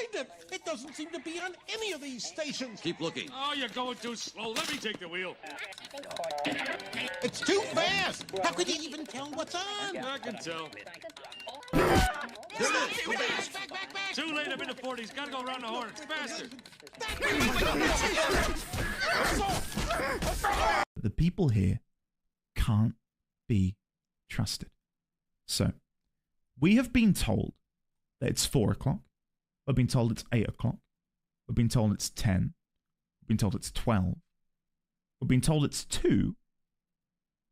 find it. It doesn't seem to be on any of these stations. Keep looking. Oh, you're going too slow. Let me take the wheel. It's too fast. How could you even tell what's on? I can tell. Back. Too late. I'm in the 40s. Gotta go around the horn. Faster. The people here can't be trusted. So, we have been told that it's 4 o'clock. We've been told it's 8 o'clock. We've been told it's 10. We've been told it's 12. We've been told it's 2.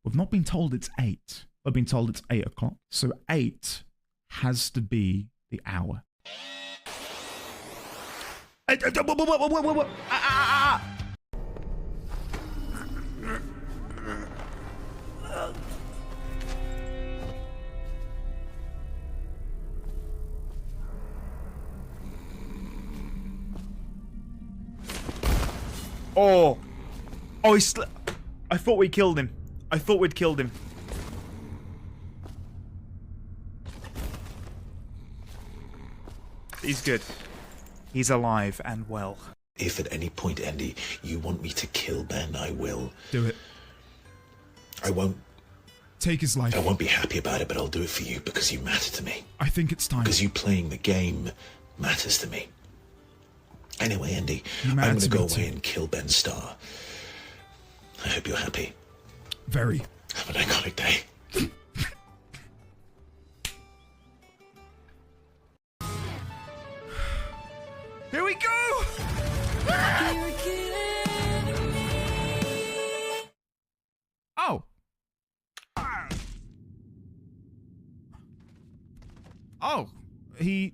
We've not been told it's 8. We've been told it's 8 o'clock. So 8 has to be the hour. Oh, I thought we killed him. I thought we'd killed him. He's good. He's alive and well. If at any point, Andy, you want me to kill Ben, I will. Do it. I won't. Take his life. I won't be happy about it, but I'll do it for you because you matter to me. I think it's time. Because you playing the game matters to me. Anyway, Andy, I'm going to go away and kill Ben Starr. I hope you're happy. Very. Have an iconic day. Here we go! Oh. Oh. He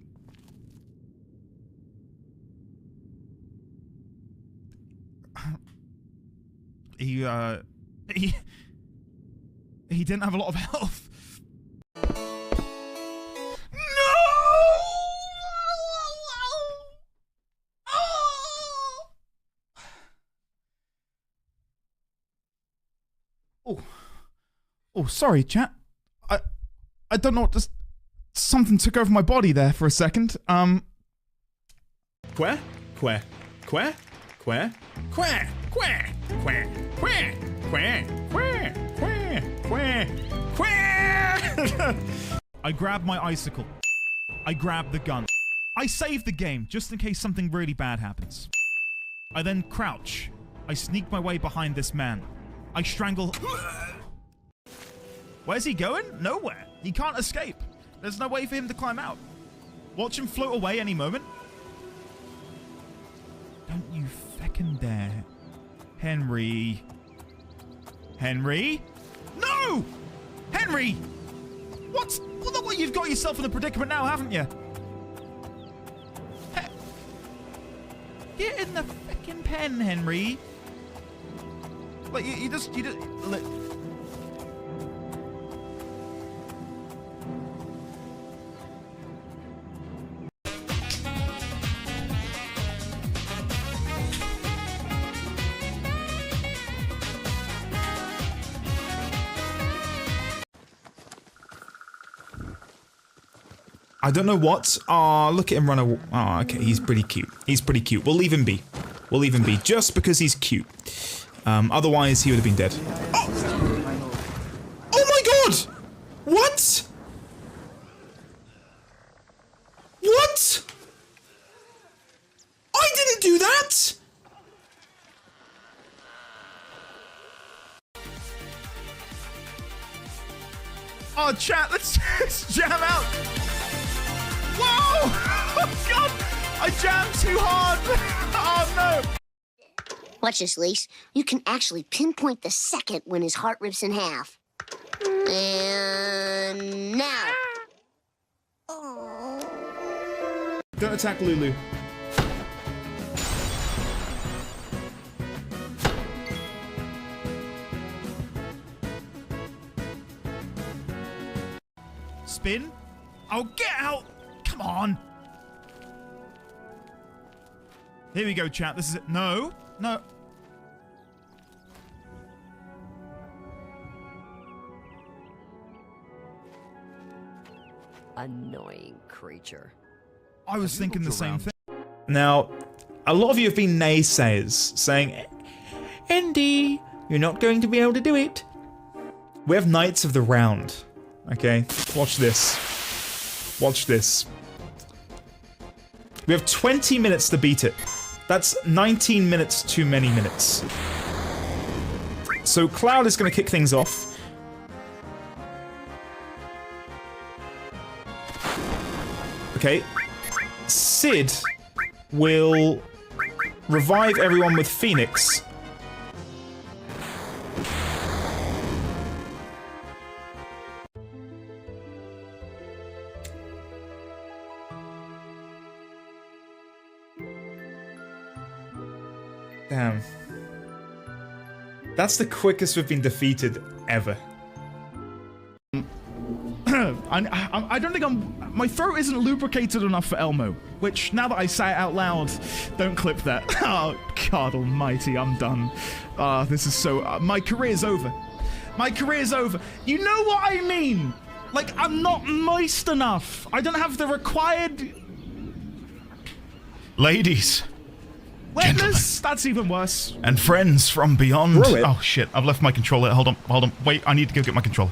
didn't have a lot of health. No! Oh, sorry, chat. I don't know what to... Something took over my body there for a second. Quare? I grab my icicle. I grab the gun. I save the game, just in case something really bad happens. I then crouch. I sneak my way behind this man. I strangle... Where's he going? Nowhere. He can't escape. There's no way for him to climb out. Watch him float away any moment. Don't you feckin' dare. Henry. Henry? No! Henry! What? Well, look what you've got yourself in a predicament now, haven't you? Get in the feckin' pen, Henry. Like, you just... Like, I don't know what. Aw, look at him run away. Oh, okay, he's pretty cute. He's pretty cute. We'll leave him be. We'll leave him be just because he's cute. Otherwise, he would have been dead. Oh! Oh my god! What? What? I didn't do that! Oh, chat, let's jam out. Whoa! Oh, God! I jammed too hard! Oh, no! Watch this, Lise. You can actually pinpoint the second when his heart rips in half. And now. Oh. Don't attack Lulu. Spin? Oh, get out! Come on! Here we go, chat. This is it. No. No. Annoying creature. I was thinking the same thing. Now, a lot of you have been naysayers saying, Andy, you're not going to be able to do it. We have Knights of the Round. Okay, watch this. Watch this. We have 20 minutes to beat it. That's 19 minutes too many minutes. So Cloud is going to kick things off. Okay. Sid will revive everyone with Phoenix. Damn. That's the quickest we've been defeated ever. I don't think my throat isn't lubricated enough for Elmo, which, now that I say it out loud, don't clip that. Oh, God almighty, I'm done. This is so... my career's over. My career's over. You know what I mean? Like, I'm not moist enough. I don't have the required... Ladies. Witness? That's even worse. And friends from beyond. Oh, shit. I've left my controller. Hold on. Wait, I need to go get my controller.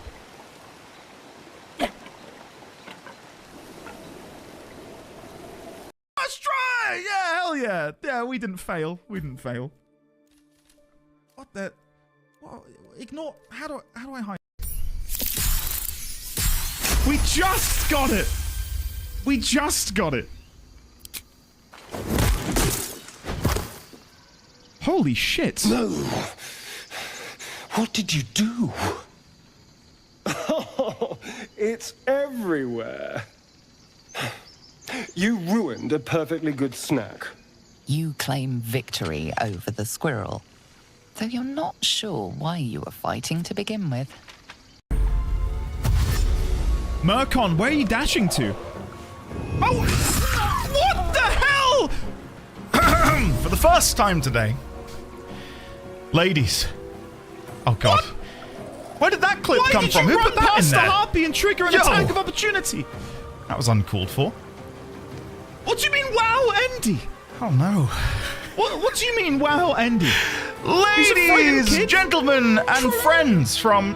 Let's try! Yeah, hell yeah. Yeah, we didn't fail. What the... Well, ignore... How do I hide? We just got it! We just got it. Holy shit. No. What did you do? Oh, it's everywhere. You ruined a perfectly good snack. You claim victory over the squirrel, though you're not sure why you were fighting to begin with. Murkon, where are you dashing to? Oh! What the hell? For the first time today. Ladies. Oh, God. What? Where did that clip come from? Who put that in past there? the harpy and trigger an attack of opportunity? That was uncalled for. What do you mean, wow, Andy? Oh, no. What do you mean, wow, Andy? Ladies, gentlemen, and friends from...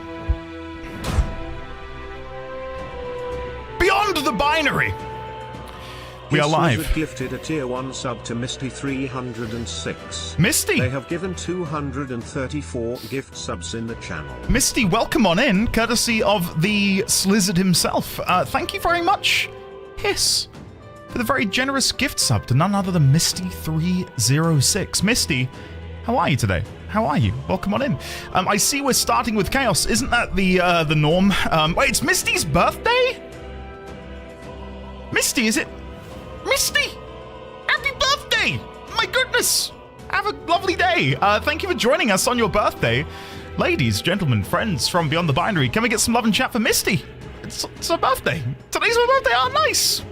beyond the binary. We are live. Gifted a tier 1 sub to Misty 306. Misty! They have given 234 gift subs in the channel. Misty, welcome on in, courtesy of the Slizzard himself. Thank you very much, Hiss, for the very generous gift sub to none other than Misty 306. Misty, how are you today? How are you? Welcome on in. I see we're starting with Chaos. Isn't that the norm? Wait, it's Misty's birthday? Misty, is it? Misty! Happy birthday! My goodness! Have a lovely day. Thank you for joining us on your birthday. Ladies, gentlemen, friends from Beyond the Binary, can we get some love and chat for Misty? It's her birthday. Today's her birthday. Oh, nice.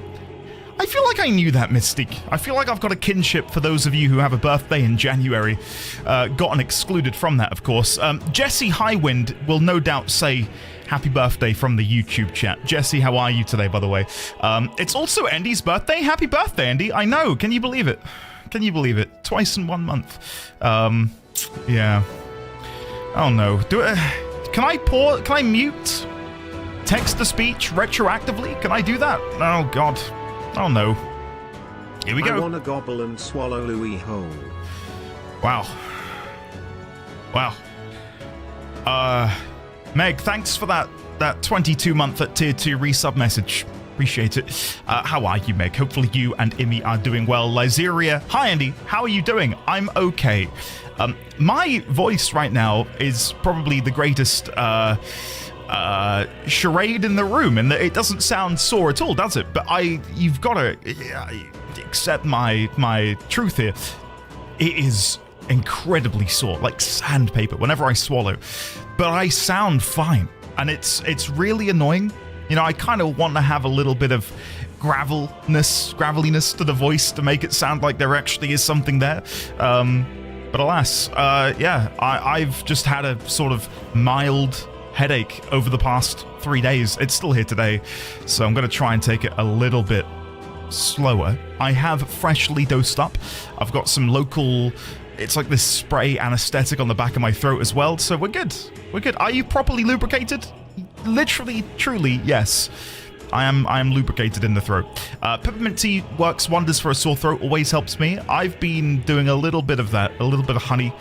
I feel like I knew that, Misty. I feel like I've got a kinship for those of you who have a birthday in January. Gotten excluded from that, of course. Jesse Highwind will no doubt say happy birthday from the YouTube chat. Jesse, how are you today, by the way? It's also Andy's birthday. Happy birthday, Andy. I know. Can you believe it? Can you believe it? Twice in 1 month. Yeah. Oh, no. Can I pause? Can I mute text-to-speech retroactively? Can I do that? Oh, God. Oh, no. Here we go. I wanna gobble and swallow Louis whole. Wow. Wow. Meg, thanks for that 22-month at tier 2 resub message. Appreciate it. How are you, Meg? Hopefully you and Imi are doing well. Lyzeria, hi, Andy. How are you doing? I'm okay. My voice right now is probably the greatest charade in the room, and it doesn't sound sore at all, does it? But you've got to accept my truth here. It is incredibly sore, like sandpaper, whenever I swallow. But I sound fine, and it's really annoying. You know, I kind of want to have a little bit of graveliness to the voice to make it sound like there actually is something there. But alas, yeah, I've just had a sort of mild headache over the past 3 days. It's still here today, so I'm going to try and take it a little bit slower. I have freshly dosed up. I've got some local, it's like this spray anesthetic on the back of my throat as well, so we're good. We're good. Are you properly lubricated? Literally, truly, yes. I am lubricated in the throat. Peppermint tea works wonders for a sore throat, always helps me. I've been doing a little bit of that, a little bit of honey.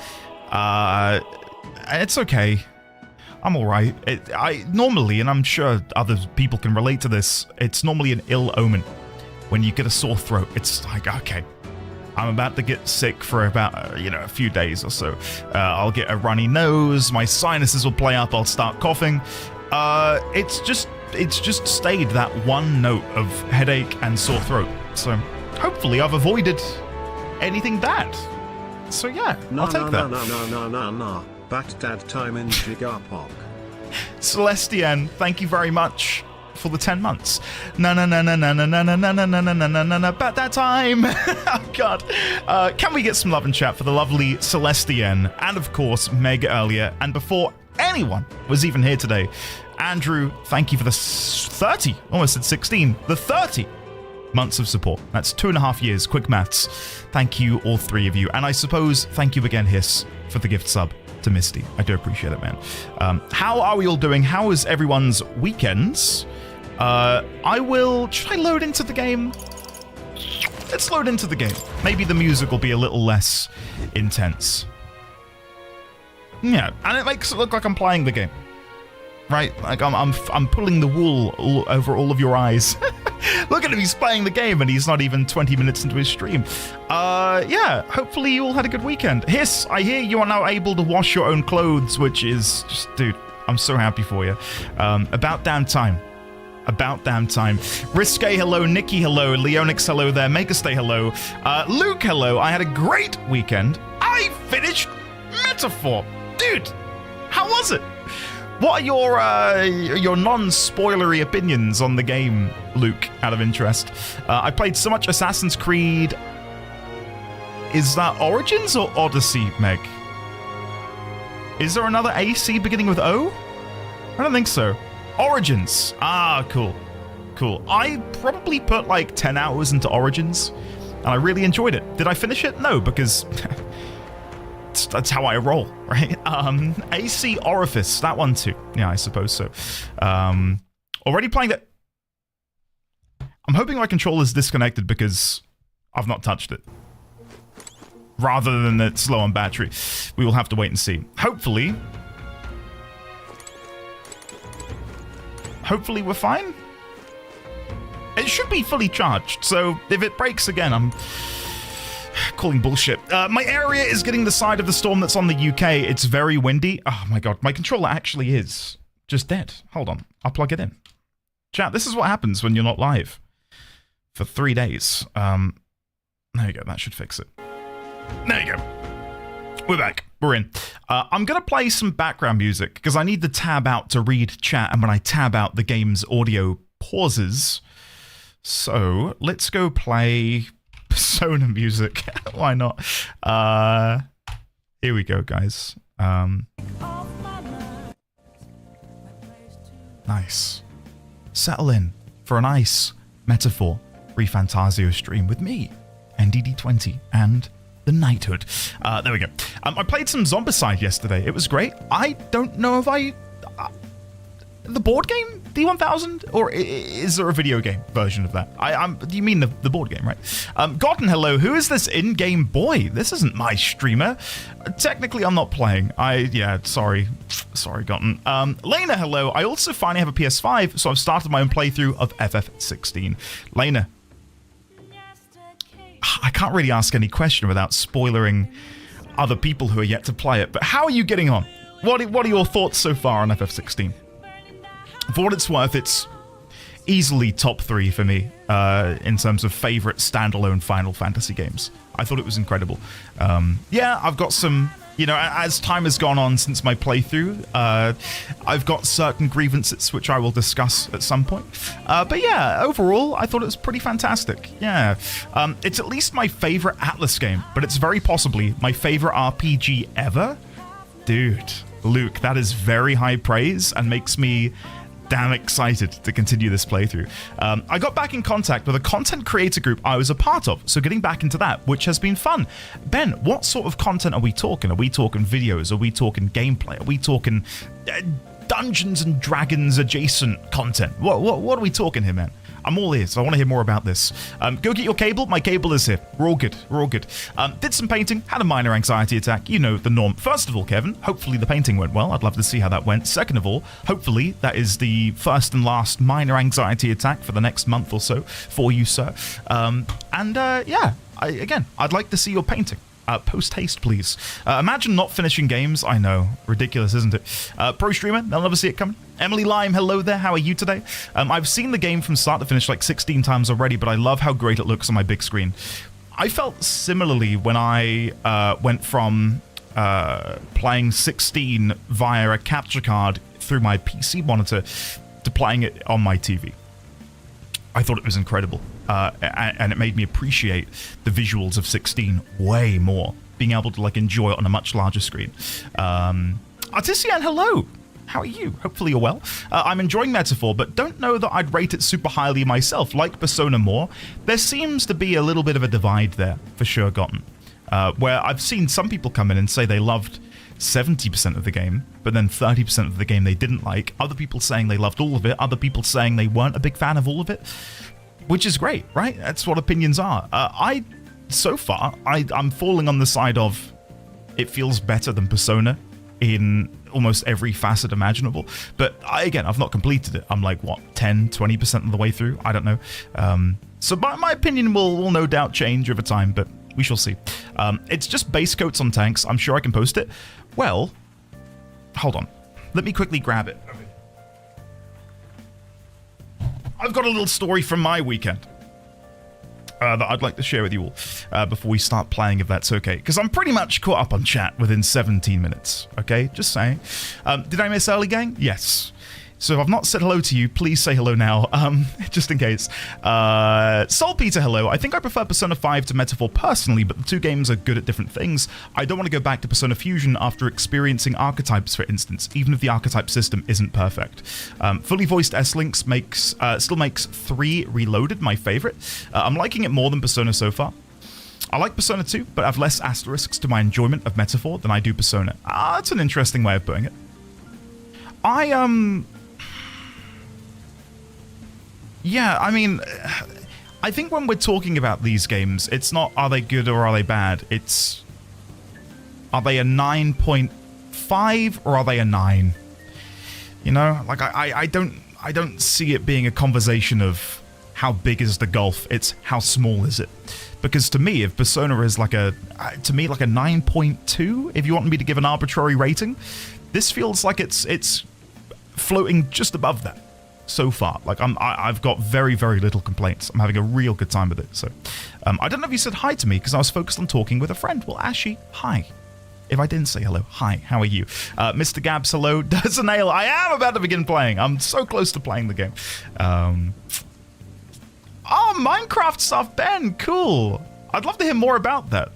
It's okay. I'm all right. I normally, and I'm sure other people can relate to this, it's normally an ill omen when you get a sore throat. It's like, okay, I'm about to get sick for about, a few days or so. I'll get a runny nose, my sinuses will play up, I'll start coughing. It's just stayed that one note of headache and sore throat. So hopefully I've avoided anything bad. So yeah, I'll take that. No. Bat dad time in Gigapog. Celestian, thank you very much for the 10 months. Bat that time. Oh god. Can we get some love and chat for the lovely Celestian and of course Meg earlier, and before anyone was even here today, Andrew, thank you for the 30, almost at 16, the 30 months of support. That's 2.5 years, quick maths. Thank you, all three of you. And I suppose, thank you again, Hiss, for the gift sub to Misty. I do appreciate it, man. How are we all doing? How is everyone's weekends? Should I load into the game? Let's load into the game. Maybe the music will be a little less intense. Yeah, and it makes it look like I'm playing the game. Right? Like I'm pulling the wool over all of your eyes. Look at him, he's playing the game and he's not even 20 minutes into his stream. Yeah, hopefully you all had a good weekend. Hiss, I hear you are now able to wash your own clothes, which is just, dude, I'm so happy for you. About damn time. About damn time. Risque, hello. Nikki, hello. Leonix, hello there. Megastay, hello. Luke, hello. I had a great weekend. I finished Metaphor. Dude, how was it? What are your non-spoilery opinions on the game, Luke, out of interest? I played so much Assassin's Creed. Is that Origins or Odyssey, Meg? Is there another AC beginning with O? I don't think so. Origins. Ah, cool. Cool. I probably put like 10 hours into Origins, and I really enjoyed it. Did I finish it? No, because that's how I roll, right? AC Orifice, that one too. Yeah, I suppose so. Already playing that. I'm hoping my controller's disconnected because I've not touched it. Rather than it's low on battery. We will have to wait and see. Hopefully we're fine. It should be fully charged, so if it breaks again, I'm calling bullshit. My area is getting the side of the storm that's on the UK. It's very windy. Oh my god, my controller actually is just dead. Hold on, I'll plug it in. Chat, this is what happens when you're not live for 3 days. There you go, that should fix it. There you go. We're back. We're in. I'm going to play some background music because I need to tab out to read chat, and when I tab out, the game's audio pauses. So let's go play Persona music. Why not? Here we go, guys. Nice. Settle in for a nice Metaphor ReFantazio stream with me, NDD20, and the Knighthood. There we go. I played some Zombicide yesterday. It was great. I don't know if the board game D1000, or is there a video game version of that? Do you mean the board game, right? Gotten, hello. Who is this in-game boy? This isn't my streamer. Technically, I'm not playing. Sorry, Gotten. Lena, hello. I also finally have a PS5, so I've started my own playthrough of FF16. Lena, I can't really ask any question without spoilering other people who are yet to play it, but how are you getting on? What are your thoughts so far on FF16? For what it's worth, it's easily top 3 for me in terms of favorite standalone Final Fantasy games. I thought it was incredible. Yeah, I've got some, as time has gone on since my playthrough, I've got certain grievances which I will discuss at some point. But yeah, overall, I thought it was pretty fantastic. Yeah. It's at least my favorite Atlas game, but it's very possibly my favorite RPG ever. Dude, Luke, that is very high praise and makes me damn excited to continue this playthrough. I got back in contact with a content creator group I was a part of, so getting back into that, which has been fun. Ben, what sort of content are we talking? Are we talking videos? Are we talking gameplay? Are we talking Dungeons and Dragons adjacent content? What are we talking here, man? I'm all ears. I want to hear more about this. Go get your cable. My cable is here. We're all good. We're all good. Did some painting. Had a minor anxiety attack. You know the norm. First of all, Kevin, hopefully the painting went well. I'd love to see how that went. Second of all, hopefully that is the first and last minor anxiety attack for the next month or so for you, sir. Yeah, I'd like to see your painting. Post haste, please. Imagine not finishing games. I know. Ridiculous, isn't it? Pro streamer, they'll never see it coming. Emily Lime, hello there. How are you today? I've seen the game from start to finish like 16 times already, but I love how great it looks on my big screen. I felt similarly when I went from playing 16 via a capture card through my PC monitor to playing it on my TV. I thought it was incredible, and it made me appreciate the visuals of 16 way more, being able to like enjoy it on a much larger screen. Artisian, hello! How are you? Hopefully you're well. I'm enjoying Metaphor, but don't know that I'd rate it super highly myself. Like Persona more, there seems to be a little bit of a divide there, for sure, Gotten, where I've seen some people come in and say they loved 70% of the game, but then 30% of the game they didn't like. Other people saying they loved all of it. Other people saying they weren't a big fan of all of it, which is great, right? That's what opinions are. So far, I'm falling on the side of it feels better than Persona in almost every facet imaginable. But I've not completed it. I'm like, what, 10, 20% of the way through? I don't know. So my opinion will no doubt change over time, but we shall see. It's just base coats on tanks. I'm sure I can post it. Well, hold on. Let me quickly grab it. I've got a little story from my weekend that I'd like to share with you all before we start playing, if that's okay. Because I'm pretty much caught up on chat within 17 minutes. Okay, just saying. Did I miss early, gang? Yes. So if I've not said hello to you, please say hello now, just in case. Soul Peter, hello. I think I prefer Persona 5 to Metaphor personally, but the two games are good at different things. I don't want to go back to Persona Fusion after experiencing archetypes, for instance, even if the archetype system isn't perfect. Fully voiced S-Links still makes 3 Reloaded my favorite. I'm liking it more than Persona so far. I like Persona 2, but I have less asterisks to my enjoyment of Metaphor than I do Persona. That's an interesting way of putting it. Yeah, I mean, I think when we're talking about these games, it's not are they good or are they bad? It's are they a 9.5 or are they a 9? You know, like I don't see it being a conversation of how big is the gulf. It's how small is it? Because to me, if Persona is like a 9.2, if you want me to give an arbitrary rating, this feels like it's floating just above that. So far, like I've got very, very little complaints. I'm having a real good time with it. So, I don't know if you said hi to me because I was focused on talking with a friend. Well, Ashy, hi. If I didn't say hello, hi. How are you, Mr. Gabs? Hello, Nail. I am about to begin playing. I'm so close to playing the game. Minecraft stuff, Ben. Cool. I'd love to hear more about that.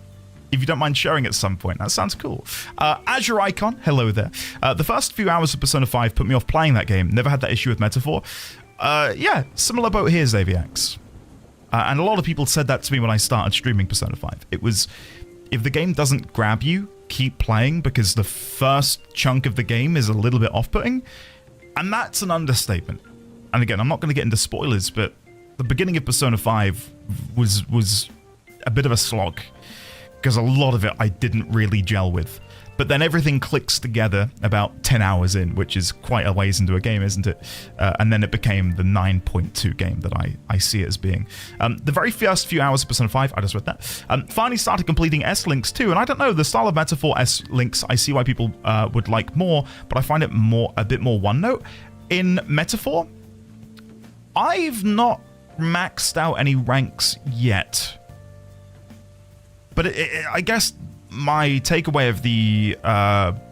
If you don't mind sharing at some point. That sounds cool. Azure Icon, hello there. The first few hours of Persona 5 put me off playing that game. Never had that issue with Metaphor. Yeah, similar boat here, Xaviax. And a lot of people said that to me when I started streaming Persona 5. It was, if the game doesn't grab you, keep playing, because the first chunk of the game is a little bit off-putting. And that's an understatement. And again, I'm not going to get into spoilers, but the beginning of Persona 5 was a bit of a slog. Because a lot of it I didn't really gel with. But then everything clicks together about 10 hours in, which is quite a ways into a game, isn't it? And then it became the 9.2 game that I see it as being. The very first few hours of Persona 5, I just read that. Finally started completing S-Links too, and I don't know, the style of Metaphor S-Links, I see why people would like more, but I find it a bit more one note. In Metaphor, I've not maxed out any ranks yet. But I guess my takeaway of the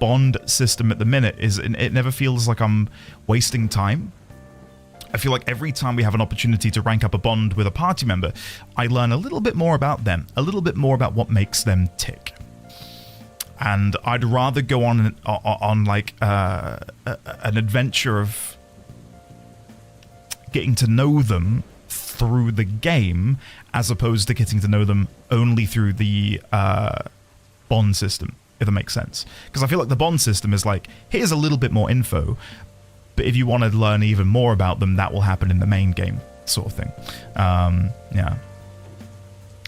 bond system at the minute is it never feels like I'm wasting time. I feel like every time we have an opportunity to rank up a bond with a party member, I learn a little bit more about them, a little bit more about what makes them tick. And I'd rather go on like an adventure of getting to know them through the game as opposed to getting to know them only through the bond system, if that makes sense. Because I feel like the bond system is like, here's a little bit more info, but if you want to learn even more about them, that will happen in the main game, sort of thing. Yeah.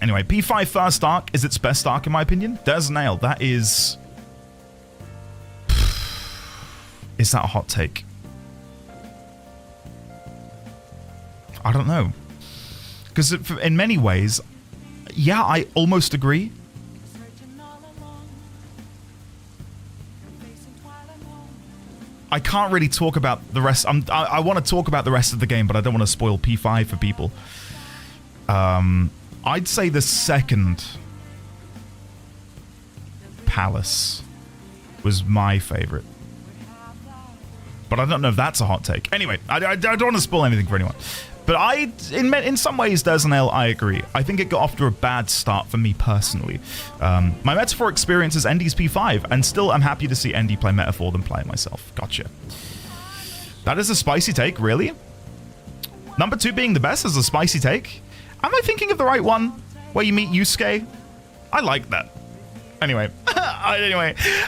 Anyway, P5 first arc is its best arc in my opinion. There's a nail. That is... Is that a hot take? I don't know. Because in many ways, yeah, I almost agree. I can't really talk about the rest. I want to talk about the rest of the game, but I don't want to spoil P5 for people. I'd say the second Palace was my favorite. But I don't know if that's a hot take. Anyway, I don't want to spoil anything for anyone. But in some ways, there's an L, I agree. I think it got off to a bad start for me personally. My Metaphor experience is Endy's P5, and still I'm happy to see Endy play Metaphor than play it myself. Gotcha. That is a spicy take, really? Number 2 being the best is a spicy take? Am I thinking of the right one? Where you meet Yusuke? I like that. Anyway,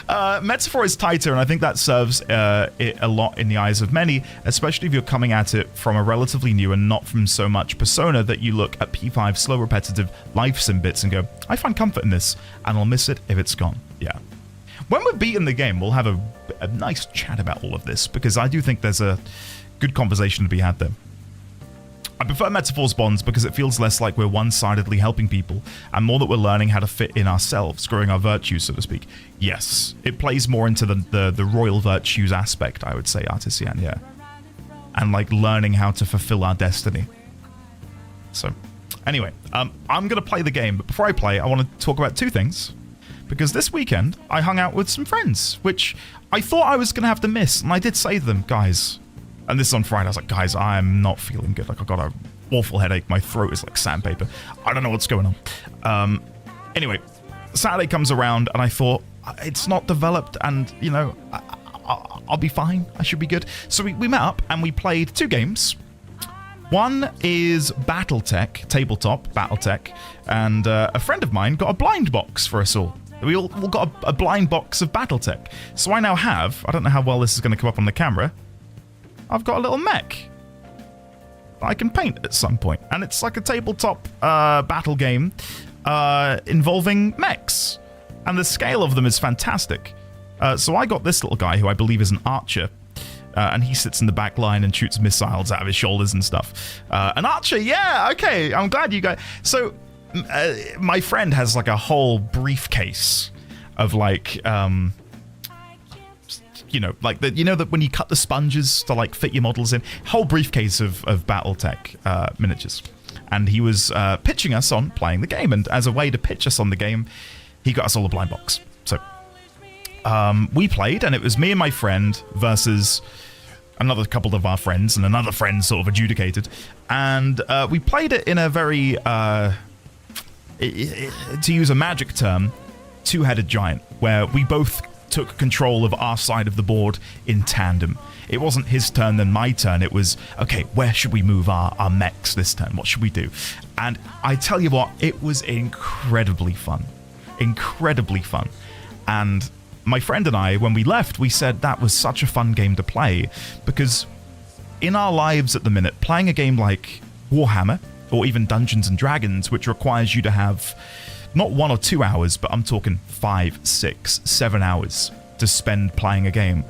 Metaphor is tighter, and I think that serves it a lot in the eyes of many, especially if you're coming at it from a relatively new and not from so much Persona that you look at P5's slow, repetitive life sim bits and go, I find comfort in this, and I'll miss it if it's gone. Yeah. When we're beating the game, we'll have a nice chat about all of this, because I do think there's a good conversation to be had there. I prefer Metaphor's bonds because it feels less like we're one-sidedly helping people and more that we're learning how to fit in ourselves, growing our virtues, so to speak. Yes, it plays more into the royal virtues aspect, I would say, Artisan, yeah. And like learning how to fulfill our destiny. So, anyway, I'm going to play the game, but before I play, I want to talk about 2 things. Because this weekend, I hung out with some friends, which I thought I was going to have to miss, and I did say to them, guys... And this is on Friday. I was like, guys, I'm not feeling good. Like, I've got an awful headache. My throat is like sandpaper. I don't know what's going on. Anyway, Saturday comes around, and I thought, it's not developed, and, you know, I'll be fine. I should be good. So we met up, and we played 2 games. One is Battletech, tabletop Battletech, and a friend of mine got a blind box for us all. We all got a blind box of Battletech. So I now have, I don't know how well this is going to come up on the camera, I've got a little mech that I can paint at some point. And it's like a tabletop battle game involving mechs. And the scale of them is fantastic. So I got this little guy who I believe is an archer. And he sits in the back line and shoots missiles out of his shoulders and stuff. An archer, yeah, okay. I'm glad you guys... So my friend has like a whole briefcase of like... you know, like the, you know that when you cut the sponges to like fit your models in, whole briefcase of Battletech miniatures, and he was pitching us on playing the game, and as a way to pitch us on the game, he got us all a blind box. So we played, and it was me and my friend versus another couple of our friends, and another friend sort of adjudicated, and we played it in a very, to use a magic term, 2-headed giant, where we both took control of our side of the board in tandem. It wasn't his turn then my turn. It was, okay, where should we move our mechs this turn? What should we do? And I tell you what, it was incredibly fun. Incredibly fun. And my friend and I, when we left, we said that was such a fun game to play, because in our lives at the minute, playing a game like Warhammer, or even Dungeons and Dragons, which requires you to have not 1 or 2 hours, but I'm talking 5, 6, 7 hours to spend playing a game.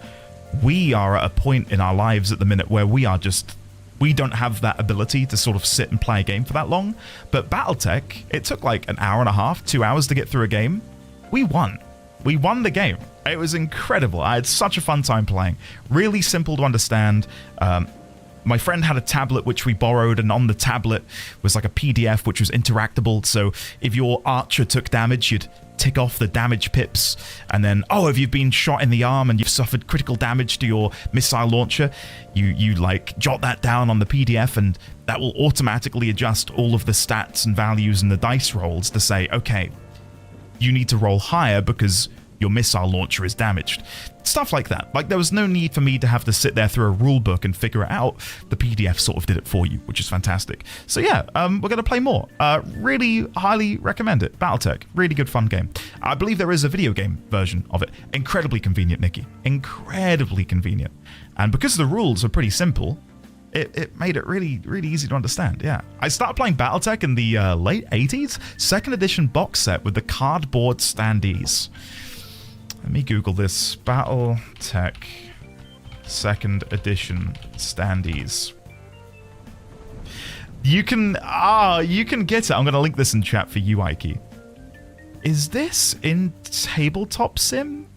We are at a point in our lives at the minute where we don't have that ability to sort of sit and play a game for that long. But Battletech, it took like an hour and a half, 2 hours to get through a game. We won. We won the game. It was incredible. I had such a fun time playing. Really simple to understand. My friend had a tablet which we borrowed, and on the tablet was like a PDF which was interactable. So if your archer took damage, you'd tick off the damage pips, and then, oh, if you've been shot in the arm and you've suffered critical damage to your missile launcher, you like jot that down on the PDF, and that will automatically adjust all of the stats and values and the dice rolls to say, okay, you need to roll higher because your missile launcher is damaged. Stuff like that. Like, there was no need for me to have to sit there through a rule book and figure it out. The PDF sort of did it for you, which is fantastic. So yeah, we're going to play more. Really highly recommend it. Battletech, really good fun game. I believe there is a video game version of it. Incredibly convenient, Nikki. Incredibly convenient. And because the rules are pretty simple, it made it really, really easy to understand, yeah. I started playing Battletech in the late 80s, second edition box set with the cardboard standees. Let me Google this. Battletech second edition standees. You can get it. I'm going to link this in chat for you, Ikey. Is this in Tabletop Sim?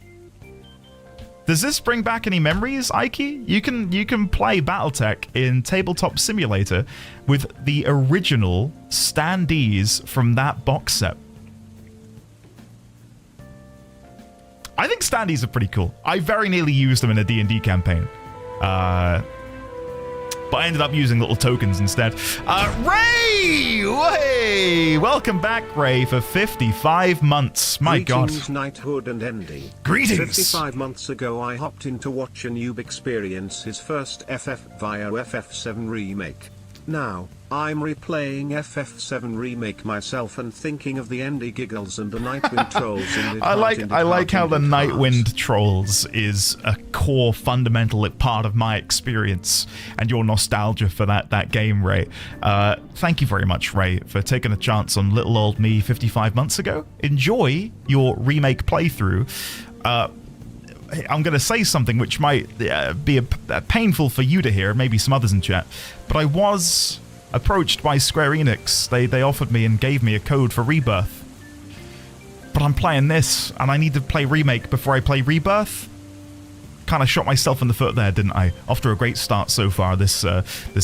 Does this bring back any memories, Ikey? You can play Battletech in Tabletop Simulator with the original standees from that box set. I think standees are pretty cool. I very nearly used them in a D&D campaign. But I ended up using little tokens instead. Ray! Hey! Welcome back, Ray, for 55 months. My Greetings, God. Knighthood and Andy. Greetings! 55 months ago I hopped in to watch a noob experience his first FF via FF7 Remake. Now, I'm replaying FF7 Remake myself and thinking of the Andy giggles and the Nightwind trolls in the I like how the Nightwind trolls is a core fundamental part of my experience and your nostalgia for that game, Ray. Thank you very much, Ray, for taking a chance on little old me 55 months ago. Enjoy your remake playthrough. I'm going to say something which might be painful for you to hear, maybe some others in chat, but I was approached by Square Enix. They offered me and gave me a code for Rebirth. But I'm playing this, and I need to play Remake before I play Rebirth. Kind of shot myself in the foot there, didn't I? Off to a great start so far this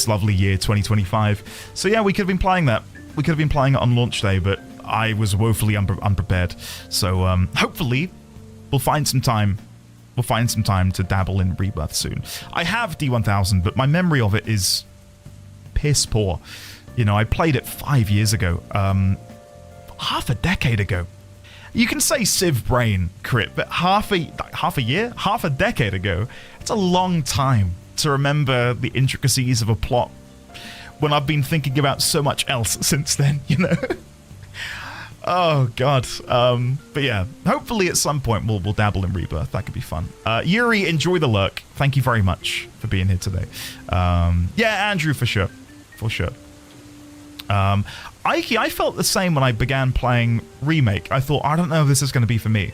lovely year, 2025. So yeah, we could have been playing that. We could have been playing it on launch day, but I was woefully unprepared. So hopefully we'll find some time. We'll find some time to dabble in Rebirth soon. I have D1000, but my memory of it is piss poor. You know, I played it 5 years ago. Half a decade ago. You can say Civ Brain, Crit, but half a year? Half a decade ago? It's a long time to remember the intricacies of a plot when I've been thinking about so much else since then, you know? Oh, God. But yeah, hopefully at some point we'll dabble in Rebirth. That could be fun. Yuri, enjoy the lurk. Thank you very much for being here today. Yeah, Andrew, for sure. For sure. Ikey, I felt the same when I began playing Remake. I thought, I don't know if this is going to be for me.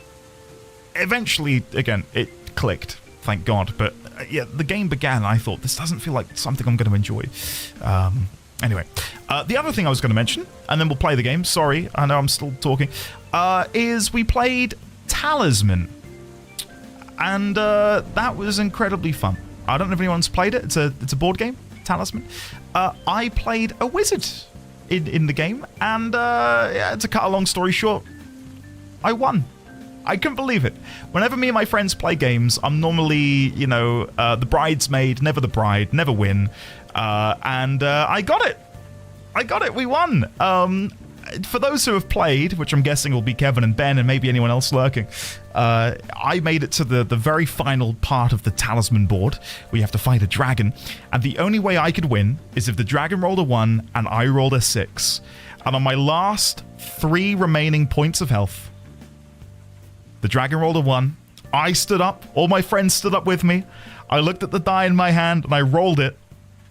Eventually, again, it clicked. Thank God. But yeah, the game began and I thought, this doesn't feel like something I'm going to enjoy. Anyway, the other thing I was going to mention, and then we'll play the game, sorry, I know I'm still talking, is we played Talisman. And that was incredibly fun. I don't know if anyone's played it. It's a board game, Talisman. I played a wizard in the game, and yeah, to cut a long story short, I won. I couldn't believe it. Whenever me and my friends play games, I'm normally, you know, the bridesmaid, never the bride, never win. And I got it. I got it. We won. For those who have played, which I'm guessing will be Kevin and Ben and maybe anyone else lurking, I made it to the very final part of the Talisman board. We have to fight a dragon. And the only way I could win is if the dragon rolled a 1 and I rolled a 6. And on my last 3 remaining points of health, the dragon rolled a 1. I stood up. All my friends stood up with me. I looked at the die in my hand and I rolled it.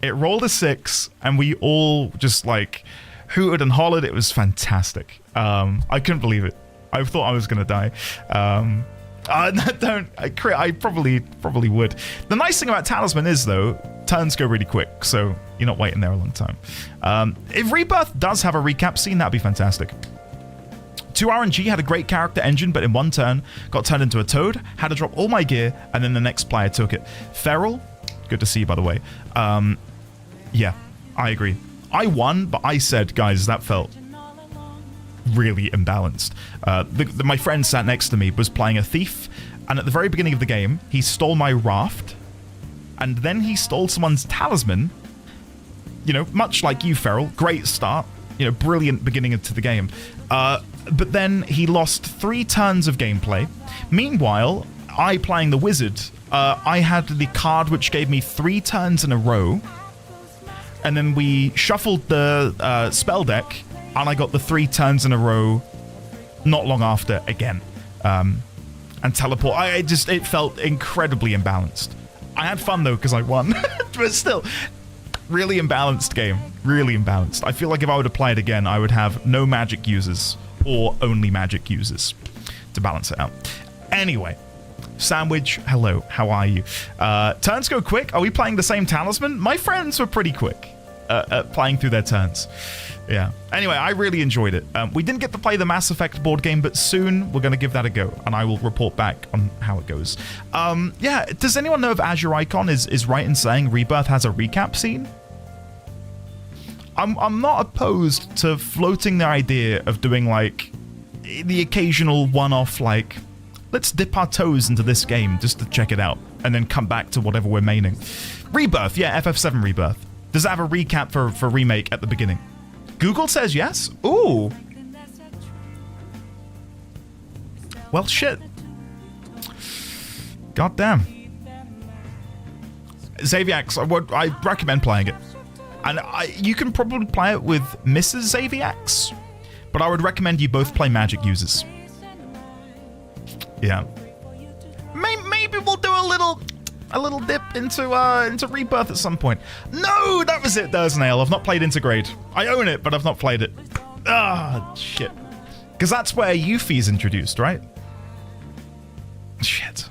It rolled a 6, and we all just like hooted and hollered. It was fantastic. I couldn't believe it. I thought I was gonna die. I probably would. The nice thing about Talisman is though, turns go really quick, so you're not waiting there a long time. If Rebirth does have a recap scene, that'd be fantastic. 2RNG had a great character engine, but in one turn got turned into a toad, had to drop all my gear, and then the next player took it. Feral, good to see you, by the way. Yeah, I agree. I won, but I said, guys, that felt really imbalanced. My friend sat next to me was playing a thief, and at the very beginning of the game, he stole my raft, and then he stole someone's talisman. You know, much like you, Feral. Great start. You know, brilliant beginning to the game. but then he lost 3 turns of gameplay. Meanwhile, I, playing the wizard, I had the card which gave me 3 turns in a row, and then we shuffled the spell deck, and I got the 3 turns in a row not long after again. And teleport. It felt incredibly imbalanced. I had fun though, because I won. But still, really imbalanced game. Really imbalanced. I feel like if I were to play it again, I would have no magic users or only magic users to balance it out. Anyway, Sandwich, hello, how are you? Turns go quick. Are we playing the same talisman? My friends were pretty quick at playing through their turns. Yeah. Anyway, I really enjoyed it. We didn't get to play the Mass Effect board game, but soon we're going to give that a go, and I will report back on how it goes. Yeah, does anyone know if Azure Icon is right in saying Rebirth has a recap scene? I'm not opposed to floating the idea of doing, like, the occasional one-off, like, let's dip our toes into this game just to check it out, and then come back to whatever we're maining. Rebirth, yeah, FF7 Rebirth. Does it have a recap for Remake at the beginning? Google says yes? Ooh. Well, shit. Goddamn. Xaviax, I recommend playing it. And you can probably play it with Mrs. Xaviax, but I would recommend you both play magic users. Yeah. Maybe we'll do a little dip into Rebirth at some point. No, that was it, Dursnail. I've not played Intergrade. I own it, but I've not played it. Ah, shit. Because that's where Yuffie's introduced, right? Shit.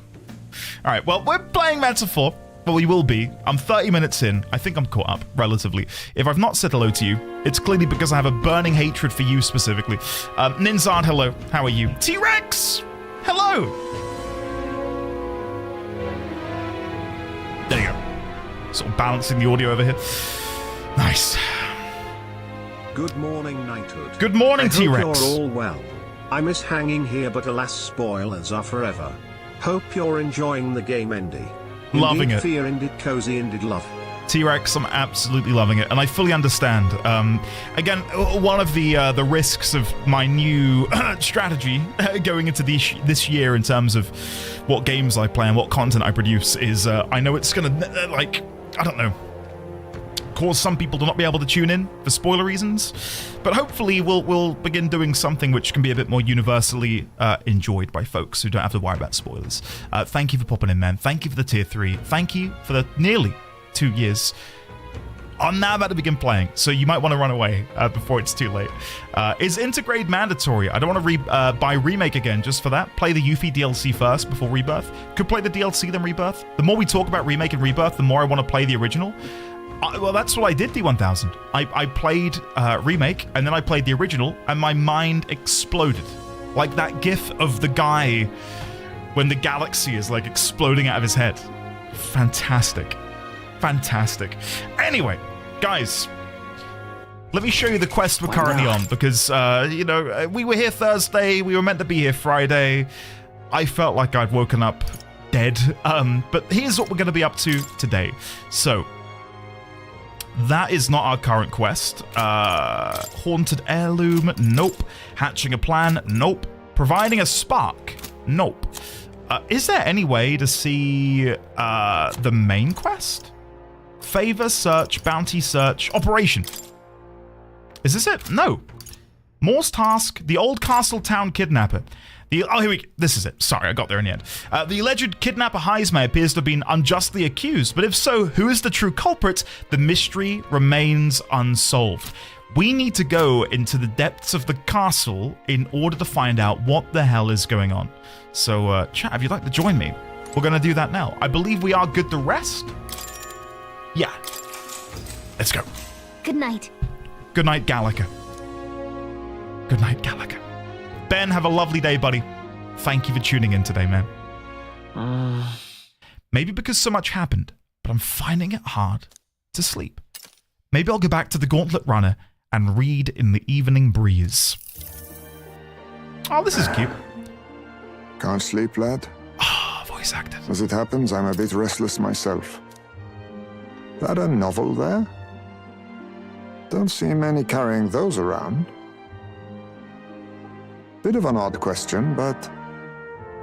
All right, well, we're playing Metaphor. Well, we will be. I'm 30 minutes in. I think I'm caught up, relatively. If I've not said hello to you, it's clearly because I have a burning hatred for you specifically. Ninzard, hello. How are you? T-Rex! Hello! There you go. Sort of balancing the audio over here. Nice. Good morning, Knighthood. Good morning, T-Rex. Hope you're all well. I miss hanging here, but alas, spoilers are forever. Hope you're enjoying the game, Andy. Loving indeed it. Fear, indeed cozy, indeed love. T-Rex, I'm absolutely loving it, and I fully understand. Again, one of the risks of my new strategy going into this year in terms of what games I play and what content I produce is I know it's going to, like, I don't know, cause some people to not be able to tune in for spoiler reasons, but hopefully we'll begin doing something which can be a bit more universally enjoyed by folks who don't have to worry about spoilers. Thank you for popping in, man. Thank you for the tier 3. Thank you for the nearly 2 years. I'm now about to begin playing, so you might want to run away before it's too late. Is Intergrade mandatory? I don't want to buy Remake again just for that. Play the Yuffie DLC first before Rebirth. Could play the DLC then Rebirth. The more we talk about Remake and Rebirth, the more I want to play the original. Well, that's what I did, D1000. I played Remake, and then I played the original, and my mind exploded. Like that gif of the guy when the galaxy is, like, exploding out of his head. Fantastic. Fantastic. Anyway, guys, let me show you the quest we're currently on, because, you know, we were here Thursday, we were meant to be here Friday. I felt like I'd woken up dead, but here's what we're going to be up to today. So, that is not our current quest. Haunted heirloom, nope. Hatching a plan, nope. Providing a spark, nope. Is there any way to see the main quest? Favor, search, bounty, search, operation. Is this it? No. Moore's task, the old castle town kidnapper. Oh, here we go. This is it. Sorry, I got there in the end. The alleged kidnapper Heismay appears to have been unjustly accused, but if so, who is the true culprit? The mystery remains unsolved. We need to go into the depths of the castle in order to find out what the hell is going on. So, chat, if you'd like to join me, we're going to do that now. I believe we are good to rest. Yeah. Let's go. Good night. Good night, Gallica. Good night, Gallica. Ben, have a lovely day, buddy. Thank you for tuning in today, man. Maybe because so much happened, but I'm finding it hard to sleep. Maybe I'll go back to the Gauntlet Runner and read in the evening breeze. Oh, this is cute. Can't sleep, lad? Ah, voice actor. As it happens, I'm a bit restless myself. That a novel there? Don't see many carrying those around. Bit of an odd question, but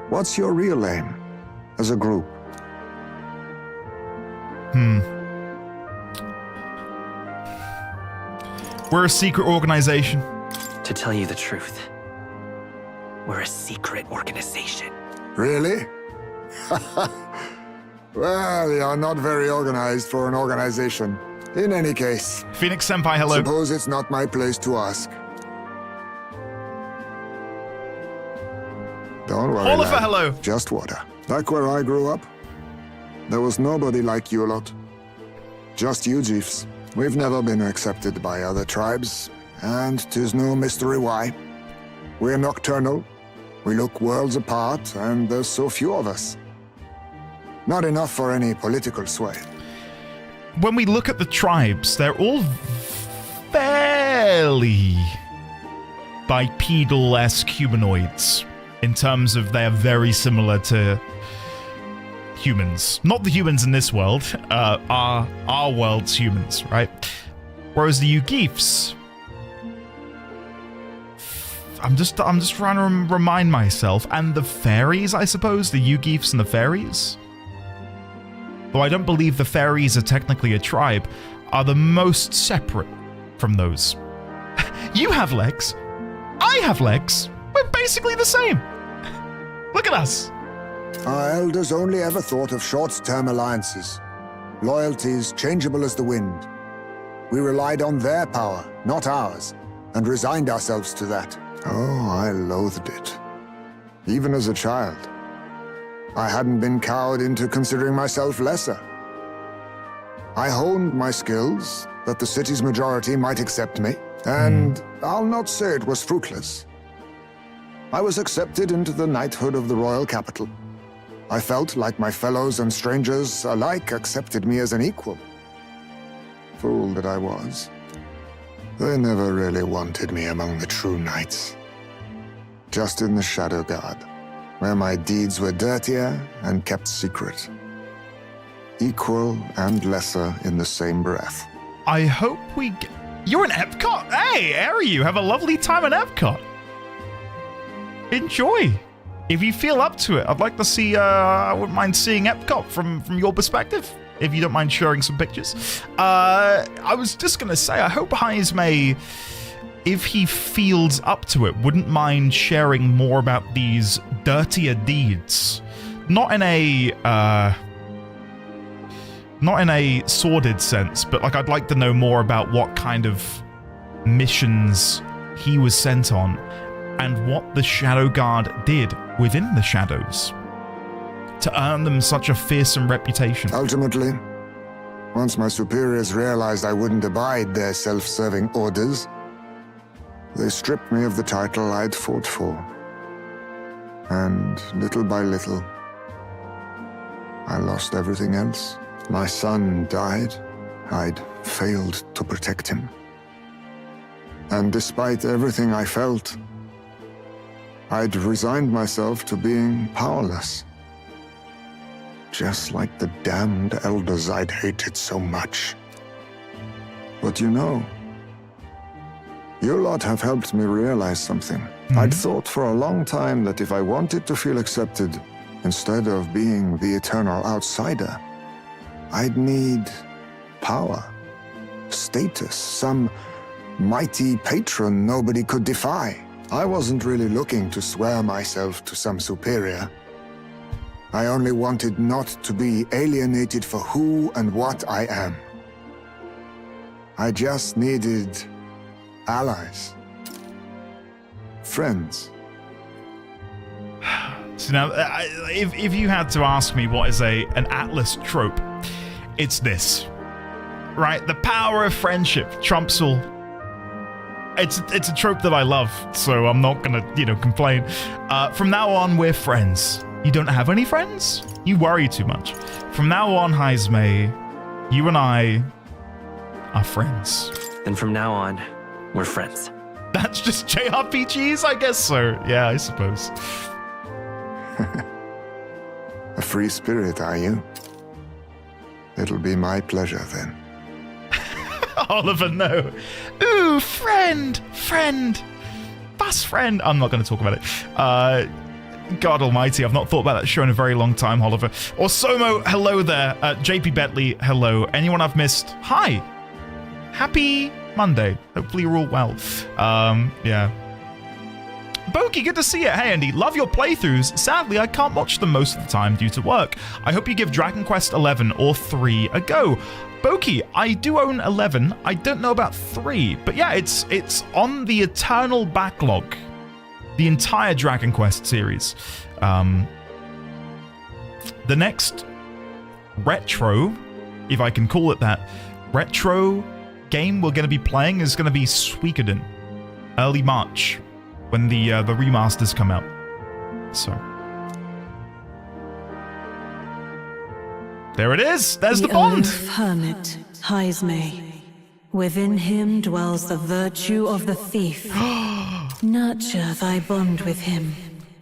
what's your real aim as a group? We're a secret organization. To tell you the truth, we're a secret organization. Really? Well, you're not very organized for an organization. In any case, Phoenix Senpai, hello. suppose it's not my place to ask. Don't worry, Oliver, lad. hello. Just water. Back where I grew up, there was nobody like you lot. Just you, Jeeves. We've never been accepted by other tribes, and 'tis no mystery why. We're nocturnal, we look worlds apart, and there's so few of us. Not enough for any political sway. When we look at the tribes, they're all fairly bipedal-esque humanoids in terms of they are very similar to humans. Not the humans in this world, our world's humans, right? Whereas the Ugeefs, I'm just trying to remind myself, and the fairies, I suppose, the Ugeefs and the fairies. Though I don't believe the fairies are technically a tribe, are the most separate from those. You have legs. I have legs. We're basically the same. Look at us. Our elders only ever thought of short-term alliances, loyalties changeable as the wind. We relied on their power, not ours, and resigned ourselves to that. Oh, I loathed it. Even as a child. I hadn't been cowed into considering myself lesser. I honed my skills that the city's majority might accept me, and I'll not say it was fruitless. I was accepted into the knighthood of the royal capital. I felt like my fellows and strangers alike accepted me as an equal. Fool that I was. They never really wanted me among the true knights. Just in the Shadow Guard, where my deeds were dirtier and kept secret. Equal and lesser in the same breath. I hope we get... You're in Epcot? Hey, Eri, you have a lovely time in Epcot. Enjoy. If you feel up to it, I'd like to see, I wouldn't mind seeing Epcot from your perspective, if you don't mind sharing some pictures. I was just going to say, I hope Heismay, if he feels up to it, wouldn't mind sharing more about these dirtier deeds. Not in a sordid sense, but like I'd like to know more about what kind of missions he was sent on and what the Shadow Guard did within the shadows to earn them such a fearsome reputation. Ultimately, once my superiors realized I wouldn't abide their self-serving orders, they stripped me of the title I'd fought for. And little by little, I lost everything else. My son died. I'd failed to protect him. And despite everything I felt, I'd resigned myself to being powerless. Just like the damned elders I'd hated so much. But you know, you lot have helped me realize something. I'd thought for a long time that if I wanted to feel accepted, instead of being the eternal outsider, I'd need power, status, some mighty patron nobody could defy. I wasn't really looking to swear myself to some superior. I only wanted not to be alienated for who and what I am. I just needed allies. Friends. So now, if you had to ask me what is an Atlas trope, it's this, right? The power of friendship trumps all. It's a trope that I love, so I'm not gonna, complain. From now on, we're friends. You don't have any friends? You worry too much. From now on, Heismay, you and I are friends. Then from now on, we're friends. That's just JRPGs? I guess so. Yeah, I suppose. A free spirit, are you? It'll be my pleasure then. Oliver, no. Ooh, friend. fast friend. I'm not going to talk about it. God almighty, I've not thought about that show in a very long time, Oliver. Or Somo, hello there. JP Bentley, hello. Anyone I've missed? Hi. Happy Monday. Hopefully you're all well. Yeah. Boki, good to see you. Hey, Andy, love your playthroughs. Sadly, I can't watch them most of the time due to work. I hope you give Dragon Quest 11 or 3 a go. Boki, I do own 11. I don't know about 3, but yeah, it's on the eternal backlog. The entire Dragon Quest series. The next retro, if I can call it that, retro game we're going to be playing is going to be Suikoden. Early March. When the remasters come out. So. There it is! There's the bond! Aloof hermit, Heismay. Within him dwells the virtue of the thief. Nurture thy bond with him,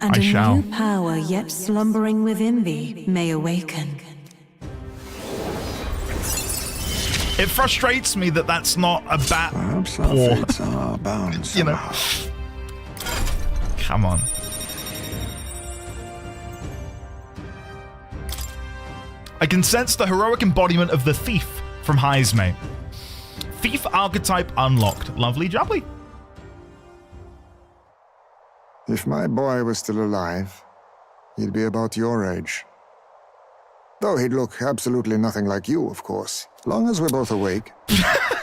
and I shall. New power yet slumbering within thee may awaken. It frustrates me that that's not a bat. Perhaps our fates are bound somehow. Come on. I can sense the heroic embodiment of the thief from Heismay. Thief archetype unlocked. Lovely jubbly. If my boy was still alive, he'd be about your age. Though he'd look absolutely nothing like you, of course. Long as we're both awake.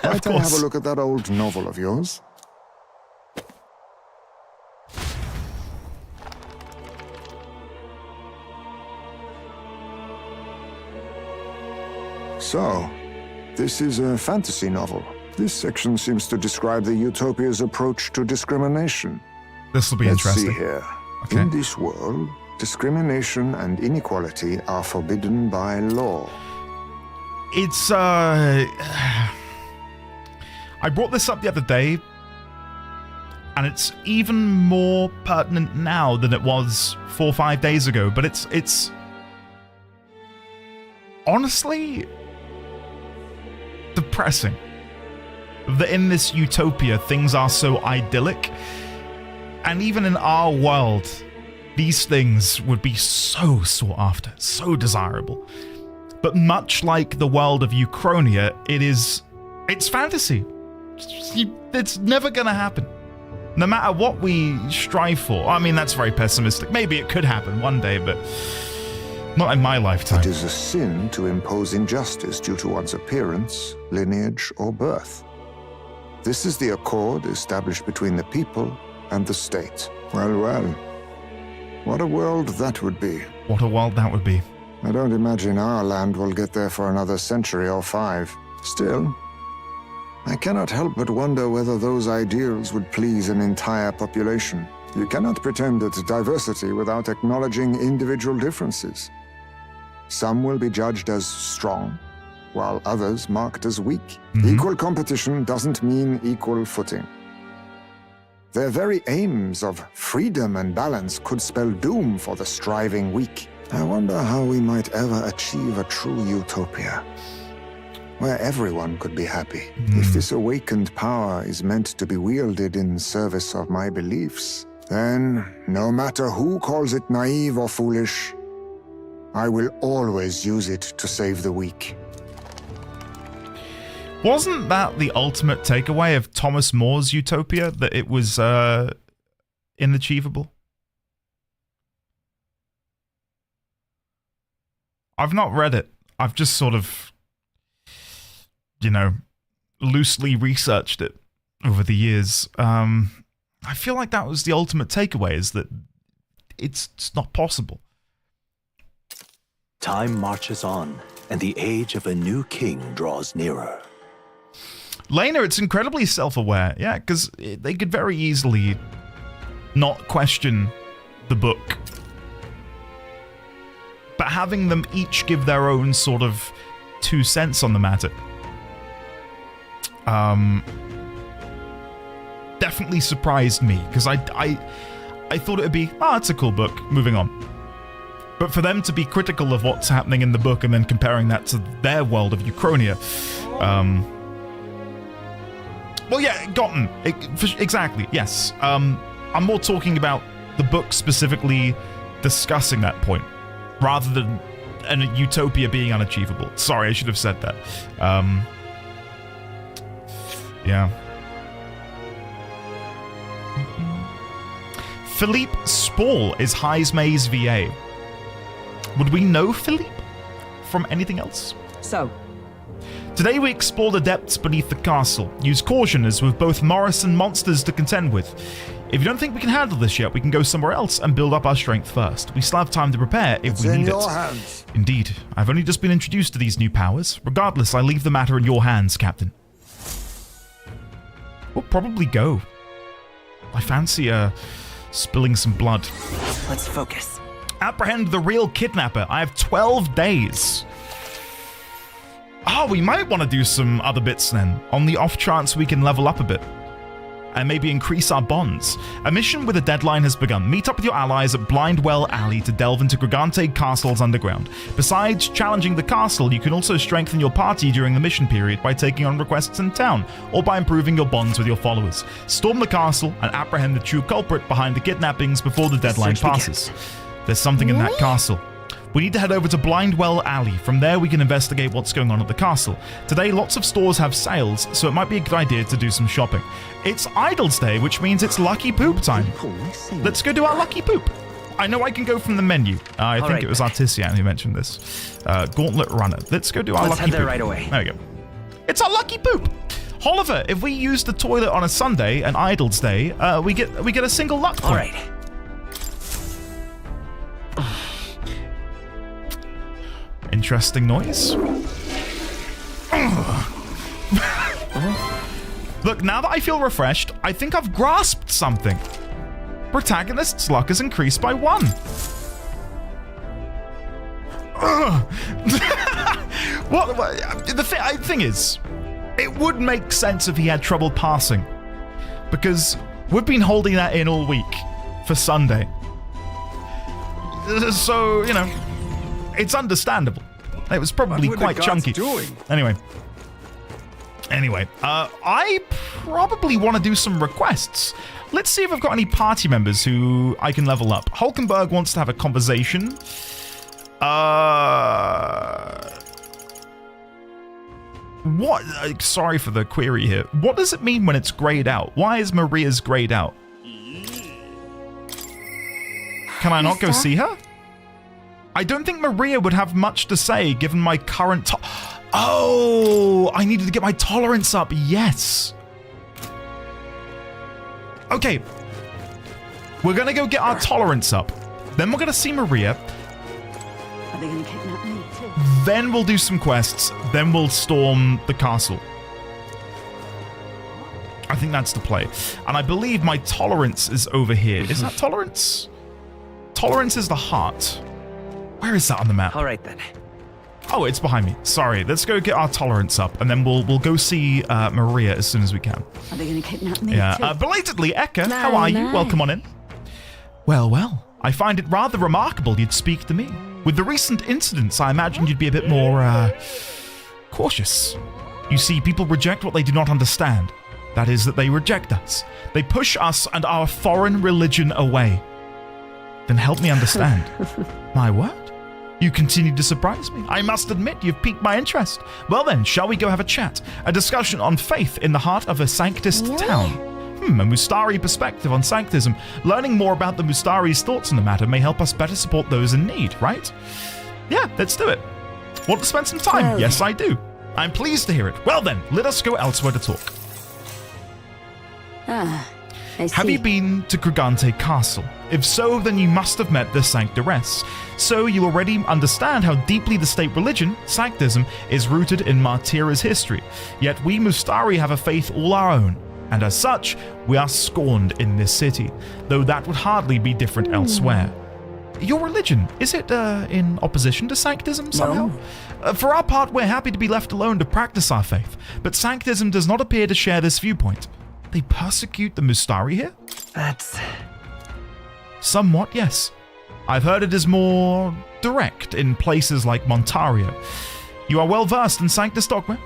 Might I have a look at that old novel of yours? So, this is a fantasy novel. This section seems to describe the Utopia's approach to discrimination. This will be interesting. Let's see here. Okay. In this world, discrimination and inequality are forbidden by law. It's, I brought this up the other day, and it's even more pertinent now than it was 4 or 5 days ago, but it's honestly depressing that in this utopia things are so idyllic, and even in our world these things would be so sought after, so desirable. But much like the world of Uchronia, it's fantasy. It's never gonna happen. No matter what we strive for. I mean, that's very pessimistic. Maybe it could happen one day, but not in my lifetime. It is a sin to impose injustice due to one's appearance, lineage, or birth. This is the accord established between the people and the state. Well, well. What a world that would be. What a world that would be. I don't imagine our land will get there for another century or 5. Still, I cannot help but wonder whether those ideals would please an entire population. You cannot pretend at diversity without acknowledging individual differences. Some will be judged as strong, while others marked as weak. Equal competition doesn't mean equal footing. Their very aims of freedom and balance could spell doom for the striving weak. I wonder how we might ever achieve a true utopia, where everyone could be happy. If this awakened power is meant to be wielded in service of my beliefs, then, no matter who calls it naive or foolish, I will always use it to save the weak. Wasn't that the ultimate takeaway of Thomas More's Utopia, that it was inachievable? I've not read it. I've just sort of, loosely researched it over the years. I feel like that was the ultimate takeaway, is that it's not possible. Time marches on, and the age of a new king draws nearer. Lena, it's incredibly self-aware, yeah, because they could very easily not question the book. But having them each give their own sort of 2 cents on the matter definitely surprised me, because I thought it would be, it's a cool book, moving on. But for them to be critical of what's happening in the book and then comparing that to their world of Uchronia, well, yeah, gotten. Exactly, yes. I'm more talking about the book specifically discussing that point, rather than a utopia being unachievable. Sorry, I should have said that. Yeah. Philippe Spall is Heismay's VA. Would we know Philippe from anything else? So, today we explore the depths beneath the castle. Use caution as with both Morris and monsters to contend with. If you don't think we can handle this yet, we can go somewhere else and build up our strength first. We still have time to prepare if we need it. Hands. Indeed. I've only just been introduced to these new powers. Regardless, I leave the matter in your hands, Captain. We'll probably go. I fancy spilling some blood. Let's focus. Apprehend the real kidnapper. I have 12 days. Oh, we might want to do some other bits then, on the off chance we can level up a bit. And maybe increase our bonds. A mission with a deadline has begun. Meet up with your allies at Blindwell Alley to delve into Gigante Castle's underground. Besides challenging the castle, you can also strengthen your party during the mission period by taking on requests in town, or by improving your bonds with your followers. Storm the castle and apprehend the true culprit behind the kidnappings before the deadline passes. There's something in that castle. We need to head over to Blindwell Alley. From there, we can investigate what's going on at the castle. Today, lots of stores have sales, so it might be a good idea to do some shopping. It's Idle's Day, which means it's Lucky Poop time. Let's go do our Lucky Poop. I know I can go from the menu. I think it was Artisian who mentioned this. Gauntlet Runner. Let's go do our Lucky Poop. Let's head there right away. There we go. It's our Lucky Poop. Oliver, if we use the toilet on a Sunday, an Idle's Day, we get a single luck point. All right. Interesting noise. Look, now that I feel refreshed, I think I've grasped something. Protagonist's luck is increased by 1. The thing is, it would make sense if he had trouble passing, because we've been holding that in all week for Sunday. So, you know, it's understandable. It was probably quite chunky. Anyway, I probably want to do some requests. Let's see if I've got any party members who I can level up. Hulkenberg wants to have a conversation. What? Sorry for the query here. What does it mean when it's grayed out? Why is Maria's grayed out? Can I not go see her? I don't think Maria would have much to say given my current Oh, I needed to get my tolerance up. Yes. Okay. We're going to go get our tolerance up. Then we're going to see Maria. Are they going to kidnap me too? Then we'll do some quests. Then we'll storm the castle. I think that's the play. And I believe my tolerance is over here. Is that tolerance? Tolerance is the heart. Where is that on the map? All right, then. Oh, it's behind me. Sorry. Let's go get our tolerance up, and then we'll go see Maria as soon as we can. Are they going to kidnap me Yeah. too? Belatedly, Eka, how are you? Welcome on in. Well. I find it rather remarkable you'd speak to me. With the recent incidents, I imagined you'd be a bit more, cautious. You see, people reject what they do not understand. That is, that they reject us. They push us and our foreign religion away. Then help me understand. My word? You continue to surprise me. I must admit, you've piqued my interest. Well then, shall we go have a chat? A discussion on faith in the heart of a sanctist town. A Mustari perspective on sanctism. Learning more about the Mustari's thoughts on the matter may help us better support those in need, right? Yeah, let's do it. Want to spend some time? Yes, I do. I'm pleased to hear it. Well then, let us go elsewhere to talk. I see. Have you been to Gigante Castle? If so, then you must have met the Sanctoress. So you already understand how deeply the state religion, Sanctism, is rooted in Martira's history. Yet we Mustari have a faith all our own, and as such, we are scorned in this city, though that would hardly be different elsewhere. Your religion, is it in opposition to Sanctism somehow? No. For our part, we're happy to be left alone to practice our faith, but Sanctism does not appear to share this viewpoint. They persecute the Mustari here? That's... Somewhat, yes. I've heard it is more direct in places like Montario. You are well versed in Sanctus dogma.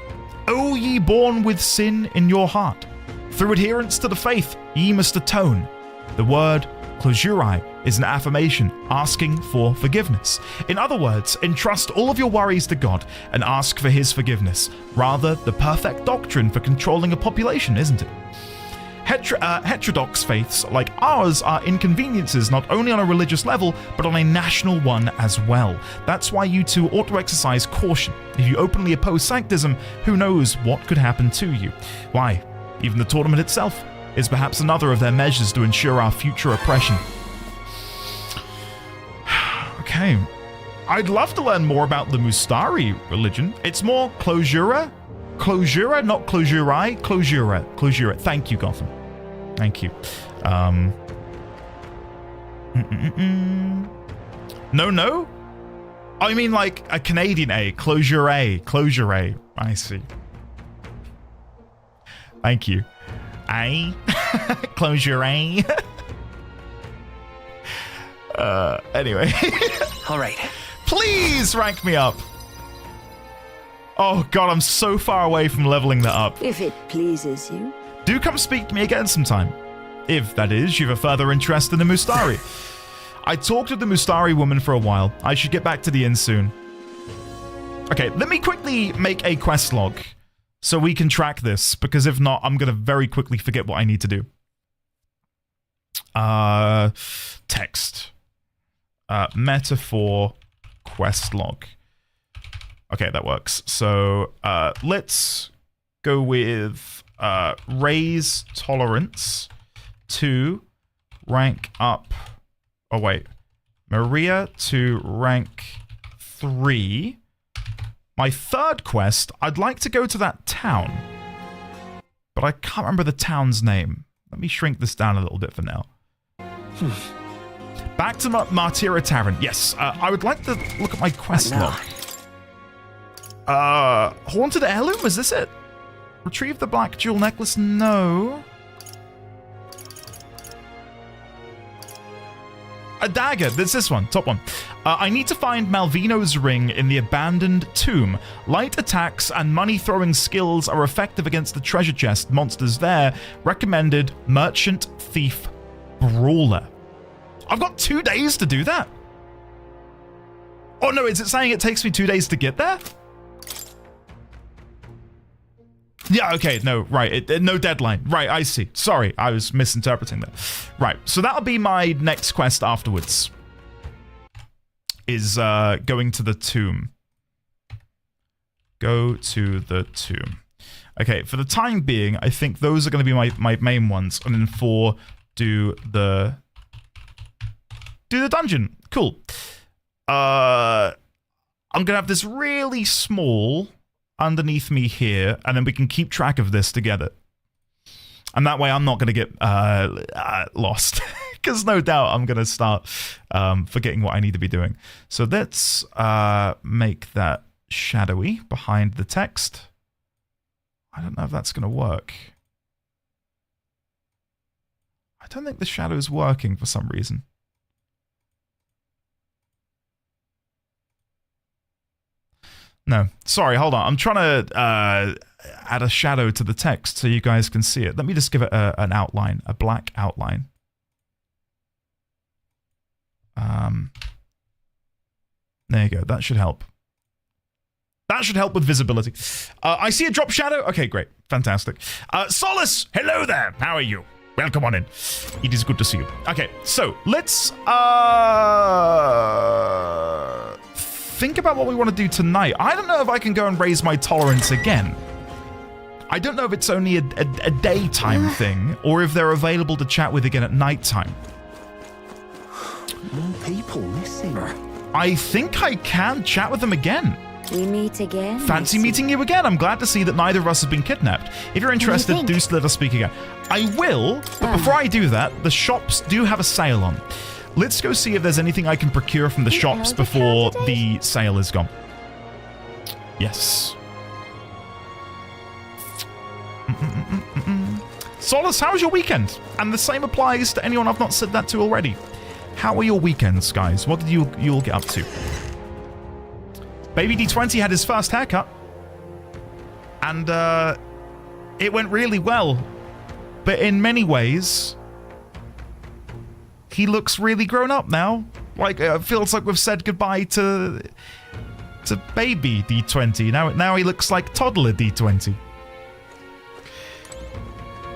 O ye born with sin in your heart, through adherence to the faith ye must atone. The word Closurai is an affirmation asking for forgiveness. In other words, entrust all of your worries to God and ask for his forgiveness. Rather, the perfect doctrine for controlling a population, isn't it? Heterodox faiths like ours are inconveniences not only on a religious level, but on a national one as well. That's why you two ought to exercise caution. If you openly oppose sanctism, who knows what could happen to you? Why, even the tournament itself is perhaps another of their measures to ensure our future oppression. Okay. I'd love to learn more about the Mustari religion. It's more Closura? Closura, not Closurai. Closura. Closura. Thank you, Gotham. Thank you. No? I mean like a Canadian A. Closure. Closure. I see. Thank you. A. Closure. Anyway. All right. Please rank me up. Oh god, I'm so far away from leveling that up. If it pleases you. Do come speak to me again sometime. If, that is, you've a further interest in the Mustari. I talked with the Mustari woman for a while. I should get back to the inn soon. Okay, let me quickly make a quest log so we can track this, because if not, I'm going to very quickly forget what I need to do. Text. Metaphor quest log. Okay, that works. So let's go with raise tolerance to rank up. Oh, wait. Maria to rank 3. My third quest, I'd like to go to that town. But I can't remember the town's name. Let me shrink this down a little bit for now. Back to Martira Tavern. Yes, I would like to look at my quest log. Haunted Heirloom? Is this it? Retrieve the black jewel necklace? No. A dagger. There's this one. Top one. I need to find Malvino's ring in the abandoned tomb. Light attacks and money-throwing skills are effective against the treasure chest monsters there. Recommended Merchant Thief Brawler. I've got 2 days to do that. Oh no, is it saying it takes me 2 days to get there? Yeah, okay, no, right, no deadline. Right, I see. Sorry, I was misinterpreting that. Right, so that'll be my next quest afterwards. Is going to the tomb. Go to the tomb. Okay, for the time being, I think those are going to be my main ones. And then 4, do the dungeon. Cool. I'm going to have this really small underneath me here, and then we can keep track of this together. And that way I'm not going to get lost, because no doubt I'm going to start forgetting what I need to be doing. So let's make that shadowy behind the text. I don't know if that's going to work. I don't think the shadow is working for some reason. No, sorry, hold on. I'm trying to add a shadow to the text so you guys can see it. Let me just give it an outline, a black outline. There you go. That should help. That should help with visibility. I see a drop shadow. Okay, great. Fantastic. Solace, hello there. How are you? Welcome on in. It is good to see you. Okay, so let's think about what we want to do tonight. I don't know if I can go and raise my tolerance again. I don't know if it's only a daytime thing, or if they're available to chat with again at nighttime. More people missing. I think I can chat with them again. We meet again. Fancy meeting you again. I'm glad to see that neither of us have been kidnapped. If you're interested, do let us speak again. I will, but before I do that, the shops do have a sale on. Let's go see if there's anything I can procure from the shops before the sale is gone. Yes. Solace, how was your weekend? And the same applies to anyone I've not said that to already. How were your weekends, guys? What did you all get up to? Baby D20 had his first haircut. And it went really well. But in many ways, he looks really grown up now. Like, it feels like we've said goodbye to baby D20. Now he looks like toddler D20.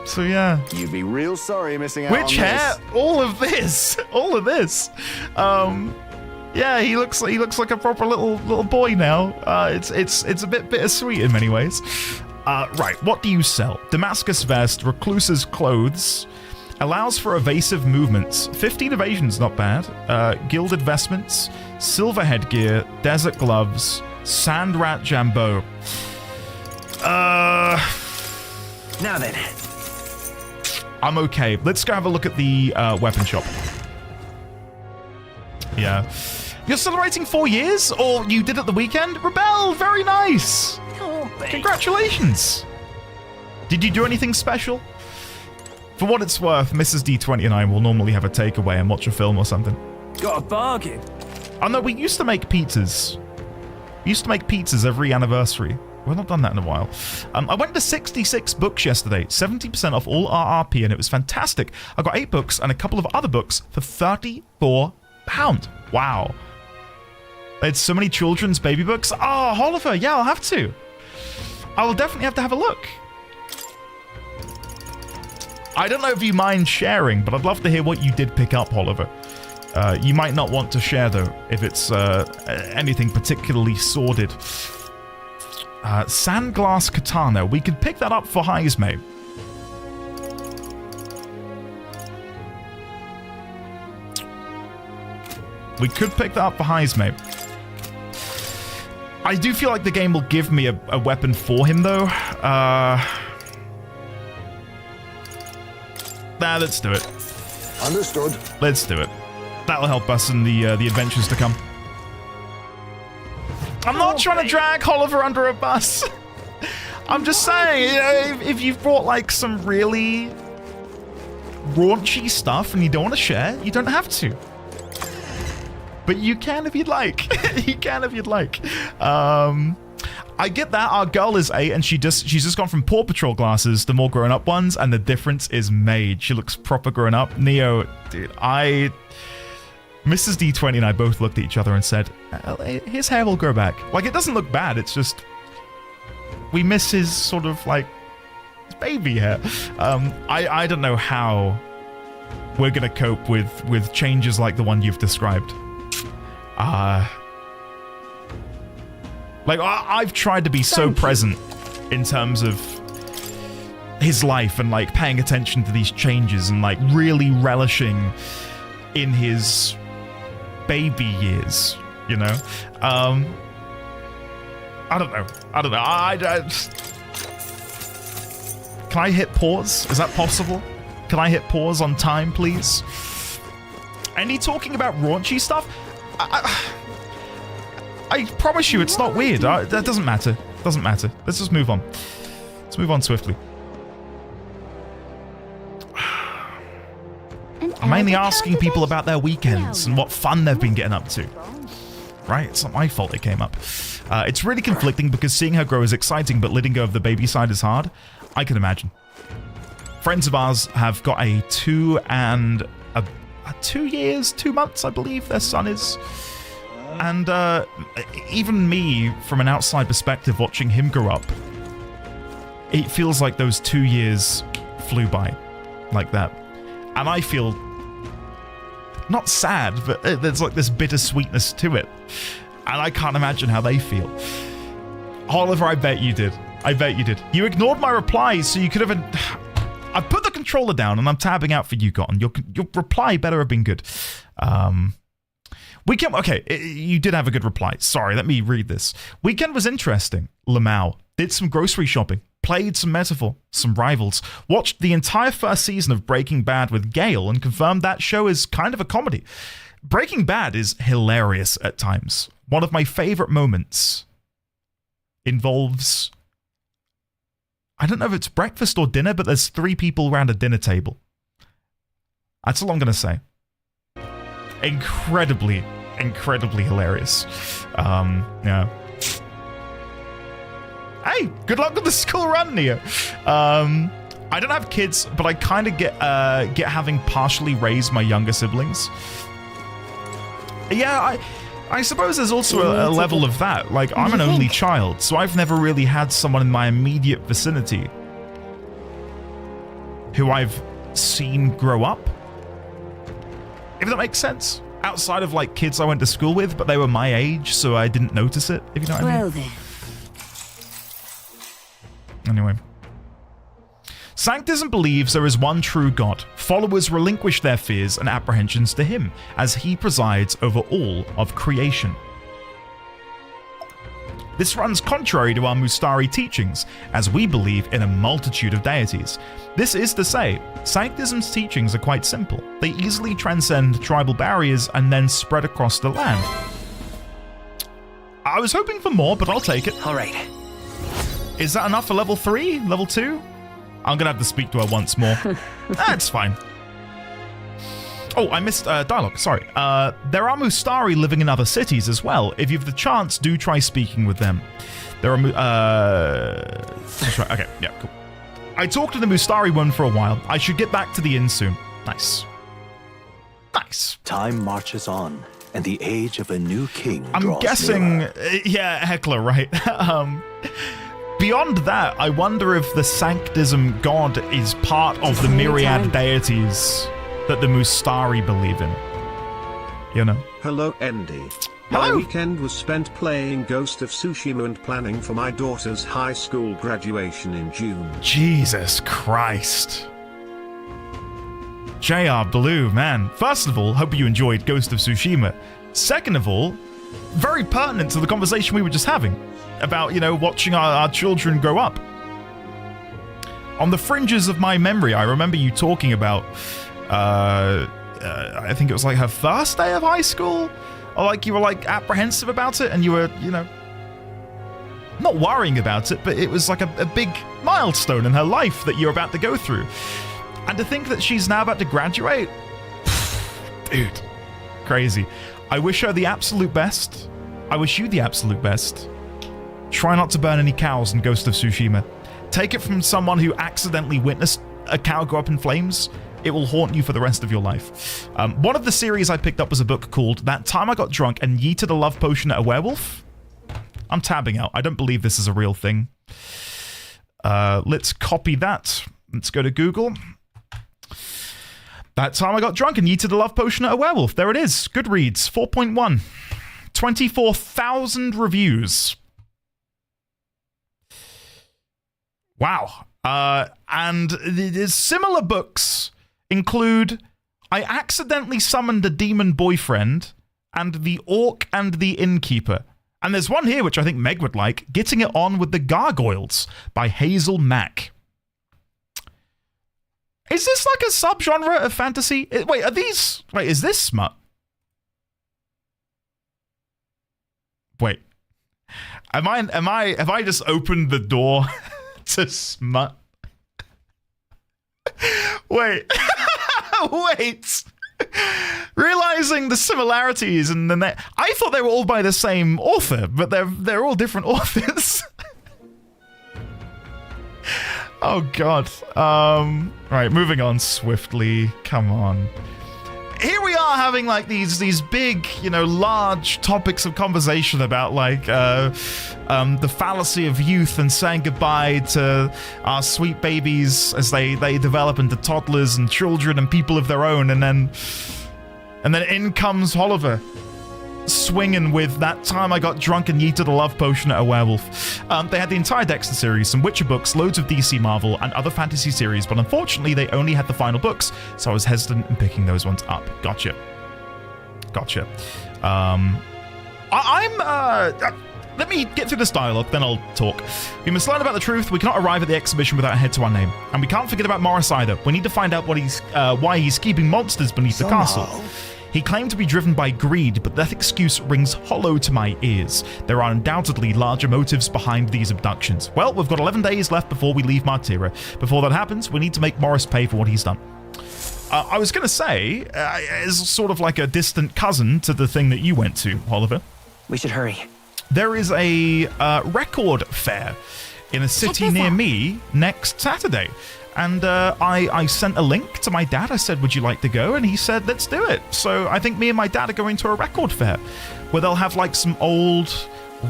So yeah. You'd be real sorry missing out on Which hair? this. All of this. All of this. Yeah, he looks like a proper little boy now. It's a bit bittersweet in many ways. Right, what do you sell? Damascus vest, recluse's clothes, allows for evasive movements. 15 evasion's not bad. Gilded vestments, silver headgear, desert gloves, sand rat jambo. Now then. I'm okay. Let's go have a look at the weapon shop. Yeah. You're celebrating 4 years? Or you did at the weekend? Rebel, very nice. Congratulations. Did you do anything special? For what it's worth, Mrs. D20 and I will normally have a takeaway and watch a film or something. Got a bargain. Oh no, we used to make pizzas. We used to make pizzas every anniversary. We've not done that in a while. I went to 66 books yesterday, 70% off all RRP, and it was fantastic. I got 8 books and a couple of other books for £34. Wow. There's so many children's baby books. Oh, Oliver, yeah, I'll have to. I will definitely have to have a look. I don't know if you mind sharing, but I'd love to hear what you did pick up, Oliver. You might not want to share, though, if it's anything particularly sordid. Sandglass Katana. We could pick that up for Heisme. We could pick that up for Heisme. I do feel like the game will give me a weapon for him, though. Nah, let's do it. Understood. Let's do it. That'll help us in the adventures to come. I'm not trying to drag Oliver under a bus. I'm just saying, you know, if you've brought like some really raunchy stuff and you don't want to share, you don't have to. But you can if you'd like. You can if you'd like. I get that. Our girl is 8 and she's just gone from Paw Patrol glasses to more grown-up ones, and the difference is made. She looks proper grown up. Neo, dude, Mrs. D20 and I both looked at each other and said, his hair will grow back. Like, it doesn't look bad, it's just we miss his sort of like his baby hair. I don't know how we're gonna cope with changes like the one you've described. Like, I've tried to be so present in terms of his life and, like, paying attention to these changes and, like, really relishing in his baby years, you know? I don't know. Can I hit pause? Is that possible? Can I hit pause on time, please? Any talking about raunchy stuff? I promise you it's not weird. That doesn't matter. Doesn't matter. Let's just move on. Let's move on swiftly. I'm mainly asking people about their weekends and what fun they've been getting up to. Right? It's not my fault they came up. It's really conflicting because seeing her grow is exciting, but letting go of the baby side is hard. I can imagine. Friends of ours have got a 2 years, 2 months, I believe their son is. And even me, from an outside perspective, watching him grow up, it feels like those 2 years flew by like that. And I feel not sad, but there's like this bittersweetness to it. And I can't imagine how they feel. Oliver, I bet you did. I bet you did. You ignored my replies, so you could have... I put the controller down and I'm tabbing out for you, Cotton. Your reply better have been good. Weekend, okay, you did have a good reply. Sorry, let me read this. Weekend was interesting. Lamau did some grocery shopping, played some Metaphor, some Rivals, watched the entire first season of Breaking Bad with Gail and confirmed that show is kind of a comedy. Breaking Bad is hilarious at times. One of my favorite moments involves... I don't know if it's breakfast or dinner, but there's 3 people around a dinner table. That's all I'm going to say. Incredibly hilarious. Yeah. Hey, good luck with the school run, Neo. I don't have kids, but I kind of get having partially raised my younger siblings. Yeah, I suppose there's also a level of that. Like, I'm an only child, so I've never really had someone in my immediate vicinity who I've seen grow up. If that makes sense. Outside of, like, kids I went to school with, but they were my age, so I didn't notice it, if you know what I mean. Well then. Anyway. Sanctism believes there is one true God. Followers relinquish their fears and apprehensions to him, as he presides over all of creation. This runs contrary to our Mustari teachings, as we believe in a multitude of deities. This is to say, Sanctism's teachings are quite simple. They easily transcend tribal barriers and then spread across the land. I was hoping for more, but I'll take it. All right. Is that enough for level 3? Level 2? I'm gonna have to speak to her once more. That's fine. Oh, I missed dialogue, sorry. There are Mustari living in other cities as well. If you have the chance, do try speaking with them. There are that's right. Okay, yeah, cool. I talked to the Mustari one for a while. I should get back to the inn soon. Nice. Nice. Time marches on, and the age of a new king I'm guessing, yeah, Heckler, right? Beyond that, I wonder if the Sanctism god is part of the myriad deities that the Mustari believe in. You know? Hello, Andy. Hello. My weekend was spent playing Ghost of Tsushima and planning for my daughter's high school graduation in June. Jesus Christ. JR Blue, man. First of all, hope you enjoyed Ghost of Tsushima. Second of all, very pertinent to the conversation we were just having about, you know, watching our children grow up. On the fringes of my memory, I remember you talking about, I think it was like her first day of high school, or like you were like apprehensive about it, and you were, you know, not worrying about it, but it was like a big milestone in her life that you're about to go through. And to think that she's now about to graduate, dude, crazy. I wish her the absolute best. I wish you the absolute best. Try not to burn any cows in Ghost of Tsushima. Take it from someone who accidentally witnessed a cow go up in flames. It will haunt you for the rest of your life. One of the series I picked up was a book called That Time I Got Drunk and Yeeted a Love Potion at a Werewolf. I'm tabbing out. I don't believe this is a real thing. Let's copy that. Let's go to Google. That Time I Got Drunk and Yeeted a Love Potion at a Werewolf. There it is. Goodreads, 4.1. 24,000 reviews. Wow. And the similar books include I Accidentally Summoned a Demon Boyfriend and The Orc and the Innkeeper. And there's one here which I think Meg would like, Getting It On with the Gargoyles by Hazel Mack. Is this like a subgenre of fantasy? Wait, are these... Wait, is this smut? Wait. Have I just opened the door to smut? Wait. Wait. Realizing the similarities and the I thought they were all by the same author, but they're all different authors. Oh god. Right, moving on swiftly. Come on. Here we are having like these big, you know, large topics of conversation about like the fallacy of youth and saying goodbye to our sweet babies as they develop into toddlers and children and people of their own, and then in comes Oliver swinging with That Time I Got Drunk and Yeeted a Love Potion at a Werewolf. They had the entire Dexter series, some Witcher books, loads of DC, Marvel, and other fantasy series, but unfortunately they only had the final books, so I was hesitant in picking those ones up. Gotcha. Let me get through this dialogue, then I'll talk. We must learn about the truth. We cannot arrive at the exhibition without a head to our name. And we can't forget about Morris either. We need to find out why he's keeping monsters beneath the castle. He claimed to be driven by greed, but that excuse rings hollow to my ears. There are undoubtedly larger motives behind these abductions. Well, we've got 11 days left before we leave Martira. Before that happens, we need to make Morris pay for what he's done. I was going to say, as sort of like a distant cousin to the thing that you went to, Oliver. We should hurry. There is a record fair in a city near me next Saturday. And I sent a link to my dad. I said, would you like to go? And he said, let's do it. So I think me and my dad are going to a record fair where they'll have like some old,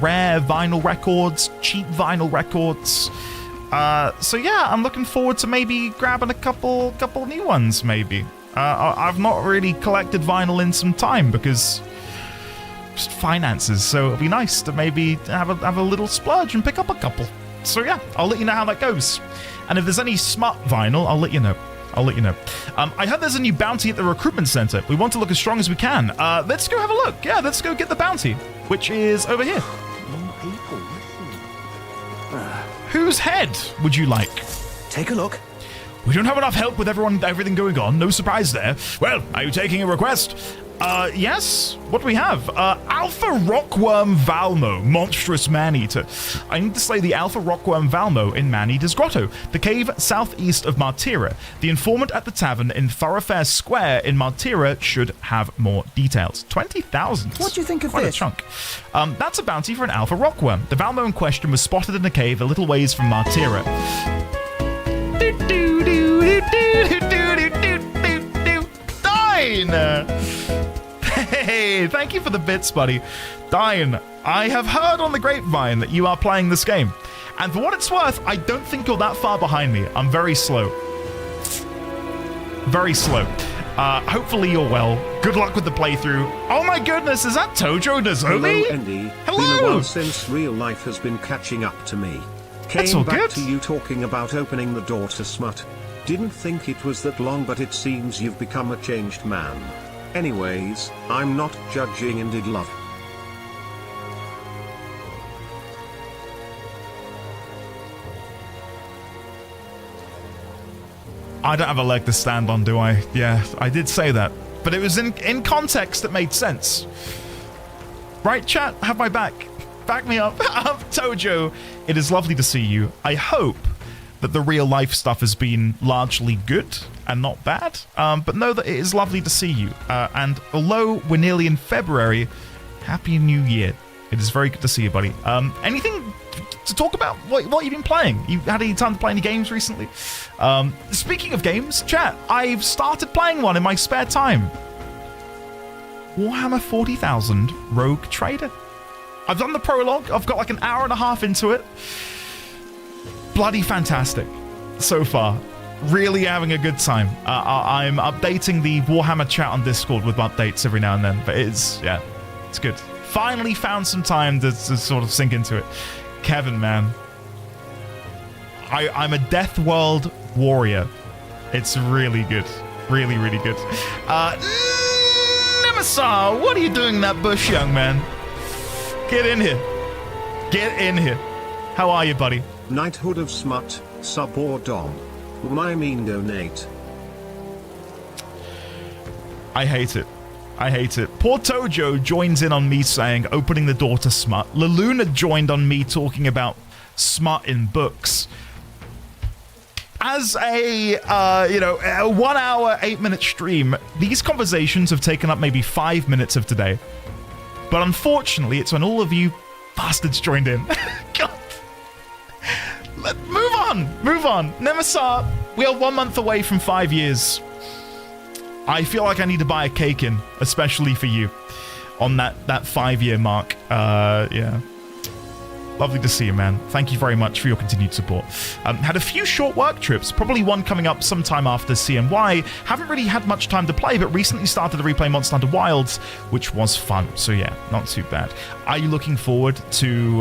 rare vinyl records, cheap vinyl records. So yeah, I'm looking forward to maybe grabbing a couple new ones, maybe. I've not really collected vinyl in some time because just finances. So it'll be nice to maybe have a little splurge and pick up a couple. So yeah, I'll let you know how that goes. And if there's any smart vinyl, I'll let you know. I heard there's a new bounty at the recruitment center. We want to look as strong as we can. Let's go have a look. Yeah, let's go get the bounty, which is over here. Whose head would you like? Take a look. We don't have enough help with everything going on. No surprise there. Well, are you taking a request? Yes. What do we have? Alpha Rockworm Valmo, monstrous man-eater. I need to slay the Alpha Rockworm Valmo in Man-Eater's Grotto, the cave southeast of Martira. The informant at the tavern in Thoroughfare Square in Martira should have more details. 20,000. What do you think of Quite this? a chunk. That's a bounty for an Alpha Rockworm. The Valmo in question was spotted in a cave a little ways from Martira. Dine! Hey, thank you for the bits, buddy. Dine, I have heard on the grapevine that you are playing this game. And for what it's worth, I don't think you're that far behind me. I'm very slow. Very slow. Hopefully you're well. Good luck with the playthrough. Oh my goodness, is that Tojo Nozomi? Hello, Andy. Hello. Been a while since real life has been catching up to me. That's all Came back good. to you talking about opening the door to smut. Didn't think it was that long, but it seems you've become a changed man. Anyways, I'm not judging and did love. I don't have a leg to stand on, do I? Yeah, I did say that. But it was in context that made sense. Right, chat? Have my back. Back me up. Tojo, it is lovely to see you. I hope that the real life stuff has been largely good and not bad. But know that it is lovely to see you. And although we're nearly in February, Happy New Year. It is very good to see you, buddy. Anything to talk about? What you've been playing? You had any time to play any games recently? Speaking of games, chat, I've started playing one in my spare time. Warhammer 40,000 Rogue Trader. I've done the prologue. I've got like an hour and a half into it. Bloody fantastic so far. Really having a good time. I'm updating the Warhammer chat on Discord with updates every now and then, but it's good. Finally found some time to sort of sink into it. Kevin, man. I'm a Death World warrior. It's really good. Really, really good. Nemesis, what are you doing in that bush, young man? Get in here. Get in here. How are you, buddy? Knighthood of Smut, sub or dom. I mean donate. I hate it. I hate it. Poor Tojo joins in on me saying opening the door to smut. Laluna joined on me talking about smut in books. As a 1 hour, 8-minute stream, these conversations have taken up maybe 5 minutes of today. But unfortunately, it's when all of you bastards joined in. God. Move on. Nemesis, we are 1 month away from 5 years. I feel like I need to buy a cake in, especially for you, on that 5-year mark. Yeah. Lovely to see you, man. Thank you very much for your continued support. Had a few short work trips, probably one coming up sometime after CNY. Haven't really had much time to play, but recently started to replay Monster Hunter Wilds, which was fun. So yeah, not too bad. Are you looking forward to...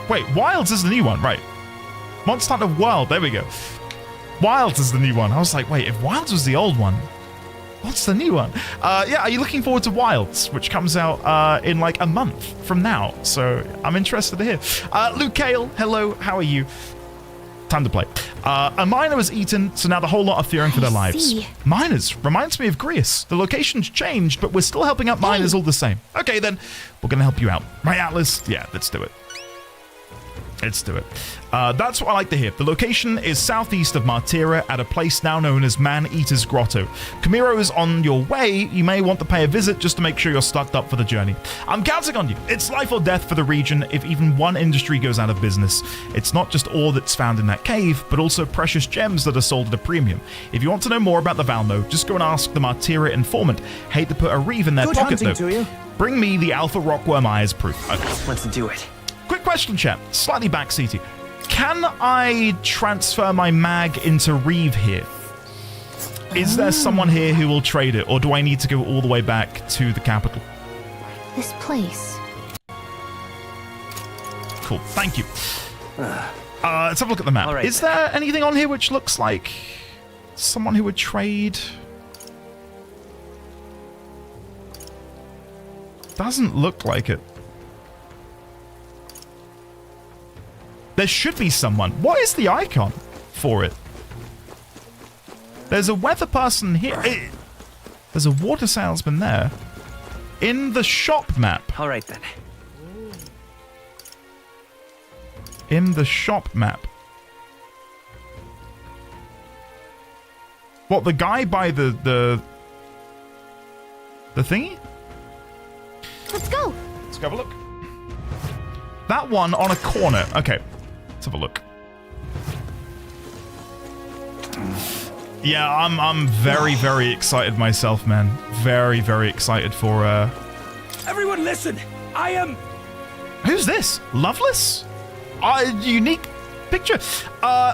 Wait, Wilds is the new one, right? Monster Hunter World, there we go. Wilds is the new one. I was like, wait, if Wilds was the old one, what's the new one? Yeah, are you looking forward to Wilds, which comes out in like a month from now? So I'm interested to hear. Luke Kale, hello, how are you? Time to play. A miner was eaten, so now the whole lot are fearing for their lives. Miners reminds me of Greece. The location's changed, but we're still helping out miners all the same. Okay, then we're gonna help you out. Right, Atlas? Yeah, let's do it. Let's do it. That's what I like to hear. The location is southeast of Martira at a place now known as Man-Eater's Grotto. Camiro is on your way. You may want to pay a visit just to make sure you're stocked up for the journey. I'm counting on you. It's life or death for the region if even one industry goes out of business. It's not just ore that's found in that cave, but also precious gems that are sold at a premium. If you want to know more about the Valno, just go and ask the Martira informant. Hate to put a reeve in their pocket, though. To you. Bring me the Alpha Rockworm Eye as proof. Okay. Let's do it. Quick question, chat. Slightly backseaty. Can I transfer my mag into Reeve here? Is there someone here who will trade it, or do I need to go all the way back to the capital? This place. Cool. Thank you. Let's have a look at the map. Right. Is there anything on here which looks like someone who would trade? Doesn't look like it. There should be someone. What is the icon for it? There's a weather person here. There's a water salesman there. In the shop map. All right, then. In the shop map. What, the guy by the thingy? Let's go. Let's go have a look. That one on a corner. Okay. Let's have a look. Yeah, I'm very, very excited myself, man. Very, very excited for Everyone listen! I am... Who's this? Loveless? Unique picture.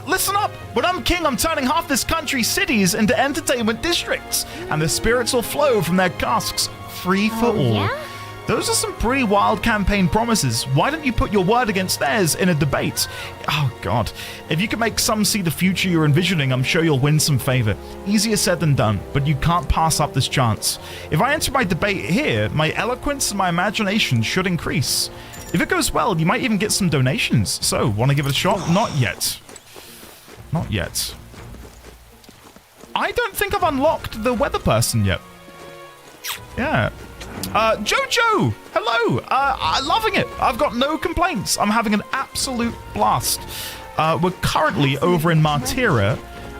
Listen up. When I'm king, I'm turning half this country's cities into entertainment districts, and the spirits will flow from their casks, free for all. Yeah? Those are some pretty wild campaign promises. Why don't you put your word against theirs in a debate? Oh, God. If you can make some see the future you're envisioning, I'm sure you'll win some favor. Easier said than done, but you can't pass up this chance. If I enter my debate here, my eloquence and my imagination should increase. If it goes well, you might even get some donations. So, want to give it a shot? Not yet. Not yet. I don't think I've unlocked the weather person yet. Yeah. Jojo! Hello! I'm loving it. I've got no complaints. I'm having an absolute blast. We're currently over in Martira,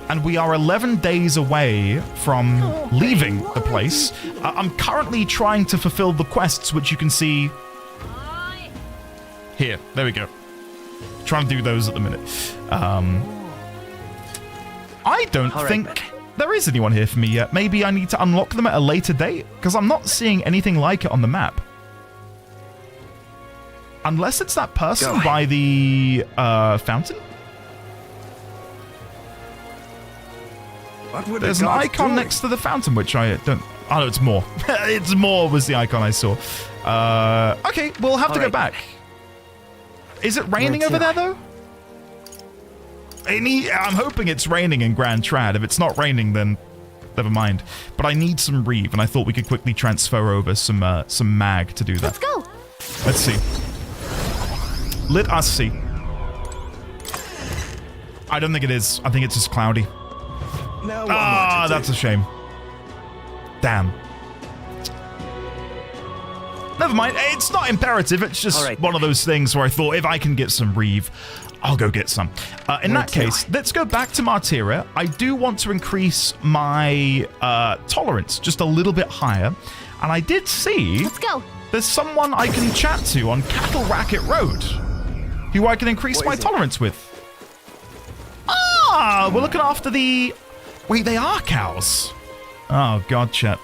and we are 11 days away from leaving the place. I'm currently trying to fulfill the quests, which you can see here. There we go. Trying to do those at the minute. I don't think there is anyone here for me yet. Maybe I need to unlock them at a later date, because I'm not seeing anything like it on the map. Unless it's that person by the fountain. There's an icon next to the fountain, which I don't... Oh, no, it's more. It's more was the icon I saw. Okay, we'll have to go back. Is it raining over there, though? I'm hoping it's raining in Grand Trad. If it's not raining, then never mind. But I need some Reeve, and I thought we could quickly transfer over some mag to do that. Let's go. Let's see. Let us see. I don't think it is. I think it's just cloudy. Ah, that's a shame. Damn. Never mind. It's not imperative. It's just one of those things where I thought if I can get some Reeve, I'll go get some. In that case, let's go back to Martira. I do want to increase my tolerance just a little bit higher. And I did see... Let's go. There's someone I can chat to on Cattle Racket Road who I can increase my tolerance with. Ah, we're looking after the... Wait, they are cows. Oh, God, chat.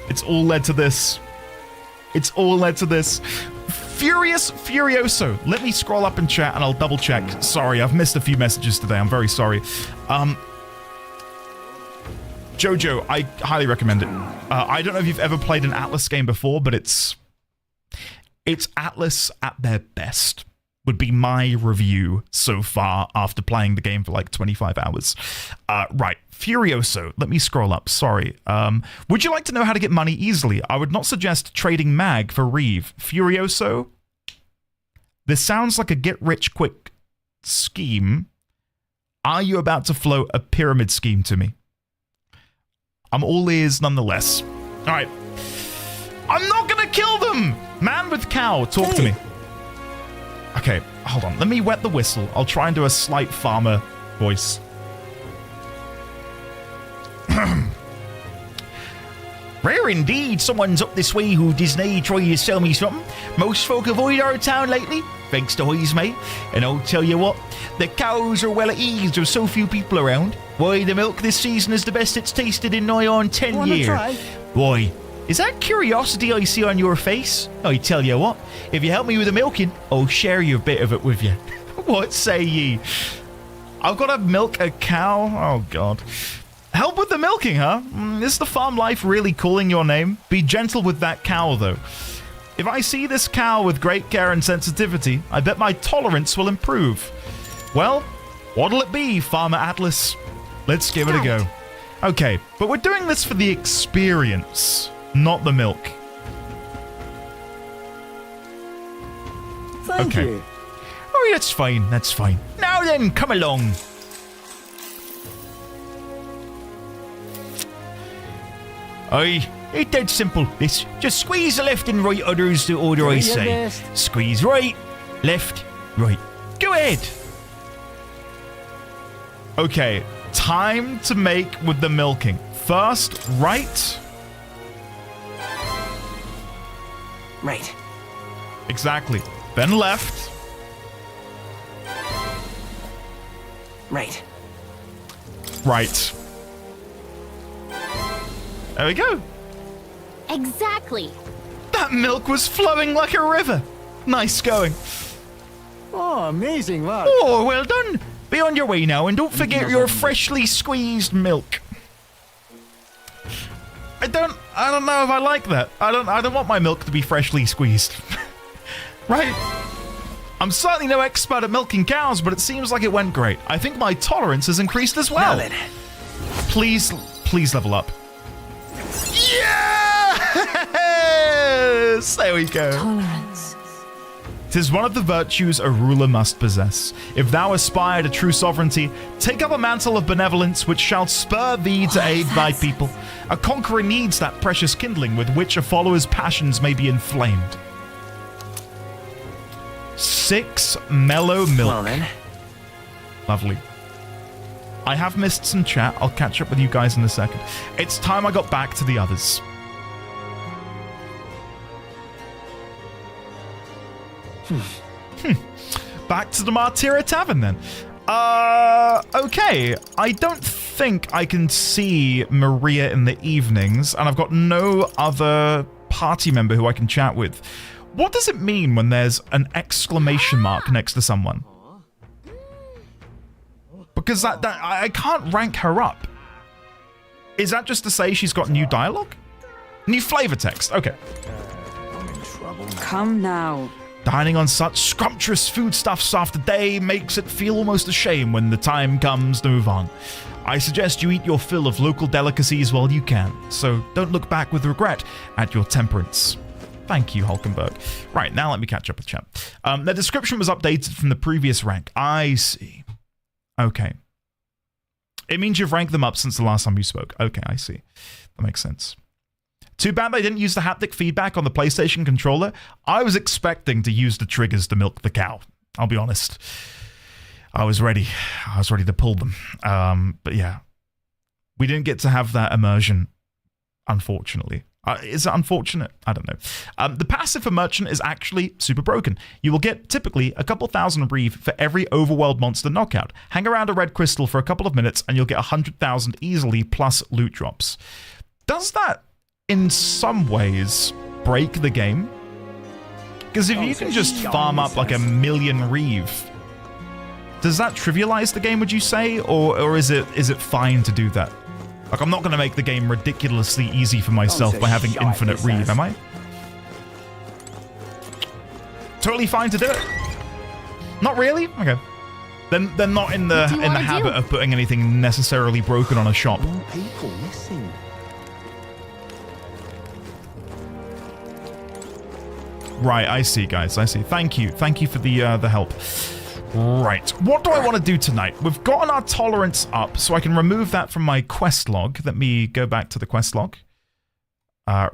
It's all led to this. It's all led to this. Furious Furioso. Let me scroll up and chat and I'll double check. Sorry, I've missed a few messages today. I'm very sorry. Jojo, I highly recommend it. I don't know if you've ever played an Atlas game before, but it's Atlas at their best, would be my review so far after playing the game for like 25 hours. Right, Furioso. Let me scroll up, sorry. Would you like to know how to get money easily? I would not suggest trading mag for Reeve. Furioso? This sounds like a get-rich-quick scheme. Are you about to float a pyramid scheme to me? I'm all ears nonetheless. All right. I'm not gonna kill them! Man with cow, talk to me. Okay, hold on. Let me wet the whistle. I'll try and do a slight farmer voice. Rare indeed someone's up this way who Disney try to sell me something. Most folk avoid our town lately, thanks to Hoy's mate. And I'll tell you what, the cows are well at ease with so few people around. Why, the milk this season is the best it's tasted in nigh on 10 years. Why, is that curiosity I see on your face? I tell you what, if you help me with the milking, I'll share you a bit of it with you. What say ye? I've got to milk a cow? Oh, God. Help with the milking, huh? Is the farm life really calling your name? Be gentle with that cow, though. If I see this cow with great care and sensitivity, I bet my tolerance will improve. Well, what'll it be, Farmer Atlas? Let's give it a go. Okay, but we're doing this for the experience, not the milk. Thank you. Oh, that's fine, that's fine. Now then, come along. Aye, it's dead simple, this. Just squeeze the left and right udders the order I say. Squeeze right, left, right. Go ahead. Okay, time to make with the milking. First, right. Right. Exactly. Then left. Right. Right. There we go. Exactly. That milk was flowing like a river. Nice going. Oh, amazing, lad. Oh, well done. Be on your way now, and don't forget your freshly squeezed milk. I don't know if I like that. I don't want my milk to be freshly squeezed. Right. I'm certainly no expert at milking cows, but it seems like it went great. I think my tolerance has increased as well. Now then. Please level up. Yes! There we go. Tolerance. 'Tis one of the virtues a ruler must possess. If thou aspire to true sovereignty, take up a mantle of benevolence which shall spur thee to aid thy people. A conqueror needs that precious kindling with which a follower's passions may be inflamed. 6 mellow milk. Well then. Lovely. I have missed some chat. I'll catch up with you guys in a second. It's time I got back to the others. Back to the Martira Tavern then. Okay. I don't think I can see Maria in the evenings, and I've got no other party member who I can chat with. What does it mean when there's an exclamation mark next to someone? Because that I can't rank her up. Is that just to say she's got new dialogue? New flavor text. Okay. I'm in trouble now. Come now. Dining on such scrumptious foodstuffs after day makes it feel almost a shame when the time comes to move on. I suggest you eat your fill of local delicacies while you can, so don't look back with regret at your temperance. Thank you, Hulkenberg. Right, now let me catch up with chat. The description was updated from the previous rank. I see. Okay. It means you've ranked them up since the last time you spoke. Okay, I see. That makes sense. Too bad they didn't use the haptic feedback on the PlayStation controller. I was expecting to use the triggers to milk the cow. I'll be honest. I was ready. I was ready to pull them. But yeah. We didn't get to have that immersion, unfortunately. Is it unfortunate? I don't know. The passive for Merchant is actually super broken. You will get typically a couple thousand reeve for every overworld monster knockout. Hang around a red crystal for a couple of minutes and you'll get 100,000 easily plus loot drops. Does that, in some ways, break the game? Because if you can just farm up like 1 million reeve, does that trivialize the game, would you say? Or is it fine to do that? Like, I'm not going to make the game ridiculously easy for myself by having infinite reeve, am I? Totally fine to do it. Not really? Okay. Then they're not in the habit of putting anything necessarily broken on a shop. More people missing. Right, I see, guys. I see. Thank you. Thank you for the help. Right. What do I want to do tonight? We've gotten our tolerance up, so I can remove that from my quest log. Let me go back to the quest log.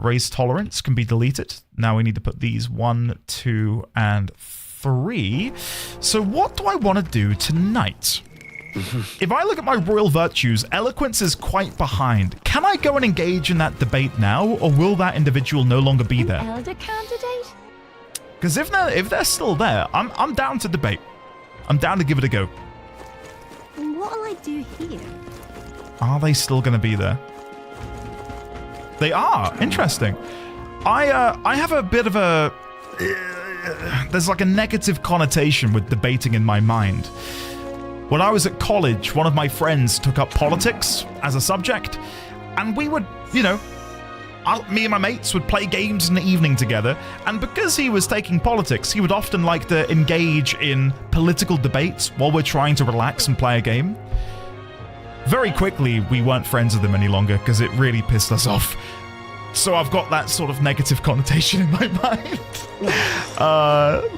Raise tolerance can be deleted. Now we need to put these 1, 2, and 3. So what do I want to do tonight? If I look at my royal virtues, eloquence is quite behind. Can I go and engage in that debate now, or will that individual no longer be there? Elder candidate? Because if they're still there, I'm down to debate. I'm down to give it a go. And what'll I do here? Are they still going to be there? They are. Interesting. I have a bit of a... there's like a negative connotation with debating in my mind. When I was at college, one of my friends took up politics as a subject, and we would, me and my mates would play games in the evening together, and because he was taking politics, he would often like to engage in political debates while we're trying to relax and play a game. Very quickly, we weren't friends with him any longer because it really pissed us off. So I've got that sort of negative connotation in my mind.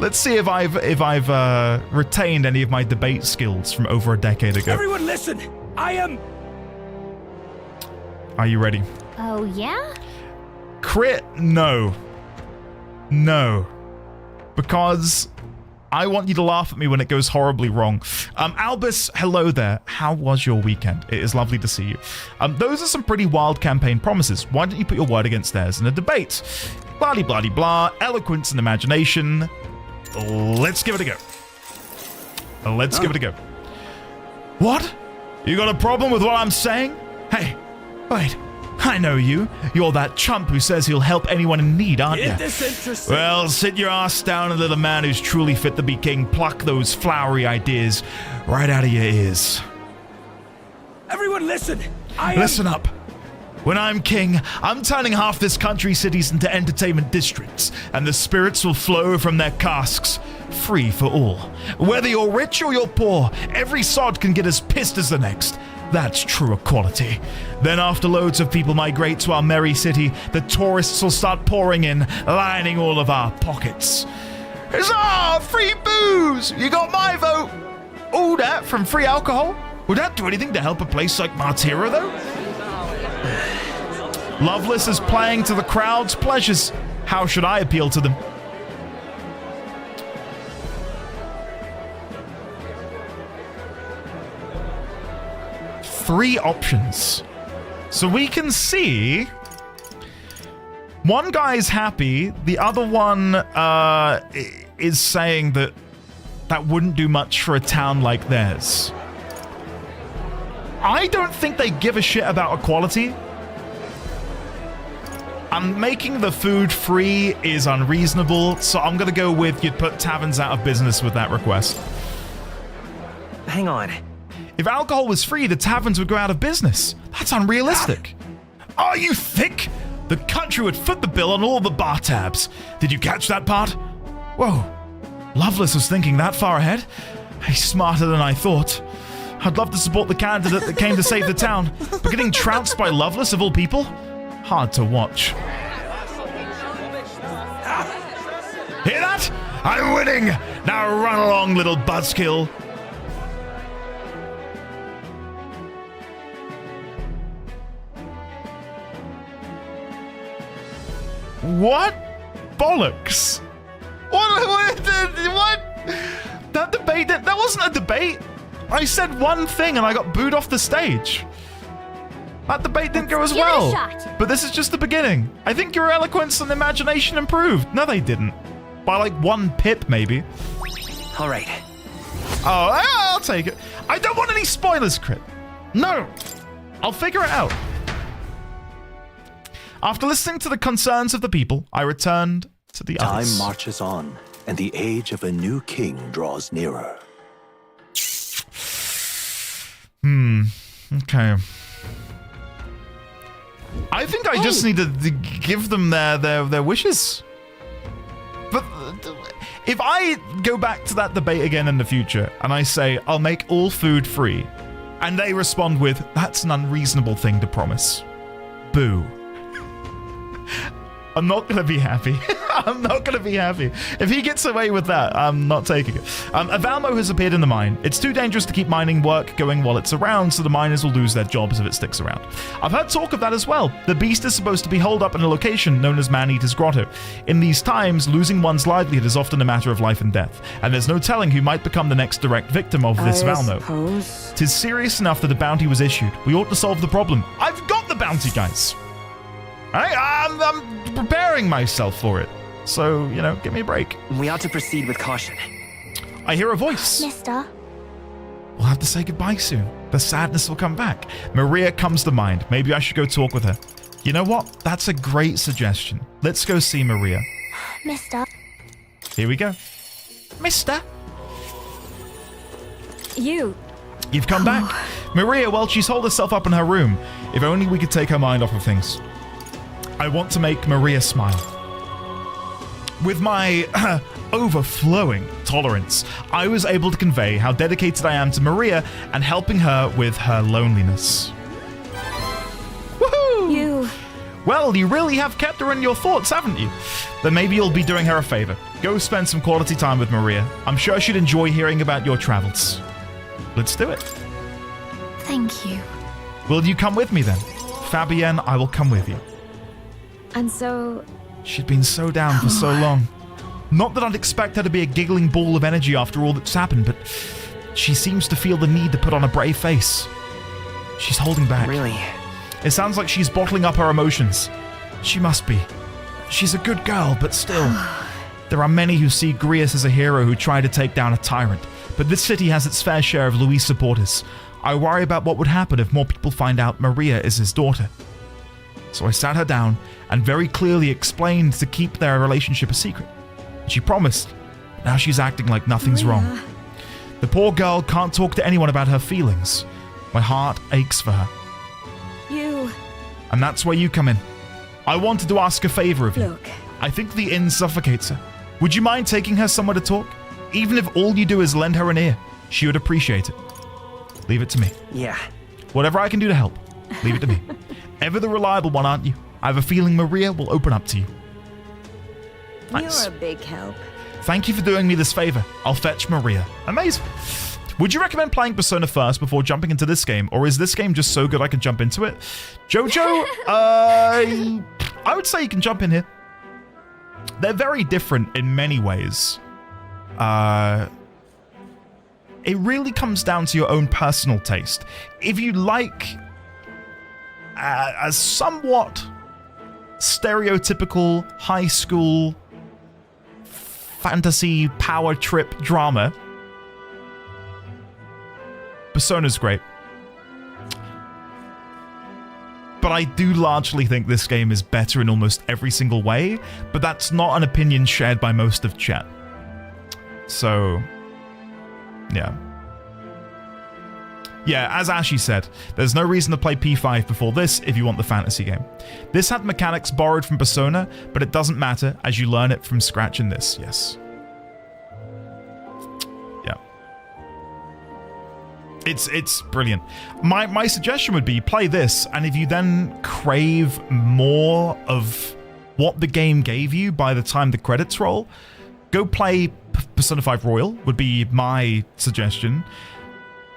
Let's see if I've retained any of my debate skills from over a decade ago. Everyone listen! I am... Are you ready? Oh, yeah? Crit? No. No. Because I want you to laugh at me when it goes horribly wrong. Albus, hello there. How was your weekend? It is lovely to see you. Those are some pretty wild campaign promises. Why don't you put your word against theirs in a debate? Blah, blah, blah, blah. Eloquence and imagination. Let's give it a go. Let's give it a go. What? You got a problem with what I'm saying? Hey, wait. I know you. You're that chump who says he'll help anyone in need, aren't you? Well, sit your ass down and let a man who's truly fit to be king pluck those flowery ideas right out of your ears. Everyone listen! Listen up. When I'm king, I'm turning half this country's cities into entertainment districts, and the spirits will flow from their casks, free for all. Whether you're rich or you're poor, every sod can get as pissed as the next. That's true equality. Then after loads of people migrate to our merry city, the tourists will start pouring in, lining all of our pockets. Huzzah! Free booze! You got my vote! All that from free alcohol? Would that do anything to help a place like Martira, though? Loveless is playing to the crowd's pleasures. How should I appeal to them? Three options. So we can see one guy's happy, the other one is saying that wouldn't do much for a town like theirs. I don't think they give a shit about equality. And making the food free is unreasonable, so I'm gonna go with you'd put taverns out of business with that request. Hang on. If alcohol was free, the taverns would go out of business. That's unrealistic. Are you thick? The country would foot the bill on all the bar tabs. Did you catch that part? Whoa. Lovelace was thinking that far ahead. He's smarter than I thought. I'd love to support the candidate that came to save the town, but getting trounced by Lovelace of all people? Hard to watch. Hear that? I'm winning! Now run along, little buzzkill. What? Bollocks. What? That debate, that wasn't a debate. I said one thing and I got booed off the stage. That debate didn't go as well. But this is just the beginning. I think your eloquence and imagination improved. No, they didn't. By like 1 pip, maybe. All right. Oh, I'll take it. I don't want any spoilers, Crit. No. I'll figure it out. After listening to the concerns of the people, I returned to the others. Time marches on, and the age of a new king draws nearer. Okay. I think I just need to give them their wishes. But if I go back to that debate again in the future, and I say, I'll make all food free, and they respond with, that's an unreasonable thing to promise. Boo. I'm not going to be happy. I'm not going to be happy. If he gets away with that, I'm not taking it. A Valmo has appeared in the mine. It's too dangerous to keep mining work going while it's around, so the miners will lose their jobs if it sticks around. I've heard talk of that as well. The beast is supposed to be holed up in a location known as Man-Eater's Grotto. In these times, losing one's livelihood is often a matter of life and death, and there's no telling who might become the next direct victim of this Valmo. Tis serious enough that a bounty was issued. We ought to solve the problem. I've got the bounty, guys. I'm preparing myself for it. So, give me a break. We ought to proceed with caution. I hear a voice. Mister. We'll have to say goodbye soon. The sadness will come back. Maria comes to mind. Maybe I should go talk with her. You know what? That's a great suggestion. Let's go see Maria. Mister. Here we go. Mister. You've come back. Maria, well, she's holed herself up in her room. If only we could take her mind off of things. I want to make Maria smile. With my overflowing tolerance, I was able to convey how dedicated I am to Maria and helping her with her loneliness. Woohoo! Well, you really have kept her in your thoughts, haven't you? Then maybe you'll be doing her a favor. Go spend some quality time with Maria. I'm sure she'd enjoy hearing about your travels. Let's do it. Thank you. Will you come with me then? Fabienne, I will come with you. And so... She'd been so down for so long. Not that I'd expect her to be a giggling ball of energy after all that's happened, but she seems to feel the need to put on a brave face. She's holding back. Really? It sounds like she's bottling up her emotions. She must be. She's a good girl, but still. There are many who see Grius as a hero who try to take down a tyrant, but this city has its fair share of Louis supporters. I worry about what would happen if more people find out Maria is his daughter. So I sat her down and very clearly explained to keep their relationship a secret. She promised. Now she's acting like nothing's wrong. The poor girl can't talk to anyone about her feelings. My heart aches for her. And that's where you come in. I wanted to ask a favor of you. Look. I think the inn suffocates her. Would you mind taking her somewhere to talk? Even if all you do is lend her an ear, she would appreciate it. Leave it to me. Yeah. Whatever I can do to help, leave it to me. Ever the reliable one, aren't you? I have a feeling Maria will open up to you. Nice. You're a big help. Thank you for doing me this favor. I'll fetch Maria. Amazing. Would you recommend playing Persona first before jumping into this game, or is this game just so good I can jump into it? Jojo, I would say you can jump in here. They're very different in many ways. It really comes down to your own personal taste. If you like a somewhat stereotypical high school fantasy power trip drama, Persona's great. But I do largely think this game is better in almost every single way, but that's not an opinion shared by most of chat. So, yeah. Yeah, as Ashy said, there's no reason to play P5 before this if you want the fantasy game. This had mechanics borrowed from Persona, but it doesn't matter as you learn it from scratch in this, yes. Yeah. It's brilliant. My suggestion would be play this, and if you then crave more of what the game gave you by the time the credits roll, go play Persona 5 Royal would be my suggestion.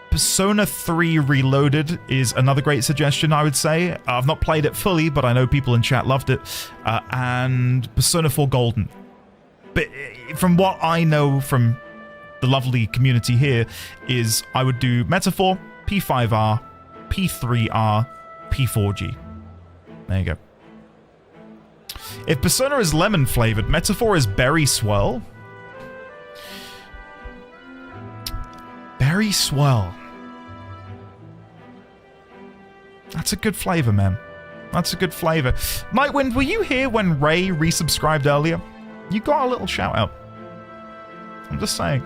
Persona 3 Reloaded is another great suggestion, I would say. I've not played it fully, but I know people in chat loved it. And Persona 4 Golden. But from what I know from the lovely community here is I would do Metaphor, P5R, P3R, P4G. There you go. If Persona is lemon flavored, Metaphor is berry swirl. Berry swirl. That's a good flavor, man. That's a good flavor. Nightwind, were you here when Ray resubscribed earlier? You got a little shout out. I'm just saying.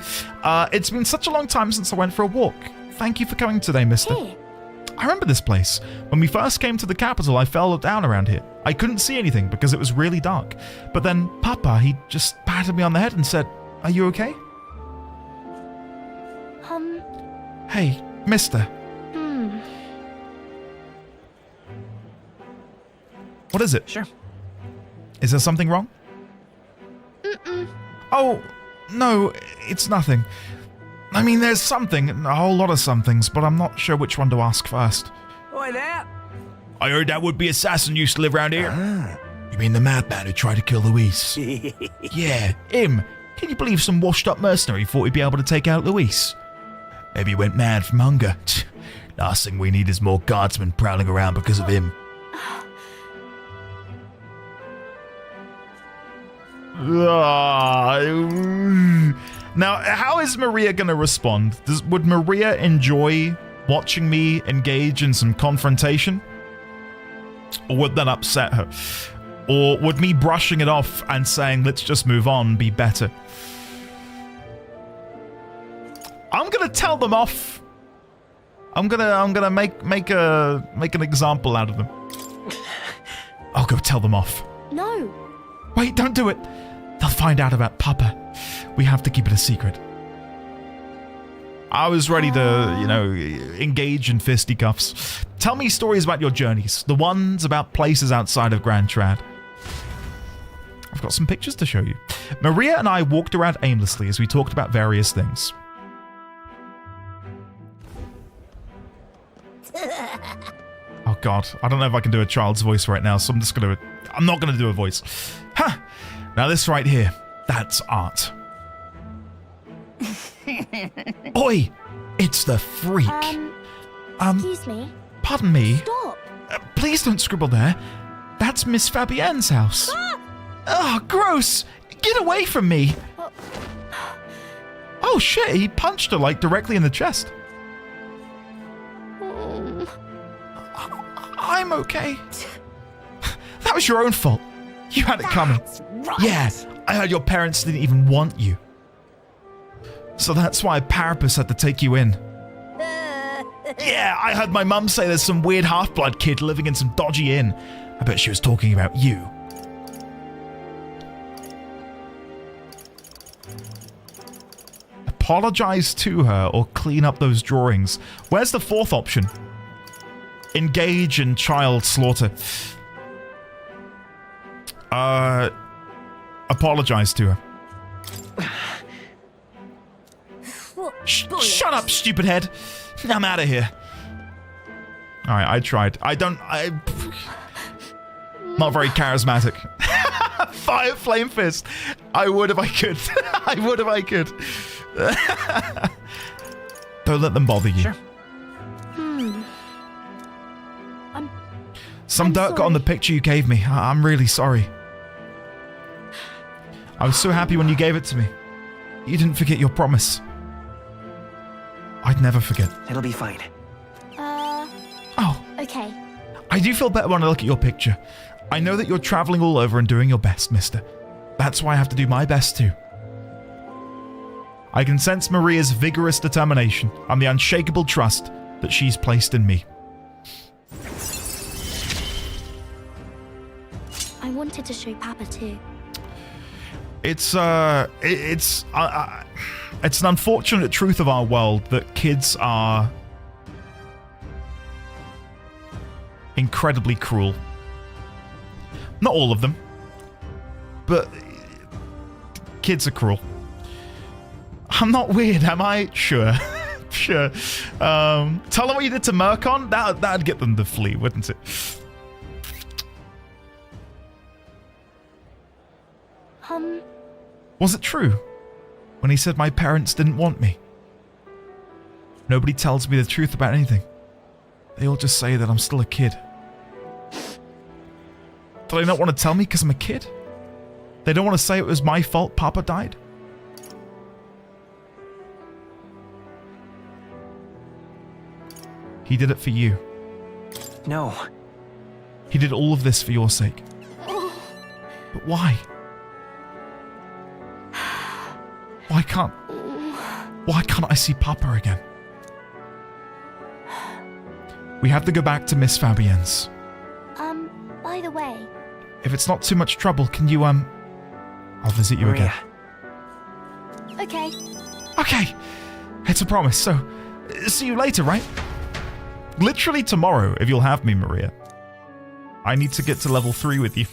It's been such a long time since I went for a walk. Thank you for coming today, mister. Hey. I remember this place. When we first came to the capital, I fell down around here. I couldn't see anything because it was really dark. But then Papa, he just patted me on the head and said, "Are you okay?" Hey, mister. What is it? Sure. Is there something wrong? Oh, no, it's nothing. I mean, there's something, a whole lot of somethings, but I'm not sure which one to ask first. Oi there! I heard that would-be assassin used to live around here. You mean the madman who tried to kill Luis? Yeah, him. Can you believe some washed-up mercenary thought he'd be able to take out Luis? Maybe he went mad from hunger. Last thing we need is more guardsmen prowling around because of him. Now, how is Maria going to respond? Would Maria enjoy watching me engage in some confrontation? Or would that upset her? Or would me brushing it off and saying, let's just move on, be better? I'm going to tell them off. I'm gonna make an example out of them. I'll go tell them off. No. Wait, don't do it. They'll find out about Papa. We have to keep it a secret. I was ready to, engage in fisticuffs. Tell me stories about your journeys. The ones about places outside of Grand Trad. I've got some pictures to show you. Maria and I walked around aimlessly as we talked about various things. Oh god, I don't know if I can do a child's voice right now, so I'm not gonna do a voice. Huh! Now this right here, that's art. Oi! It's the freak. Excuse me? Pardon me? Stop! Please don't scribble there. That's Miss Fabienne's house. Stop! Oh, gross! Get away from me! Oh shit, he punched her, directly in the chest. I'm okay. That was your own fault. You had it coming. Right. Yeah, I heard your parents didn't even want you. So that's why Parapus had to take you in. Yeah, I heard my mum say there's some weird half-blood kid living in some dodgy inn. I bet she was talking about you. Apologize to her or clean up those drawings. Where's the fourth option? Engage in child slaughter. Apologize to her. Shut up, stupid head. I'm out of here. Alright, I tried. Not very charismatic. Fire flame fist. I would if I could. I would if I could. Don't let them bother you. Sure. Some dirt got on the picture you gave me. I'm really sorry. I was so happy when you gave it to me. You didn't forget your promise. I'd never forget. It'll be fine. Oh. Okay. I do feel better when I look at your picture. I know that you're traveling all over and doing your best, mister. That's why I have to do my best too. I can sense Maria's vigorous determination and the unshakable trust that she's placed in me. I wanted to show Papa too. It's an unfortunate truth of our world that kids are incredibly cruel. Not all of them, but kids are cruel. I'm not weird, am I? Sure. Sure. Tell them what you did to Murkon. That'd get them to flee, wouldn't it? Was it true when he said my parents didn't want me? Nobody tells me the truth about anything. They all just say that I'm still a kid. Do they not want to tell me because I'm a kid? They don't want to say it was my fault Papa died? He did it for you. No. He did all of this for your sake. But why? Why can't I see Papa again? We have to go back to Miss Fabienne's. By the way. If it's not too much trouble, can you, I'll visit you again. Okay. Okay. It's a promise, so see you later, right? Literally tomorrow, if you'll have me, Maria. I need to get to level 3 with you.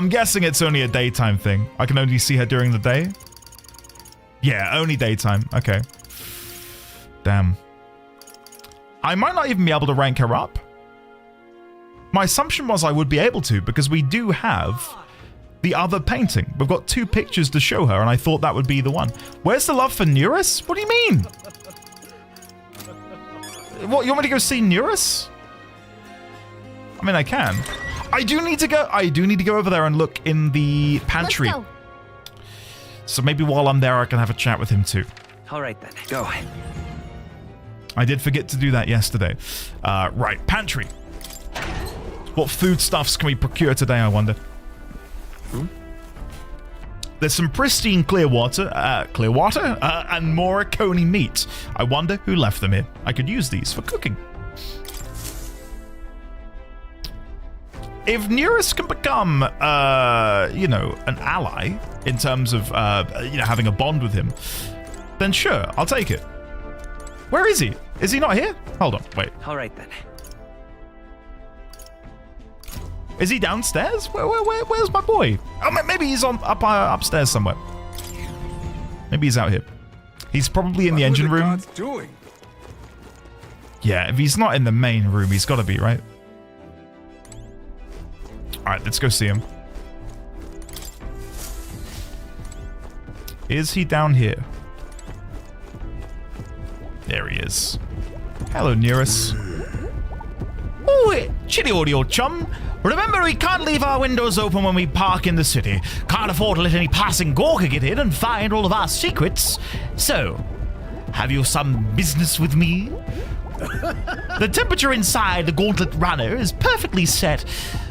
I'm guessing it's only a daytime thing. I can only see her during the day. Yeah, only daytime. Okay. Damn. I might not even be able to rank her up. My assumption was I would be able to, because we do have the other painting. We've got 2 pictures to show her, and I thought that would be the one. Where's the love for Neurus? What do you mean? What, you want me to go see Neurus? I mean, I can. I do need to go over there and look in the pantry. Let's go. So maybe while I'm there, I can have a chat with him too. All right then, go. I did forget to do that yesterday. Right, pantry. What foodstuffs can we procure today, I wonder? There's some pristine clear water, and more coney meat. I wonder who left them here. I could use these for cooking. If Neurus can become, you know, an ally in terms of, you know, having a bond with him, then sure, I'll take it. Where is he? Is he not here? Hold on, wait. All right then. Is he downstairs? Where's my boy? Oh, maybe he's upstairs somewhere. Maybe he's out here. He's probably in the engine room. Yeah, if he's not in the main room, he's got to be, right? All right, let's go see him. Is he down here? There he is. Hello, Neurus. Oh, chilly audio chum. Remember, we can't leave our windows open when we park in the city. Can't afford to let any passing gawker get in and find all of our secrets. So, have you some business with me? The temperature inside the Gauntlet Runner is perfectly set.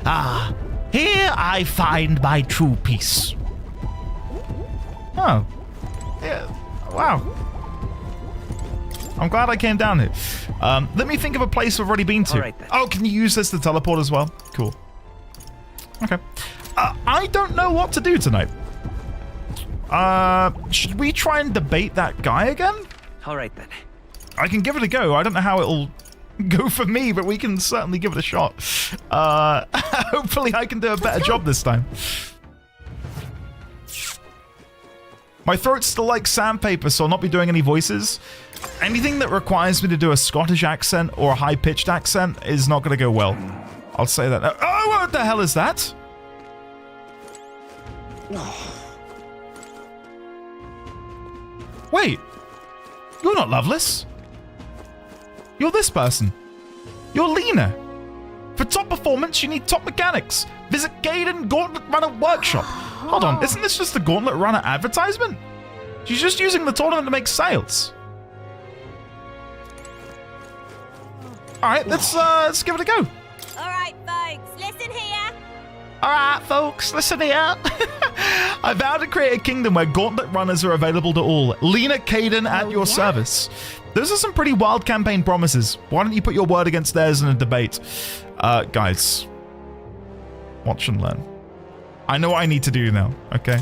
Ah, here I find my true peace. Oh. Yeah. Wow. I'm glad I came down here. Let me think of a place we've already been to. Oh, can you use this to teleport as well? Cool. Okay. I don't know what to do tonight. Should we try and debate that guy again? All right then. I can give it a go. I don't know how it'll go for me, but we can certainly give it a shot. Hopefully I can do a better job this time. My throat's still like sandpaper, so I'll not be doing any voices. Anything that requires me to do a Scottish accent or a high-pitched accent is not going to go well. I'll say that. Oh, what the hell is that? Wait. You're not Loveless. You're this person. You're Lena. For top performance, you need top mechanics. Visit Gaiden Gauntlet Runner Workshop. Hold on, isn't this just the Gauntlet Runner advertisement? She's just using the tournament to make sales. Alright, let's give it a go. Alright, folks, listen here. Alright, folks, listen here. I vow to create a kingdom where Gauntlet Runners are available to all. Lena Caden at your service. Those are some pretty wild campaign promises. Why don't you put your word against theirs in a debate? Guys. Watch and learn. I know what I need to do now, okay?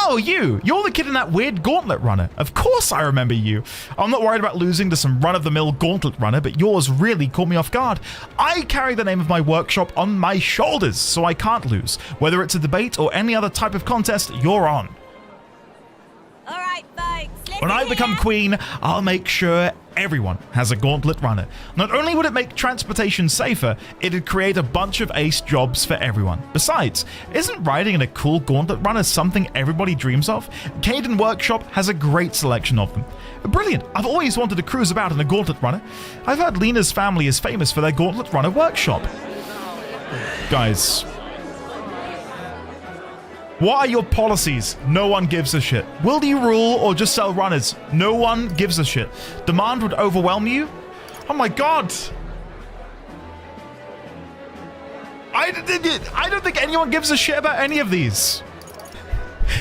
Oh, you! You're the kid in that weird Gauntlet Runner. Of course I remember you. I'm not worried about losing to some run-of-the-mill Gauntlet Runner, but yours really caught me off guard. I carry the name of my workshop on my shoulders, so I can't lose. Whether it's a debate or any other type of contest, you're on. Alright, folks, When I become queen, I'll make sure everyone has a Gauntlet Runner. Not only would it make transportation safer, it'd create a bunch of ace jobs for everyone. Besides, isn't riding in a cool Gauntlet Runner something everybody dreams of? Caden Workshop has a great selection of them. Brilliant! I've always wanted to cruise about in a Gauntlet Runner. I've heard Lena's family is famous for their Gauntlet Runner workshop. Guys. What are your policies? No one gives a shit. Will you rule or just sell runners? No one gives a shit. Demand would overwhelm you? Oh my god! I don't think anyone gives a shit about any of these.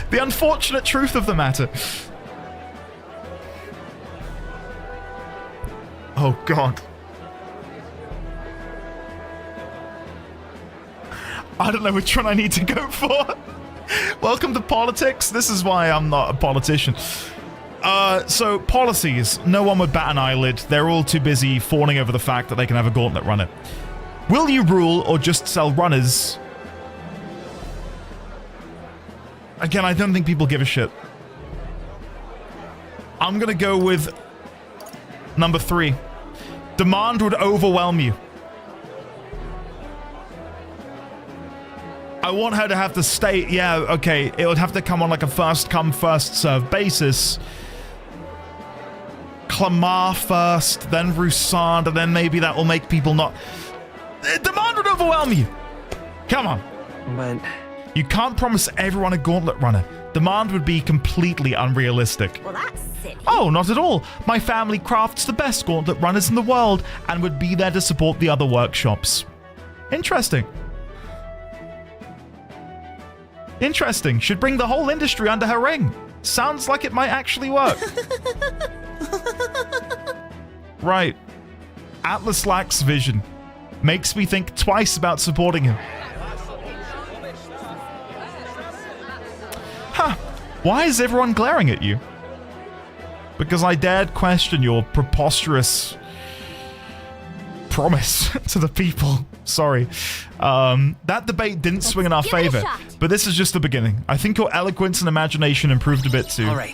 The unfortunate truth of the matter. Oh god. I don't know which one I need to go for. Welcome to politics. This is why I'm not a politician. So, policies. No one would bat an eyelid. They're all too busy fawning over the fact that they can have a Gauntlet Runner. Will you rule or just sell runners? Again, I don't think people give a shit. I'm gonna go with number 3. Demand would overwhelm you. I want her to have to stay. Yeah, okay. It would have to come on like a first come, first serve basis. Clamar first, then Roussard, and then maybe that will make people not. Demand would overwhelm you. Come on. But you can't promise everyone a gauntlet runner. Demand would be completely unrealistic. Well, that's silly. Oh, not at all. My family crafts the best gauntlet runners in the world and would be there to support the other workshops. Interesting. Interesting. Should bring the whole industry under her ring. Sounds like it might actually work. Right. Atlas lacks vision. Makes me think twice about supporting him. Huh. Why is everyone glaring at you? Because I dared question your preposterous promise to the people. Sorry. That debate didn't swing in our favor, but this is just the beginning. I think your eloquence and imagination improved a bit too. all right.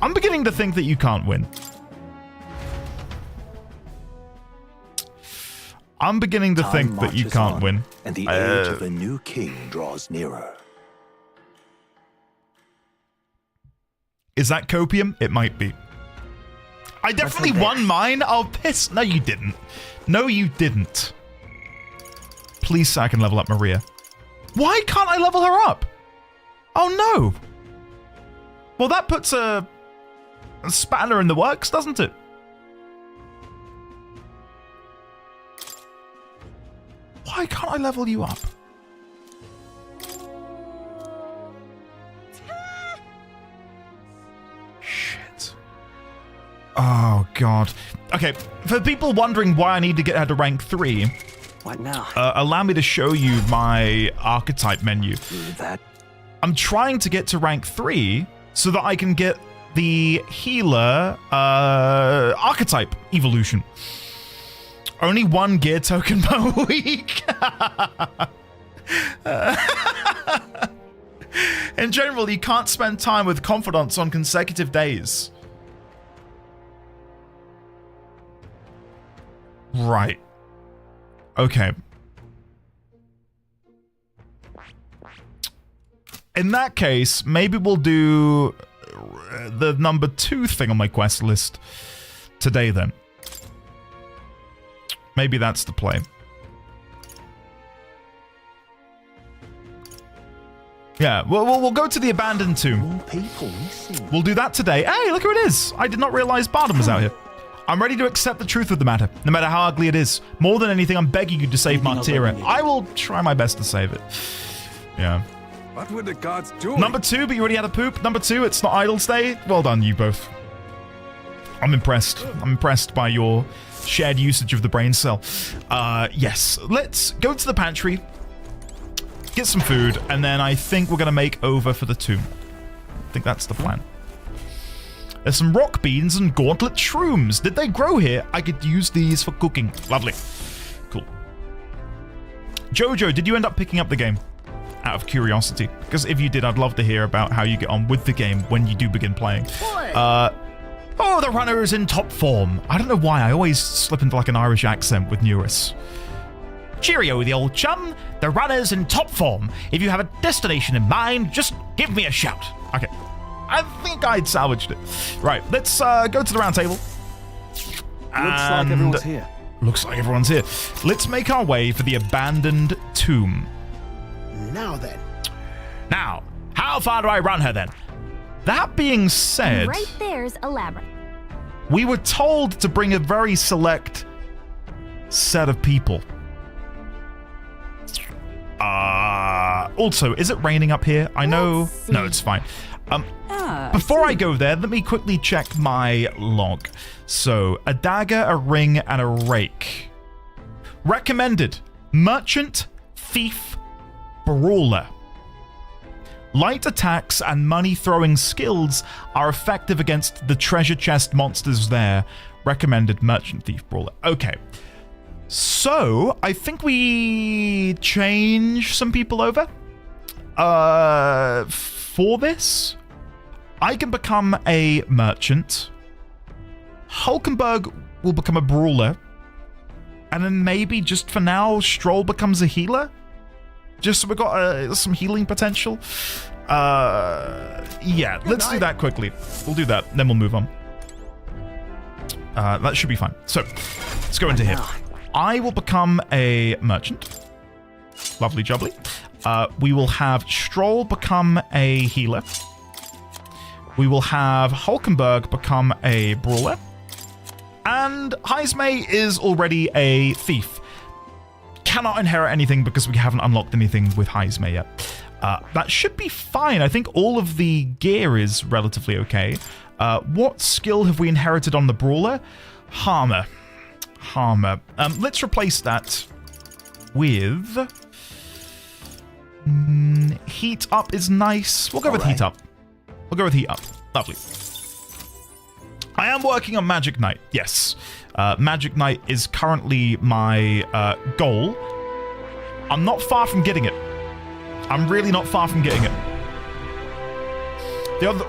I'm beginning to think that you can't win. I'm beginning to think that you can't win. And the age of a new king draws nearer. Is that copium? It might be. I definitely won mine. Oh, piss. No, you didn't. No, you didn't. Please say I can level up Maria. Why can't I level her up? Oh, no. Well, that puts a spanner in the works, doesn't it? Why can't I level you up? Shit. Oh, God. Okay, for people wondering why I need to get her to rank 3... What now? Allow me to show you my archetype menu. I'm trying to get to rank 3 so that I can get the healer archetype evolution. Only 1 gear token per week. In general, you can't spend time with confidants on consecutive days. Right. Okay. In that case, maybe we'll do the number 2 thing on my quest list today then. Maybe that's the play. Yeah, we'll go to the abandoned tomb. We'll do that today. Hey, look who it is! I did not realize Bardem was out here. I'm ready to accept the truth of the matter, no matter how ugly it is. More than anything, I'm begging you to save Martira. I will try my best to save it. Yeah. What would the gods do? Number 2, but you already had a poop. Number 2, it's not Idle's Day. Well done, you both. I'm impressed. I'm impressed by your shared usage of the brain cell. Yes. Let's go to the pantry, get some food, and then I think we're going to make over for the tomb. I think that's the plan. There's some rock beans and gauntlet shrooms. Did they grow here? I could use these for cooking. Lovely. Cool. Jojo, did you end up picking up the game? Out of curiosity. Because if you did, I'd love to hear about how you get on with the game when you do begin playing. Oh, the runner is in top form. I don't know why. I always slip into like an Irish accent with Neurus. Cheerio, the old chum. The runner's in top form. If you have a destination in mind, just give me a shout. Okay. I think I'd salvaged it. Right, let's go to the round table. Looks like everyone's here. Looks like everyone's here. Let's make our way for the abandoned tomb. Now then. Now, how far do I run her then? That being said... Right there's a labyrinth. We were told to bring a very select set of people. Also, is it raining up here? I know... No, it's fine. Before I go there, let me quickly check my log. So, a dagger, a ring, and a rake. Recommended. Merchant, thief, brawler. Light attacks and money-throwing skills are effective against the treasure chest monsters there, recommended merchant thief brawler. Okay. So, I think we change some people over. For this, I can become a merchant. Hulkenberg will become a brawler. And then maybe, just for now, Stroll becomes a healer? Just so we got some healing potential. Yeah, let's do that quickly. We'll do that, then we'll move on. That should be fine. So, let's go into here. I will become a merchant. Lovely jubbly. We will have Stroll become a healer. We will have Hulkenberg become a brawler. And Heismay is already a thief. Cannot inherit anything because we haven't unlocked anything with Heismay yet. That should be fine. I think all of the gear is relatively okay. What skill have we inherited on the brawler? Harmer. Let's replace that with... heat up is nice. We'll go with heat up. We'll go with heat up. Lovely. I am working on Magic Knight. Yes. Magic Knight is currently my goal. I'm not far from getting it. I'm really not far from getting it. The other...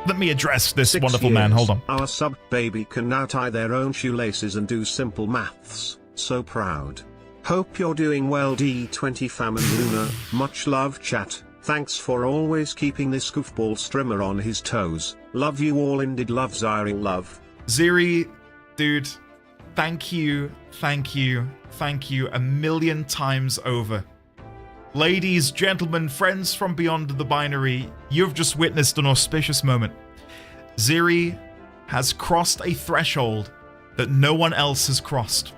let me address this 6 wonderful man. Hold on. Our sub baby can now tie their own shoelaces and do simple maths. So proud. Hope you're doing well, D20 fam and Luna. Much love, chat. Thanks for always keeping this goofball streamer on his toes. Love you all, indeed. Love Zyring, love. Ziri, dude, thank you a million times over. Ladies, gentlemen, friends from beyond the binary, you've just witnessed an auspicious moment. Ziri has crossed a threshold that no one else has crossed.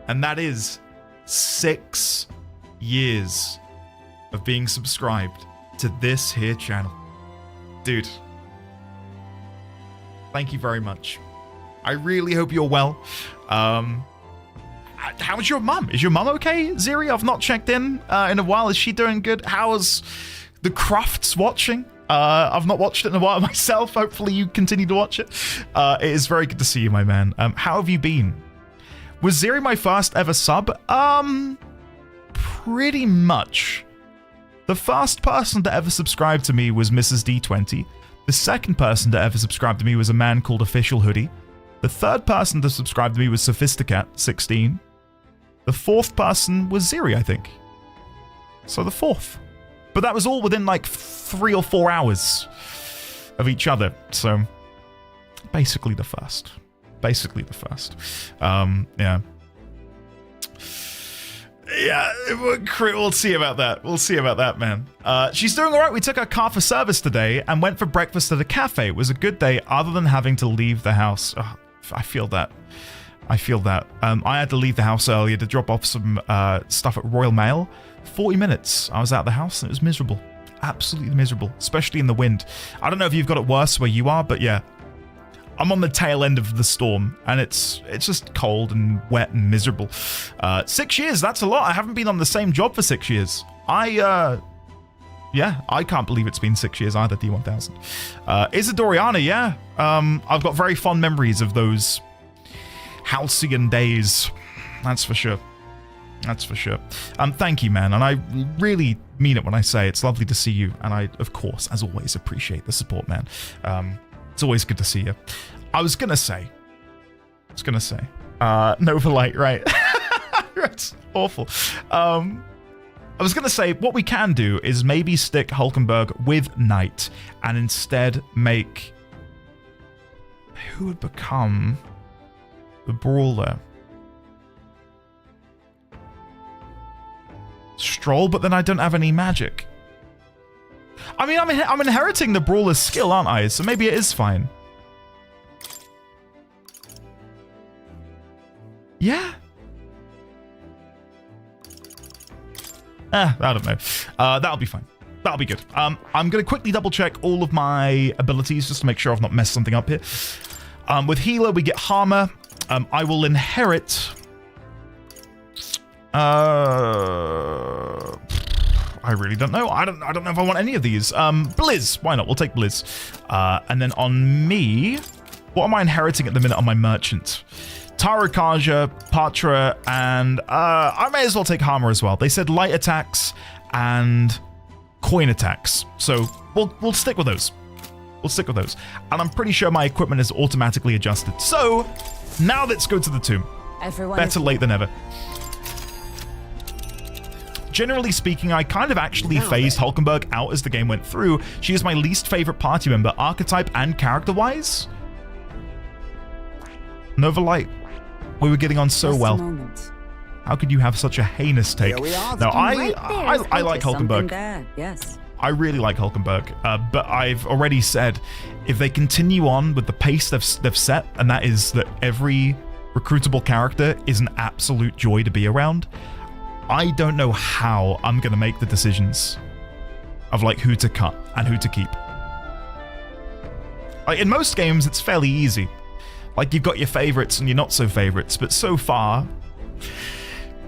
And that is 6 years of being subscribed to this here channel. Dude, thank you very much. I really hope you're well. How's your mum? Is your mum okay, Ziri? I've not checked in a while. Is she doing good? How's the Crufts watching? I've not watched it in a while myself. Hopefully you continue to watch it. It is very good to see you, my man. How have you been? Was Ziri my first ever sub? Pretty much. The first person to ever subscribe to me was Mrs. D20. The second person to ever subscribe to me was a man called Official Hoodie. The third person to subscribe to me was Sophisticat16. The fourth person was Ziri, I think. So the fourth. But that was all within like 3 or 4 hours of each other. So basically the first. Yeah. Yeah, we'll see about that. We'll see about that, man. She's doing all right. We took our car for service today and went for breakfast at a cafe. It was a good day other than having to leave the house. Oh, I feel that. I had to leave the house earlier to drop off some stuff at Royal Mail. 40 minutes. I was out of the house and it was miserable. Absolutely miserable, especially in the wind. I don't know if you've got it worse where you are, but yeah. I'm on the tail end of the storm, and it's just cold and wet and miserable. 6 years, that's a lot. I haven't been on the same job for 6 years. I can't believe it's been 6 years either, D1000. Isadoriana, yeah. I've got very fond memories of those halcyon days. That's for sure. Thank you, man, and I really mean it when I say it's lovely to see you, and I, of course, as always, appreciate the support, man. It's always good to see you. I was gonna say, Nova Light, right? That's awful. I was gonna say, what we can do is maybe stick Hulkenberg with Knight, and instead make... Who would become the Brawler? Stroll, but then I don't have any magic. I mean, I'm inheriting the Brawler's skill, aren't I? So maybe it is fine. Yeah. I don't know. That'll be fine. That'll be good. I'm going to quickly double check all of my abilities just to make sure I've not messed something up here. With Healer, we get Harmer. I will inherit... I I really don't know. I don't know if I want any of these. Blizz. Why not? We'll take Blizz. And then on me, what am I inheriting at the minute on my merchant? Tarukaja, Patra, and I may as well take Hammer as well. They said light attacks and coin attacks. So we'll stick with those. We'll stick with those. And I'm pretty sure my equipment is automatically adjusted. So now let's go to the tomb. Better late than ever. Generally speaking, I kind of actually phased Hulkenberg out as the game went through. She is my least favorite party member, archetype and character-wise. Nova Light, we were getting on so well. How could you have such a heinous take? No, I like Hulkenberg. Yes. I really like Hulkenberg, but I've already said if they continue on with the pace they've set, and that is that every recruitable character is an absolute joy to be around, I don't know how I'm going to make the decisions of like who to cut and who to keep. Like in most games, it's fairly easy. Like you've got your favorites and your not so favorites, but so far,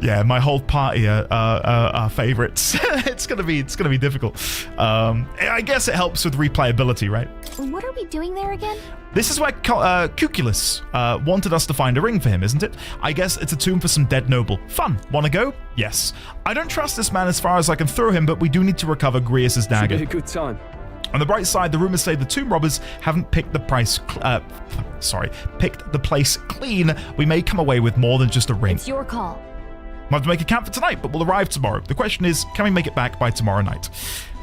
yeah, my whole party are favorites. it's gonna be difficult. I guess it helps with replayability, right? What are we doing there again? This is where Cuculus wanted us to find a ring for him, isn't it? I guess it's a tomb for some dead noble. Fun. Wanna go? Yes. I don't trust this man as far as I can throw him, but we do need to recover Grius' dagger. Should be a good time. On the bright side, the rumors say the tomb robbers haven't picked the place clean. We may come away with more than just a ring. It's your call. We'll have to make a camp for tonight, but we'll arrive tomorrow. The question is, can we make it back by tomorrow night?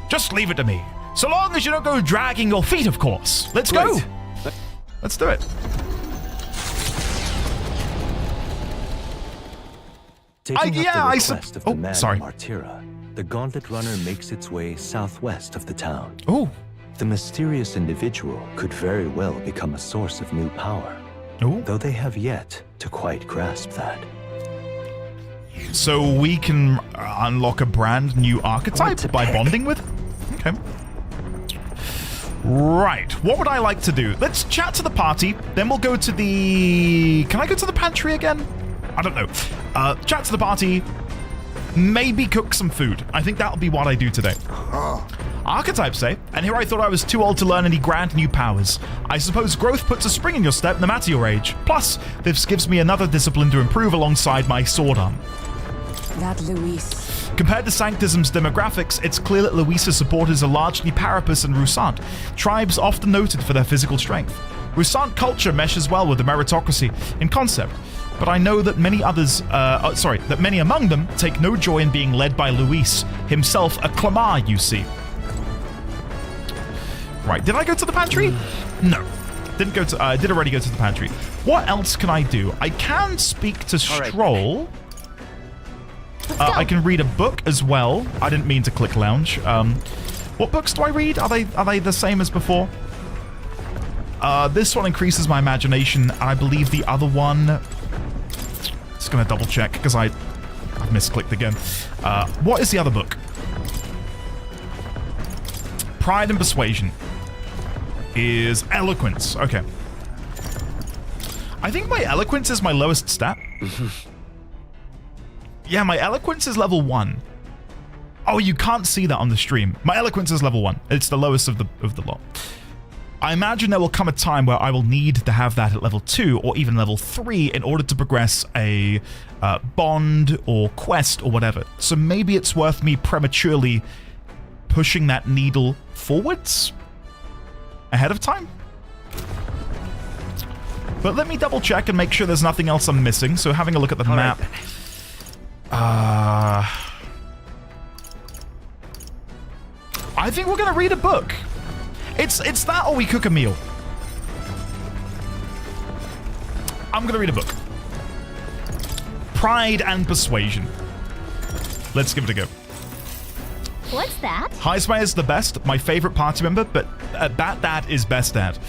Just leave it to me. So long as you don't go dragging your feet, of course. Let's go. Let's do it. Taking up the request of the man Martira, the Gauntlet Runner makes its way southwest of the town. Oh. The mysterious individual could very well become a source of new power. Ooh. Though they have yet to quite grasp that. So we can unlock a brand new archetype by bonding with? Okay. Right. What would I like to do? Let's chat to the party. Then we'll go to the... Can I go to the pantry again? I don't know. Chat to the party. Maybe cook some food. I think that'll be what I do today. Archetypes, say, and here I thought I was too old to learn any grand new powers. I suppose growth puts a spring in your step no matter your age. Plus, this gives me another discipline to improve alongside my sword arm. That Luis. Compared to Sanctism's demographics, it's clear that Luis's supporters are largely Parapus and Rusant, tribes often noted for their physical strength. Rusant culture meshes well with the meritocracy in concept, but I know that many among them take no joy in being led by Luis, himself a Clamar, you see. Right, did I go to the pantry? No. Didn't go to, I did already go to the pantry. What else can I do? I can speak to Stroll. I can read a book as well. I didn't mean to click lounge. What books do I read? Are they the same as before? This one increases my imagination, and I believe the other one... Just gonna double check, because I've misclicked again. What is the other book? Pride and Persuasion is Eloquence. Okay. I think my Eloquence is my lowest stat. Yeah, my Eloquence is level 1. Oh, you can't see that on the stream. My Eloquence is level 1. It's the lowest of the lot. I imagine there will come a time where I will need to have that at level 2 or even level 3 in order to progress a bond or quest or whatever. So maybe it's worth me prematurely pushing that needle forwards ahead of time. But let me double check and make sure there's nothing else I'm missing. So having a look at the map. I think we're gonna read a book. It's that or we cook a meal. I'm gonna read a book. Pride and Persuasion. Let's give it a go. What's that? Heismay is the best, my favorite party member, but Bat is best at.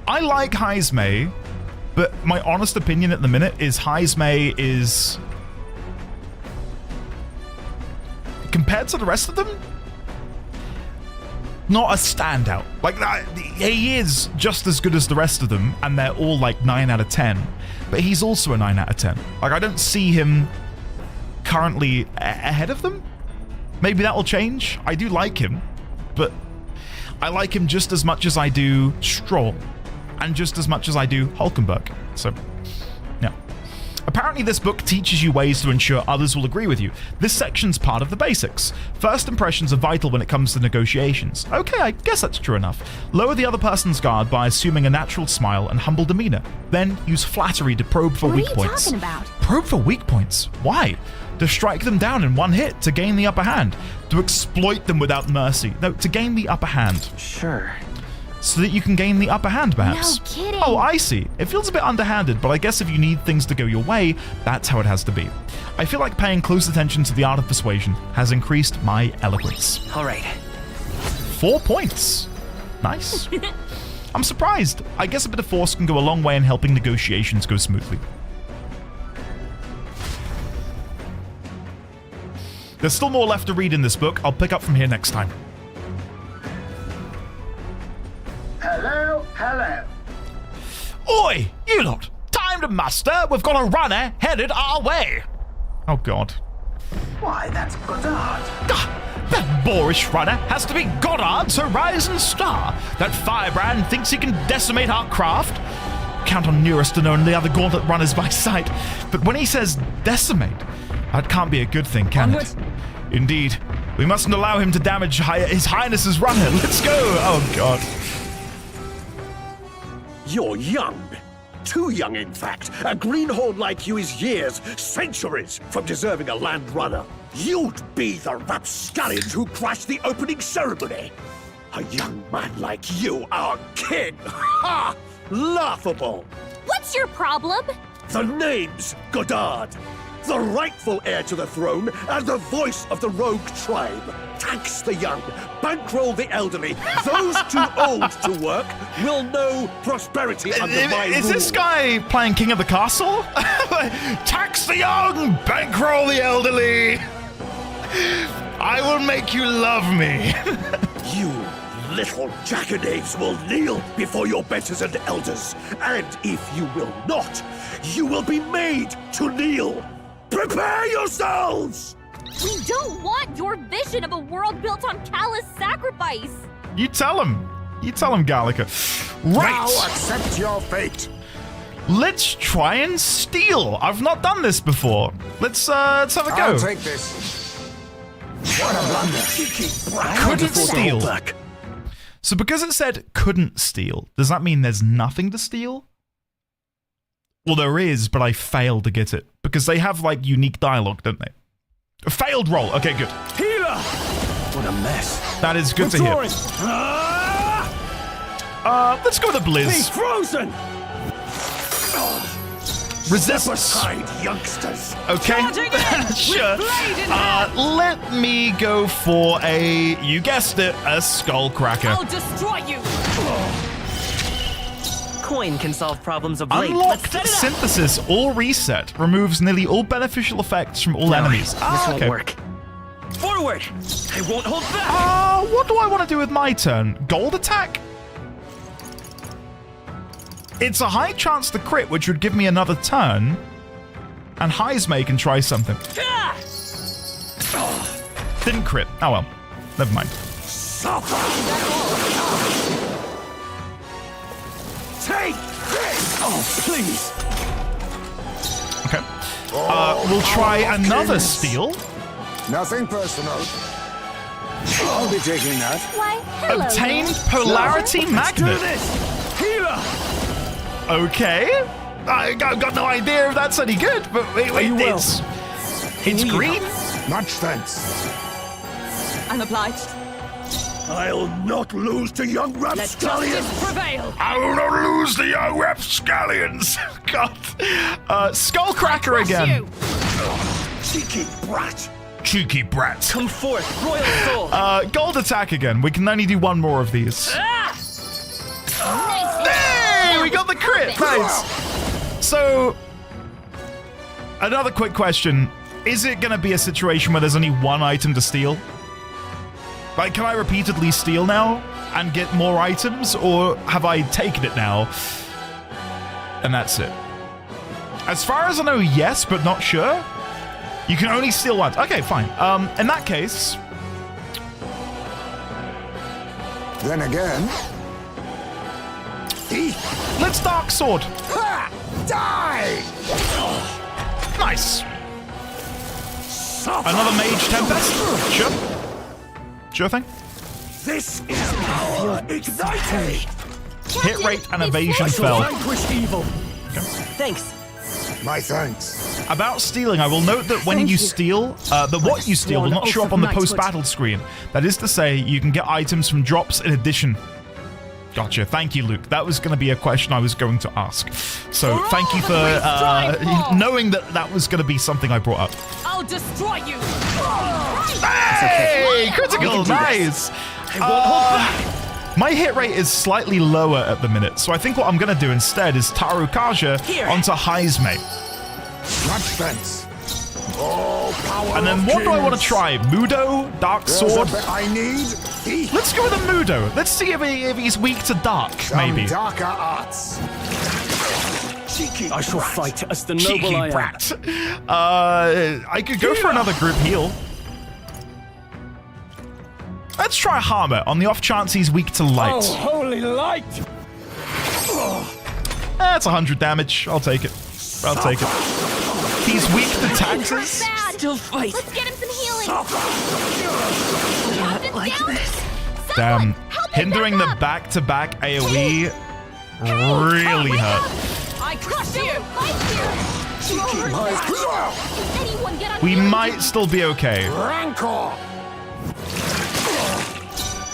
I like Heismay, but my honest opinion at the minute is Heismay is... compared to the rest of them, not a standout. Like, he is just as good as the rest of them, and they're all like 9 out of 10, but he's also a 9 out of 10. Like, I don't see him currently ahead of them. Maybe that will change. I do like him, but I like him just as much as I do Stroll, and just as much as I do Hulkenberg. So, yeah. Apparently this book teaches you ways to ensure others will agree with you. This section's part of the basics. First impressions are vital when it comes to negotiations. Okay, I guess that's true enough. Lower the other person's guard by assuming a natural smile and humble demeanor. Then use flattery to probe for weak points. What are you talking about? Probe for weak points? Why? To strike them down in one hit, to gain the upper hand. To exploit them without mercy. No, to gain the upper hand. Sure. So that you can gain the upper hand, perhaps. No kidding. Oh, I see. It feels a bit underhanded, but I guess if you need things to go your way, that's how it has to be. I feel like paying close attention to the art of persuasion has increased my eloquence. All right. 4 points. Nice. I'm surprised. I guess a bit of force can go a long way in helping negotiations go smoothly. There's still more left to read in this book. I'll pick up from here next time. Hello, hello. Oi, you lot! Time to muster! We've got a runner headed our way! Oh god. Why, that's Goddard. That boorish runner has to be Goddard's horizon star! That firebrand thinks he can decimate our craft! Count on Nearest to know the other gauntlet runners by sight, but when he says decimate, that can't be a good thing, can it? Indeed. We mustn't allow him to damage His Highness's runner. Let's go! Oh god. You're young. Too young, in fact. A greenhorn like you is years, centuries from deserving a land runner. You'd be the rapscallions who crashed the opening ceremony. A young man like you, our king. Ha! Laughable. What's your problem? The name's Goddard. The rightful heir to the throne and the voice of the rogue tribe. Tax the young, bankroll the elderly. Those too old to work will know prosperity under my rule. Is this guy playing King of the Castle? Tax the young, bankroll the elderly. I will make you love me. You little jackanapes will kneel before your betters and elders. And if you will not, you will be made to kneel. Prepare yourselves! We don't want your vision of a world built on callous sacrifice. You tell him. You tell him, Gallica. Right. Now accept your fate. Let's try and steal. I've not done this before. Let's have a go. I'll take this. What a blunder. Couldn't steal. So because it said couldn't steal, does that mean there's nothing to steal? Well, there is, but I failed to get it. Because they have, like, unique dialogue, don't they? A failed roll. Okay, good. Healer! What a mess. That is good to hear. Let's go with the Blizz. Be frozen! Resist. Aside, youngsters. Okay. Sure. Let me go for a, you guessed it, a Skullcracker. I'll destroy you. Coin can solve problems of late. Unlocked synthesis, all reset, removes nearly all beneficial effects from all enemies. This won't work. Forward! I won't hold back! What do I want to do with my turn? Gold attack? It's a high chance to crit, which would give me another turn. And Heismay can try something. Didn't crit. Oh well. Never mind. Take this! Oh, please! Okay. We'll try another steal. Nothing personal. I'll be taking that. Why, hello. Obtain Polarity Magnet. Do this! Healer! Okay. I got no idea if that's any good, but wait, it's green. Much thanks. I'm obliged. I'll not lose to young Let rapscallions! justice prevail! I will not lose the young rapscallions. God. Skullcracker again. Cheeky brat! Cheeky brat. Come forth, royal soul! Gold attack again. We can only do one more of these. Hey, we got the crit. Nice. So, another quick question. Is it going to be a situation where there's only one item to steal? Like, can I repeatedly steal now and get more items, or have I taken it now? And that's it. As far as I know, yes, but not sure. You can only steal once. Okay, fine. In that case, Then again... Let's Dark Sword. Ha! Die! Nice. Another Mage Tempest? Sure. Sure thing. This is power ignited! Hit rate and evasion fell. Vanquish evil. Thanks. My thanks. About stealing, I will note that when you steal, that what you steal will not show up on the post-battle screen. That is to say, you can get items from drops in addition. Gotcha. Thank you, Luke. That was going to be a question I was going to ask. So thank you for knowing that that was going to be something I brought up. I'll destroy you. Hey! Critical! Nice! My hit rate is slightly lower at the minute, so I think what I'm going to do instead is Taru Kaja onto Heisme. Much thanks. Oh, power And then what do I want to try? Mudo? Dark Sword? I need. Let's go with a Mudo. Let's see if he's weak to dark, maybe. Darker arts. Cheeky I shall fight as the noble Cheeky I am. brat. I could go for another group heal. Let's try Hammer on the off chance he's weak to light. Oh, holy light! That's 100 damage. I'll take it. I'll take it. He's weak to taxes. Still fight. Let's get him some healing. Not like this. Damn. Hindering the back-to-back AoE really hurt. I crush you. We might still be okay. Rancor!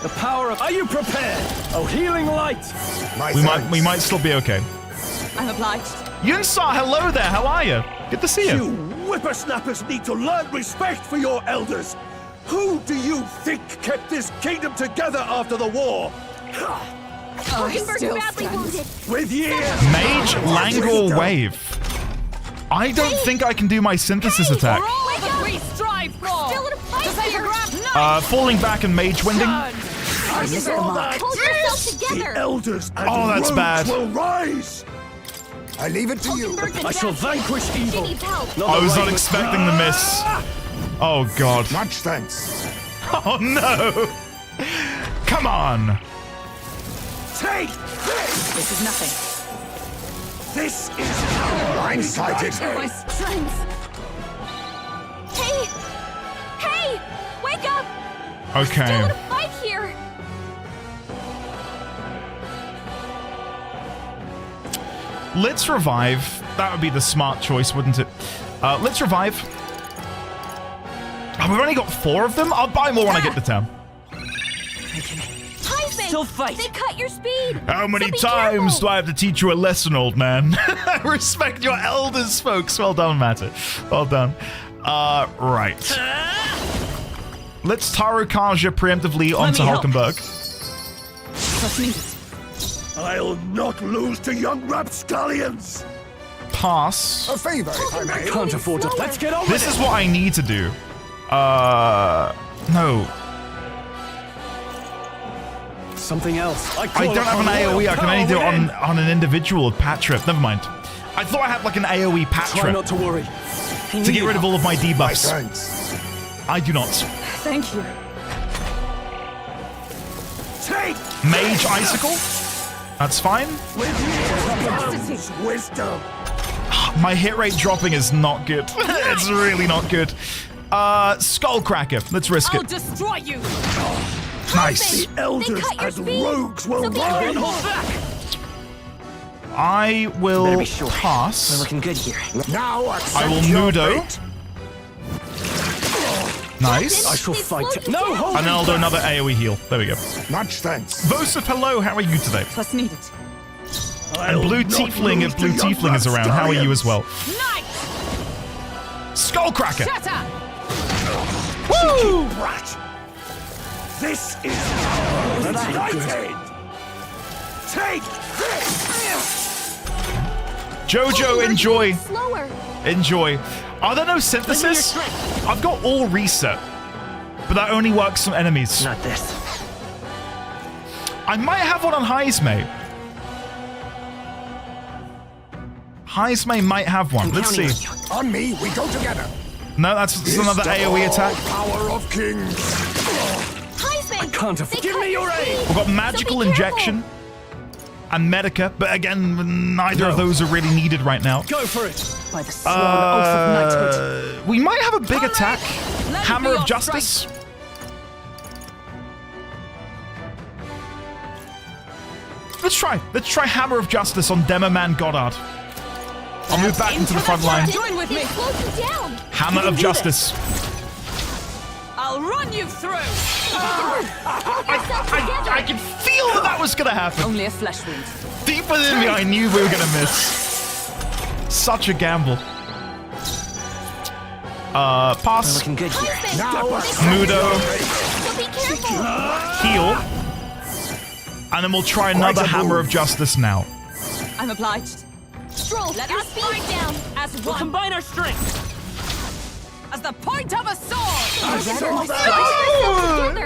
The power of... Are you prepared? Oh, healing light! We might still be okay. I'm obliged. Yunsa, hello there. How are you? Good to see you. You whippersnappers need to learn respect for your elders. Who do you think kept this kingdom together after the war? Hockenberg's badly wounded. With years. Mage Langor Wave. I don't think I can do my synthesis attack. Wake up! Strive for. Still in a fight here. Falling back and mage winding. I saw that. Hold yourself together. The elders and that's rogues bad. will rise. I leave it to you. I shall vanquish evil. I was not expecting the miss. Oh, God. Much thanks. Oh, no. Come on. Take this. This is nothing. This is Blindsided. My strength. Hey! Hey! Wake up! Okay. Still in a fight here. Let's revive. That would be the smart choice, wouldn't it? Let's revive. Oh, we've only got 4 of them? I'll buy more when I get to town. Still fight. They cut your speed. How many times do I have to teach you a lesson, old man? Respect your elders, folks. Well done, Matter. Well done. Right. Let's Taru Kaja preemptively onto Hulkenberg. I'll not lose to young rapscallions. Pass. A favor, if I may. Can't afford to. Let's get on This with is it. what I need to do. No. Something else. I don't have an AoE. I can only do it on an individual with Pat Trip. Never mind. I thought I had like an AoE Pat Try Trip not to worry. to get rid of all of my debuffs. Thanks. I do not. Thank you. Take Mage Icicle? That's fine. wisdom. My hit rate dropping is not good. It's really not good. Skullcracker. Let's risk I'll it. destroy you. Nice. The elders and rogues will Something rise. I will Better be sure. We're pass. looking good here. Now I will Mudo. Nice. I shall fight. No, hold And then I'll do another AoE heal. There we go. Much thanks. Vosif, hello. How are you today? Plus needed. And Blue Tiefling, if Blue Tiefling is around, how are you as well? Nice. Skullcracker. Shut up. Woo! Brat. This is ignited. Take this. Jojo, enjoy. Slower. Enjoy. Are there no synthesis? I've got all reset, but that only works on enemies. Not this. I might have one on Heisme. Heisme might have one. Let's see. On me, we go together. No, that's another AoE attack. Power of kings. Heisman, can't afford. Give me your aid. We've got magical injection and Medica, but again, neither of those are really needed right now. Go for it. By the sworn oath of knighthood. We might have a big attack. Hammer of Justice. Let's try Hammer of Justice on Demoman Goddard. I'll move back into the front line. Join with me. Hammer of Justice. I'll run you through. I can feel that was gonna happen. Only a flesh wound. Deep within me, I knew we were gonna miss. Such a gamble. Pass. Looking good here. Mudo. Heal. And then we'll try another Hammer of Justice now. I'm obliged. Stroll, let us speed down as We'll one. combine our strength. As the point of a sword.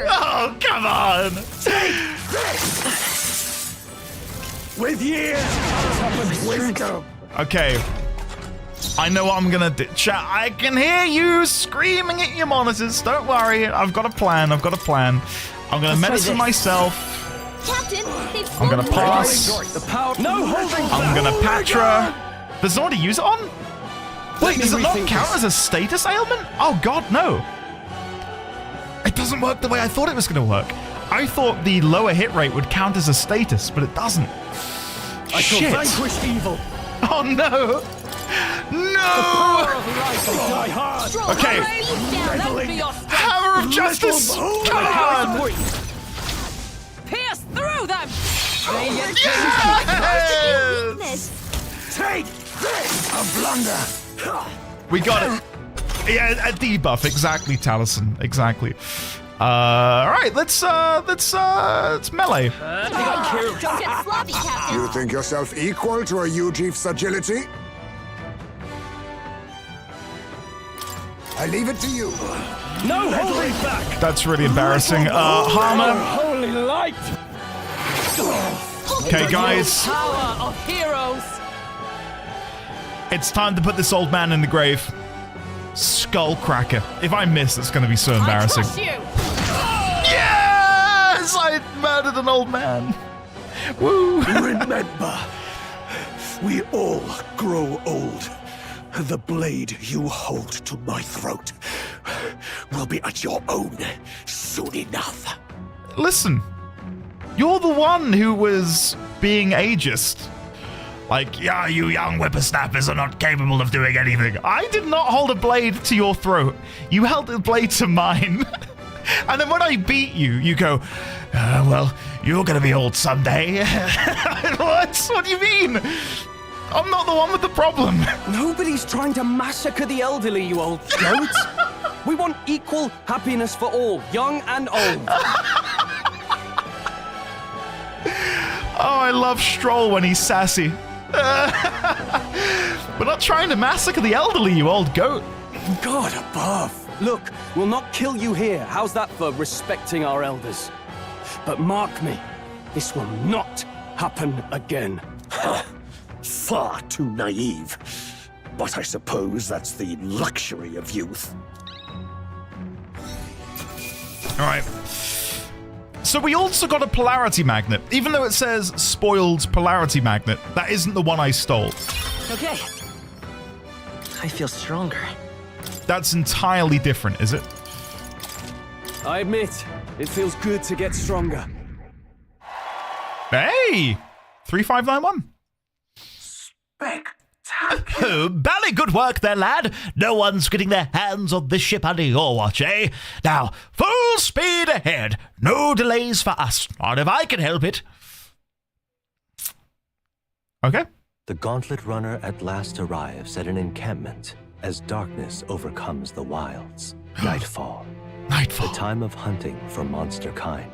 Oh, come on! With years of wisdom. Okay. I know what I'm gonna do. Chat, I can hear you screaming at your monitors. Don't worry. I've got a plan. I'm gonna medicine myself. Captain, I'm gonna pass. No holding I'm gonna Patra. Does nobody use it on? Wait, does it not count as a status ailment? Oh god, no. It doesn't work the way I thought it was gonna work. I thought the lower hit rate would count as a status, but it doesn't. I shall Shit. vanquish evil. Oh no! No! Die hard. Okay. Hammer of Justice! Come on! Pierce through them. Yes! Take this! A blunder! We got it. Yeah, a debuff. Exactly, Taliesin. Exactly. Alright, let's melee. Don't get sloppy, Captain. You think yourself equal to a Ujief's agility? I leave it to you. No holding back. That's really embarrassing. Harmer. Holy light. Okay, guys. Power of heroes. It's time to put this old man in the grave. Skullcracker. If I miss, it's going to be so embarrassing. Crush you. Yes! I murdered an old man. Woo! Remember, we all grow old. The blade you hold to my throat will be at your own soon enough. Listen, you're the one who was being ageist. Like, yeah, you young whippersnappers are not capable of doing anything. I did not hold a blade to your throat. You held a blade to mine. And then when I beat you, you go, well, you're going to be old someday. What? What do you mean? I'm not the one with the problem. Nobody's trying to massacre the elderly, you old goat. We want equal happiness for all, young and old. Oh, I love Stroll when he's sassy. We're not trying to massacre the elderly, you old goat. God above. Look, we'll not kill you here. How's that for respecting our elders? But mark me, this will not happen again. Far too naive. But I suppose that's the luxury of youth. All right. So we also got a polarity magnet. Even though it says spoiled polarity magnet, that isn't the one I stole. Okay. I feel stronger. That's entirely different, is it? I admit, it feels good to get stronger. Hey! 3591. Oh, bally good work there, lad. No one's getting their hands on this ship under your watch, eh? Now, full speed ahead. No delays for us, not if I can help it. Okay. The Gauntlet Runner at last arrives at an encampment as darkness overcomes the wilds. Nightfall. Nightfall. The time of hunting for monster kind.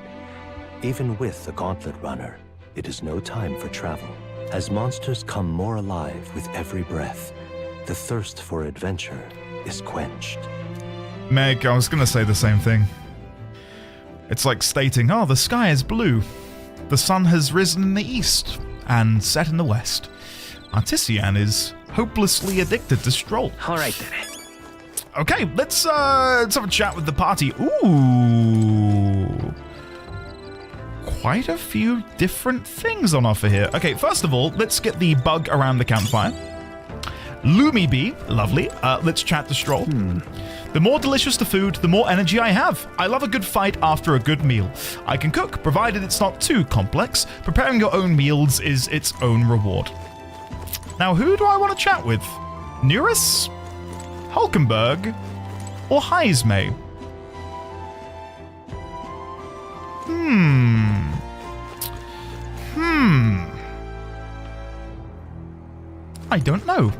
Even with the Gauntlet Runner, it is no time for travel. As monsters come more alive with every breath, the thirst for adventure is quenched. Meg, I was going to say the same thing. It's like stating, oh, the sky is blue. The sun has risen in the east and set in the west. Artisian is hopelessly addicted to Stroll. All right, then. Okay, let's have a chat with the party. Ooh. quite a few different things on offer here. Okay, first of all, let's get the bug around the campfire. Loomy Bee, lovely. Let's chat the stroll. The more delicious the food, the more energy I have. I love a good fight after a good meal. I can cook, provided it's not too complex. Preparing your own meals is its own reward. Now, who do I want to chat with? Neurus? Hulkenberg? Or Heisme? I don't know.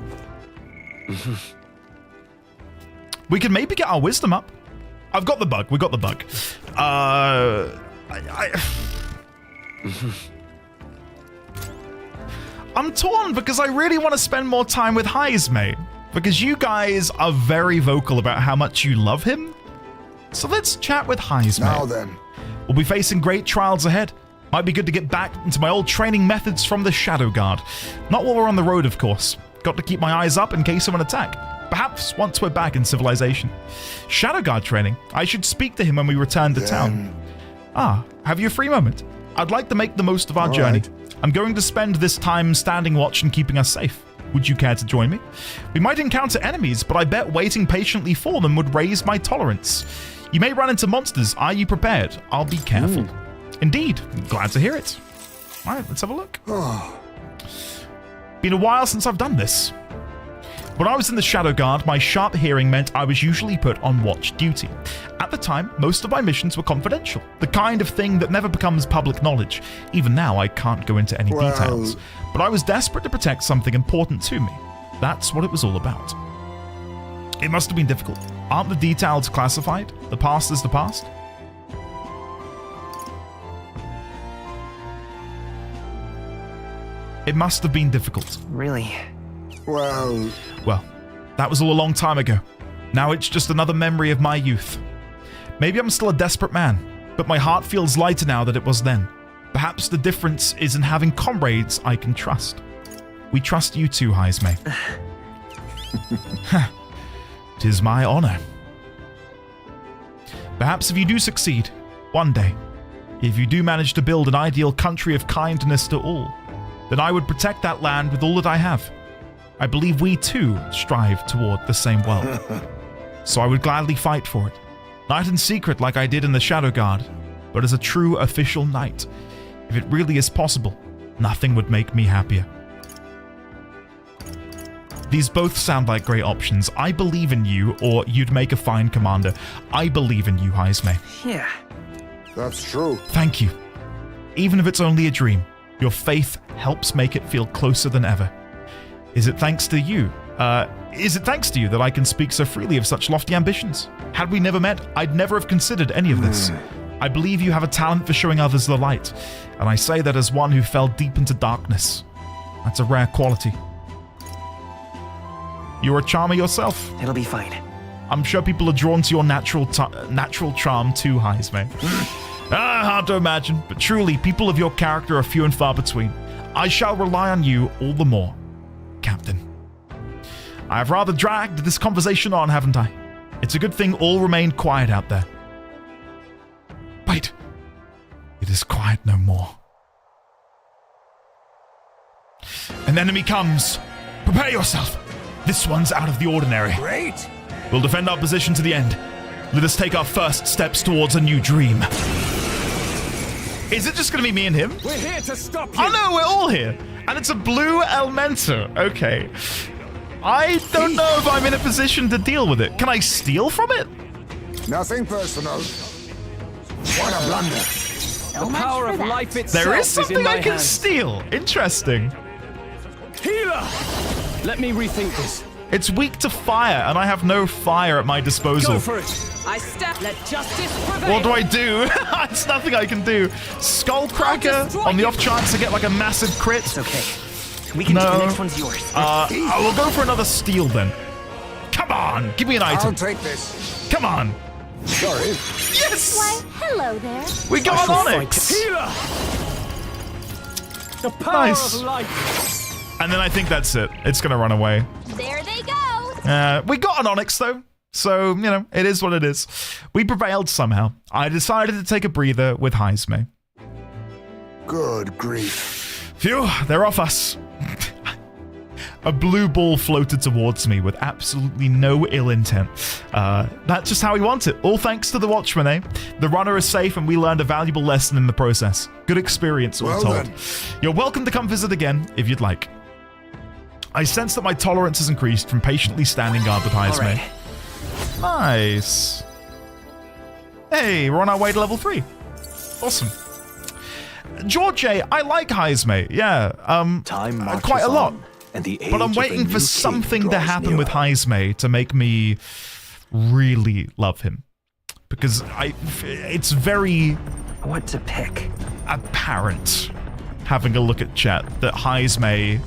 We can maybe get our wisdom up. I've got the bug. We got the bug. I'm torn because I really want to spend more time with Heisme, because you guys are very vocal about how much you love him. So let's chat with Heisme. Now then. We'll be facing great trials ahead. Might be good to get back into my old training methods from the Shadow Guard. Not while we're on the road, of course. Got to keep my eyes up in case of an attack. Perhaps once we're back in civilization. Shadow Guard training. I should speak to him when we return to town. Have you a free moment? I'd like to make the most of our journey. I'm going to spend this time standing watch and keeping us safe. Would you care to join me? We might encounter enemies, but I bet waiting patiently for them would raise my tolerance. You may run into monsters. Are you prepared? I'll be careful. Indeed. Glad to hear it. All right, let's have a look. Been a while since I've done this. When I was in the Shadow Guard, my sharp hearing meant I was usually put on watch duty. At the time, most of my missions were confidential, the kind of thing that never becomes public knowledge. Even now, I can't go into any details. But I was desperate to protect something important to me. That's what it was all about. It must have been difficult. Aren't the details classified? The past is the past? It must have been difficult. Really? Well, that was all a long time ago. Now it's just another memory of my youth. Maybe I'm still a desperate man, but my heart feels lighter now than it was then. Perhaps the difference is in having comrades I can trust. We trust you too, Heisme. 'Tis my honor. Perhaps if you do succeed, one day, if you do manage to build an ideal country of kindness to all, then I would protect that land with all that I have. I believe we too strive toward the same world. So I would gladly fight for it. Not in secret like I did in the Shadow Guard, but as a true official knight. If it really is possible, nothing would make me happier. These both sound like great options. I believe in you, or you'd make a fine commander. I believe in you, Heisme. Yeah. That's true. Thank you. Even if it's only a dream, your faith helps make it feel closer than ever. Is it thanks to you that I can speak so freely of such lofty ambitions? Had we never met, I'd never have considered any of this. I believe you have a talent for showing others the light, and I say that as one who fell deep into darkness. That's a rare quality. You're a charmer yourself. It'll be fine. I'm sure people are drawn to your natural charm too, Heisme. Hard to imagine, but truly, people of your character are few and far between. I shall rely on you all the more, Captain. I have rather dragged this conversation on, haven't I? It's a good thing all remained quiet out there. Wait. It is quiet no more. An enemy comes. Prepare yourself. This one's out of the ordinary. Great. We'll defend our position to the end. Let us take our first steps towards a new dream. Is it just going to be me and him? We're here to stop you. Oh no, we're all here. And it's a blue Elementor. Okay. I don't know if I'm in a position to deal with it. Can I steal from it? Nothing personal. What a blunder. The power of life itself There is something in my I can hands. steal. Interesting. Healer! Let me rethink this. It's weak to fire, and I have no fire at my disposal. Go for it. I step. Let justice prevail. What do I do? It's nothing I can do. Skullcracker on the off chance to get like a massive crit. It's okay. We can do the next one's yours. I will go for another steal then. Come on, give me an item. I'll take this. Come on. Sorry. Yes! Why, hello there. We got an Onyx. Healer! The power Nice. of life. And then I think that's it. It's going to run away. There they go. We got an Onyx though. So, you know, it is what it is. We prevailed somehow. I decided to take a breather with Heisme. Good grief. Phew, they're off us. A blue ball floated towards me with absolutely no ill intent. That's just how we want it. All thanks to the Watchman, eh? The runner is safe and we learned a valuable lesson in the process. Good experience, all told. Then. You're welcome to come visit again if you'd like. I sense that my tolerance has increased from patiently standing guard with Heisme. Right. Nice. Hey, we're on our way to level 3. Awesome. George A, I like Heisme. Yeah, quite a lot. And but I'm waiting for something to happen with Heisme to make me really love him. Because it's very... What to pick? Apparent, having a look at chat, that Heisme,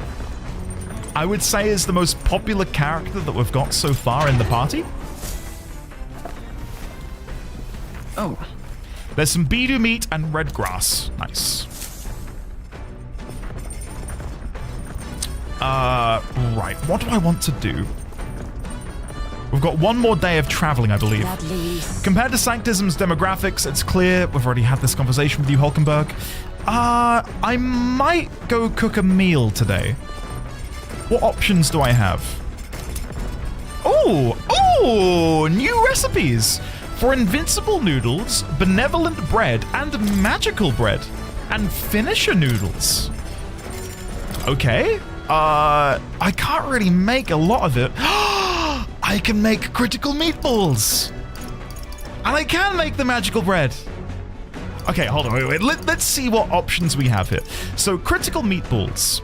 I would say, is the most popular character that we've got so far in the party. Oh. There's some Bidu meat and red grass. Nice. Right, what do I want to do? We've got one more day of traveling, I believe. Compared to Sanctism's demographics, it's clear, we've already had this conversation with you, Hulkenberg. I might go cook a meal today. What options do I have? Oh, new recipes for invincible noodles, benevolent bread, and magical bread, and finisher noodles. Okay. I can't really make a lot of it. I can make critical meatballs. And I can make the magical bread. Okay, hold on, wait. Let's see what options we have here. So, critical meatballs.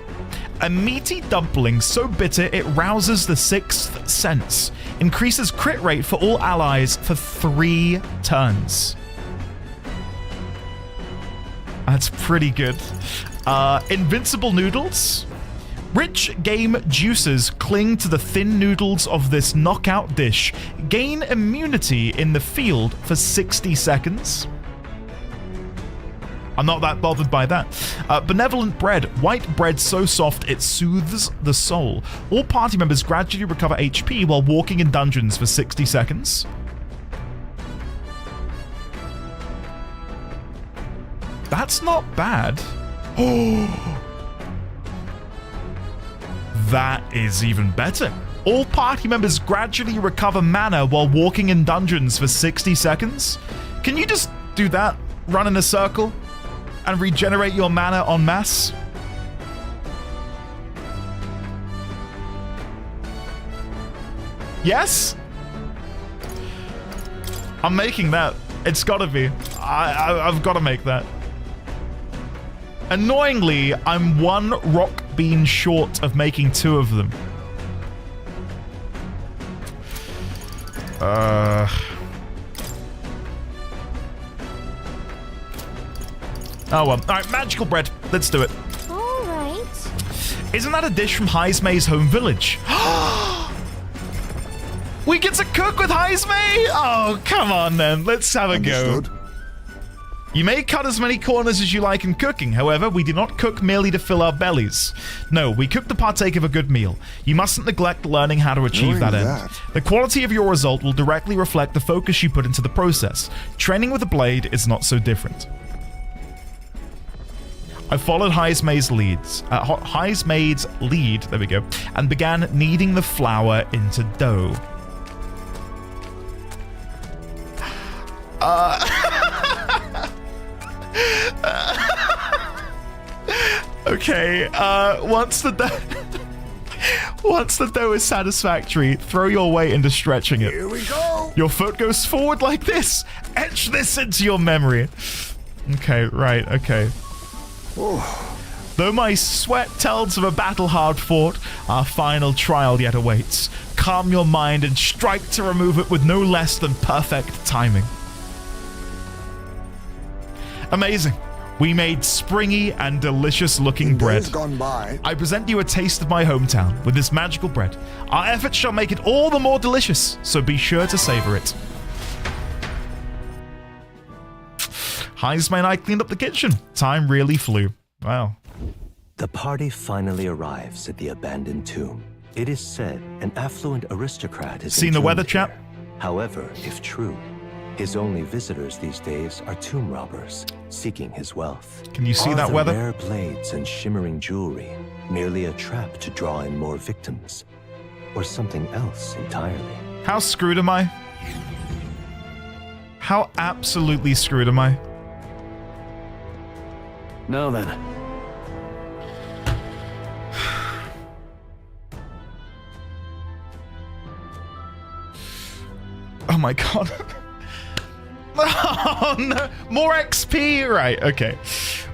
A meaty dumpling so bitter it rouses the sixth sense. Increases crit rate for all allies for 3 turns. That's pretty good. Invincible noodles. Rich game juices cling to the thin noodles of this knockout dish. Gain immunity in the field for 60 seconds. I'm not that bothered by that. Benevolent bread. White bread so soft it soothes the soul. All party members gradually recover HP while walking in dungeons for 60 seconds. That's not bad. Oh. That is even better. All party members gradually recover mana while walking in dungeons for 60 seconds. Can you just do that? Run in a circle and regenerate your mana en masse? Yes? I'm making that. It's gotta be. I've gotta make that. Annoyingly, I'm 1 rock bean short of making 2 of them. Oh well. Alright, magical bread. Let's do it. Alright. Isn't that a dish from Heisme's home village? We get to cook with Heisme? Oh, come on then. Let's have a go. You may cut as many corners as you like in cooking, however, we do not cook merely to fill our bellies. No, we cook to partake of a good meal. You mustn't neglect learning how to achieve that end. The quality of your result will directly reflect the focus you put into the process. Training with a blade is not so different. I followed Heisme's lead, there we go, and began kneading the flour into dough. Okay, once the dough is satisfactory, throw your weight into stretching it. Here we go. Your foot goes forward like this. Etch this into your memory. Okay, right, okay. Though my sweat tells of a battle hard fought, our final trial yet awaits. Calm your mind and strike to remove it with no less than perfect timing. Amazing. We made springy and delicious looking bread. Gone by. I present you a taste of my hometown with this magical bread. Our efforts shall make it all the more delicious, so be sure to savor it. Heisme and I cleaned up the kitchen. Time really flew. Wow. The party finally arrives at the abandoned tomb. It is said an affluent aristocrat is seen the weather, chap? However, if true, His only visitors these days are tomb robbers, seeking his wealth. Can you see Are that the weather? rare blades and shimmering jewelry merely a trap to draw in more victims? Or something else entirely? How screwed am I? How absolutely screwed am I? Now then. Oh my god. Oh no, more XP, right, okay.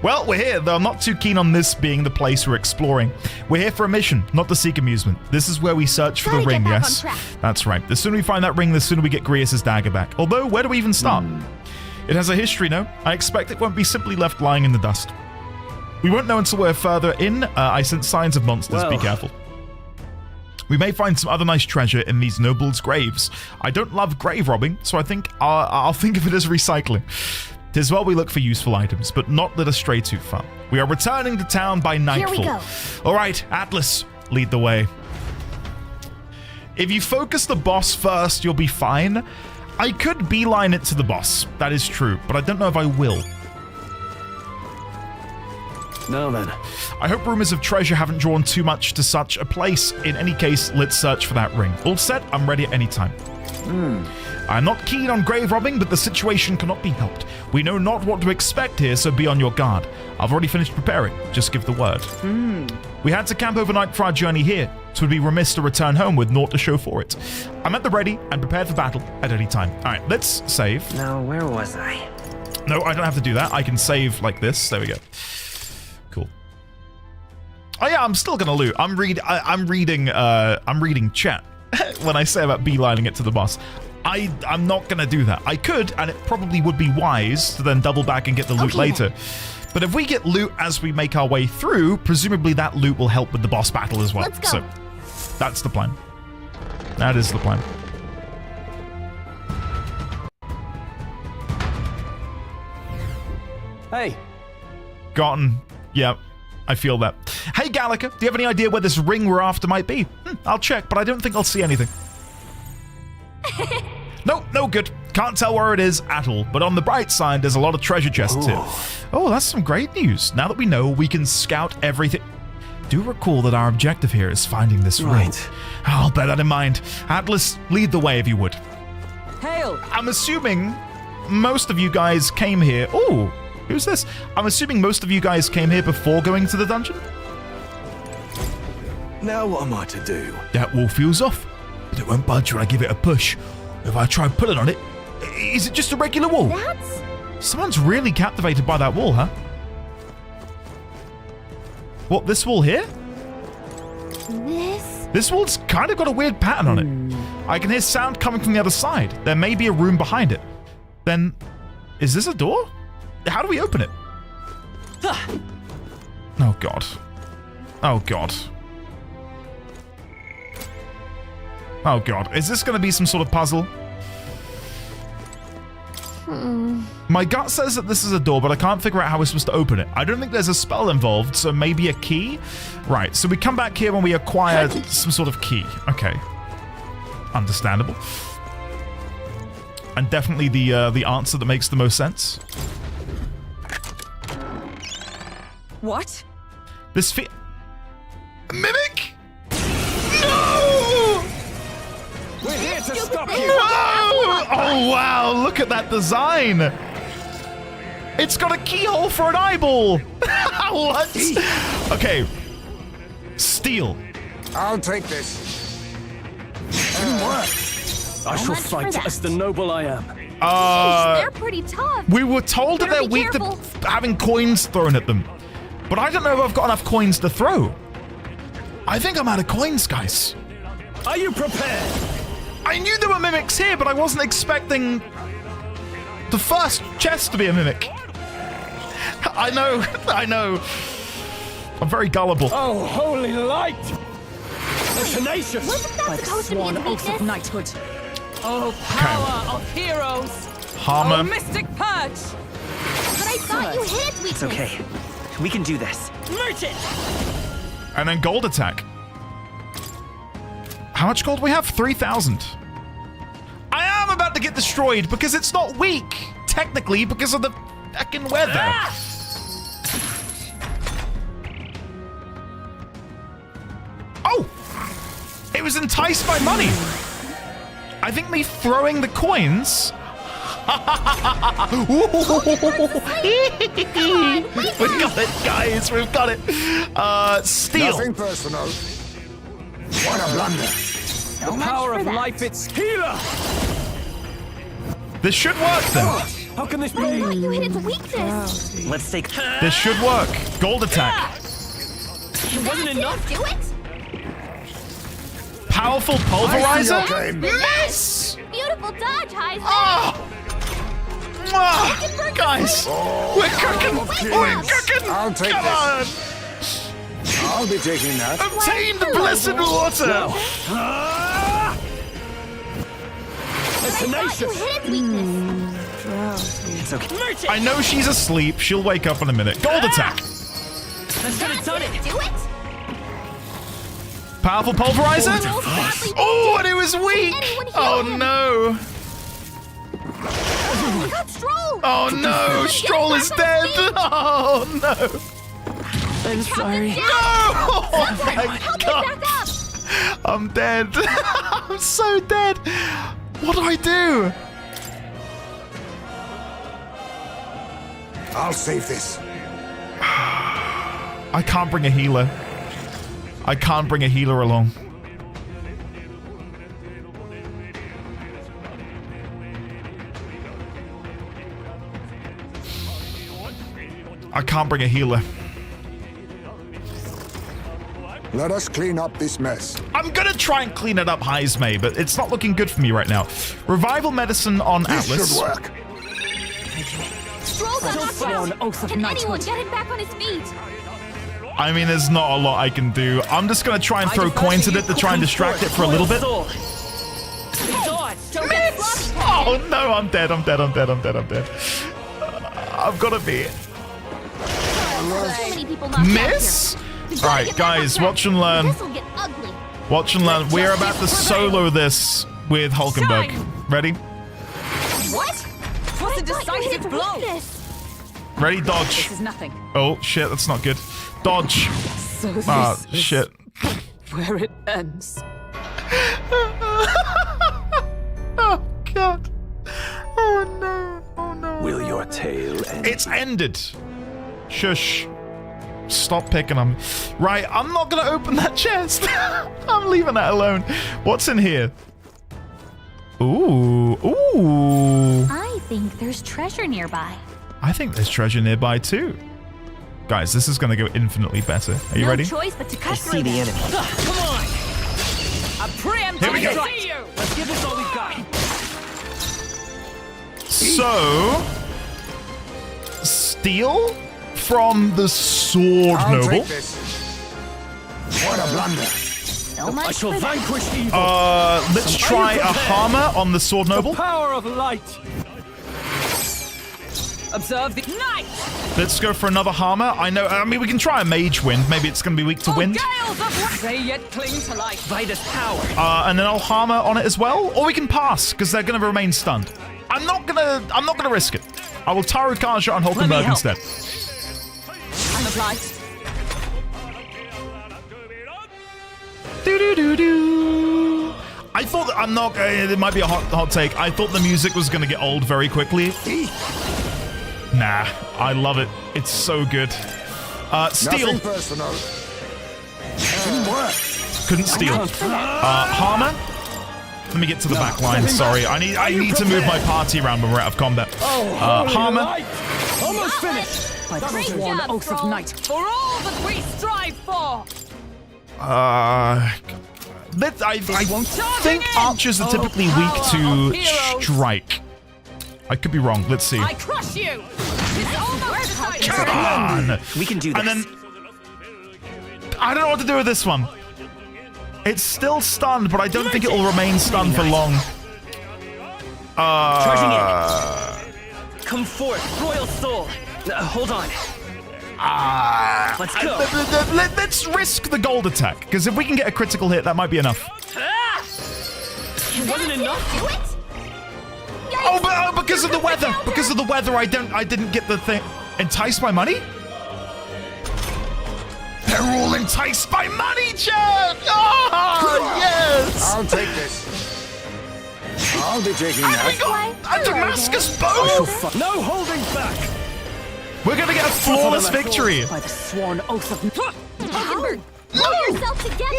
Well, we're here, though I'm not too keen on this being the place we're exploring. We're here for a mission, not to seek amusement. This is where we search for the ring, yes? That's right. The sooner we find that ring, the sooner we get Grius' dagger back. Although, where do we even start? It has a history, no? I expect it won't be simply left lying in the dust. We won't know until we're further in. I sense signs of monsters, be careful. We may find some other nice treasure in these nobles' graves. I don't love grave robbing, so I think I'll think of it as recycling. 'Tis well we look for useful items, but not let us stray too far. We are returning to town by nightfall. Here we go. All right, Atlas, lead the way. If you focus the boss first, you'll be fine. I could beeline it to the boss, that is true, but I don't know if I will. Now then. I hope rumors of treasure haven't drawn too much to such a place. In any case, let's search for that ring. All set, I'm ready at any time. I'm not keen on grave robbing, but the situation cannot be helped. We know not what to expect here, so be on your guard. I've already finished preparing, just give the word. We had to camp overnight for our journey here, so it would be remiss to return home with naught to show for it. I'm at the ready and prepared for battle at any time. Alright, let's save. Now, where was I? No, I don't have to do that. I can save like this. There we go. Cool. Oh yeah, I'm still gonna loot. I'm reading chat when I say about beelining it to the boss. I'm not gonna do that. I could, and it probably would be wise to then double back and get the loot later. But if we get loot as we make our way through, presumably that loot will help with the boss battle as well. Let's go. So that's the plan. That is the plan. Hey. Gotten. Yeah, I feel that. Hey, Gallica, do you have any idea where this ring we're after might be? I'll check, but I don't think I'll see anything. Nope, no good. Can't tell where it is at all. But on the bright side, there's a lot of treasure chests here. Oh, that's some great news. Now that we know, we can scout everything. Do recall that our objective here is finding this ring. I'll bear that in mind. Atlas, lead the way if you would. Hail! I'm assuming most of you guys came here. Oh, who's this? I'm assuming most of you guys came here before going to the dungeon? Now what am I to do? That wall feels off, but it won't budge when I give it a push. If I try pulling on it, is it just a regular wall? Someone's really captivated by that wall, huh? What, this wall here? This wall's kind of got a weird pattern on it. I can hear sound coming from the other side. There may be a room behind it. Then, is this a door? How do we open it? Oh, God. Oh, God. Oh, God. Is this going to be some sort of puzzle? My gut says that this is a door, but I can't figure out how we're supposed to open it. I don't think there's a spell involved, so maybe a key? Right, so we come back here when we acquire some sort of key. Okay. Understandable. And definitely the answer that makes the most sense. What? This Mimic? No! We're here to stop you! No! Oh, wow, look at that design! It's got a keyhole for an eyeball! What? Okay. Steel. I'll take this. I shall fight as the noble I am. They're pretty tough. We were told that Better they're be weak to careful. having coins thrown at them. But I don't know if I've got enough coins to throw. I think I'm out of coins, guys. Are you prepared? I knew there were mimics here, but I wasn't expecting the first chest to be a mimic. I know. I'm very gullible. Oh, holy light! The tenacious! Wasn't that supposed to be Sworn a oath of weakness? knighthood. Oh, power of heroes! Hammer. Oh, mystic purge! But I thought you hit its weakness. It's okay. We can do this. Merchant! And then gold attack. How much gold do we have? 3,000. I am about to get destroyed because it's not weak, technically, because of the fucking weather. Oh! It was enticed by money. I think me throwing the coins... We got it, guys. We've got it. Steal. Nothing personal. What a blunder. The power of life, it's healer. This should work then. How can this be? I thought you hit its weakness. Let's take. This should work. Gold attack. It wasn't enough. Do it. Powerful pulverizer. Miss. Beautiful dodge, Heisman. Guys, we're cooking. We're cooking. I'll take Come on. I'll be taking that. Obtain the blessed water. It's okay. I know she's asleep. She'll wake up in a minute. Gold attack. That's gonna done it. Do it. Powerful pulverizer. Oh, and it was weak. Oh no. Oh no, Stroll is dead. Oh no. I'm sorry. No! Oh my god. I'm dead. I'm so dead. What do I do? I'll save this. I can't bring a healer. I can't bring a healer along. I can't bring a healer. Let us clean up this mess. I'm gonna try and clean it up, Heismay, but it's not looking good for me right now. Revival medicine on This Atlas. should work. Stroll got knocked out. Can anyone get him back on his feet? I mean, there's not a lot I can do. I'm just gonna try and throw coins at it to try and distract it for a little bit. Miss! Oh no, I'm dead. I'm dead. I'm dead. I'm dead. I'm dead. I've got to be. Miss? Alright, guys, watch and learn. Watch and learn. We're about to solo this with Hulkenberg. Ready? What? What's a decisive blow? Ready? Dodge. This is nothing. Oh, shit, that's not good. Dodge. So this is shit. where it ends. Oh, God. Oh, no. Oh, no. Will your tale end? It's ended. Shush. Stop picking them. Right, I'm not going to open that chest. I'm leaving that alone. What's in here? Ooh. Ooh. I think there's treasure nearby. I think there's treasure nearby, too. Guys, this is going to go infinitely better. Are you ready? No choice but to cut I see the enemy. Come on! A preemptive Here we go. strike! Let's give this all we've got. So, steal from the Sword I'll Noble. take this. What a blunder. So much I shall for that. vanquish evil. Let's try a Hammer on the Sword Noble. The power of light. Observe the night. Let's go for another Hammer. I mean, we can try a Mage Wind. Maybe it's going to be weak to wind. Gales of they yet cling to life. Vitus power. And then I'll Hammer on it as well. Or we can pass, because they're going to remain stunned. I'm not gonna risk it. I will Taru Kaja on Hulkenberg instead. I'm applied. Do-do-do-do. I thought that it might be a hot take. I thought the music was gonna get old very quickly. Nah, I love it. It's so good. Steal. Nothing personal. Didn't work. Couldn't steal. Hammer. Let me get to the back line. Sorry, I need to move my party around when we're out of combat. Hammer. Almost finished. By the sworn oath of night. For all that we strive for. I think archers are typically weak to strike. I could be wrong. Let's see. I crush you. Come on. We can do this. And then I don't know what to do with this one. It's still stunned, but I don't think it will remain stunned for long. Charging in. Come forth, royal soul. Hold on. Let's go. Let's risk the gold attack, because if we can get a critical hit, that might be enough. It wasn't enough. Oh, because of the weather. Because of the weather, I didn't get the thing. Enticed by money? They're all enticed by money, chat! Oh, yes! I'll take this. I'll be taking And that. we got a Damascus bow! No holding back! We're gonna get a flawless victory! By the sworn oath of... Hackenberg, No! pull yourself together!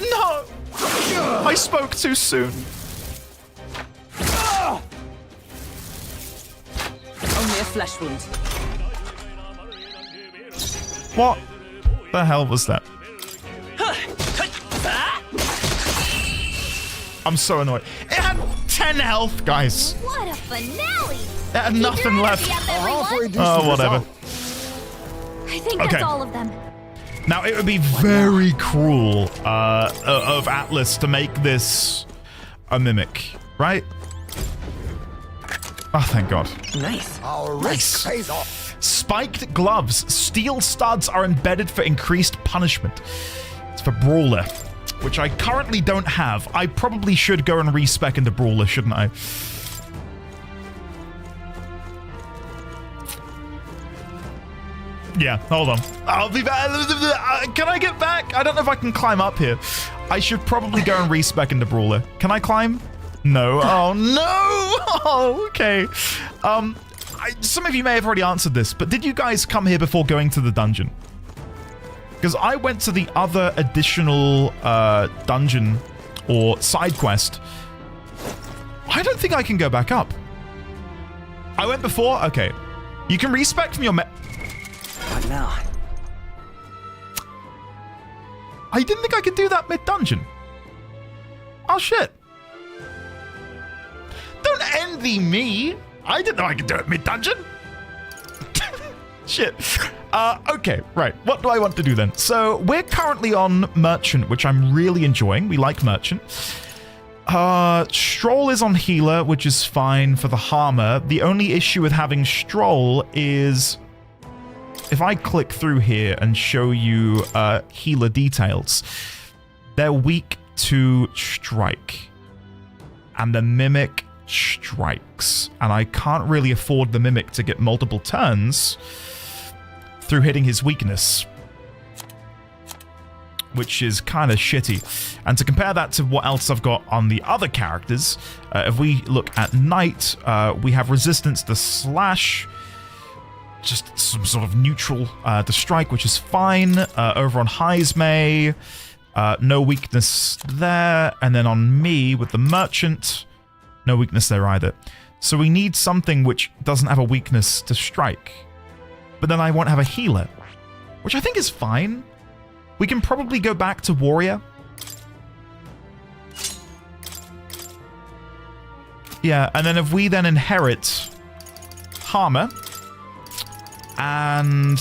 No! I spoke too soon. Only a flesh wound. What the hell was that? I'm so annoyed. It had 10 health, guys. What a finale! It had nothing left. Oh, whatever. I think Okay. that's all of them. Now, it would be very cruel of Atlas to make this a mimic, right? Oh, thank God. Nice. Our risk pays off. Spiked gloves. Steel studs are embedded for increased punishment. It's for Brawler, which I currently don't have. I probably should go and respec into Brawler, shouldn't I? Yeah, hold on. I'll be back. Can I get back? I don't know if I can climb up here. I should probably go and respec into Brawler. Can I climb? No. Oh, no. Oh, okay. Some of you may have already answered this, but did you guys come here before going to the dungeon? Because I went to the other additional dungeon or side quest. I don't think I can go back up. I went before? Okay. You can respec from your... What now? I didn't think I could do that mid-dungeon. Oh, shit. Don't envy me. I didn't know I could do it mid-dungeon. Shit. Okay, right. What do I want to do then? So we're currently on Merchant, which I'm really enjoying. We like Merchant. Stroll is on Healer, which is fine for the Harmer. The only issue with having Stroll is... if I click through here and show you Healer details, they're weak to Strike. And the Mimic strikes. And I can't really afford the Mimic to get multiple turns through hitting his weakness, which is kind of shitty. And to compare that to what else I've got on the other characters, if we look at Knight, we have resistance to slash, just some sort of neutral to strike, which is fine. Over on Heismay, no weakness there. And then on me with the Merchant, no weakness there either. So we need something which doesn't have a weakness to strike. But then I won't have a healer, which I think is fine. We can probably go back to Warrior. Yeah, and then if we then inherit Harmer and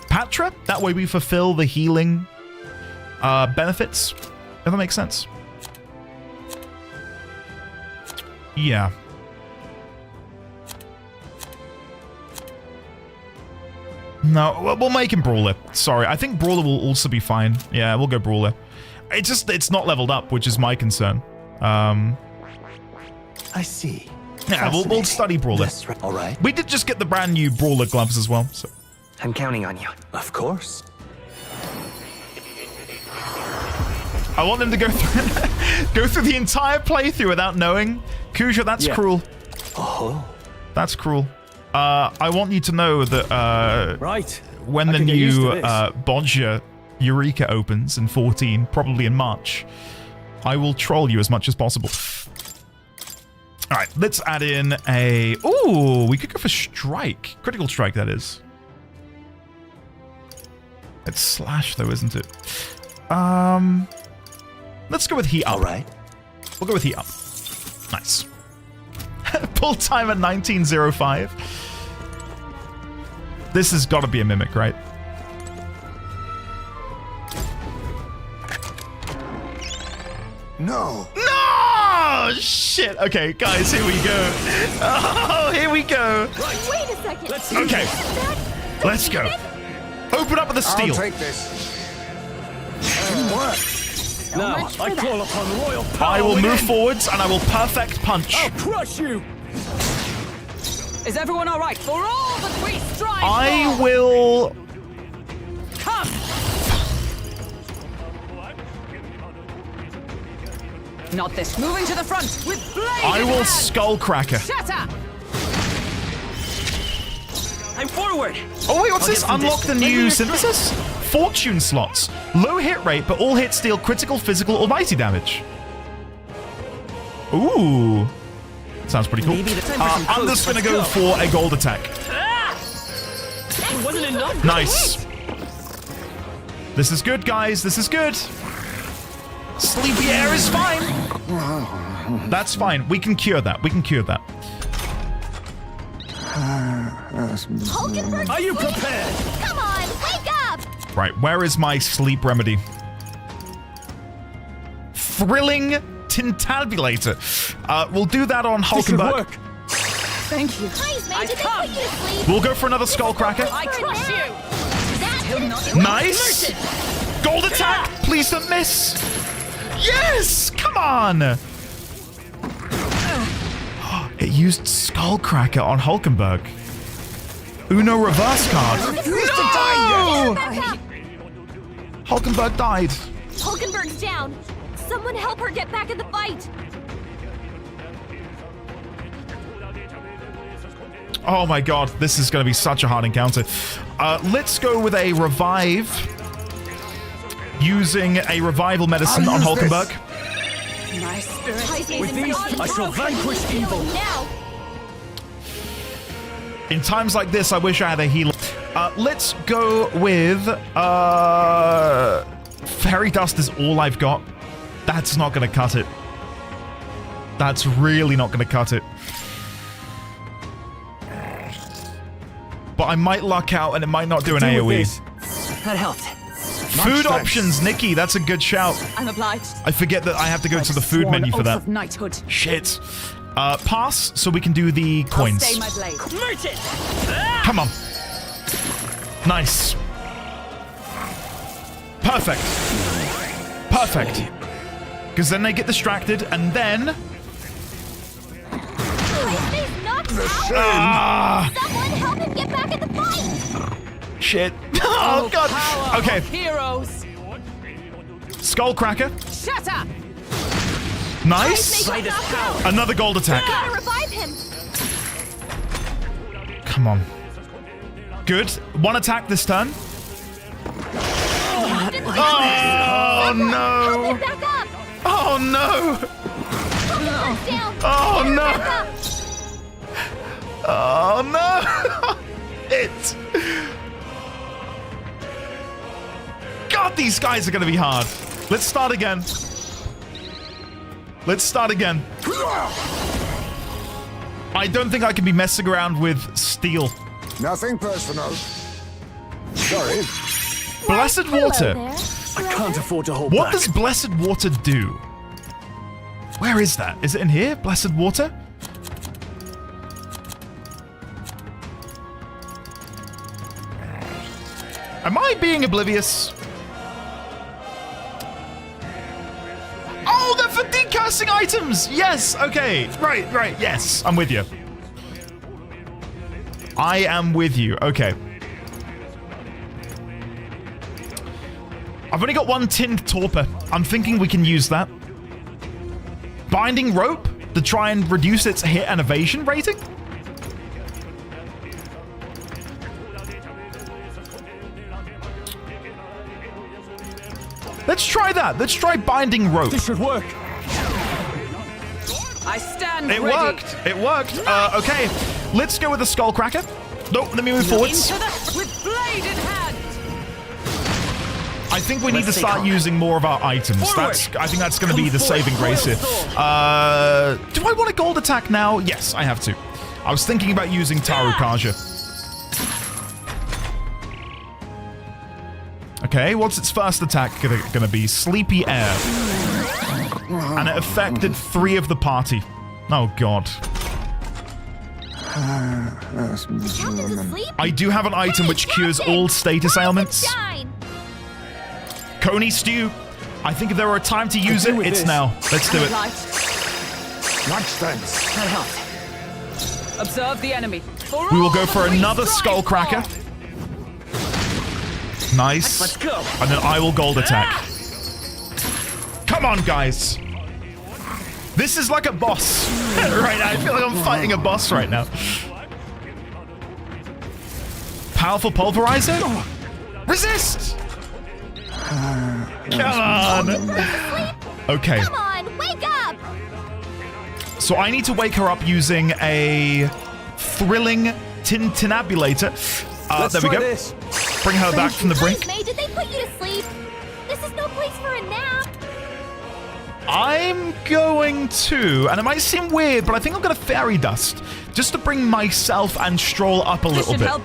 Patra, that way we fulfill the healing benefits, if that makes sense. Yeah. No, we'll make him Brawler. Sorry, I think Brawler will also be fine. Yeah, we'll go Brawler. It's not leveled up, which is my concern. I see. Yeah, we'll study Brawler. All right. We did just get the brand new Brawler gloves as well, so. I'm counting on you. Of course. I want them to go through go through the entire playthrough without knowing. Kuja, that's cruel. Oh. That's cruel. I want you to know that right. when the new Bodja Eureka opens in 14, probably in March, I will troll you as much as possible. All right, let's add in a... Ooh, we could go for Strike. Critical Strike, that is. It's Slash, though, isn't it? Let's go with Heat Up. All right. We'll go with Heat Up. Nice. Pull time at 19:05. This has got to be a Mimic, right? No. No! Shit. Okay, guys, here we go. Oh, here we go. Wait a second. Okay. Let's go. Open up with the steel. I'll take this. Didn't work. Now, much for I that. call upon royal power. I will move within. forwards and I will perfect punch. I'll crush you. Is everyone all right? For all that we strive I for. will... Come. Not this. Moving to the front with blade. I in will hand. Skullcracker. Shatter. I'm forward. Oh wait, what's I'll this? get some Unlock the distance. Lend me new your synthesis? Fortune slots. Low hit rate, but all hits deal critical, physical, or mighty damage. Ooh. Sounds pretty cool. Maybe the time for some I'm close. just gonna Let's go for a gold attack. It wasn't enough. Nice. This is good, guys. This is good. Sleepy air is fine. That's fine. We can cure that. We can cure that. Are you prepared? Come on, wake up! Right, where is my sleep remedy? Thrilling Tintabulator. We'll do that on This should Hulkenberg. work. Thank you. Please, mate, I did they come. put you to sleep? We'll go for another Skullcracker. I crush you. That didn't do it. Nice. Gold attack. Please don't miss. Yes. Come on. It used Skullcracker on Hulkenberg. Uno reverse card. No! Hulkenberg died. Hulkenberg's down. Someone help her get back in the fight. Oh my god, this is going to be such a hard encounter. Let's go with a revive. Using a revival medicine on Hulkenberg. My spirit. With these, I shall vanquish evil. Now. In times like this, I wish I had a healer. Let's go with... Fairy Dust is all I've got. That's not going to cut it. That's really not going to cut it. But I might luck out and it might not do an AoE. That helped. Food options, Nikki. That's a good shout. I'm obliged. I forget that I have to go to the food Sworn menu for oath that. of knighthood. Shit. Pass, so we can do the coins. I'll stay my blade. Merchant. Come on. Nice. Perfect. Perfect. Because then they get distracted, and then... He's knocked out. Ah, Someone help him get back in the fight. shit. Oh, God. Power Okay. of heroes. Skullcracker. Shatter. Nice. Make him knock out. Another gold attack. Gotta revive him. Come on. Good. One attack this turn. Oh, no. Help him back up. Oh, no. Hulkenberg's down. Oh, Get her no. back up. Oh, no. It. God, these guys are going to be hard. Let's start again. Let's start again. I don't think I can be messing around with steel. Nothing personal. Sorry. Blessed water. I can't afford to hold What back. does blessed water do? Where is that? Is it in here? Blessed water? Am I being oblivious? Oh, they're for decasting items! Yes, okay. Right, yes. I'm with you. I am with you. Okay. I've only got one tinned torpor. I'm thinking we can use that. Binding rope to try and reduce its hit and evasion rating? Let's try that. Let's try binding rope. This should work. I stand It ready. worked. It worked. Okay. Let's go with the Skullcracker. Nope, let me move forwards. Into the with blade in hand. I think we need to Let's start take using more of our items. Forward. I think that's going to be the saving grace here. Do I want a gold attack now? Yes, I have to. I was thinking about using Tarukaja. Okay, what's its first attack gonna be? Sleepy Air. And it affected 3 of the party. Oh, God. The captain's asleep. I do have an item which cures all status ailments. Shine. Coney Stew. I think if there were a time to use it, it's now. Let's do it. Much thanks. That helped. Observe the enemy. We will go for another Skullcracker. Nice. Let's go. And then I will gold attack. Come on, guys. This is like a boss right now. I feel like I'm fighting a boss right now. Powerful pulverizer? Resist! Come on. Okay. Come on, wake up! So I need to wake her up using a thrilling tintinabulator. There we go. This. Bring her back from the brink. May, did they put you to sleep? This is no place for a nap. I'm going to, and it might seem weird, but I think I'm going to fairy dust just to bring myself and Stroll up a little bit. Help.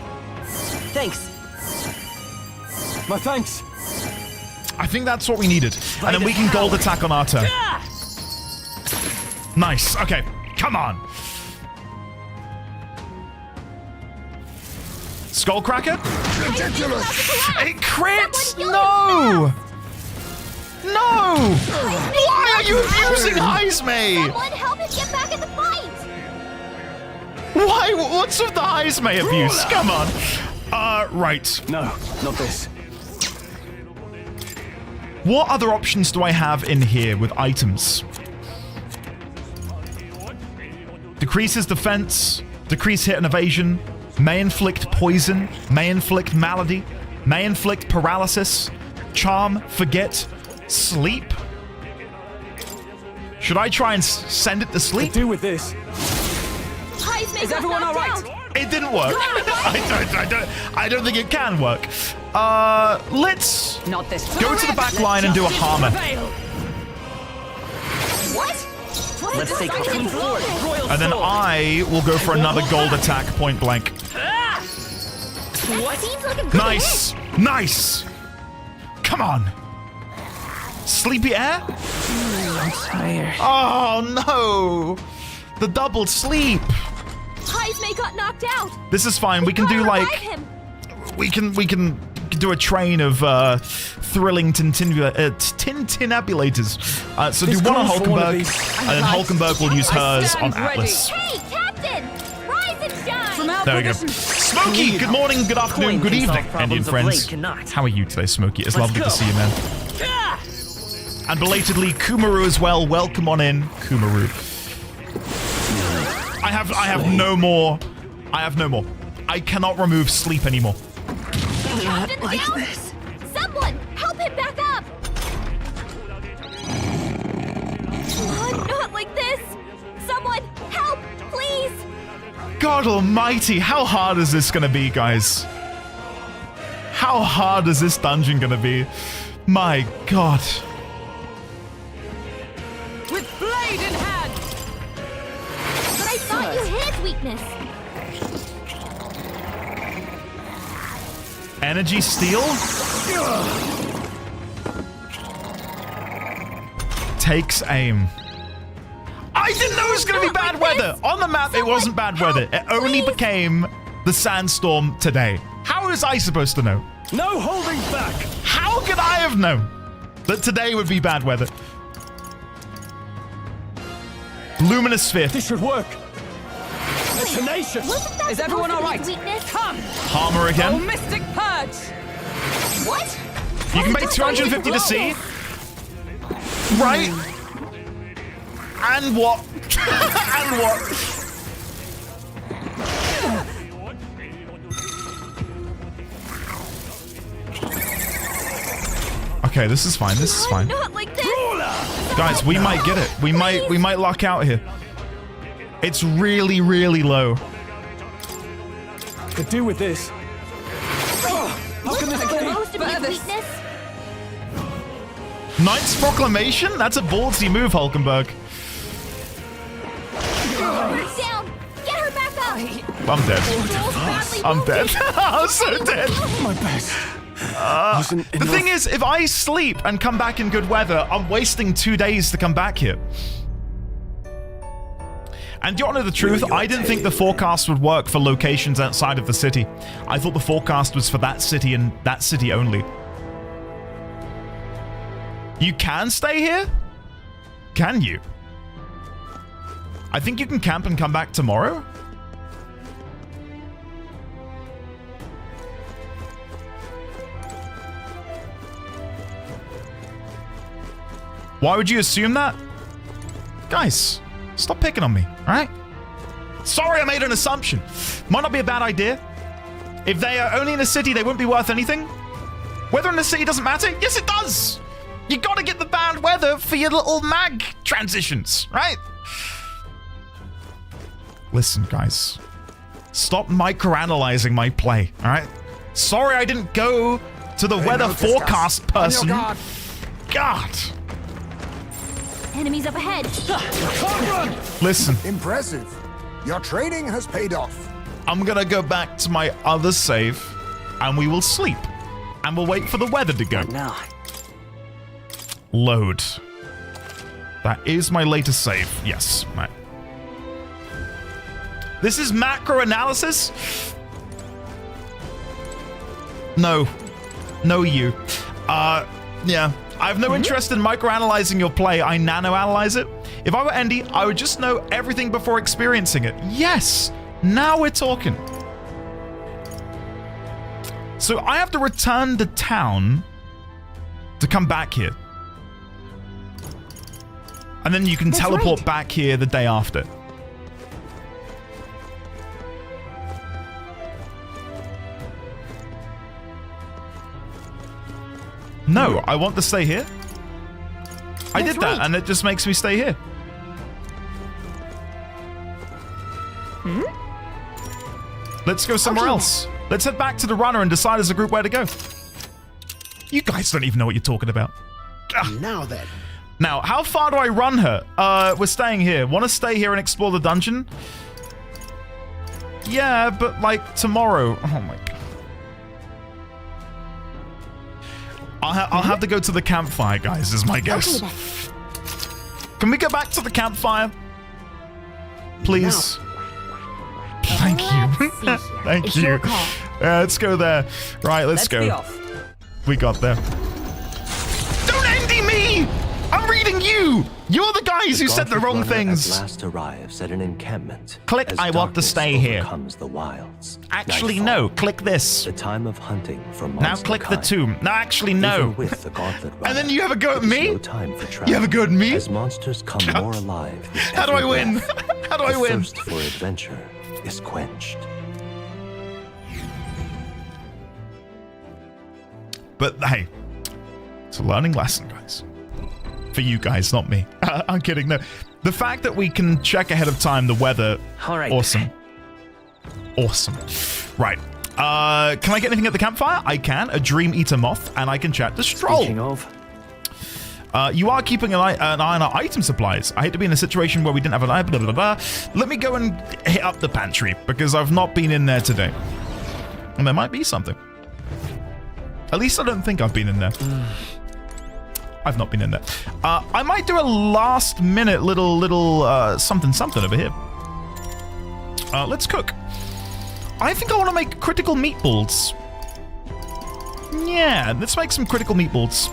Thanks. My thanks. I think that's what we needed. And then we can gold attack on our turn. Nice. Okay. Come on. Skullcracker? Ridiculous! It crits! No! No! Why are you abusing Heisme? Someone help him get back in the fight! Why? What's with the Heisme abuse? Come on. Right. No, not this. What other options do I have in here with items? Decreases defense, decrease hit and evasion, may inflict poison, may inflict malady, may inflict paralysis, charm, forget, sleep. Should I try and send it to sleep? Do with this. Is everyone all right? It didn't work. I don't think it can work. Let's Not this. go to the back line and do a hammer. What? Let's take her team forward. Royal And then sword. I will go for another gold attack point blank. What? Seems like a good Nice. Nice. Come on. Sleepy air? I'm tired. Oh, no. The double sleep. Heisme got knocked out. This is fine. We can do like... We can do a train of thrilling tintinabulators. So do one on Hulkenberg, and then Hulkenberg will use hers on Atlas. Hey, Captain! Rise and shine! There we go. Smokey, good morning, good afternoon, good evening, Indian friends. How are you today, Smokey? It's lovely to see you, man. And belatedly, Kumaru as well. Welcome on in, Kumaru. I have no more. I have no more. I cannot remove sleep anymore. Not like this. Someone, help him back up! Not like this! Someone, help, please! God almighty, how hard is this gonna be, guys? How hard is this dungeon gonna be? My God. With blade in hand! But I thought you hid weakness. Energy steal? Takes aim. I didn't know it was going to be bad weather. On the map, it wasn't bad weather. It only became the sandstorm today. How was I supposed to know? No holding back. How could I have known that today would be bad weather? Luminous Sphere. This should work. Tenacious. Is everyone all right? Come. Hammer again. Oh, Mystic Purge. What? You can pay 250 to see. Right? And what? And what? Okay, this is fine. This is fine. Not like this. Guys, we might get it. We might luck out here. It's really, really low. Could do with this. How can this be? Supposed to be weakness. Knight's Proclamation? That's a ballsy move, Hulkenberg. Down. Get her back up. I'm dead. I'm dead. I'm so dead. My best. The thing is, if I sleep and come back in good weather, I'm wasting 2 days to come back here. And do you want to know the truth? I didn't think the forecast would work for locations outside of the city. I thought the forecast was for that city and that city only. You can stay here? Can you? I think you can camp and come back tomorrow? Why would you assume that? Guys, stop picking on me, alright? Sorry I made an assumption. Might not be a bad idea. If they are only in a city, they wouldn't be worth anything. Weather in the city doesn't matter? Yes, it does! You gotta get the bad weather for your little mag transitions, right? Listen, guys. Stop microanalyzing my play, alright? Sorry I didn't go to the weather forecast person. God. Enemies up ahead. Listen. Impressive. Your training has paid off. I'm gonna go back to my other save, and we will sleep. And we'll wait for the weather to go. Now. Load. That is my latest save. Yes. Right. This is macro analysis? No. No, you. Yeah. I have no interest in microanalyzing your play. I nano-analyze it. If I were Andy, I would just know everything before experiencing it. Yes! Now we're talking. So I have to return to town to come back here. And then you can teleport back here the day after. No, I want to stay here. I did that, and it just makes me stay here. Let's go somewhere else. Let's head back to the runner and decide as a group where to go. You guys don't even know what you're talking about. Now then. Now, how far do I run her? We're staying here. Want to stay here and explore the dungeon? Yeah, but like tomorrow. Oh my god. I'll have to go to the campfire, guys, is my guess. Okay, can we go back to the campfire? Please. No. Thank you. Thank you. Let's go there. Right, let's go. We got there. Don't envy me! I'm reading you! You're the guys who said the wrong things. At last arrives at an encampment. Click I want to stay here. The wilds. Actually, no. Click this. The time of hunting for now click the tomb. No, actually, no. With the gauntlet runner, and then you have a go at me? No time for travel. You have a go at me? As monsters come more alive. How do I win? How do I win? The thirst for adventure is quenched. But hey, it's a learning lesson, guys. For you guys, not me. I'm kidding. No, the fact that we can check ahead of time the weather. All right. Awesome. Awesome. Right. Can I get anything at the campfire? I can. A dream eater moth, and I can chat to Stroll. Speaking of. You are keeping an eye on our item supplies. I hate to be in a situation where we didn't have an eye. Blah, blah, blah. Let me go and hit up the pantry because I've not been in there today, and there might be something. At least I don't think I've been in there. I've not been in there. I might do a last minute little something over here. Let's cook. I think I want to make critical meatballs. Yeah, let's make some critical meatballs.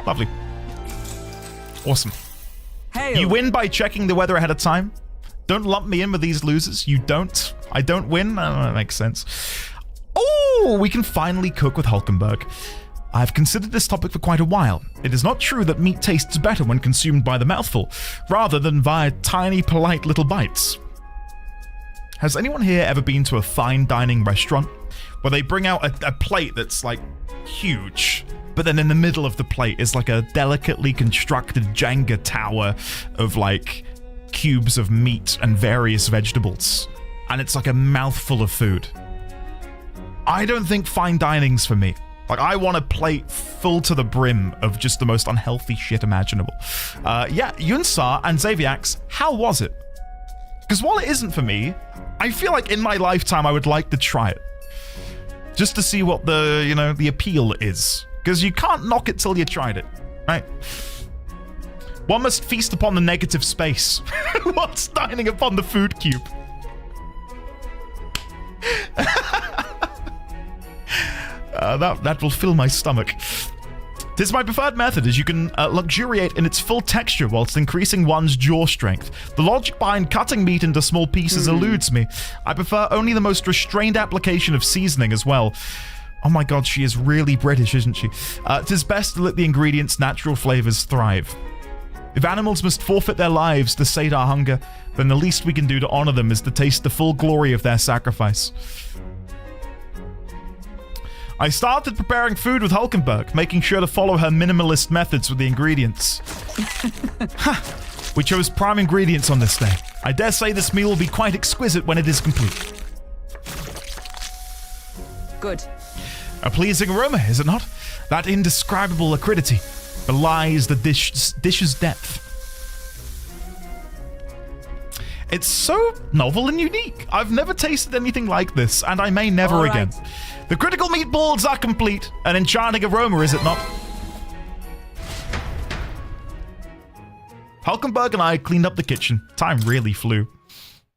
Lovely. Awesome. Hey, you win by checking the weather ahead of time. Don't lump me in with these losers. You don't. I don't win. I don't know, that makes sense. Oh, we can finally cook with Hulkenberg. I've considered this topic for quite a while. It is not true that meat tastes better when consumed by the mouthful, rather than via tiny, polite little bites. Has anyone here ever been to a fine dining restaurant where they bring out a plate that's like huge, but then in the middle of the plate is like a delicately constructed Jenga tower of like cubes of meat and various vegetables, and it's like a mouthful of food? I don't think fine dining's for me. Like, I want a plate full to the brim of just the most unhealthy shit imaginable. Yeah, Yunsar and Xaviax, how was it? Because while it isn't for me, I feel like in my lifetime I would like to try it. Just to see what the, you know, the appeal is. Because you can't knock it till you tried it, right? One must feast upon the negative space whilst dining upon the food cube. That will fill my stomach. 'Tis my preferred method, as you can luxuriate in its full texture whilst increasing one's jaw strength. The logic behind cutting meat into small pieces eludes me. I prefer only the most restrained application of seasoning as well. Oh my god, she is really British, isn't she? 'Tis best to let the ingredients' natural flavors thrive. If animals must forfeit their lives to sate our hunger, then the least we can do to honor them is to taste the full glory of their sacrifice. I started preparing food with Hulkenberg, making sure to follow her minimalist methods with the ingredients. We chose prime ingredients on this day. I dare say this meal will be quite exquisite when it is complete. Good. A pleasing aroma, is it not? That indescribable acridity belies the dish's depth. It's so novel and unique. I've never tasted anything like this, and I may never again. The critical meatballs are complete. An enchanting aroma, is it not? Hulkenberg and I cleaned up the kitchen. Time really flew.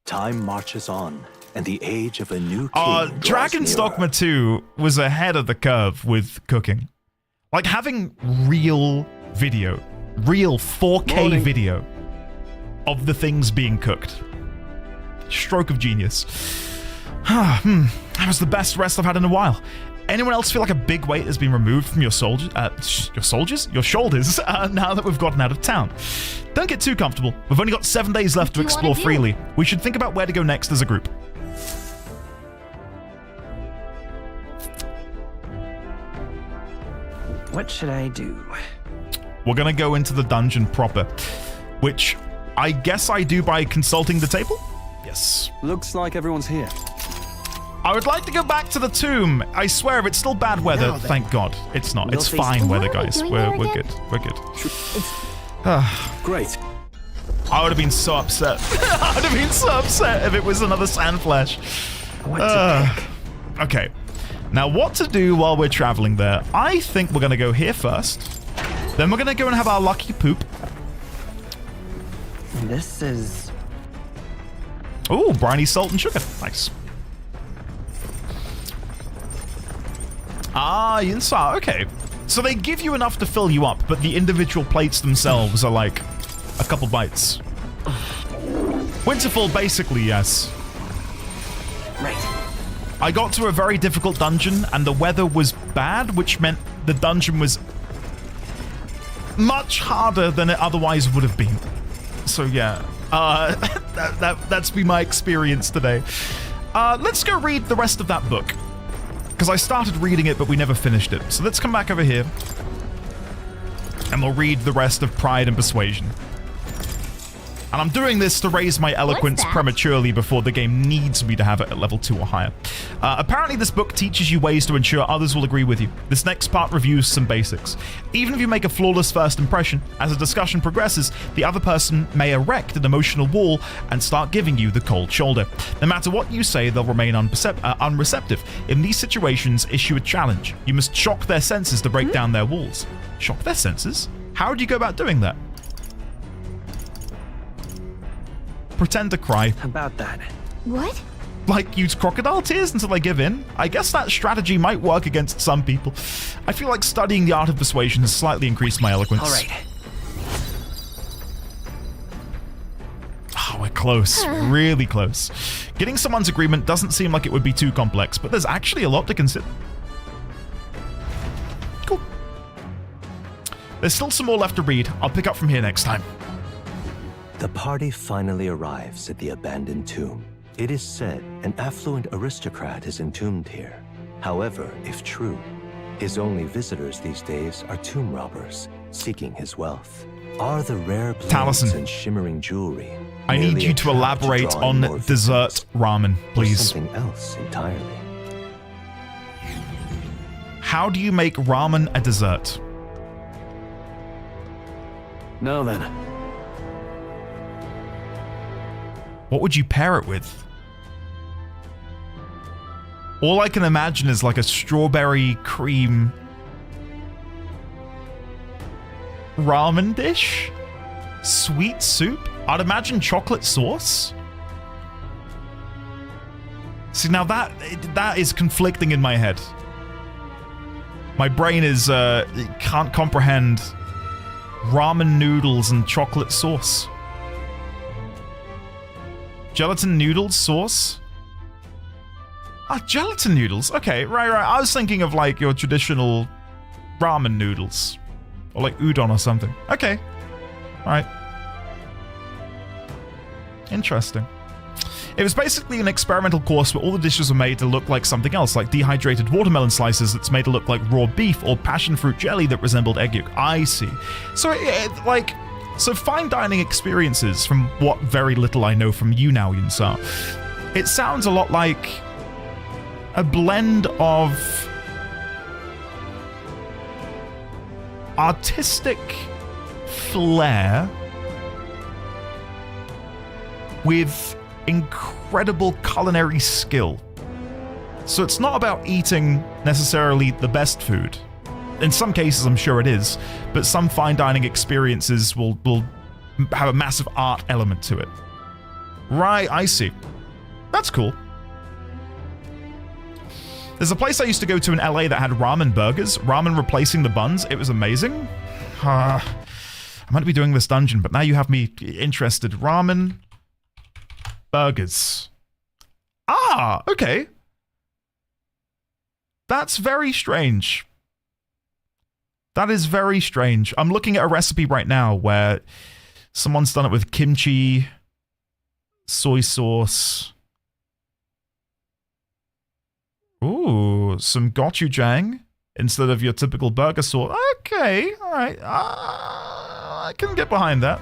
Time marches on, and the age of a new king Dragon's Dogma 2 was ahead of the curve with cooking. Like having real video, real 4K video of the things being cooked. Stroke of genius. That was the best rest I've had in a while. Anyone else feel like a big weight has been removed from your shoulders now that we've gotten out of town? Don't get too comfortable. We've only got 7 days left to explore freely. We should think about where to go next as a group. What should I do? We're gonna go into the dungeon proper, which I guess I do by consulting the table? Yes. Looks like everyone's here. I would like to go back to the tomb. I swear, if it's still bad weather, thank God. It's not. It's fine weather, guys. We're good. We're good. Great. I would have been so upset. I would have been so upset if it was another sand flash. Okay. Now, what to do while we're traveling there? I think we're going to go here first. Then we're going to go and have our lucky poop. This is... Ooh, briny salt and sugar. Nice. Ah, inside. Okay. So they give you enough to fill you up, but the individual plates themselves are like a couple bites. Winterfall, basically, yes. Right. I got to a very difficult dungeon, and the weather was bad, which meant the dungeon was much harder than it otherwise would have been. So yeah, that's been my experience today. Let's go read the rest of that book, because I started reading it, but we never finished it. So let's come back over here, and we'll read the rest of Pride and Persuasion. And I'm doing this to raise my eloquence prematurely before the game needs me to have it at level 2 or higher. Apparently this book teaches you ways to ensure others will agree with you. This next part reviews some basics. Even if you make a flawless first impression, as the discussion progresses, the other person may erect an emotional wall and start giving you the cold shoulder. No matter what you say, they'll remain unreceptive. In these situations, issue a challenge. You must shock their senses to break down their walls. Shock their senses? How do you go about doing that? Pretend to cry. About that. What? Like, use crocodile tears until they give in? I guess that strategy might work against some people. I feel like studying the art of persuasion has slightly increased my eloquence. All right. Oh, we're close. Really close. Getting someone's agreement doesn't seem like it would be too complex, but there's actually a lot to consider. Cool. There's still some more left to read. I'll pick up from here next time. The party finally arrives at the abandoned tomb. It is said an affluent aristocrat is entombed here. However, if true, his only visitors these days are tomb robbers seeking his wealth. Are the rare blades and shimmering jewelry? I need you to elaborate on dessert ramen, please. Something else entirely. How do you make ramen a dessert? Now then. What would you pair it with? All I can imagine is like a strawberry cream ramen dish? Sweet soup? I'd imagine chocolate sauce? See, now that is conflicting in my head. My brain is can't comprehend ramen noodles and chocolate sauce. Gelatin noodles sauce? Ah, gelatin noodles. Okay, right. I was thinking of like your traditional ramen noodles. Or like udon or something. Okay. Alright. Interesting. It was basically an experimental course where all the dishes were made to look like something else, like dehydrated watermelon slices that's made to look like raw beef, or passion fruit jelly that resembled egg yolk. I see. So, so fine dining experiences, from what very little I know from you now, Yunsar, it sounds a lot like a blend of artistic flair with incredible culinary skill. So it's not about eating necessarily the best food. In some cases, I'm sure it is, but some fine dining experiences will have a massive art element to it. Right, I see. That's cool. There's a place I used to go to in LA that had ramen burgers, ramen replacing the buns. It was amazing. I might be doing this dungeon, but now you have me interested. Ramen burgers. Ah, okay. That's very strange. That is very strange. I'm looking at a recipe right now where someone's done it with kimchi, soy sauce. Ooh, some gochujang instead of your typical burger sauce. Okay, all right. I can get behind that.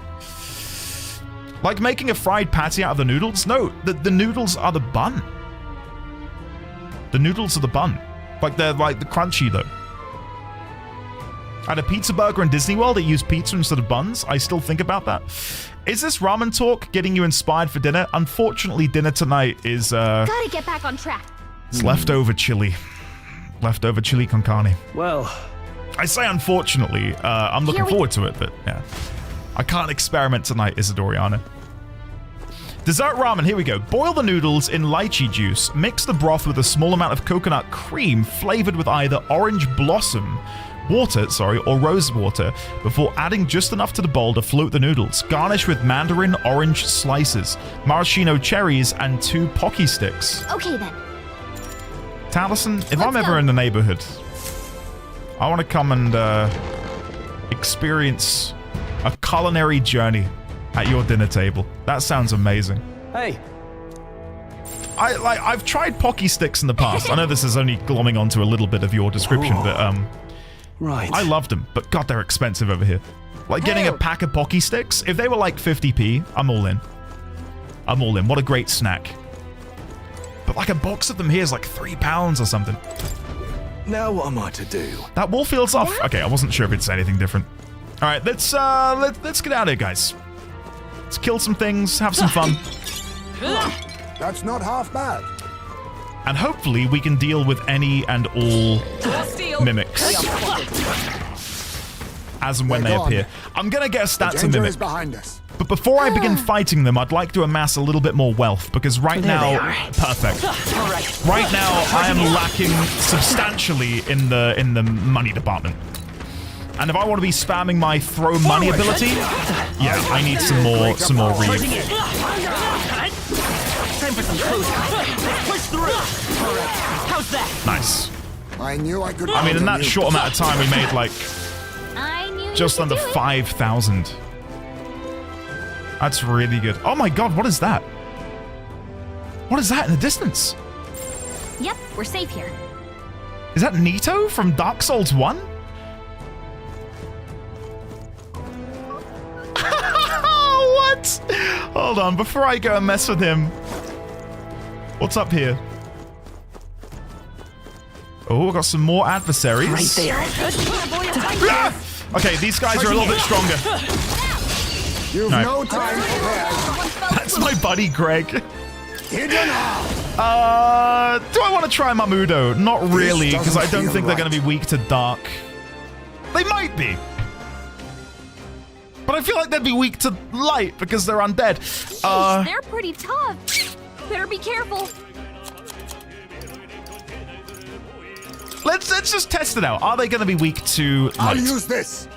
Like making a fried patty out of the noodles? No, the noodles are the bun. The noodles are the bun. Like they're like the crunchy though. At a pizza burger in Disney World, they use pizza instead of buns. I still think about that. Is this ramen talk getting you inspired for dinner? Unfortunately, dinner tonight is Gotta get back on track. It's leftover chili. Leftover chili con carne. Well, I say unfortunately. I'm looking forward to it, but yeah. I can't experiment tonight, Isidoriana. Dessert ramen, here we go. Boil the noodles in lychee juice. Mix the broth with a small amount of coconut cream flavored with either orange blossom water, or rose water, before adding just enough to the bowl to float the noodles. Garnish with mandarin orange slices, maraschino cherries, and 2 Pocky sticks. Okay then. Taliesin, if I'm ever in the neighborhood, I want to come and experience a culinary journey at your dinner table. That sounds amazing. Hey. I've tried Pocky sticks in the past. I know this is only glomming onto a little bit of your description, but right. I loved them, but God, they're expensive over here. Like getting a pack of Pocky sticks, if they were like 50p, I'm all in. I'm all in. What a great snack. But like a box of them here is like £3 or something. Now what am I to do? That wall feels off. Okay, I wasn't sure if it's anything different. All right, let's get out of here, guys. Let's kill some things, have some fun. That's not half bad. And hopefully we can deal with any and all mimics as and when they appear. I'm gonna get a stat to mimic. Behind us. But before I begin fighting them, I'd like to amass a little bit more wealth, because right now, perfect. Right now, I am lacking substantially in the money department. And if I want to be spamming my throw money ability, yeah, I need some more read. Time for some close. Push through. How's that? Nice. I knew I could. I mean, in that short amount of time, we made like just under 5,000. That's really good. Oh my God, what is that? What is that in the distance? Yep, we're safe here. Is that Nito from Dark Souls 1? What? Hold on, before I go and mess with him. What's up here? Oh, we got some more adversaries. Right there. Ah! Okay, these guys are a little bit stronger. You've no time for that. That's my buddy, Greg. Do I want to try Mamudo? Not really, because I don't think they're going to be weak to dark. They might be. But I feel like they'd be weak to light because they're undead. They're pretty tough. Better be careful. let's just test it out. Are they going to be weak to light? I'll use this.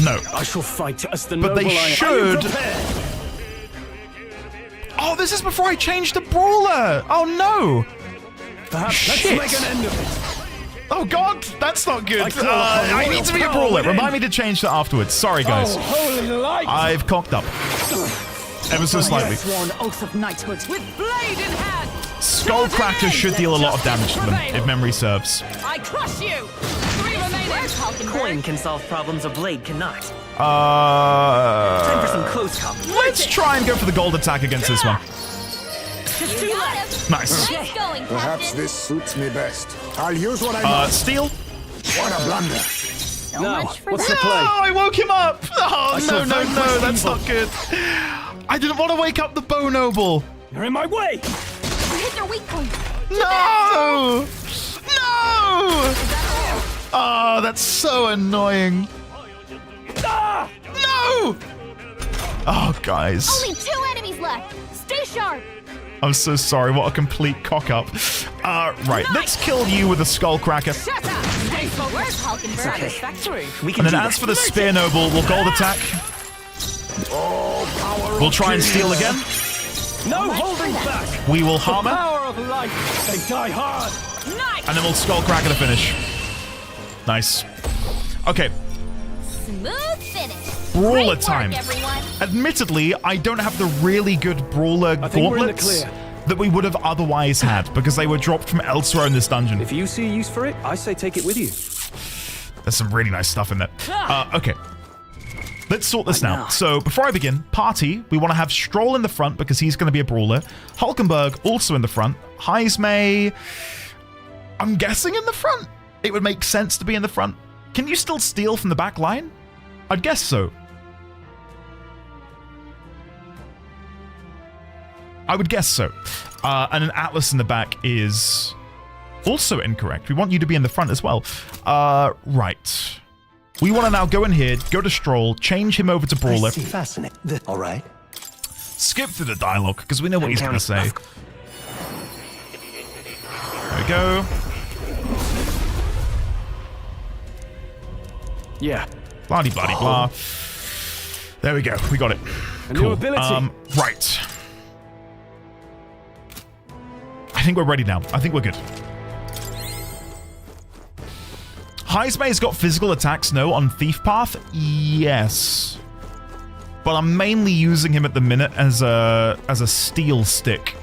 No. I shall fight as the But noble they I am. should. Are you prepared? Oh, this is before I changed the brawler. Oh no. Perhaps Shit. let's make an end of it. Oh god, that's not good. I call upon I royal need to be a power brawler. within. Remind me to change that afterwards. Sorry, guys. Oh, holy light! I've cocked up. Ever so slightly. Sworn oath of knighthood with blade in hand. Skullcracker should deal a lot of damage to them, if memory serves. I crush you. 3 remaining. Coin can solve problems a blade cannot. Time for some close combat. Let's try and go for the gold attack against this one. You got him. Nice. Nice going, Perhaps Captain. this suits me best. I'll use what I know. Steal. What a blunder. So Now, much for what's that. the play? Oh, I woke him up. Oh, I no, shall no, vanquish no. That's evil. not good. I didn't want to wake up the Bow Noble. You're in my way. You hit their weak point. No! No! Oh, that's so annoying. Ah! No! Oh, guys. Only 2 enemies left. Stay sharp. I'm so sorry. What a complete cock-up. Right, let's kill you with a Skullcracker. Shut up. Stay focused. Hulkenberg. Satisfactory. We can And then do as this. for the Spear Noble, we'll gold attack. We'll try and steal again. No holding back. We will The hammer. power of light. They die hard. Nice. And then we'll Skullcracker to finish. Nice. Okay, Smooth finish. Brawler Great work, time. everyone. admittedly, I don't have the really good Brawler I think we're in the gauntlets clear. that we would have otherwise had because they were dropped from elsewhere in this dungeon. If you see a use for it, I say take it with you. There's some really nice stuff in there. Okay. Let's sort this now. So, before I begin, party, we want to have Stroll in the front because he's going to be a brawler. Hulkenberg also in the front. Heismay, I'm guessing in the front. It would make sense to be in the front. Can you still steal from the back line? I'd guess so. I would guess so. And an Atlas in the back is also incorrect. We want you to be in the front as well. Right. We want to now go in here, go to Stroll, change him over to Brawler. I see, fascinating. All right. Skip through the dialogue, because we know what he's going to say. There we go. Yeah. Blah-de, blah-de, blah. There we go. We got it. A Cool. new ability. Right. I think we're ready now. I think we're good. Heismay's got physical attacks, no, on Thief Path? Yes. But I'm mainly using him at the minute as a steel stick,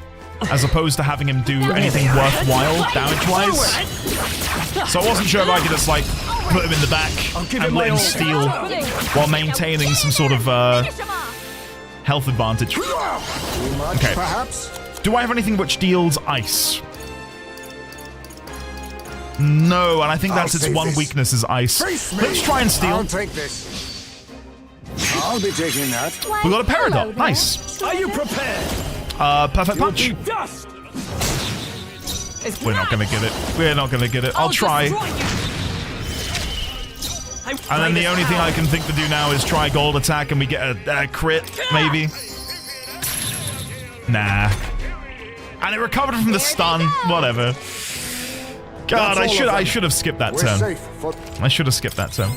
as opposed to having him do anything worthwhile damage-wise. So I wasn't sure if I could just, like, put him in the back and let him steal while maintaining some sort of health advantage. Okay. Perhaps? Do I have anything which deals ice? No, and I think that's its one weakness is ice. Let's try and steal. I'll take this. I'll be taking that. We got a Peridot. Nice. Are you prepared? Perfect punch. You'll be dust. We're not going to get it. We're not going to get it. I'll try. And then the only thing I can think to do now is try gold attack and we get a crit, maybe. Nah. And it recovered from the stun. Whatever. God, I should have skipped that turn. I should have skipped that turn.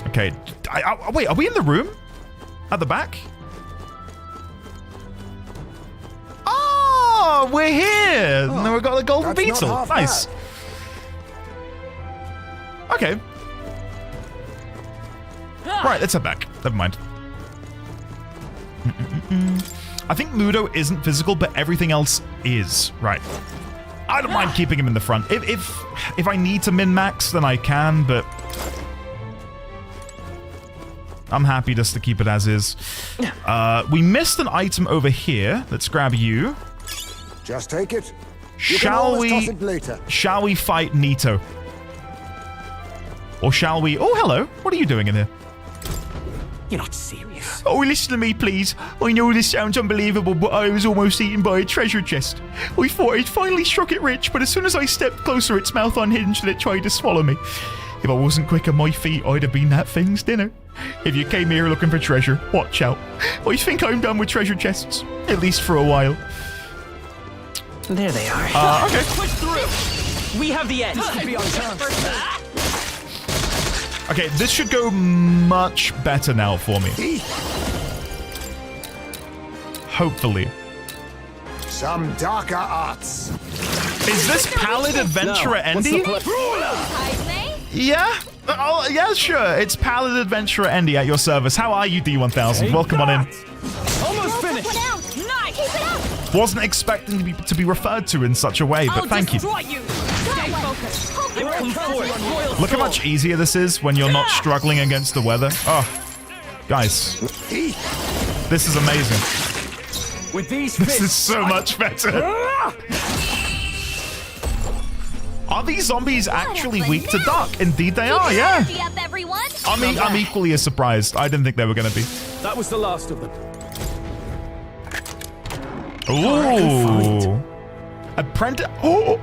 Okay. Wait, are we in the room? At the back? Oh, we're here. And then we've got the golden beetle. Nice. Okay. Right, let's head back. Never mind. I think Mudo isn't physical, but everything else is. Right. I don't mind keeping him in the front. If I need to min-max, then I can, but I'm happy just to keep it as is. We missed an item over here. Let's grab you. Just take it. Shall we fight Nito? Or shall we... Oh, hello. What are you doing in here? You're not serious. Oh, listen to me, please. I know this sounds unbelievable, but I was almost eaten by a treasure chest. I thought I'd finally struck it rich, but as soon as I stepped closer, its mouth unhinged and it tried to swallow me. If I wasn't quick on my feet, I'd have been that thing's dinner. If you came here looking for treasure, watch out. I think I'm done with treasure chests. At least for a while. There they are. Okay. Push through. We have the edge. This could be our chance. Okay, this should go much better now for me. Hopefully. Some darker arts. Is this Pallid Adventurer Endy? Yeah? Oh, yeah, sure. It's Pallid Adventurer Endy at your service. How are you, D1000? Welcome on in. Almost finished. Nice. Keep it up. Wasn't expecting to be referred to in such a way, but thank you. Stay focused. Look how much easier this is when you're not struggling against the weather. Oh, guys. This is amazing. With these This is so much better. Are these zombies actually weak to dark? Indeed they are, yeah. I'm equally as surprised. I didn't think they were going to be. That was the last of them. Ooh. Apprentice. Oh,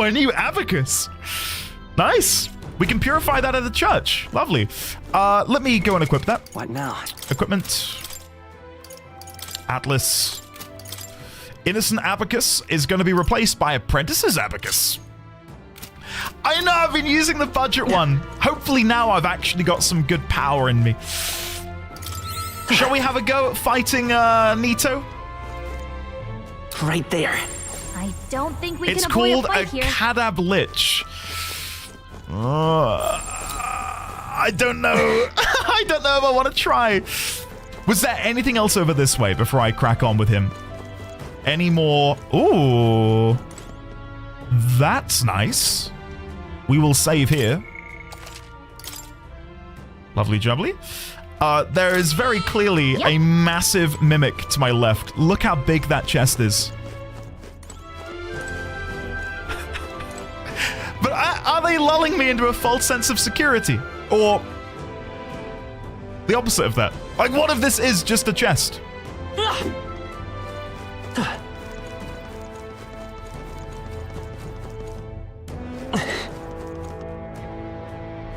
a new abacus. Nice. We can purify that at the church. Lovely. Let me go and equip that. What now? Equipment. Atlas. Innocent abacus is going to be replaced by Apprentice's abacus. I know I've been using the budget one. Hopefully now I've actually got some good power in me. Shall we have a go at fighting Nito? Right there. I don't think we It's can avoid called a a fight here. Kadab Lich. I don't know. I don't know if I want to try. Was there anything else over this way before I crack on with him? Any more? Ooh. That's nice. We will save here. Lovely jubbly. There is very clearly a massive mimic to my left. Look how big that chest is. But are they lulling me into a false sense of security? Or the opposite of that? Like, what if this is just a chest?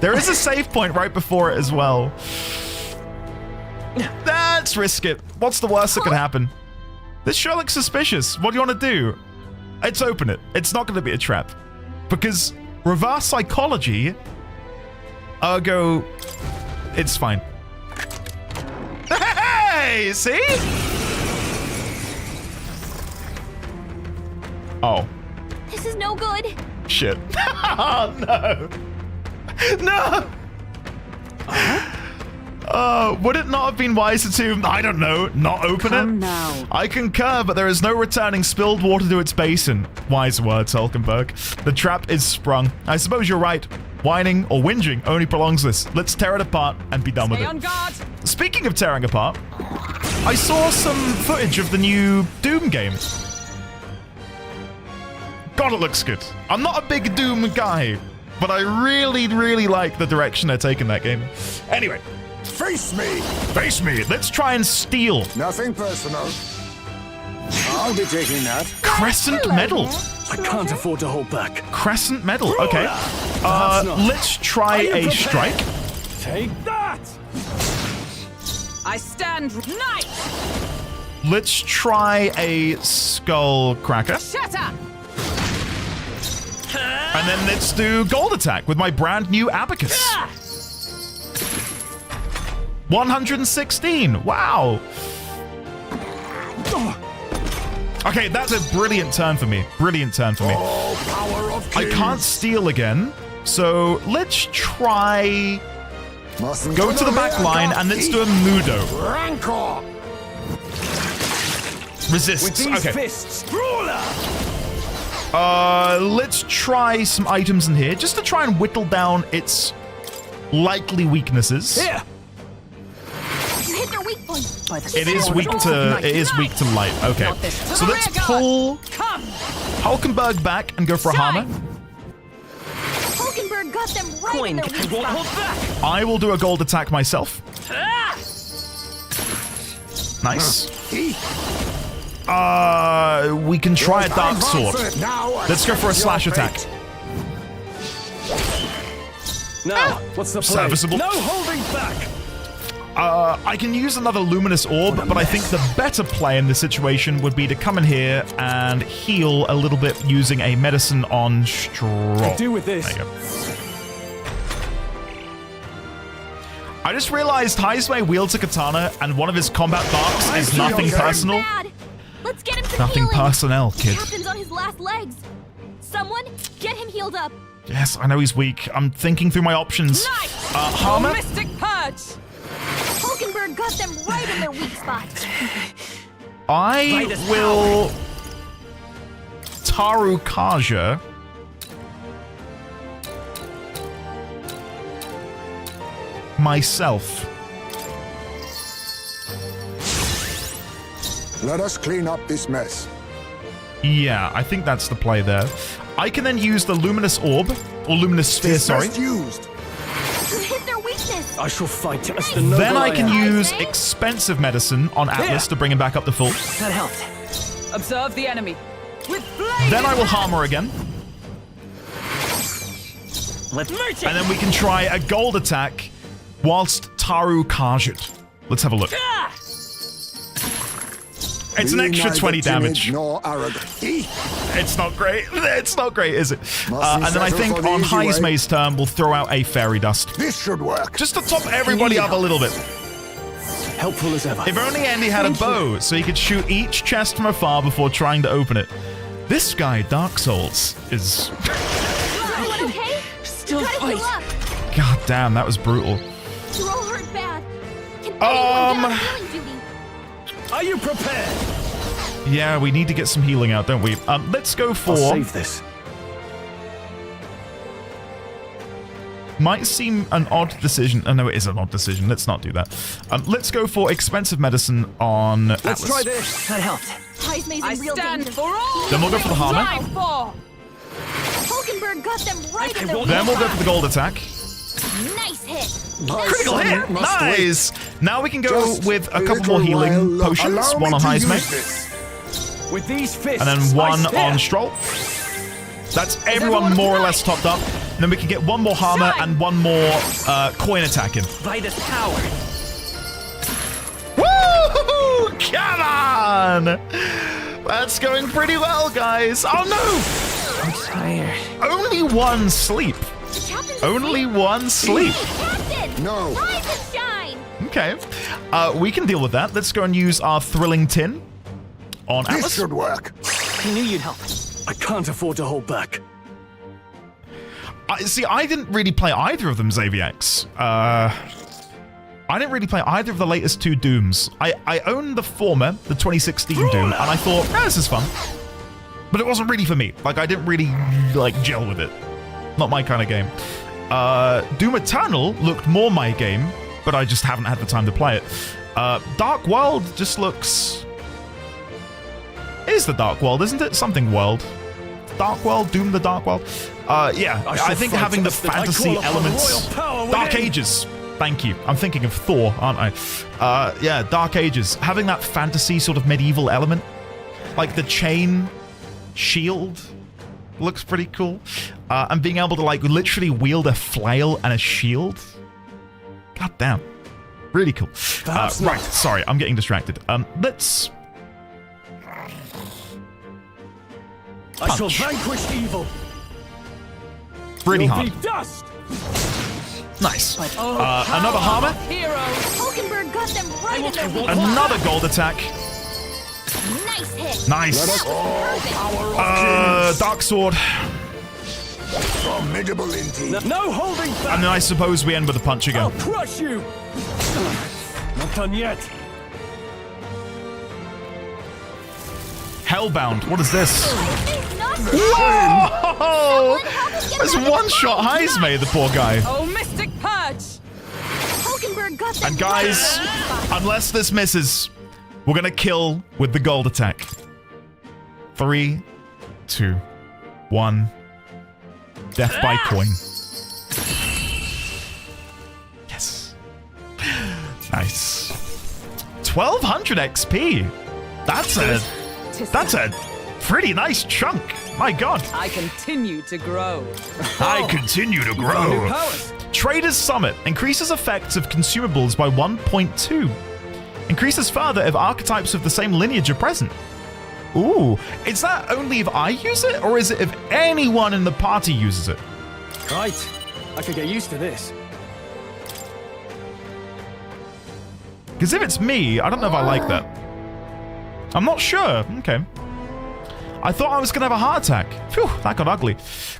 There is a save point right before it as well. Let's risk it. What's the worst that could happen? This sure looks suspicious. What do you want to do? Let's open it. It's not going to be a trap. Because reverse psychology, ergo, it's fine. Hey, see? Oh. This is no good. Shit. Oh, no. No! Would it not have been wiser to, I don't know, not open it? Now. I concur, but there is no returning spilled water to its basin. Wise words, Hulkenberg. The trap is sprung. I suppose you're right. Whining or whinging only prolongs this. Let's tear it apart and be done with Stay on it. guard. Speaking of tearing apart, I saw some footage of the new Doom game. God, it looks good. I'm not a big Doom guy, but I really, really like the direction they're taking that game. Anyway. Face me! Face me! Let's try and steal. Nothing personal. I'll be taking that. Crescent medal. I can't afford to hold back. Crescent medal. Okay. Let's try a strike. Take that! I stand nice. Let's try a skull cracker. Shut up. And then let's do gold attack with my brand new abacus. 116. Wow. Okay, that's a brilliant turn for me. Brilliant turn for me. I can't steal again, so let's try... Go to the back line and let's do a Mudo. Resist. Okay. Let's try some items in here just to try and whittle down its likely weaknesses. Here. You hit their weak point. It is weak to light. Okay. So let's pull Hulkenberg back and go for a hammer. Hulkenberg got them right in their weak spot. I will do a gold attack myself. Nice. We can try a dark sword. Let's go for a slash attack. Now, what's the play? Serviceable. No holding back. I can use another luminous orb, but I think the better play in this situation would be to come in here and heal a little bit using a medicine on straw. Could do with this. There you go. I just realized Heismay wields a katana, and one of his combat darks is nothing personal. Bad. Let's get him some Nothing healing. personnel, kid. Captain's on his last legs. Someone, get him healed up. Yes, I know he's weak. I'm thinking through my options. Harmer? Mystic Purge! Hulkenberg got them right in their weak spot. I will Taru Kaja. Myself. Let us clean up this mess. Yeah, I think that's the play there. I can then use the Luminous Orb, or Luminous Sphere, sorry. Used. You hit their weakness. I shall fight as the noble Then I can am. use Expensive Medicine on Atlas to bring him back up to full. That helped. Observe the enemy. With blade Then I will in hand. Hammer again. Let's merge And then we can try a gold attack whilst Taru Kajit. Let's have a look. It's an Be extra neither 20 damage. timid nor arrogant. It's not great. It's not great, is it? And then I settle think for the on easy way. Heismay's turn, we'll throw out a Fairy Dust. This should work. Just to top everybody up a little bit. Helpful as ever. If only Andy had a bow, so he could shoot each chest from afar before trying to open it. This guy, Dark Souls, is... Everyone okay? Still Gotta heal fight. up. God damn, that was brutal. You're all hurt bad. Can anyone get on healing duty? Are you prepared? Yeah, we need to get some healing out, don't we? Let's go for... I'll save this. Might seem an odd decision. Oh, no, it is an odd decision. Let's not do that. Let's go for Expensive Medicine on Let's Atlas. try this. That helped. Heismay's I in real stand danger. for all. Then we'll go for the Hammer. Drive for. Hulkenberg got them right in their weak Then we'll go spot. for the gold attack. Nice hit. Critical hit! must Nice! Now we can go Just with a a couple more little healing while. potions. Allow One me on to Heismay. use this. With these fists. And then one I spear. on Stroll. That's everyone more or less topped up. And then we can get one more Hammer and one more coin attack in. By this power. Woo! Come on! That's going pretty well, guys. Oh no! I'm tired. Only one sleep. The captain's Only one sleep. Hey, Captain! No. Rise and shine! Okay. We can deal with that. Let's go and use our Thrilling Tin on This Atlas. should work. I knew you'd help. I can't afford to hold back. See, I didn't really play either of them, Xavierx. I didn't really play either of the latest two Dooms. I own the former, the 2016 Doom, and I thought, this is fun. But it wasn't really for me. Like, I didn't really, gel with it. Not my kind of game. Doom Eternal looked more my game, but I just haven't had the time to play it. Dark World just looks... It is the Dark World, isn't it? Something World. Dark World, Doom the Dark World. Yeah, I think having the fantasy elements... Dark Ages. Thank you. I'm thinking of Thor, aren't I? Yeah, Dark Ages. Having that fantasy sort of medieval element. Like the chain shield looks pretty cool. And being able to literally wield a flail and a shield. God damn. Really cool. Right, sorry, I'm getting distracted. Let's... I shall vanquish evil. Really You'll hard. be dust. Nice. Oh, Another Hammer. Heroes. Hulkenberg got them right in their weak spot. Another gold attack. Nice hit. Nice. Dark Sword. Formidable indeed. No holding back. And then I suppose we end with a punch again. I'll crush you. Not done yet. Hellbound. What is this? Whoa! There's one-shot Heismay, the poor guy. Oh, Mystic Purge. Hulkenberg got them And guys, right in their weak spot. unless this misses, we're gonna kill with the gold attack. 3, 2, 1. Death by coin. Yes. Nice. 1200 XP. That's a pretty nice chunk. My God. I continue to grow. I continue to grow. New powers. Trader's Summit increases effects of consumables by 1.2. Increases further if archetypes of the same lineage are present. Ooh, is that only if I use it, or is it if anyone in the party uses it? Right. I could get used to this. Because if it's me, I don't know if I like that. I'm not sure. Okay. I thought I was going to have a heart attack. Phew, that got ugly.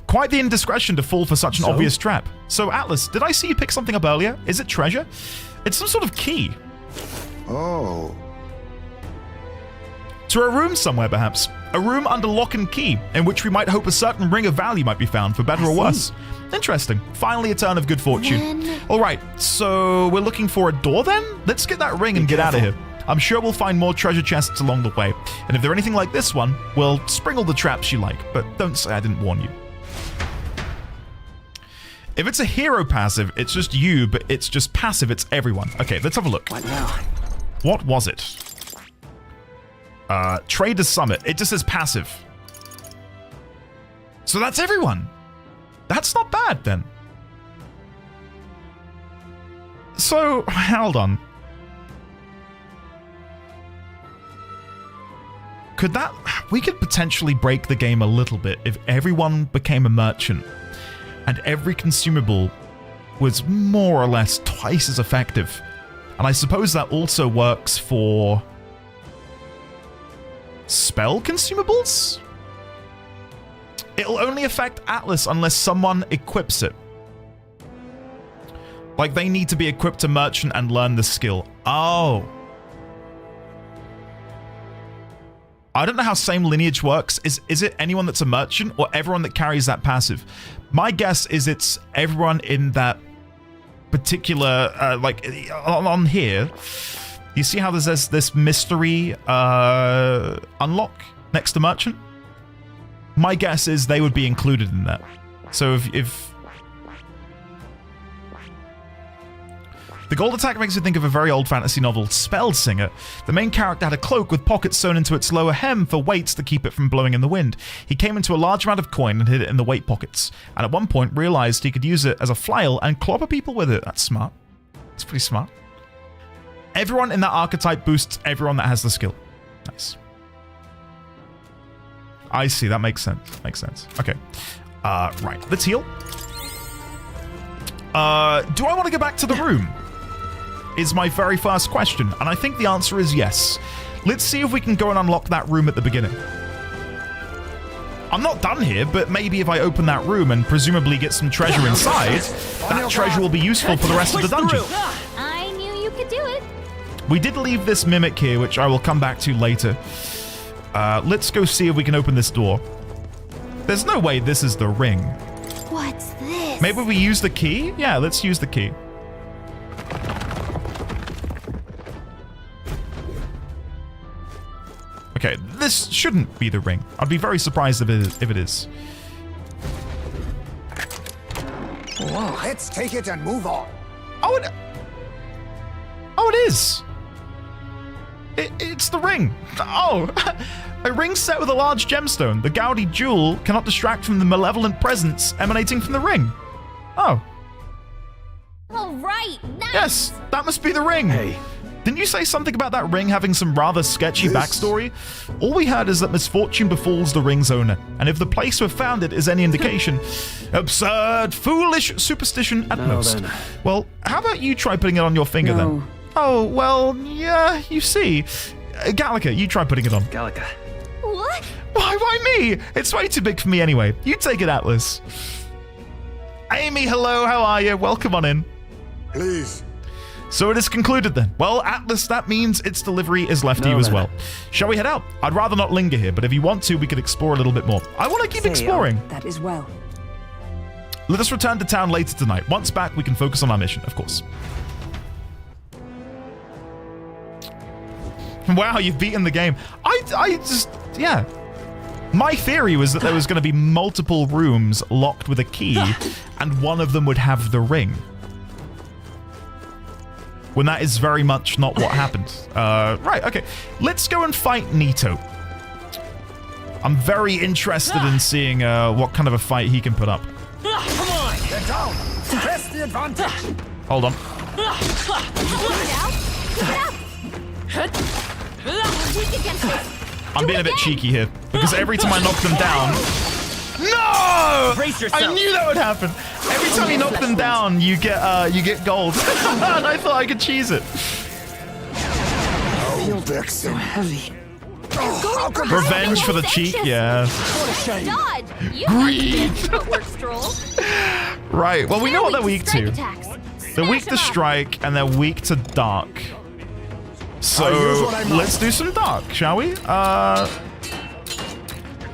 Quite the indiscretion to fall for such an obvious trap. So, Atlas, did I see you pick something up earlier? Is it treasure? It's some sort of key. Oh. To a room somewhere, perhaps. A room under lock and key, in which we might hope a certain ring of value might be found, for better or worse. Interesting. Finally, a turn of good fortune. All right, so we're looking for a door then? Let's get that ring and get out of here. I'm sure we'll find more treasure chests along the way. And if they're anything like this one, well, spring all the traps you like, but don't say I didn't warn you. If it's a hero passive, it's just you, but it's just passive, it's everyone. Okay, let's have a look. What now? What was it? Trader's Summit. It just says passive. So that's everyone. That's not bad, then. So, hold on. We could potentially break the game a little bit if everyone became a merchant and every consumable was more or less twice as effective. And I suppose that also works for spell consumables? It'll only affect Atlas unless someone equips it. Like they need to be equipped to merchant and learn the skill. Oh. I don't know how same lineage works. Is it anyone that's a merchant or everyone that carries that passive? My guess is it's everyone in that particular, like on here. You see how there's this mystery unlock next to merchant? My guess is they would be included in that. So if the gold attack makes me think of a very old fantasy novel, Spellsinger. The main character had a cloak with pockets sewn into its lower hem for weights to keep it from blowing in the wind. He came into a large amount of coin and hid it in the weight pockets, and at one point realized he could use it as a flail and clobber people with it. That's smart. That's pretty smart. Everyone in that archetype boosts everyone that has the skill. Nice. I see, that makes sense. Makes sense. Okay. Right, let's heal. Do I want to go back to the room? Is my very first question, and I think the answer is yes. Let's see if we can go and unlock that room at the beginning. I'm not done here, but maybe if I open that room and presumably get some treasure inside, that treasure will be useful for the rest of the dungeon. I knew you could do it. We did leave this mimic here, which I will come back to later. Let's go see if we can open this door. There's no way this is the ring. What's this? Maybe we use the key? Yeah, let's use the key. Okay, this shouldn't be the ring. I'd be very surprised if it is. Whoa. Let's take it and move on. Oh, it is. It's the ring. Oh, a ring set with a large gemstone. The gaudy jewel cannot distract from the malevolent presence emanating from the ring. Oh. All right, nice. Yes, that must be the ring. Hey. Didn't you say something about that ring having some rather sketchy backstory? All we heard is that misfortune befalls the ring's owner, and if the place where found it is any indication, absurd, foolish superstition at most. Then. Well, how about you try putting it on your finger then? Oh, well, yeah, you see. Gallica, you try putting it on. Gallica. What? Why me? It's way too big for me anyway. You take it, Atlas. Amy, hello, how are you? Welcome on in. Please. So it is concluded then. Well, Atlas, that means its delivery is left to you as well. Shall we head out? I'd rather not linger here, but if you want to, we could explore a little bit more. I want to keep exploring. That is well. Let us return to town later tonight. Once back, we can focus on our mission, of course. Wow, you've beaten the game. I just, yeah. My theory was that there was going to be multiple rooms locked with a key, and one of them would have the ring. When that is very much not what happened. Right, okay. Let's go and fight Nito. I'm very interested in seeing what kind of a fight he can put up. Come on! Get down! Press the advantage. Hold on. I'm being a bit cheeky here because every time I knock them down. No! Brace yourself. I knew that would happen. Every time you knock them down, you get gold. And I thought I could cheese it. Oh, Dex, so heavy. Revenge for the cheek, yeah. Dodge! You Greed. footwork stroll. Right. Well, we know what they're weak to. Attacks. They're weak to strike and they're weak to dark. So let's do some dark, shall we?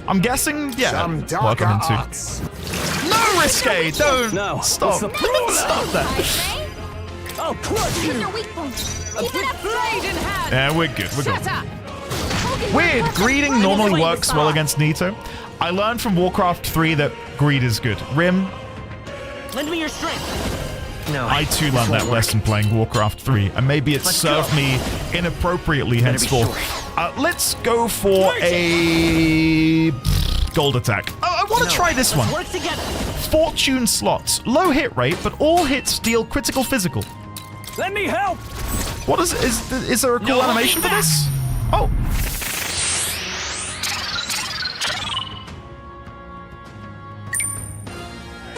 I'm guessing, yeah. Some Welcome into. arts. No, Risque! Don't No. stop. Stop that. I'll crush you. Your weak point. A big blade in hand. Yeah, we're good. We're good. Shatter. Weird. Greeding normally works well against Nito. I learned from Warcraft 3 that greed is good. Rim, Lend me your strength. No. I too learned that lesson playing Warcraft 3, and maybe it served me inappropriately henceforth. Let's go for a gold attack. Oh, I want to try this one. Work together. Fortune slots. Low hit rate, but all hits deal critical physical. Let me help. What is there a cool animation for this? Oh.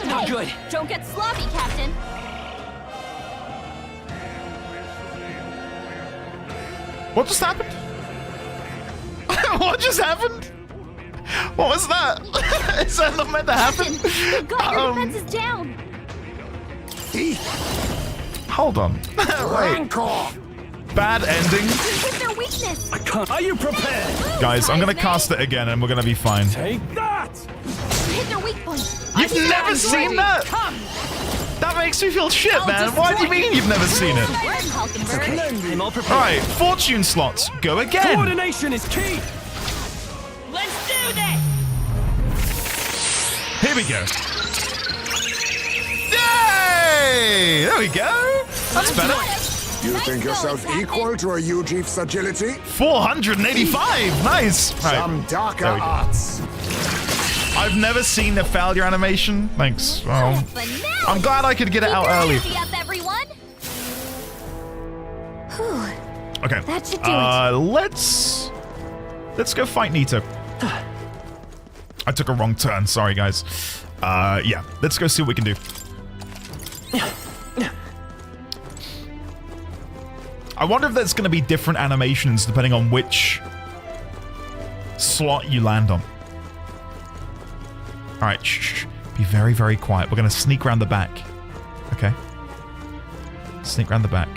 Not good. Don't get sloppy, Captain. What just happened? What just happened? What was that? Is that not meant to happen? You've got your defenses down. Hold on. Wait. Bad ending. Hit their weakness. I can't. Are you prepared? Guys, I'm gonna cast it again and we're gonna be fine. Take that. Hit their weak point. You've never seen that? That makes me feel shit, man. What do you mean you've never seen it? I'm all prepared. Alright, fortune slots. Go again. Coordination is key. Let's do this. Here we go. Yay! There we go. That's better. You think yourself equal to a Ujief's agility? 485. Nice. Right. Some darker There we go. arts. I've never seen the failure animation. Thanks. Well, I'm glad I could get it out early. Up, everyone. Okay. That should do it. Let's go fight Nito. I took a wrong turn. Sorry, guys. Yeah. Let's go see what we can do. I wonder if there's going to be different animations depending on which slot you land on. All right, shh. Be very, very quiet. We're going to sneak around the back. Okay. Sneak around the back.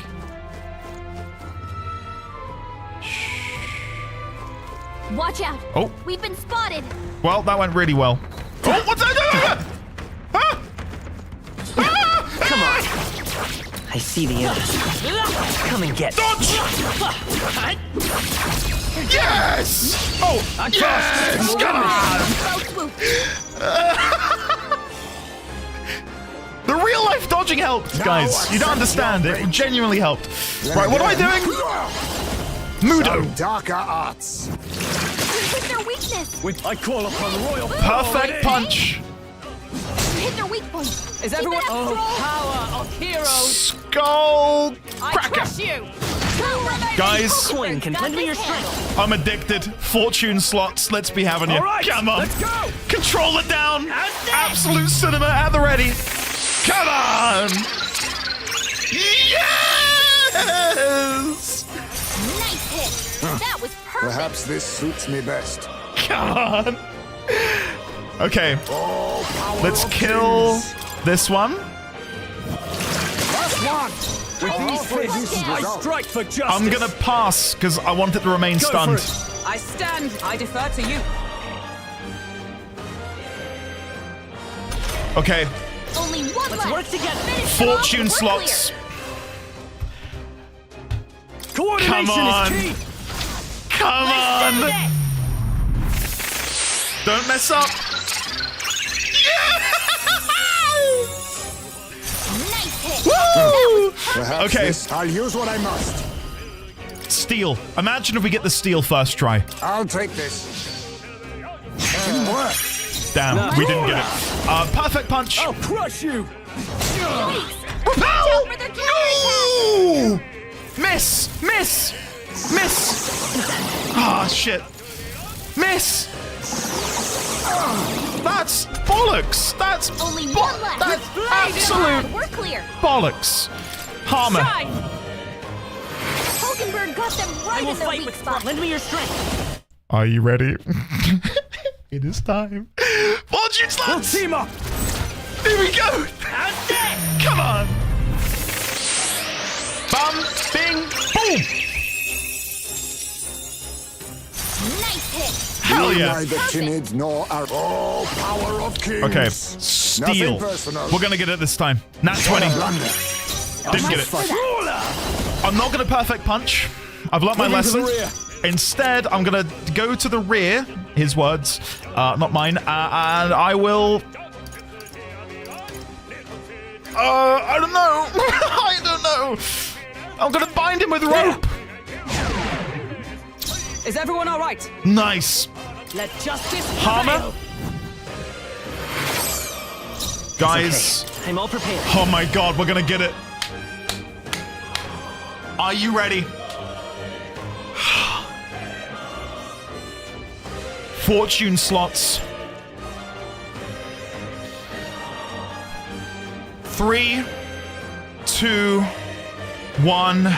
Watch out. Oh. We've been spotted. Well, that went really well. Oh, what's that? Come on. I see the others. Come and get. Dodge! Yes! Oh, yes! Come on! The real life dodging helped, guys. You don't understand. It genuinely helped. Right, what am I doing? Mudo. Some darker arts. Hit their weakness. I call upon royal Perfect punch. Hit their weak point. Is everyone? Oh, power of heroes. Skull I cracker. crush you. Guys, Coin can lend me your strength. I'm addicted. Fortune slots. Let's be having you. All right, Come on. let's go. Control it down. Absolute cinema at the ready. Come on. Yes. Nice hit. That was perfect. Perhaps this suits me best. Come on. Okay. Let's kill this one. Last one. With these fists, I strike for justice. I'm gonna pass because I want it to remain Go stunned. for it. I stand. I defer to you. Okay. Only one Let's left. work together. Finish them off, Fortune we're slots. Coordination Come on. is key. Come on. Don't mess up. Nice hit. Woo! Perhaps Okay. this, I'll use what I must. Steal. Imagine if we get the steal first try. I'll take this. Didn't work. Damn, we didn't get it. Perfect punch. I'll crush you. Repel! No! Miss! Miss! Miss! Ah, shit. Miss! That's bollocks! That's only one left. That's absolute We're clear. bollocks. Harmer. Hulkenberg got them right in the weak spot. Lend me your strength. Are you ready? It is time. Fortune slots! We'll team up! Here we go! Come on! Bum, bing, boom! Nice hit. Hell yeah! Neither timid nor all power of kings. Okay, steal. We're gonna get it this time. Nat 20. Didn't get it. I'm not gonna perfect punch. I've learnt my lesson. Instead, I'm gonna go to the rear. His words, not mine. And I will. I don't know. I don't know. I'm gonna bind him with rope. Is everyone all right? Nice. Let justice Harmer. prevail. Guys. Okay. I'm all prepared. Oh my god, we're gonna get it. Are you ready? Fortune slots. 3, 2, 1. Go.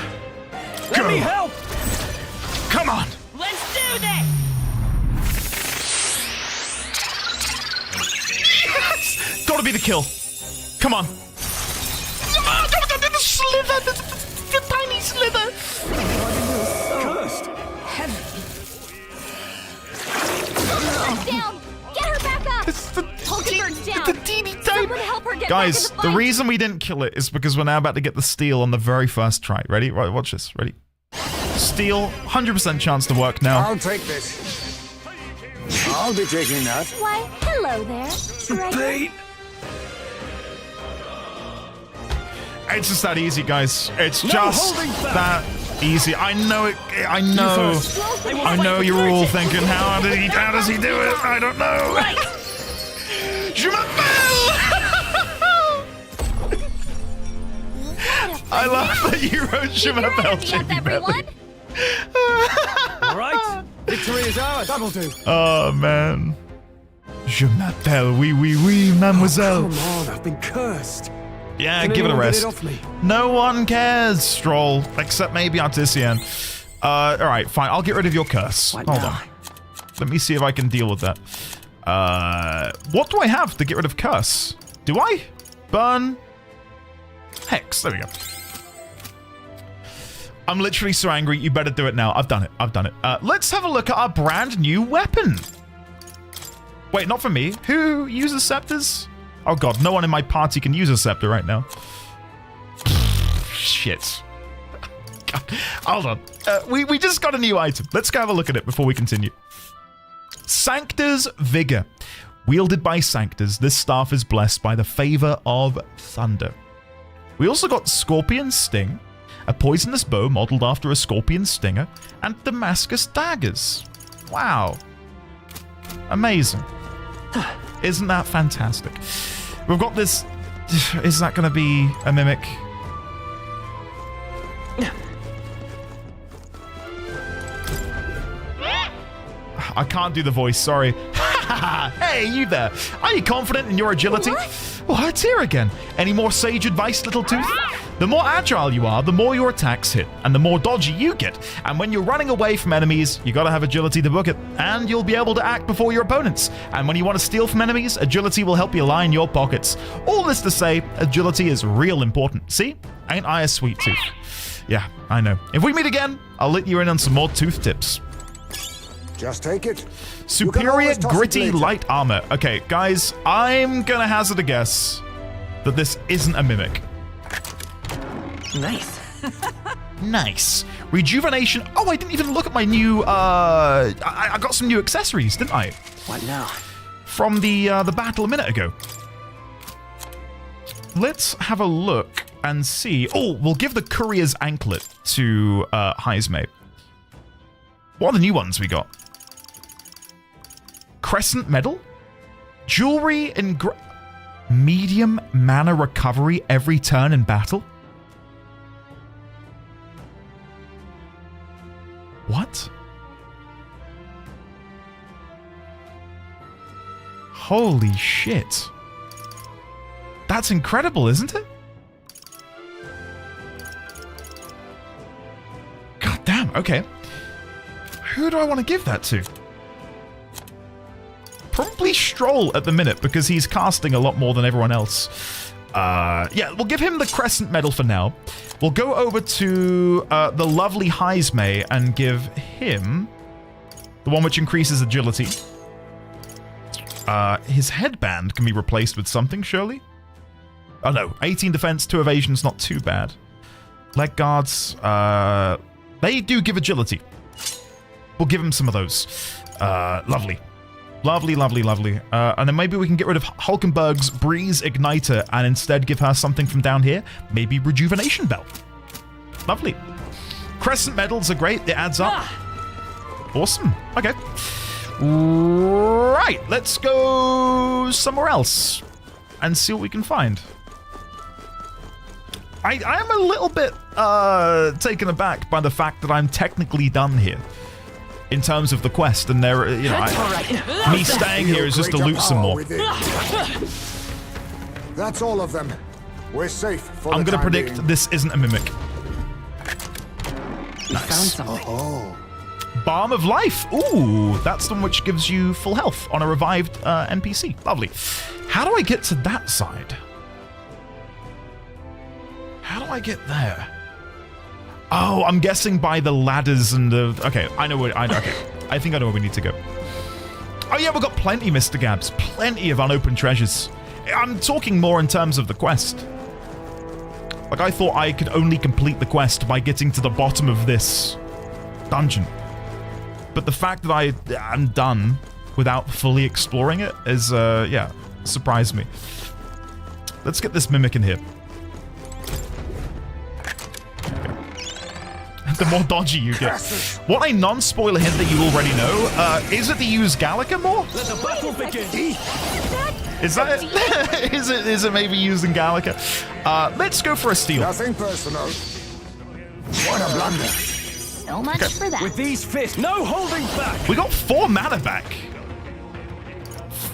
Let me help. Come on. Let's do this. Yes! Gotta be the kill. Come on. The slither. The tiny slither. Cursed. Down. Get her back up. Hulkenberg's down. The teeny type. Someone help her get Guys, back in the fight. reason we didn't kill it is because we're now about to get the steal on the very first try. Ready? Right, watch this. Ready? Steal, 100% chance to work now. I'll take this. I'll be taking that. Why, hello there. Gregor. It's just that easy, guys. It's just that easy. I know it. I know. I know you're all thinking, how does he do it? I don't know. Je m'appelle! I love that you wrote Je m'appelle, JP Bentley. All right. Victory is ours. That'll do. Oh, man. Je m'appelle, oui, oui, oui, mademoiselle. Come on, I've been cursed. Yeah, Can give it a anyone rest. get it off me? No one cares, Stroll, except maybe Artisian. All right, fine. I'll get rid of your curse. Hold on. Let me see if I can deal with that. What do I have to get rid of curse? Do I? Burn. Hex. There we go. I'm literally so angry. You better do it now. I've done it. I've done it. Let's have a look at our brand new weapon. Wait, not for me. Who uses scepters? Oh god, no one in my party can use a scepter right now. Shit. God. Hold on. We just got a new item. Let's go have a look at it before we continue. Sanctor's Vigor. Wielded by Sanctors, this staff is blessed by the favor of thunder. We also got Scorpion Sting, a poisonous bow modeled after a scorpion stinger, and Damascus daggers. Wow. Amazing. Isn't that fantastic? We've got this... Is that going to be a mimic? I can't do the voice, sorry. Hey, you there. Are you confident in your agility? Well, it's here again. Any more sage advice, little tooth? The more agile you are, the more your attacks hit, and the more dodgy you get. And when you're running away from enemies, you gotta have agility to book it, and you'll be able to act before your opponents. And when you want to steal from enemies, agility will help you line your pockets. All this to say, agility is real important. See? Ain't I a sweet tooth? Yeah, I know. If we meet again, I'll let you in on some more tooth tips. Just take it. Superior gritty light armor. Okay, guys, I'm gonna hazard a guess that this isn't a mimic. Nice. Nice. Rejuvenation. Oh, I didn't even look at my new, I got some new accessories, didn't I? What now? From the battle a minute ago. Let's have a look and see. Oh, we'll give the courier's anklet to Heisme. What are the new ones we got? Crescent medal? Jewelry and Medium mana recovery every turn in battle? What? Holy shit. That's incredible, isn't it? God damn, okay. Who do I want to give that to? Probably Stroll at the minute, because he's casting a lot more than everyone else. Yeah, we'll give him the Crescent Medal for now. We'll go over to the lovely Heisme and give him the one which increases agility. His headband can be replaced with something, surely? Oh no, 18 defense, 2 evasion's not too bad. Leg guards, they do give agility. We'll give him some of those. Lovely. Lovely, lovely, lovely. And then maybe we can get rid of Hulkenberg's Breeze Igniter and instead give her something from down here. Maybe Rejuvenation Belt. Lovely. Crescent medals are great. It adds up. Awesome. Okay. Right. Let's go somewhere else and see what we can find. I am a little bit taken aback by the fact that I'm technically done here. In terms of the quest, and there, you know, me staying here is just to loot some more. That's all of them. We're safe for I'm the gonna time predict being. this isn't a mimic. Nice. Balm of Life. Ooh, that's the one which gives you full health on a revived NPC. Lovely. How do I get to that side? How do I get there? Oh, I'm guessing by the ladders and the... Okay, I know where... okay, I think I know where we need to go. Oh yeah, we've got plenty, Mr. Gabs. Plenty of unopened treasures. I'm talking more in terms of the quest. Like, I thought I could only complete the quest by getting to the bottom of this dungeon. But the fact that I am done without fully exploring it is, yeah, surprised me. Let's get this mimic in here. The more dodgy you get. What a non-spoiler hint that you already know. Is it to use Gallica more? Let the battle begin. Is that it? Is it maybe using Gallica? Let's go for a steal. Nothing personal. What a blunder. So much for that. With these fists, no holding back. We got 4 mana back.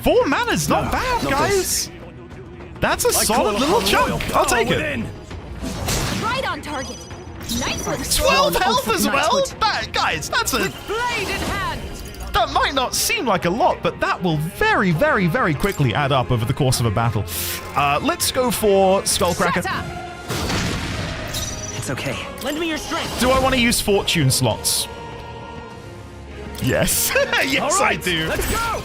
4 mana's not bad, guys. That's a solid little chunk. I'll take it. Right on target. Nice one. 12 health as well? Guys, that's a... Blade in hand. That might not seem like a lot, but that will very, very, very quickly add up over the course of a battle. Let's go for Skullcracker. It's okay. Lend me your strength. Do I want to use fortune slots? Yes. Yes, right, I do. Let's go.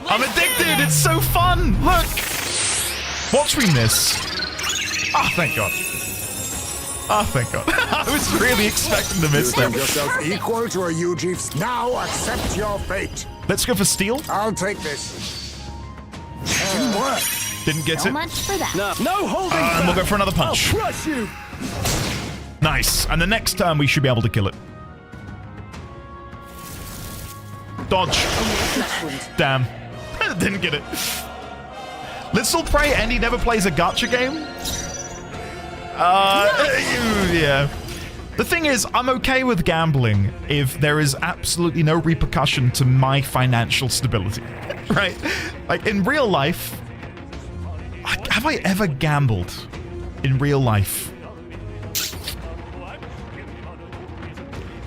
I'm addicted. It's so fun. Look. Watch me miss. Ah, thank God. Oh, thank God. I was really expecting to miss You them. think yourself equal to a UG? Now accept your fate. Let's go for steal. I'll take this. Didn't work. Didn't get So it. much for that. No holding back. And we'll go for another punch. I'll crush you. Nice. And the next turn, we should be able to kill it. Dodge. Damn. Didn't get it. Let's all pray Andy never plays a gacha game. Yeah. The thing is, I'm okay with gambling if there is absolutely no repercussion to my financial stability, right? Like, in real life, have I ever gambled in real life?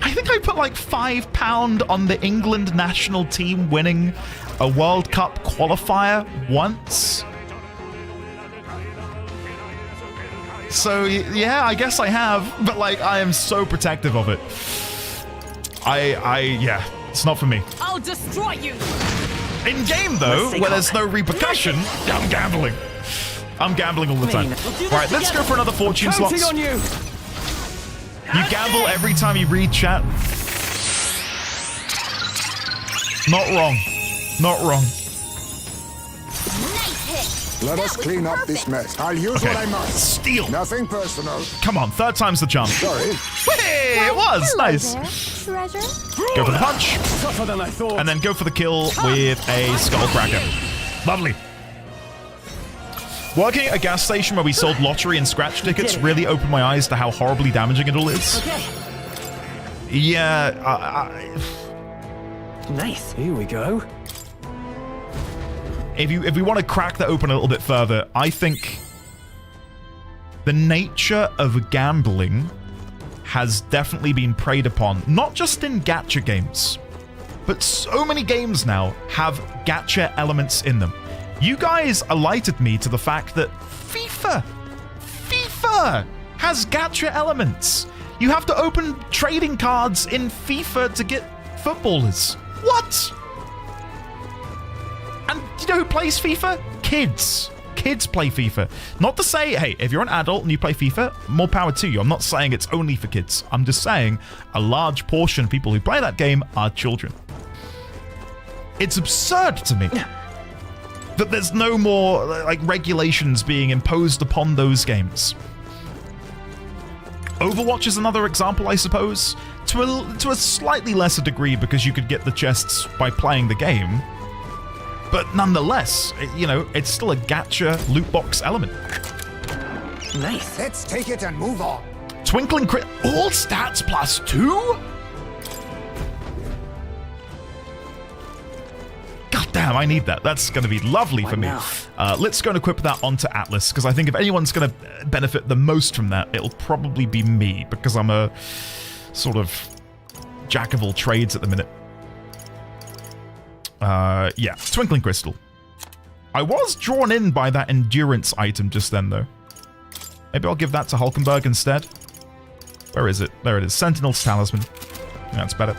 I think I put like £5 on the England national team winning a World Cup qualifier once. So, yeah, I guess I have, but, like, I am so protective of it. Yeah, it's not for me. I'll destroy you. In game, though, where there's no repercussion, I'm gambling. I'm gambling all the time. All right, let's go for another fortune slot. Counting on you. You gamble every time you read chat. Not wrong. Not wrong. Nice hit. Let us clean up this mess. I'll use what I must. Steal. Nothing personal. Come on, 3rd time's the charm. Sorry. Hey, it was. Hello Nice. there, treasure. Go for the punch. Tougher than I thought. And then go for the kill with a Skullcracker. Lovely. Working at a gas station where we sold lottery and scratch tickets really opened my eyes to how horribly damaging it all is. Okay. Yeah, Nice. Here we go. if we want to crack that open a little bit further, I think the nature of gambling has definitely been preyed upon, not just in gacha games, but so many games now have gacha elements in them. You guys alerted me to the fact that FIFA has gacha elements. You have to open trading cards in FIFA to get footballers. What? And you know who plays FIFA? Kids. Kids play FIFA. Not to say, hey, if you're an adult and you play FIFA, more power to you. I'm not saying it's only for kids. I'm just saying a large portion of people who play that game are children. It's absurd to me that there's no more like regulations being imposed upon those games. Overwatch is another example, I suppose, to a slightly lesser degree because you could get the chests by playing the game. But nonetheless, you know, it's still a gacha loot box element. Nice. Let's take it and move on. Twinkling crit, all stats +2? God damn, I need that. That's going to be lovely for me. Let's go and equip that onto Atlas, because I think if anyone's going to benefit the most from that, it'll probably be me, because I'm a sort of jack of all trades at the minute. Yeah, Twinkling Crystal. I was drawn in by that endurance item just then, though. Maybe I'll give that to Hulkenberg instead. Where is it? There it is. Sentinel's Talisman. That's better.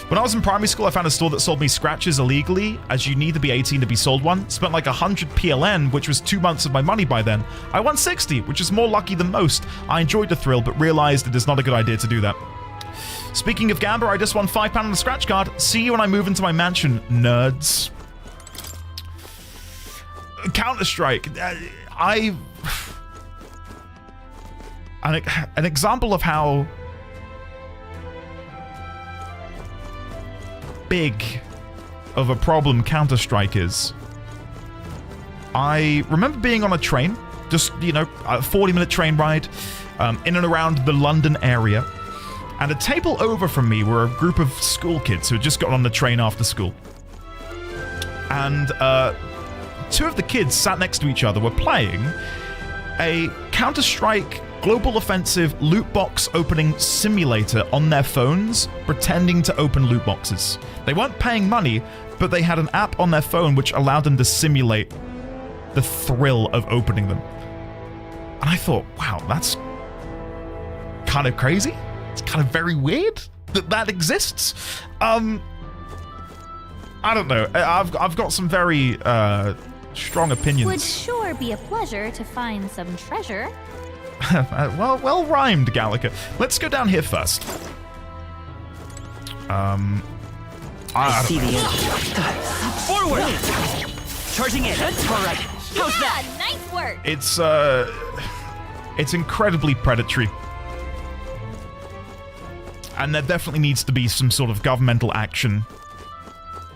When I was in primary school, I found a store that sold me scratches illegally, as you need to be 18 to be sold one. Spent like 100 PLN, which was 2 months of my money by then. I won 60, which is more lucky than most. I enjoyed the thrill, but realized it is not a good idea to do that. Speaking of Gamba, I just won £5 on the scratch card. See you when I move into my mansion, nerds. Counter-Strike. An example of how big of a problem Counter-Strike is. I remember being on a train, just, you know, a 40-minute train ride in and around the London area. And a table over from me were a group of school kids who had just gotten on the train after school. And two of the kids sat next to each other were playing a Counter-Strike Global Offensive loot box opening simulator on their phones, pretending to open loot boxes. They weren't paying money, but they had an app on their phone which allowed them to simulate the thrill of opening them. And I thought, wow, that's kind of crazy. It's kind of very weird that that exists. I don't know. I've got some very strong opinions. Would sure be a pleasure to find some treasure. well rhymed, Gallica. Let's go down here first. I see the end. Forward! Charging in. All right. How's that? Nice work. It's incredibly predatory. And there definitely needs to be some sort of governmental action.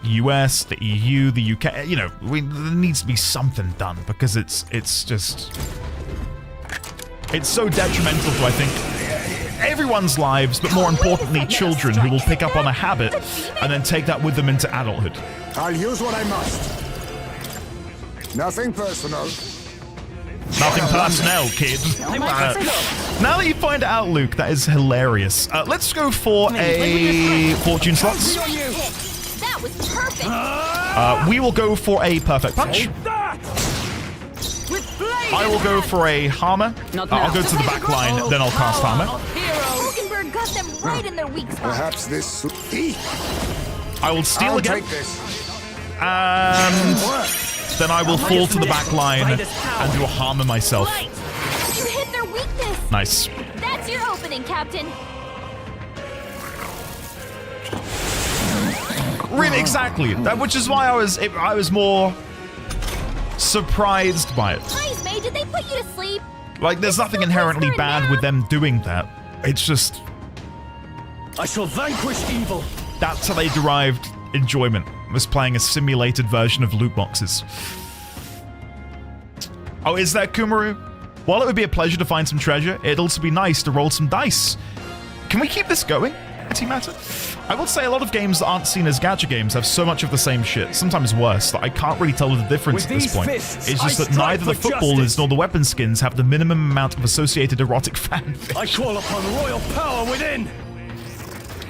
The US, the EU, the UK, you know, there needs to be something done because it's just... It's so detrimental to, I think, everyone's lives, but more importantly, children who will pick up on a habit and then take that with them into adulthood. I'll use what I must. Nothing personal. Nothing personnel, kid. Now that you find it out, Luke, that is hilarious. Let's go for a fortune slots. That was perfect. We will go for a perfect punch. I will go for a hammer. I'll go to the back line, then I'll cast hammer. Hulkenberg got them right in their weak spot. Perhaps this... I will steal again. Take this. And then I will fall to the back line and do a hammer myself. You hit their weakness. Nice. That's your opening, Captain. Really, exactly. Which is why I was more surprised by it. Please, May, did they put you to sleep? Like, there's nothing inherently bad with them doing that. It's just... I shall vanquish evil. That's how they derived enjoyment, was playing a simulated version of loot boxes. Oh, is that Kumaru? While it would be a pleasure to find some treasure, it'd also be nice to roll some dice. Can we keep this going, Antimatter? I will say a lot of games that aren't seen as gacha games have so much of the same shit, sometimes worse, that I can't really tell the difference at this point. It's just that neither the footballers nor the weapon skins have the minimum amount of associated erotic fanfic. I call upon royal power within.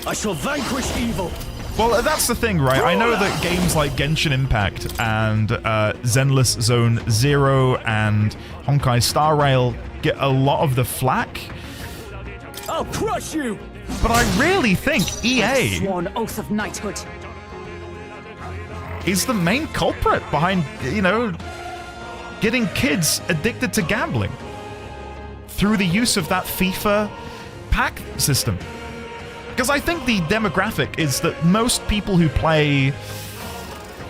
I shall vanquish evil. Well, that's the thing, right? I know that games like Genshin Impact and Zenless Zone Zero and Honkai Star Rail get a lot of the flack. I'll crush you! But I really think EA Sworn oath of knighthood is the main culprit behind, you know, getting kids addicted to gambling through the use of that FIFA pack system. Because I think the demographic is that most people who play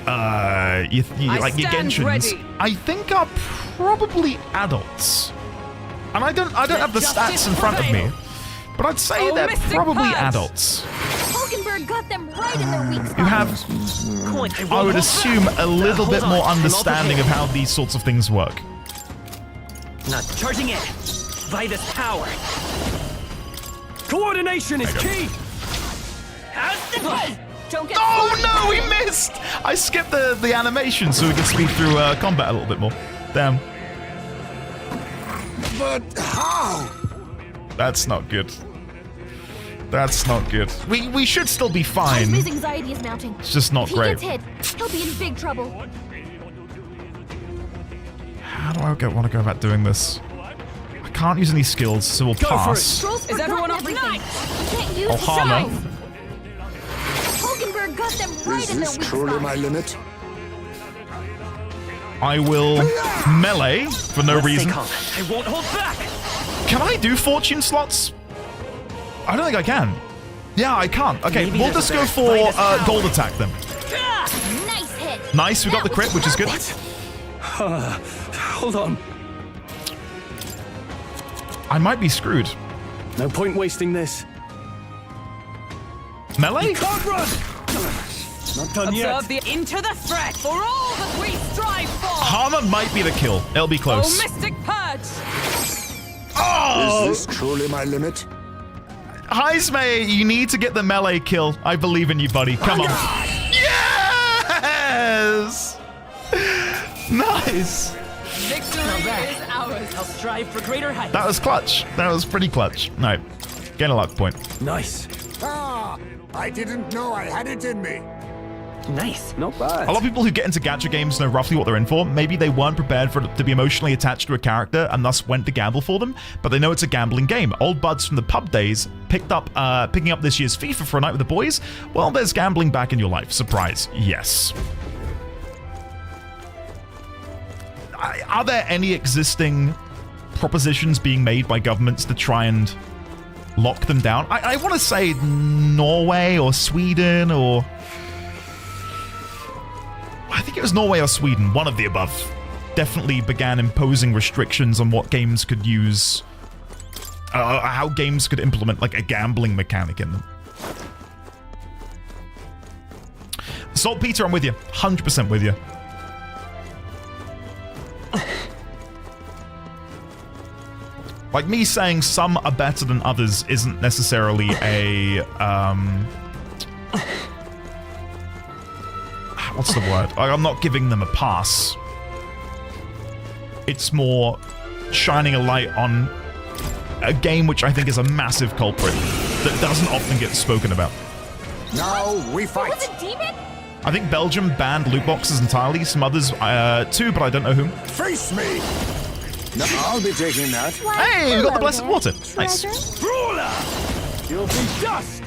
like your Genshins, I think are probably adults. And I don't have the stats in front of me, but I'd say they're probably adults. Hulkenberg got them right in their weak spot. Who have, I would assume, a little bit more understanding of how these sorts of things work. Not charging in. Vitus power. Coordination is key! Don't get Oh no, he missed! I skipped the animation so we could speed through combat a little bit more. Damn. But how? That's not good. That's not good. We should still be fine. His anxiety is mounting. It's just not great. If he gets hit, he'll be in big trouble. How do I want to go about doing this? I can't use any skills, so we'll pass. Is everyone off everything? You can't use Ohana. Hulkenberg got them right Is in their this weak truly spot. my limit? I will melee for no reason. I won't hold back. Can I do fortune slots? I don't think I can. Yeah, I can't. Okay, Maybe we'll there's just a go better for fight gold attack then. Nice hit. Nice, we got the That crit, was which is good. Hold on. I might be screwed. No point wasting this. Melee? Can't run! Not done Observe yet. into the threat for all that we strive for. Hammer might be the kill. It'll be Oh, close. Mystic Purge. Oh! Is this truly my limit? Heisme, you need to get the melee kill. I believe in you, buddy. Come on. Yes! Nice. Victory is ours. I'll strive for greater heights. That was clutch. That was pretty clutch. All right. Get a luck point. Nice. Ah, I didn't know I had it in me. Nice. Not bad. A lot of people who get into gacha games know roughly what they're in for. Maybe they weren't prepared to be emotionally attached to a character and thus went to gamble for them, but they know it's a gambling game. Old buds from the pub days picking up this year's FIFA for a night with the boys. Well, there's gambling back in your life. Surprise. Yes. Are there any existing propositions being made by governments to try and lock them down? I want to say Norway or Sweden or... I think it was Norway or Sweden, one of the above, definitely began imposing restrictions on what games could use, how games could implement like a gambling mechanic in them. Saltpeter, I'm with you. 100% with you. Like me saying some are better than others isn't necessarily a, what's the word? I'm not giving them a pass. It's more shining a light on a game which I think is a massive culprit that doesn't often get spoken about. Now we fight. Was it demon? I think Belgium banned loot boxes entirely. Some others too, but I don't know whom. Face me. No, I'll be taking that. Hey, we got the blessed water. Nice. Brawler! You'll be dust!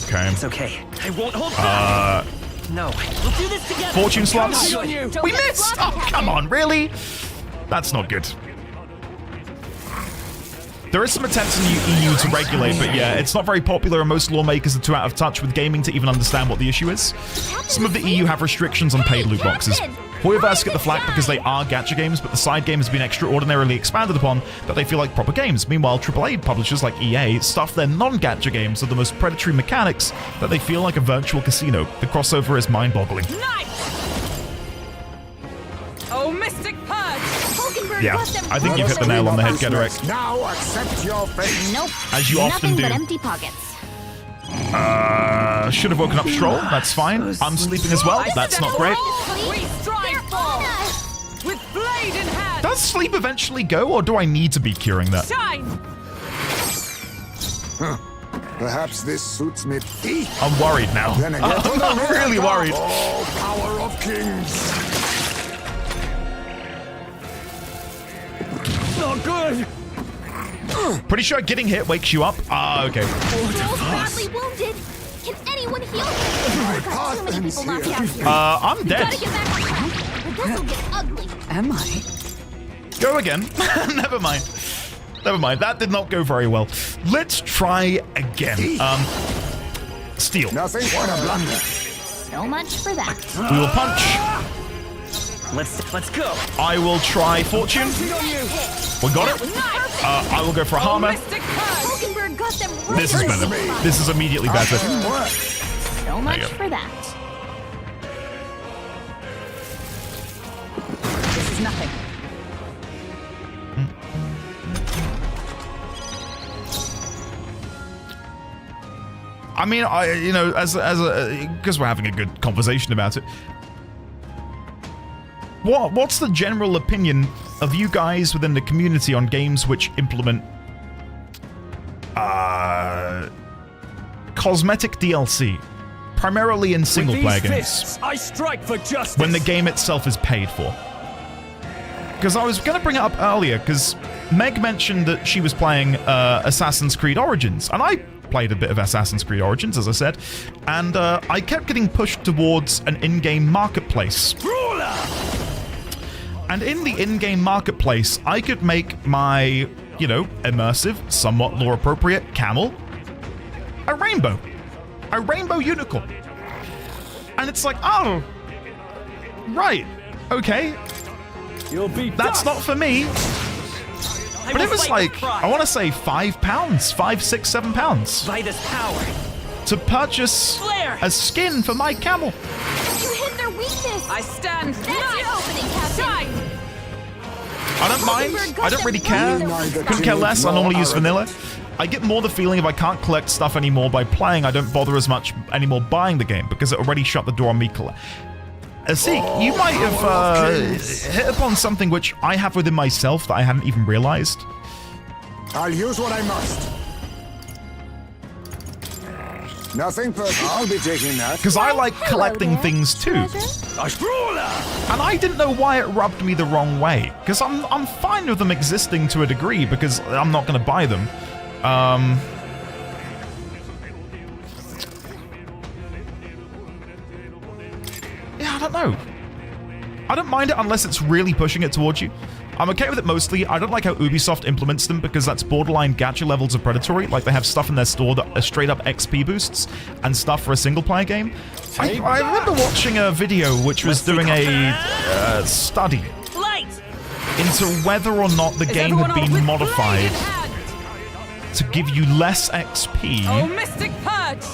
Okay. It's okay. I won't hold back. No. We'll do this together. Fortune slots. on you. We missed. Oh, come on, really? That's not good. There is some attempts in the EU to regulate, but yeah, it's not very popular and most lawmakers are too out of touch with gaming to even understand what the issue is. Some of the EU have restrictions on paid loot boxes. Hoyoverse get the flack because they are gacha games, but the side game has been extraordinarily expanded upon that they feel like proper games. Meanwhile, AAA publishers like EA stuff their non-gacha games with the most predatory mechanics that they feel like a virtual casino. The crossover is mind-boggling. Nice! Oh, Mystic Purge! Hulkenberg Yeah, I think you've hit the nail on the head, Gederick. Now accept your fate. Nope. As you often Nothing do. but empty pockets. Should have woken up Stroll. That's fine. I'm sleeping as well. That's not great. We strive for with blade in hand. Does sleep eventually go, or do I need to be curing that? Shine. Perhaps this suits me. I'm worried now. Then again, I'm really worried. Oh, power of kings. Not good. Pretty sure getting hit wakes you up. Ah, okay. Joel's badly wounded. Can anyone heal him? Got too many people knocked out here. I'm dead. Gotta get back on track, or this'll get ugly. Am I? Go again. Never mind. Never mind. That did not go very well. Let's try again. Steal. Nothing but a blunder. So much for that. We will punch. Let's go. I will try fortune. We got it. I will go for a hammer. Hulkenberg got them right. This is better. This is immediately better. So much for that. This is nothing. I mean, because we're having a good conversation about it. What's the general opinion of you guys within the community on games which implement cosmetic DLC, primarily in single-player games, I strike for justice. when the game itself is paid for? Because I was going to bring it up earlier, because Meg mentioned that she was playing Assassin's Creed Origins, and I played a bit of Assassin's Creed Origins, as I said, and I kept getting pushed towards an in-game marketplace. And in the in-game marketplace, I could make my, immersive, somewhat lore-appropriate camel a rainbow unicorn. And it's like, oh, right, okay, that's not for me. But it was like, I want to say £5, £5, £6, £7 By this power. to purchase a skin for my camel. You hit their weakness. I stand. That's your opening, Captain. Shine. I don't mind. I don't really care. Couldn't care less. I normally use vanilla. I get more the feeling if I can't collect stuff anymore by playing, I don't bother as much anymore buying the game because it already shut the door on me. See, you might have hit upon something which I have within myself that I hadn't even realized. I'll use what I must. Nothing personal. I'll be taking that. Because I like collecting things too. And I didn't know why it rubbed me the wrong way. Because I'm fine with them existing to a degree because I'm not going to buy them. Yeah, I don't know. I don't mind it unless it's really pushing it towards you. I'm okay with it mostly. I don't like how Ubisoft implements them because that's borderline gacha levels of predatory. Like they have stuff in their store that are straight up XP boosts and stuff for a single player game. I remember watching a video which was doing a study into whether or not the game had been modified to give you less XP. Oh, Mystic Purge.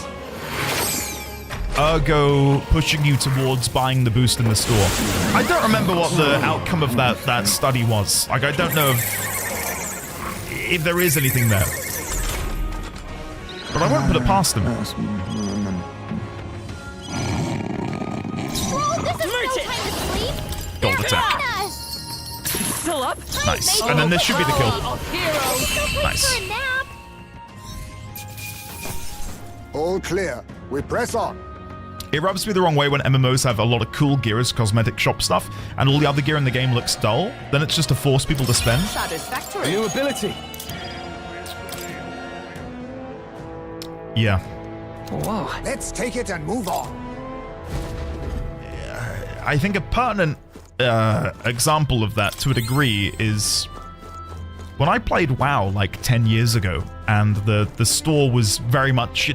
Ergo pushing you towards buying the boost in the store. I don't remember what the outcome of that study was. Like, I don't know if there is anything there. But I won't put it past them. Well, this is no time to sleep. Gold attack. Still up? Nice. And then this should be the kill. Nice. All clear. We press on. It rubs me the wrong way when MMOs have a lot of cool gear as cosmetic shop stuff, and all the other gear in the game looks dull. Then it's just to force people to spend. Satisfactory. New ability. Yeah. Whoa. Let's take it and move on. I think a pertinent example of that to a degree is when I played WoW like 10 years ago, and the store was very much,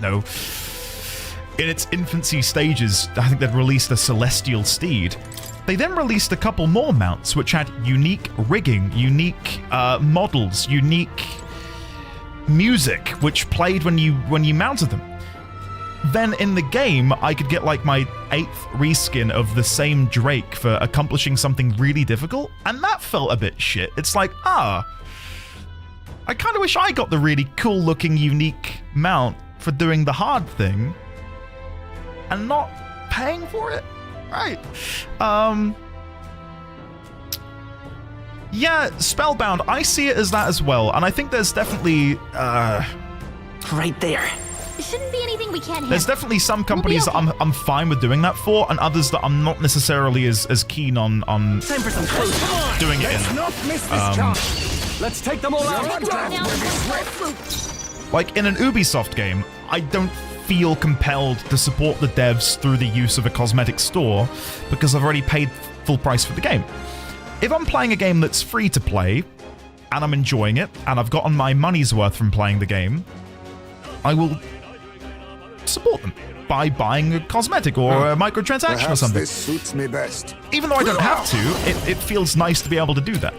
in its infancy stages. I think they'd released a Celestial Steed. They then released a couple more mounts which had unique rigging, unique models, unique music which played when you mounted them. then in the game, I could get like my 8th reskin of the same Drake for accomplishing something really difficult, and that felt a bit shit. It's like, I kind of wish I got the really cool looking, unique mount for doing the hard thing and not paying for it. Right. Yeah, Spellbound, I see it as that as well, and I think there's definitely, Right there. It shouldn't be anything we can't handle. there's definitely some companies that I'm fine with doing that for, and others that I'm not necessarily as keen on Time for some food. doing it Let's in. not miss this chance. Let's take them all out. Like, in an Ubisoft game, I don't feel compelled to support the devs through the use of a cosmetic store because I've already paid full price for the game. If I'm playing a game that's free to play, and I'm enjoying it, and I've gotten my money's worth from playing the game, I will support them by buying a cosmetic or a microtransaction or Perhaps something. this suits me best. Even though I don't have to, it feels nice to be able to do that.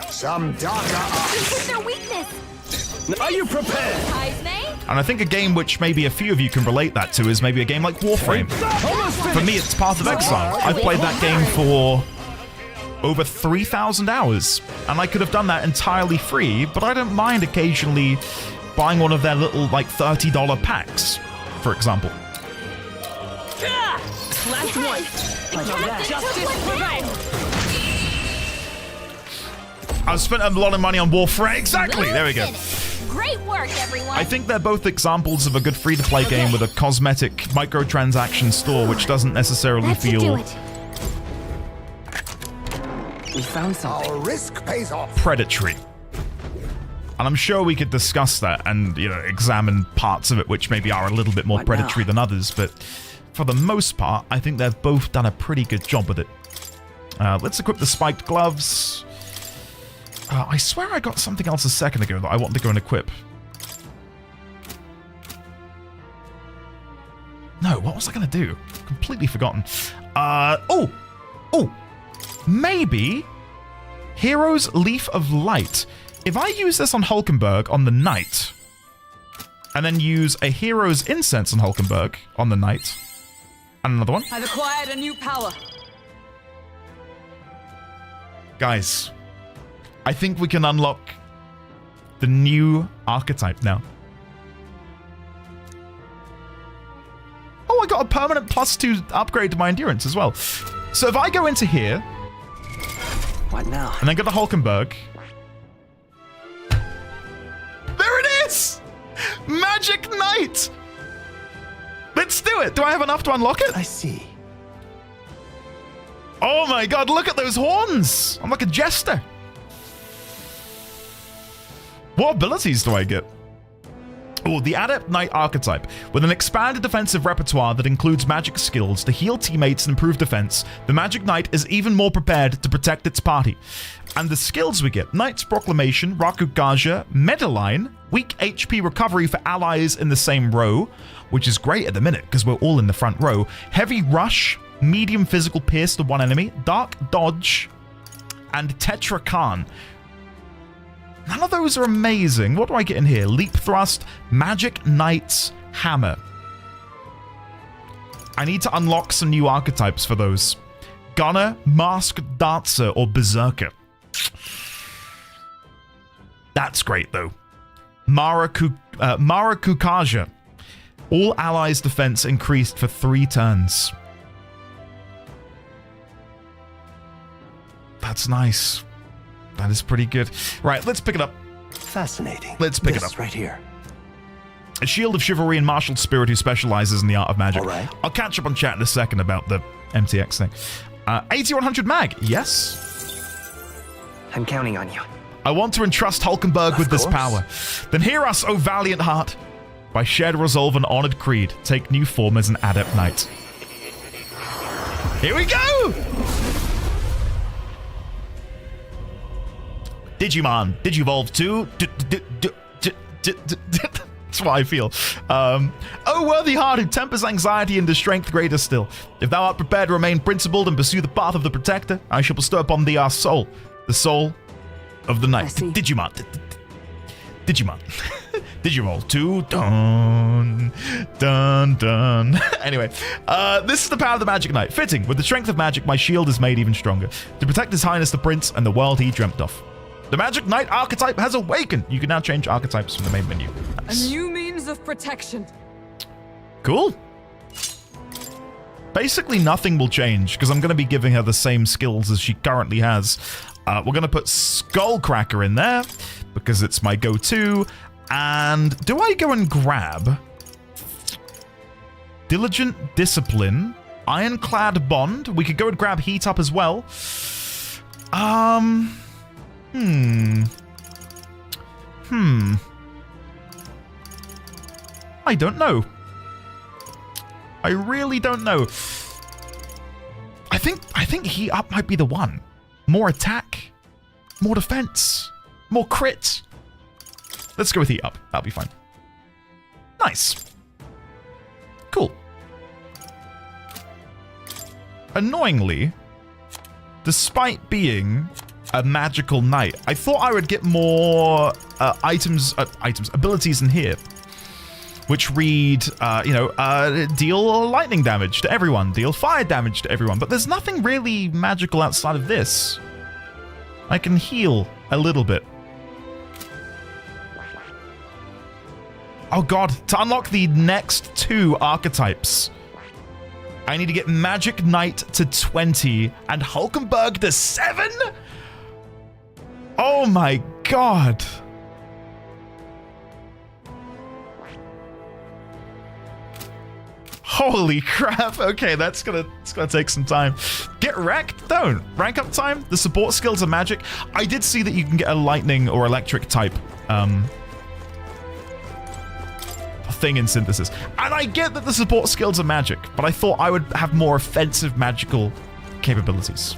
Some darker arts. This is their weakness. Are you prepared? And I think a game which maybe a few of you can relate that to is maybe a game like Warframe. For me, it's Path of Exile. I've played that game for over 3,000 hours, and I could have done that entirely free, but I don't mind occasionally buying one of their little, like, $30 packs, for example. Last one. Like that. Justice prevails. I've spent a lot of money on Warframe. Exactly. There we go. Great work, everyone. I think they're both examples of a good free-to-play game with a cosmetic microtransaction store, which doesn't necessarily feel We found something. Our risk pays off. predatory. And I'm sure we could discuss that and, examine parts of it which maybe are a little bit more What predatory now? than others, but for the most part, I think they've both done a pretty good job with it. Let's equip the spiked gloves. I swear I got something else a second ago that I wanted to go and equip. No, what was I going to do? Completely forgotten. Maybe Hero's Leaf of Light. If I use this on Hulkenberg on the night, and then use a Hero's Incense on Hulkenberg on the night, and another one. I've acquired a new power. Guys, I think we can unlock the new archetype now. Oh, I got a permanent +2 upgrade to my endurance as well. So if I go into here, What now? and then go to Hulkenberg, there it is! Magic Knight! Let's do it! Do I have enough to unlock it? I see. Oh my god, look at those horns! I'm like a jester. What abilities do I get? Oh, the Adept Knight archetype. With an expanded defensive repertoire that includes magic skills to heal teammates and improve defense, the Magic Knight is even more prepared to protect its party. And the skills we get: Knight's Proclamation, Rakugaja, Medaline, weak HP recovery for allies in the same row, which is great at the minute because we're all in the front row, Heavy Rush, medium physical pierce to one enemy, Dark Dodge, and Tetra Khan. None of those are amazing. What do I get in here? Leap Thrust, Magic Knight's Hammer. I need to unlock some new archetypes for those. Gunner, Masked Dancer, or Berserker. That's great, though. Marakukaja. All allies' defense increased for 3 turns. That's nice. That is pretty good. Right, let's pick it up. Fascinating. Let's pick it This up. right here. A Shield of Chivalry and Martial Spirit who specializes in the art of magic. All right. I'll catch up on chat in a second about the MTX thing. 8100 mag, yes. I'm counting on you. I want to entrust Hulkenberg with this course. power. Then hear us, O valiant heart. By shared resolve and honored creed, take new form as an Adept Knight. Here we go! Digimon, Digivolve 2. That's what I feel. O worthy heart who tempers anxiety into strength greater still. If thou art prepared to remain principled and pursue the path of the protector, I shall bestow upon thee our soul, the soul of the knight. Digimon. Digimon. Did you roll 2? Dun, dun, dun. Anyway, this is the power of the Magic Knight. Fitting, with the strength of magic, my shield is made even stronger. To protect His Highness the Prince and the world he dreamt of. The Magic Knight archetype has awakened. You can now change archetypes from the main menu. Nice. A new means of protection. Cool. Basically, nothing will change because I'm going to be giving her the same skills as she currently has. We're going to put Skullcracker in there because it's my go-to. And do I go and grab Diligent Discipline, Ironclad Bond? We could go and grab Heat Up as well. I don't know. I really don't know. I think Heat Up might be the one. More attack, more defense, more crit. Let's go with Heat Up. That'll be fine. Nice. Cool. Annoyingly, despite being a magical knight, I thought I would get more abilities in here, which read, deal lightning damage to everyone, deal fire damage to everyone, but there's nothing really magical outside of this. I can heal a little bit. Oh god, to unlock the next 2 archetypes, I need to get Magic Knight to 20 and Hulkenberg to 7? Oh my god. Holy crap. Okay, it's gonna take some time. Get wrecked? Don't. Rank up time? The support skills are magic. I did see that you can get a lightning or electric type thing in Synthesis. And I get that the support skills are magic, but I thought I would have more offensive magical capabilities.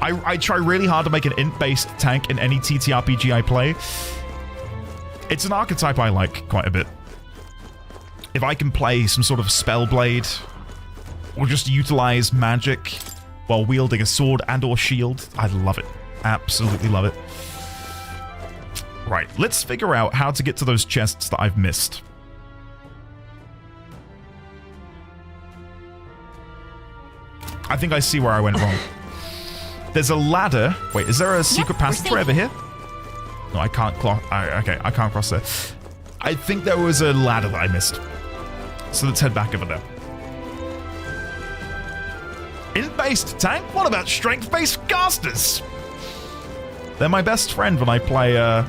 I try really hard to make an int-based tank in any TTRPG I play. It's an archetype I like quite a bit. If I can play some sort of Spellblade, or just utilize magic while wielding a sword and or shield, I love it. Absolutely love it. Right, let's figure out how to get to those chests that I've missed. I think I see where I went wrong. There's a ladder. Wait, is there a secret passageway over here? No, I can't cross. Okay, I can't cross there. I think there was a ladder that I missed. So let's head back over there. Int-based tank? What about strength-based casters? They're my best friend when I play a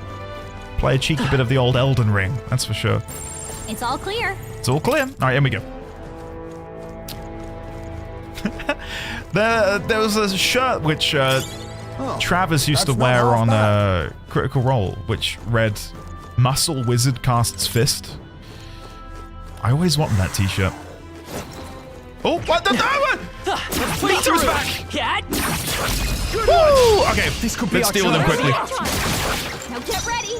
cheeky bit of the old Elden Ring. That's for sure. It's all clear. It's all clear. All right, here we go. There was a shirt which Travis used to wear on Critical Role, which read, "Muscle Wizard casts Fist." I always wanted that t-shirt. Oh, what the Meter's back! Cat. Woo! Okay, let's deal with them quickly. Now get ready.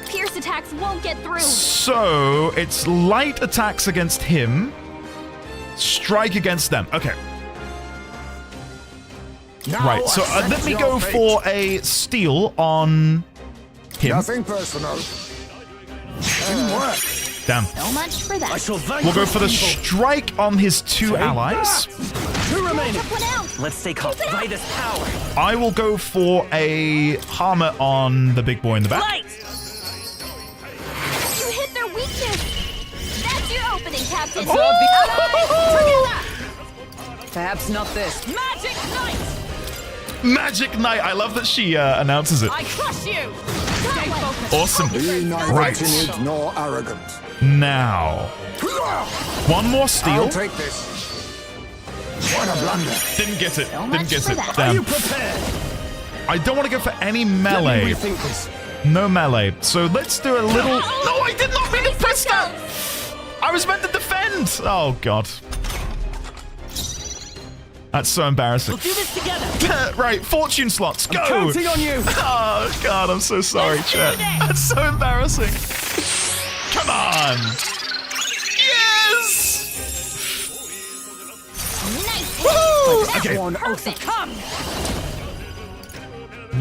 Pierce attacks won't get through. So, it's light attacks against him, strike against them. Okay. Now right, so let me go for a steal on him. Nothing personal. Didn't work. Damn. So much for that. We'll go for the strike on his 2 allies. 2 remaining. Let's stay calm. By this power. I will go for a hammer on the big boy in the back. Light. You hit their weakness. That's your opening, Captain. Perhaps not this. Magic Knight. Magic Knight. I love that she announces it. I crush you. Stay focused. Awesome. Be neither Right. timid nor arrogant. Now. One more steal. I'll take this. What a blunder. Didn't get it. So Didn't get it. that. Damn. Are you prepared? I don't want to go for any melee. Let me rethink this. No melee. So let's do a little... No, I did not mean to press that! I was meant to defend! Oh, God. That's so embarrassing. We'll do this together. Right, fortune slots, go! I'm counting on you! Oh, God, I'm so sorry, chat. That's so embarrassing. Come on! Yes! Nice. Woo! That Okay. one perfect. Come.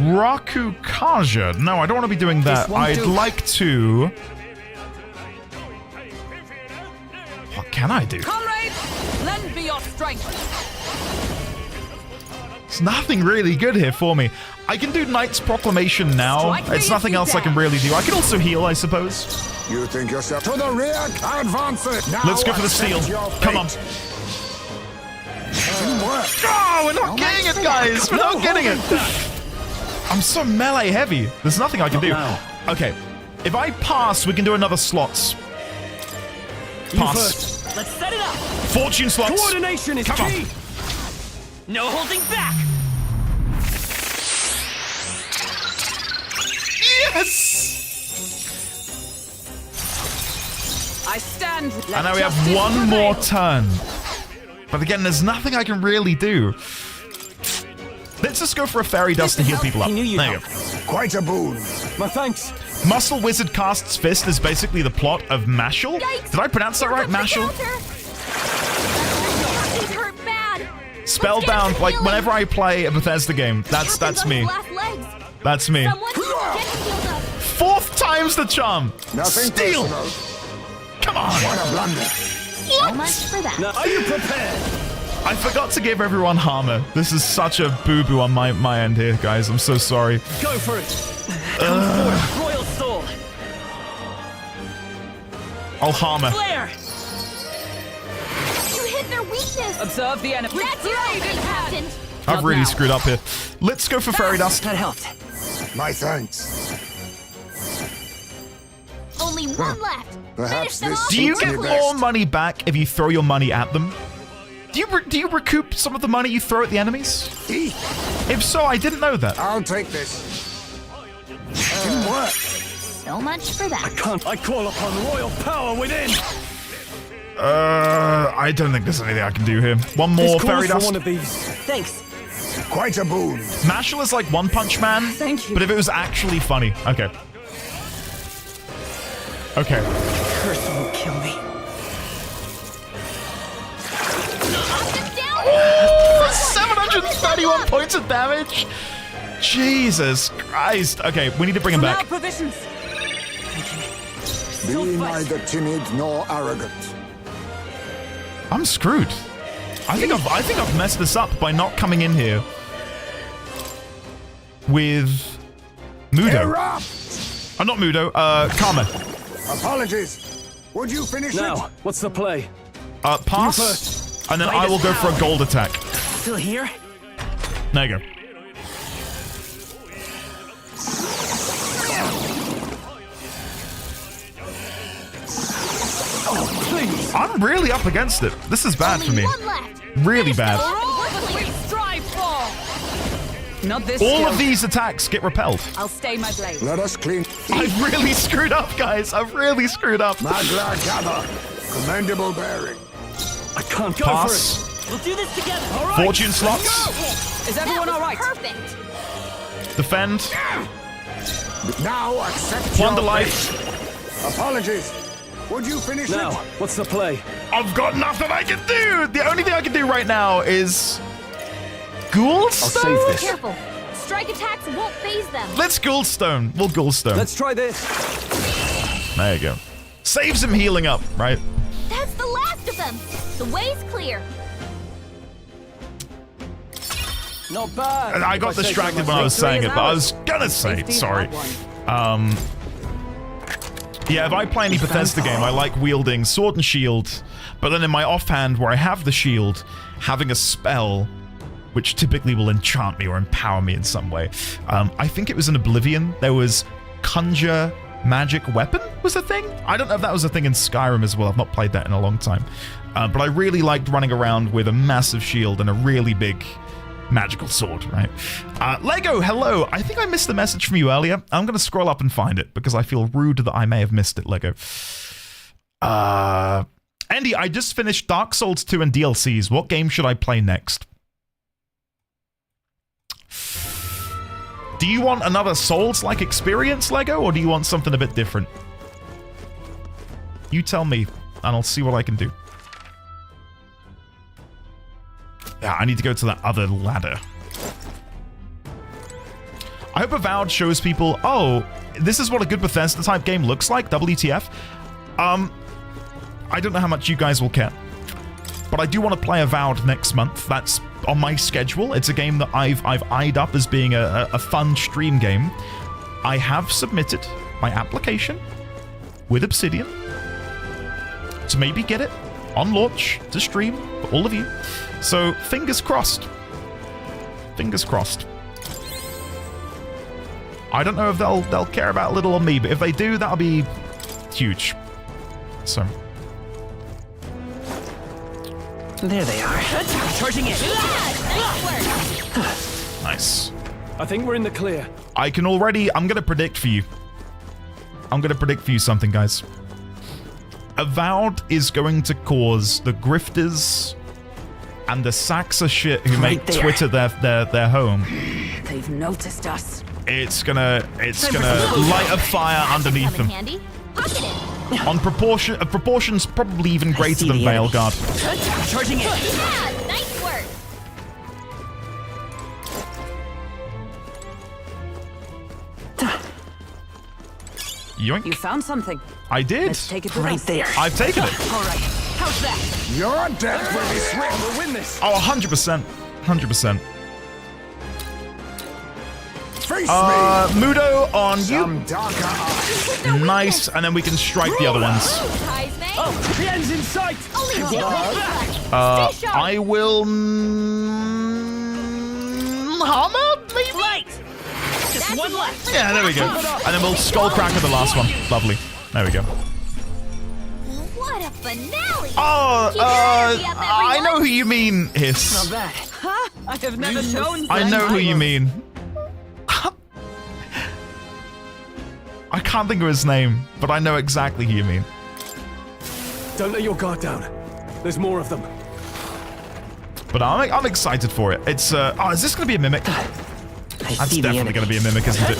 Rakukaja. No, I don't want to be doing that. I'd like to... What can I do? Comrade, lend me your strength. There's nothing really good here for me. I can do Knight's Proclamation now. It's nothing else I can really do. I can also heal, I suppose. You think yourself to the rear, advance it. Now Let's go for the steal. Come on. Oh, we're not getting it, guys. We're not getting it. I'm so melee heavy. There's nothing I can do. Okay. If I pass, we can do another slots. Pass. Let's set it up. Fortune slots. Coordination is key. No holding back. Yes. I stand. And now we have one more turn. But again, there's nothing I can really do. Let's just go for a fairy dust to heal people up. There you go. Quite a boon. My thanks. Muscle Wizard casts Fist is basically the plot of Mashal. Did I pronounce that right? Mashal? Spellbound, like whenever I play a Bethesda game, that's me. That's me. Fourth time's the charm. Steal. Come on. What a blunder. So much for that. Now, are you prepared? I forgot to give everyone armor. This is such a boo-boo on my end here, guys. I'm so sorry. Go for it. Royal soul. I'll hammer. Flare. You hit their weakness. Observe the enemy. That's right, Captain. I've really screwed up here. Let's go for Fairy Dust. That helped. My thanks. Only one left. Perhaps Finish them this off. Do you suits me get best. more money back if you throw your money at them? Do you recoup some of the money you throw at the enemies? If so, I didn't know that. I'll take this. Didn't work. So much for that. I call upon royal power within. I don't think there's anything I can do here. One more Fairy Dust. One of these. Thanks. Quite a boon. Mashal is like One Punch Man, Thank you. but if it was actually funny. Okay. Okay. Curse won't kill me. Oh, 731 points of damage. Jesus Christ. Okay, we need to bring him back. Provisions. Be neither timid nor arrogant. I'm screwed. I think I've messed this up by not coming in here with Mudo. Not Mudo, Karma. Apologies. Would you finish Now, it? what's the play? Pass, You first. and then I will go for a gold attack. Still here? There you go. Oh, please. I'm really up against it. This is bad for me. One left. Really bad. We strive for. Not this. All skill. of these attacks get repelled. I'll stay my blade. Let us clean. I've really screwed up, guys. I've really screwed up. Magla gather. Commendable bearing. I can't go Pass. for it. We'll do this together. All right. Fortune slots. Is everyone all right? Perfect. Defend. Now accept Plunder your life. fate. Apologies. Would you finish Now, it? what's the play? I've got nothing I can do. The only thing I can do right now is Ghoulstone. I'll save this. Careful. Strike attacks won't phase them. Let's Ghoulstone. We'll Ghoulstone. Let's try this. There you go. Saves him healing up, right? That's the last of them. The way's clear. Not bad. I got distracted when I was saying it, but I was gonna say it. Sorry. Yeah, if I play any Bethesda game, I like wielding sword and shield, but then in my offhand, where I have the shield, having a spell which typically will enchant me or empower me in some way. I think it was in Oblivion. There was Conjure Magic Weapon was a thing? I don't know if that was a thing in Skyrim as well. I've not played that in a long time. But I really liked running around with a massive shield and a really big magical sword, right? Lego, hello. I think I missed the message from you earlier. I'm going to scroll up and find it because I feel rude that I may have missed it, Lego. Andy, I just finished Dark Souls 2 and DLCs. What game should I play next? Do you want another Souls-like experience, Lego, or do you want something a bit different? You tell me, and I'll see what I can do. Yeah, I need to go to that other ladder. I hope Avowed shows people, oh, this is what a good Bethesda type game looks like, WTF. I don't know how much you guys will care, but I do want to play Avowed next month. That's on my schedule. It's a game that I've eyed up as being a fun stream game. I have submitted my application with Obsidian to maybe get it on launch to stream for all of you. So fingers crossed. Fingers crossed. I don't know if they'll care about little on me, but if they do, that'll be huge. So there they are. Charging in. Nice. I think we're in the clear. I'm gonna predict for you. I'm gonna predict for you something, guys. Avowed is going to cause the grifters and the sacks of shit who make Twitter their home. They've noticed us. It's gonna light a fire underneath them. On proportions probably even greater than Veilguard. Charging in. Yeah, nice work. Yoink. You found something. I did. Let's take it right there. I've taken it. All right. How's that? Your death will be swift. We'll win this. Oh, 100%. 100%. Face Mudo on Some darker eyes. you. Nice, and then we can strike the other ones. Oh, the end's in sight. I will hammer, maybe? Right. Just one left. Yeah, there we go. And then we'll skull cracker the last one. Lovely. There we go. What a finale! Oh, Keep your energy up, I know who you mean, Not Hiss. bad. Huh? I have never known. I know who you mean. I can't think of his name, but I know exactly who you mean. Don't let your guard down. There's more of them. But I'm excited for it. It's oh, is this going to be a mimic? That's definitely going to be a mimic, isn't it?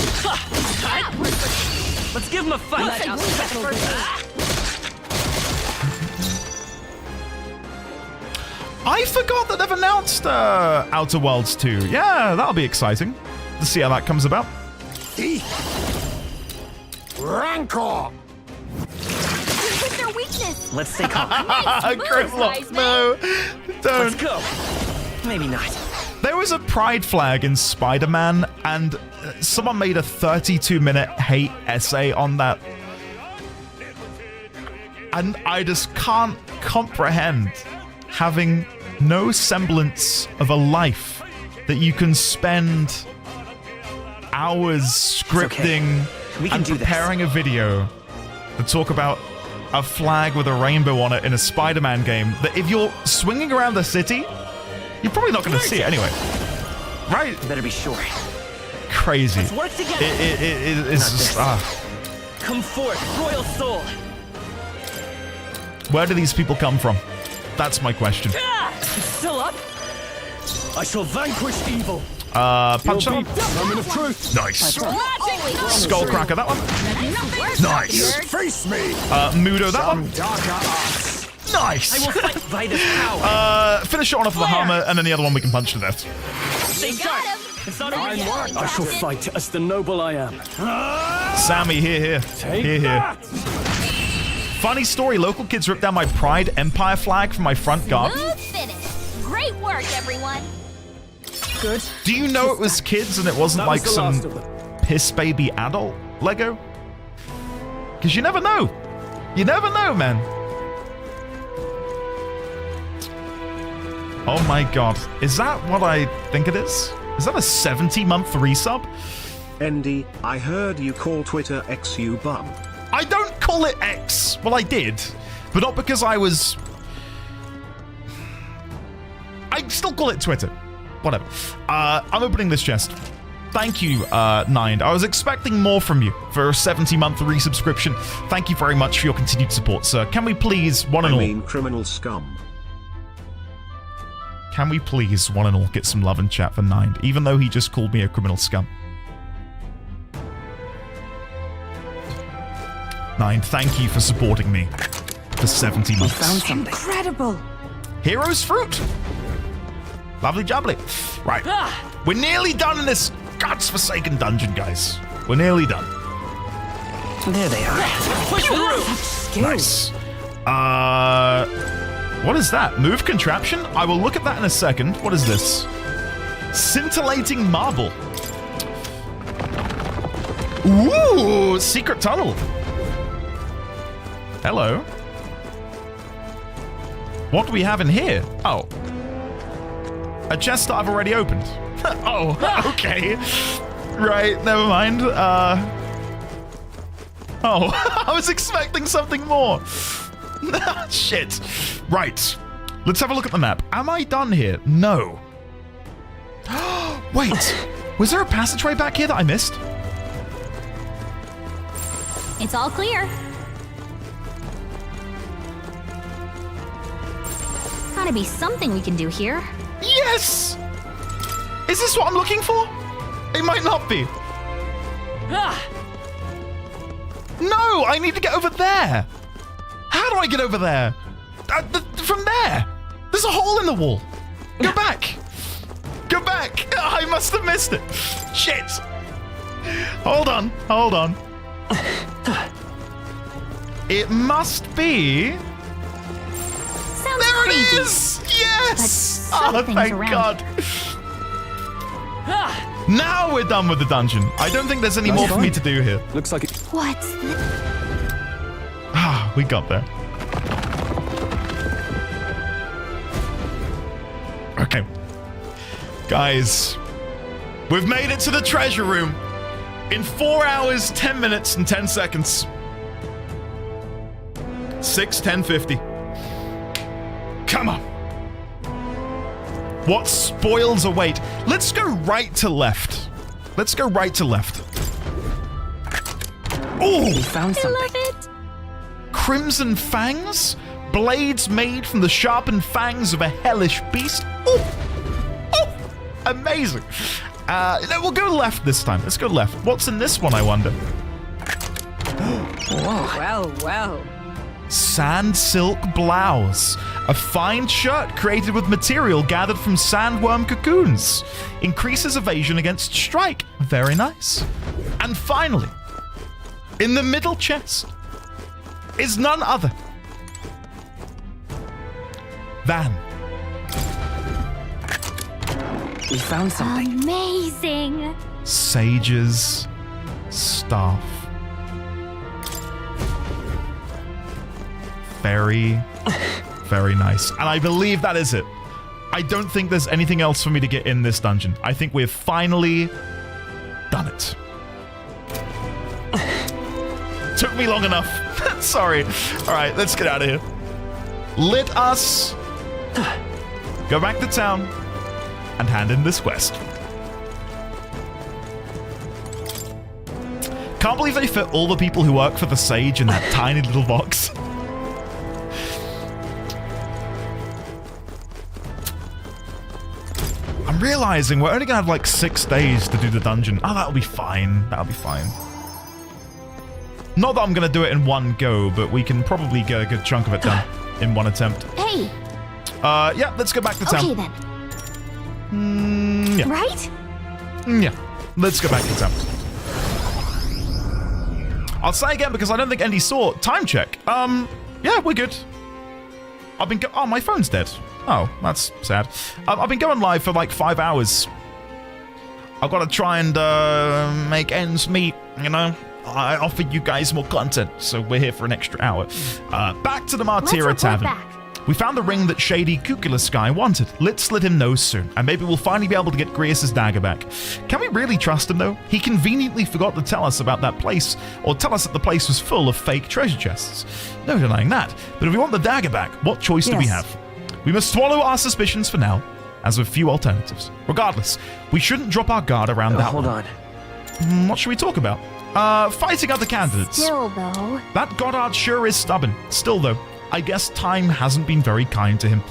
Let's give him a fight. I forgot that they've announced Outer Worlds 2. Yeah, that'll be exciting to see how that comes about. Rancor. What's their weakness? Let's stay calm. Grimlock, no, don't. Let's go. Maybe not. There was a pride flag in Spider-Man, and someone made a 32-minute hate essay on that. And I just can't comprehend having no semblance of a life that you can spend hours scripting and preparing a video to talk about a flag with a rainbow on it in a Spider-Man game that if you're swinging around the city, you're probably not going to see it anyway. Right? Better be sure. Crazy. Let's work together. It's just... Come forth, royal soul. Where do these people come from? That's my question. It's still up. I shall vanquish evil. Punch up. Moment of truth. Nice. Skull cracker, that one. Nice. Face me. Mudo, that one. Darker eyes. Nice. I will fight by this power. Finish it on off with a hammer, and then the other one we can punch to death. Stay sharp. It's not over yet. I shall fight as the noble I am. Sammy, here. Here. Funny story, local kids ripped down my Pride Empire flag from my front garden. Smooth finish. Great work, everyone. Good. Do you know it was kids and it wasn't like some piss baby adult Lego? Because you never know. You never know, man. Oh my god. Is that what I think it is? Is that a 70-month resub? Andy, I heard you call Twitter X you bum. I don't call it X. Well, I did. But not because I was... I still call it Twitter. Whatever. I'm opening this chest. Thank you, Nine. I was expecting more from you for a 70-month resubscription. Thank you very much for your continued support, sir. Can we please, one and all... I mean criminal scum. Can we please, one and all, get some love and chat for Nine, even though he just called me a criminal scum? Nine, thank you for supporting me for 70 months. Found something incredible. Hero's fruit. Lovely jubbly. Right. We're nearly done in this godforsaken dungeon, guys. We're nearly done. There they are. Push through. Nice. What is that? Move contraption? I will look at that in a second. What is this? Scintillating marble. Ooh, secret tunnel. Hello. What do we have in here? Oh. A chest that I've already opened. Oh, okay. Right, never mind. Oh, I was expecting something more. Shit. Right. Let's have a look at the map. Am I done here? No. Wait. Was there a passageway back here that I missed? It's all clear. Gotta be something we can do here. Yes! Is this what I'm looking for? It might not be. No, I need to get over there. How do I get over there? From there. There's a hole in the wall. Go back. Go back. I must have missed it. Shit. Hold on. Hold on. It must be... Sounds there crazy. It is. Yes. But Oh, something's thank around God. Now we're done with the dungeon. I don't think there's any more for me to do here. Looks like it. What's this? Ah, we got there. Okay. Guys, we've made it to the treasure room in 4 hours, 10 minutes, and 10 seconds. 6:10:50. Come on. What spoils await? Let's go right to left. Let's go right to left. Oh, We found something. I love it. Crimson fangs? Blades made from the sharpened fangs of a hellish beast? Oh, oh, amazing. No, we'll go left this time. Let's go left. What's in this one, I wonder? Whoa. Well, well. Sand silk blouse. A fine shirt created with material gathered from sandworm cocoons. Increases evasion against strike. Very nice. And finally, in the middle chest is none other than... We found something. Amazing. Sage's staff. Very, very nice. And I believe that is it. I don't think there's anything else for me to get in this dungeon. I think we've finally done it. Took me long enough. Sorry. All right, let's get out of here. Let us go back to town and hand in this quest. Can't believe they fit all the people who work for the Sage in that tiny little box. I'm realizing we're only gonna have like 6 days to do the dungeon. Oh, that'll be fine. That'll be fine. Not that I'm gonna do it in one go, but we can probably get a good chunk of it done in one attempt. Hey. Yeah, let's go back to town. Okay then. Yeah. Right? Yeah. Let's go back to town. I'll say again because I don't think Andy saw. Time check. Yeah, we're good. I've been oh, my phone's dead. Oh, that's sad. I've been going live for like 5 hours. I've got to try and make ends meet, you know? I offered you guys more content, so we're here for an extra hour. Back to the Martira Tavern. We found the ring that shady Cuculus guy wanted. Let's let him know soon, and maybe we'll finally be able to get Grius' dagger back. Can we really trust him, though? He conveniently forgot to tell us about that place, or tell us that the place was full of fake treasure chests. No denying that. But if we want the dagger back, what choice do we have? We must swallow our suspicions for now, as with few alternatives. Regardless, we shouldn't drop our guard around that Hold one. on. What should we talk about? Fighting other candidates. Still, though. That Goddard sure is stubborn. Still, though, I guess time hasn't been very kind to him.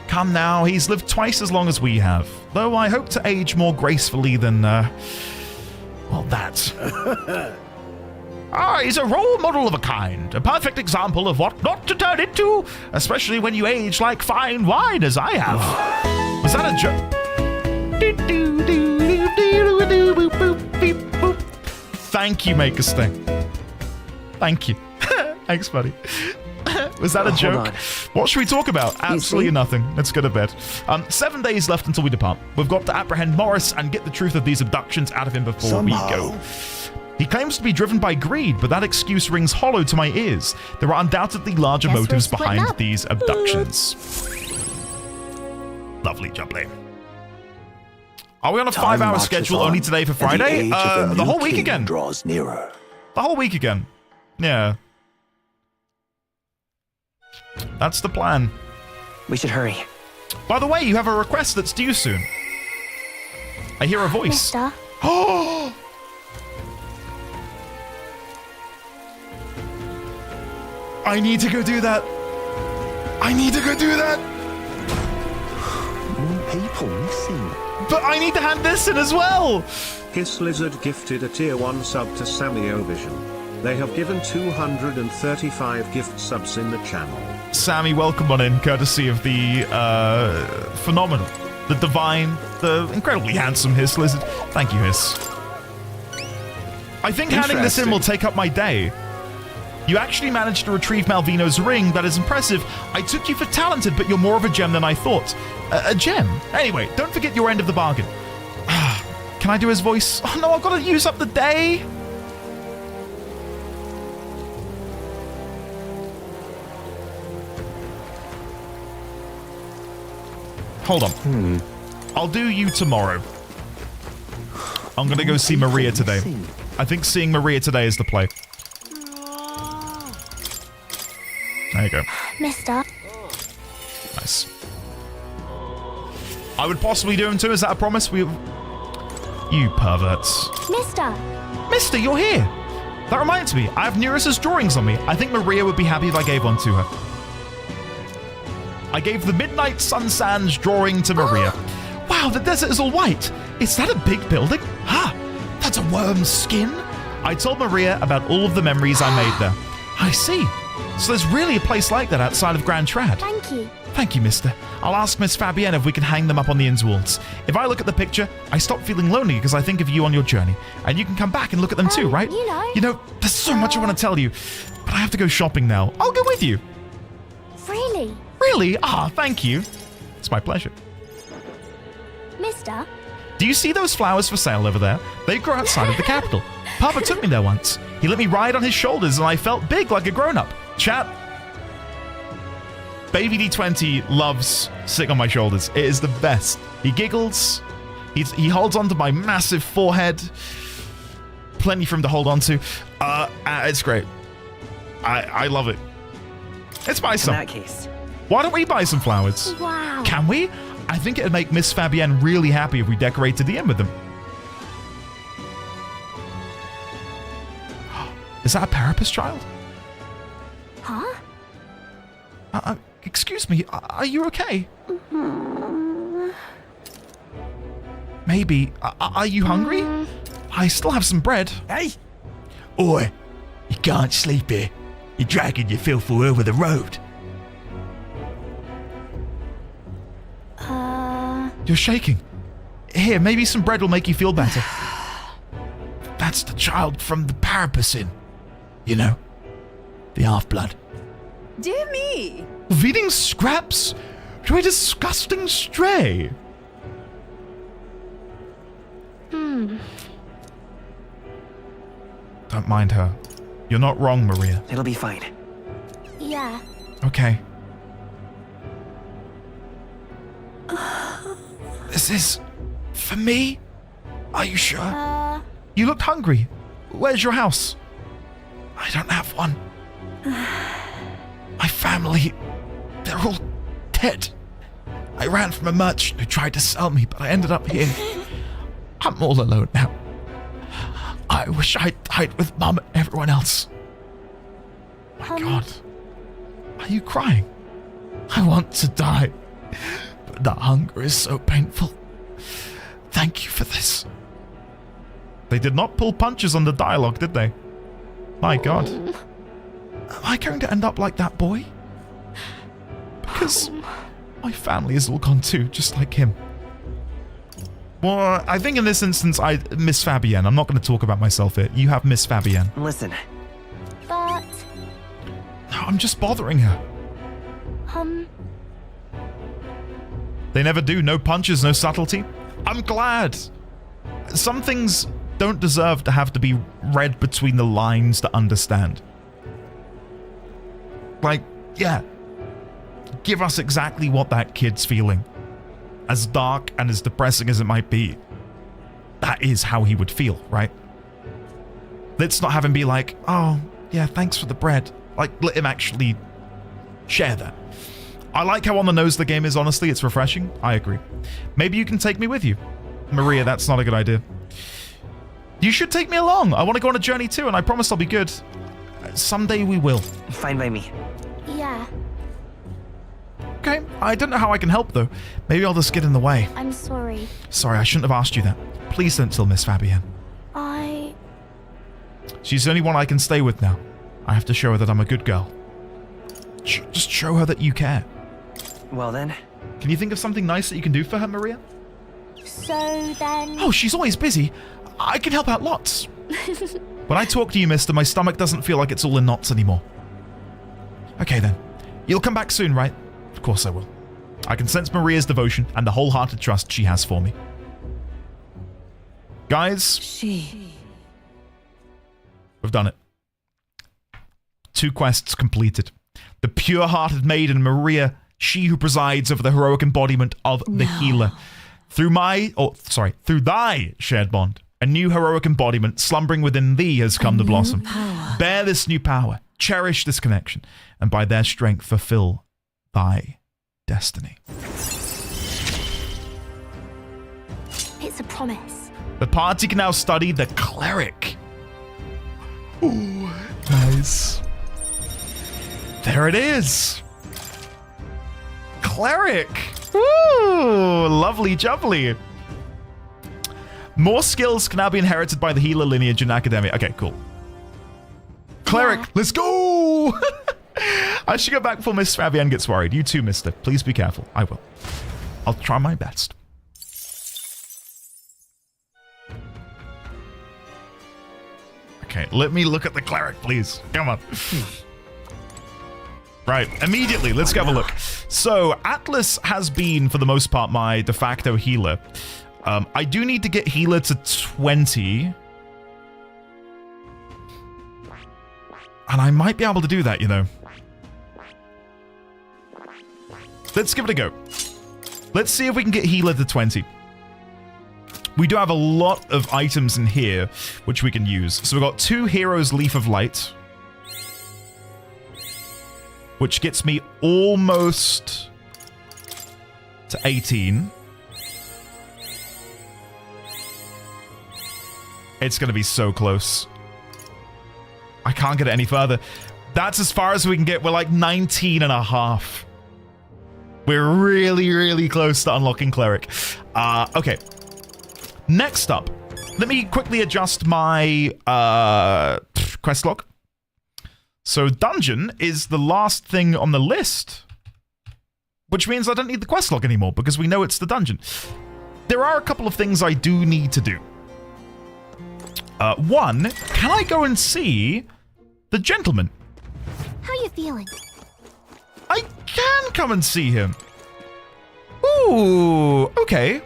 Come now, he's lived twice as long as we have. Though I hope to age more gracefully than, well, that. He's a role model of a kind. A perfect example of what not to turn into, especially when you age like fine wine as I have. Was that a joke? Thank you, Make a Sting. Thank you. Thanks, buddy. Was that a joke? What should we talk about? Absolutely nothing. Let's go to bed. 7 days left until we depart. We've got to apprehend Morris and get the truth of these abductions out of him before we go. He claims to be driven by greed, but that excuse rings hollow to my ears. There are undoubtedly larger motives behind these abductions. Lovely jubbly. Are we on a 5-hour schedule only today for Friday? The whole week again. Draws nearer. The whole week again. Yeah. That's the plan. We should hurry. By the way, you have a request that's due soon. I hear a voice. Mister? Oh! I need to go do that. I need to go do that. More people missing. But I need to hand this in as well. Hiss Lizard gifted a tier 1 sub to Sammy Ovision. They have given 235 gift subs in the channel. Sammy, welcome on in, courtesy of the phenomenal, the divine, the incredibly handsome Hiss Lizard. Thank you, Hiss. I think handing this in will take up my day. You actually managed to retrieve Malvino's ring. That is impressive. I took you for talented, but you're more of a gem than I thought. A gem? Anyway, don't forget your end of the bargain. Can I do his voice? Oh no, I've got to use up the day. Hold on. I'll do you tomorrow. I'm going to go see Maria today. I think seeing Maria today is the play. There you go. Mister? Nice. I would possibly do him too. Is that a promise? You perverts. Mister? Mister, you're here. That reminds me. I have Neris's drawings on me. I think Maria would be happy if I gave one to her. I gave the Midnight Sun Sands drawing to Maria. Wow, the desert is all white. Is that a big building? Ha! That's a worm's skin. I told Maria about all of the memories I made there. I see. So there's really a place like that outside of Grand Trad. Thank you. Thank you, mister. I'll ask Miss Fabienne if we can hang them up on the inn's walls. If I look at the picture, I stop feeling lonely because I think of you on your journey. And you can come back and look at them too, right? You know, there's so much I want to tell you. But I have to go shopping now. I'll go with you. Really? Really? Ah, thank you. It's my pleasure. Mister? Do you see those flowers for sale over there? They grow outside of the capital. Papa took me there once. He let me ride on his shoulders and I felt big like a grown-up. Chat. Baby D20 loves sitting on my shoulders. It is the best. He giggles. He holds onto my massive forehead. Plenty for him to hold on to. It's great. I love it. Let's buy some. In that case. Why don't we buy some flowers? Wow. Can we? I think it'd make Miss Fabienne really happy if we decorated the inn with them. Is that a Parapus child? Huh? Excuse me, are you okay? Maybe. Are you hungry? I still have some bread. Hey! Oi, you can't sleep here. You're dragging your filth all over the road. You're shaking. Here, maybe some bread will make you feel better. That's the child from the Parapus Inn. You know, the half-blood. Dear me. Feeding scraps to a disgusting stray. Don't mind her. You're not wrong, Maria. It'll be fine. Yeah. Okay. This is for me? Are you sure? You looked hungry. Where's your house? I don't have one. My family, they're all dead. I ran from a merchant who tried to sell me, but I ended up here. I'm all alone now. I wish I died with Mum and everyone else. My God. Are you crying? I want to die, but the hunger is so painful. Thank you for this. They did not pull punches on the dialogue, did they? My God. Am I going to end up like that boy? Because my family is all gone too, just like him. Well, I think in this instance, Miss Fabienne. I'm not going to talk about myself here. You have Miss Fabienne. Listen. But... No, I'm just bothering her. They never do. No punches, no subtlety. I'm glad. Some things don't deserve to have to be read between the lines to understand. Like, yeah. Give us exactly what that kid's feeling. As dark and as depressing as it might be, that is how he would feel, right? Let's not have him be like, oh, yeah, thanks for the bread. Like, let him actually share that. I like how on the nose the game is, honestly. It's refreshing. I agree. Maybe you can take me with you. Maria, that's not a good idea. You should take me along. I want to go on a journey too, and I promise I'll be good. Someday we will. Fine by me. Yeah. Okay, I don't know how I can help, though. Maybe I'll just get in the way. I'm sorry. Sorry, I shouldn't have asked you that. Please don't tell Miss Fabienne. She's the only one I can stay with now. I have to show her that I'm a good girl. Just show her that you care. Well then. Can you think of something nice that you can do for her, Maria? So then... Oh, she's always busy. I can help out lots. When I talk to you, mister, my stomach doesn't feel like it's all in knots anymore. Okay then. You'll come back soon, right? Of course I will. I can sense Maria's devotion and the wholehearted trust she has for me. Guys, we've done it. 2 quests completed. The pure-hearted maiden Maria, she who presides over the heroic embodiment of the healer. Through thy shared bond, a new heroic embodiment slumbering within thee has come to blossom. Bear this new power, cherish this connection, and by their strength fulfill thy destiny. It's a promise. The party can now study the cleric. Ooh, nice. There it is. Cleric. Ooh, lovely jubbly. More skills can now be inherited by the healer lineage in Academia. Okay, cool. Cleric, let's go! I should go back before Miss Fabienne gets worried. You too, mister. Please be careful. I will. I'll try my best. Okay, let me look at the cleric, please. Come on. Right, immediately, let's have a look. So, Atlas has been, for the most part, my de facto healer. I do need to get healer to 20. And I might be able to do that, you know. Let's give it a go. Let's see if we can get healer to 20. We do have a lot of items in here which we can use. So we've got 2 Heroes Leaf of Light, which gets me almost to 18. It's going to be so close. I can't get it any further. That's as far as we can get. We're like 19 and a half. We're really, really close to unlocking Cleric. Okay. Next up, let me quickly adjust my quest log. So Dungeon is the last thing on the list, which means I don't need the quest log anymore because we know it's the dungeon. There are a couple of things I do need to do. One, can I go and see the gentleman? How you feeling? I can come and see him. Ooh, okay.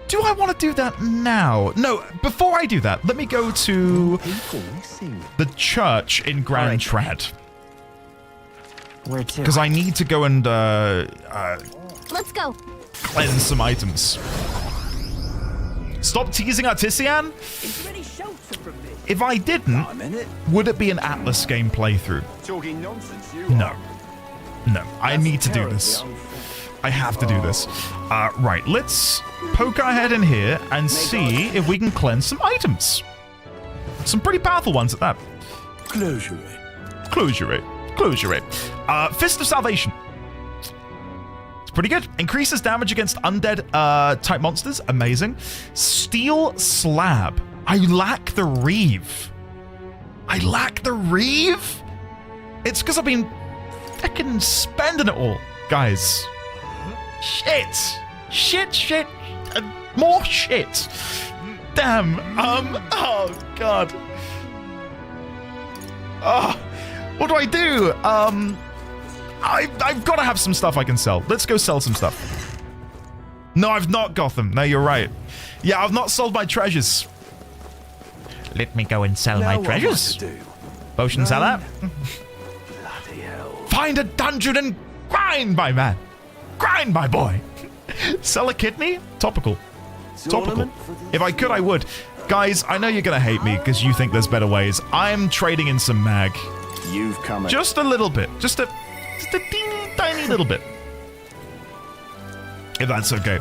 Do I want to do that now? No, before I do that, let me go to the church in Grand Trad. Where to? Because I need to go and Let's go. cleanse some items. Stop teasing Artisian? If I didn't, would it be an Atlas game playthrough? No. No, I need to do this. I have to do this. Right, let's poke our head in here and see if we can cleanse some items. Some pretty powerful ones at that. Closure rate. Fist of Salvation. It's pretty good. Increases damage against undead type monsters. Amazing. Steel Slab. I lack the Reeve. It's because I've been fucking spending it all, guys. Shit. More shit. Damn. Oh, God. What do I do? I've got to have some stuff I can sell. Let's go sell some stuff. No, I've not, Gotham. No, you're right. Yeah, I've not sold my treasures. Let me go and sell my treasures. Potion seller. Bloody hell. Find a dungeon and grind, my man. Grind, my boy. Sell a kidney? Topical. Topical. If I could, I would. Guys, I know you're going to hate me because you think there's better ways. I'm trading in some mag. You've come. Just a little bit. Just a teeny tiny little bit. If that's okay.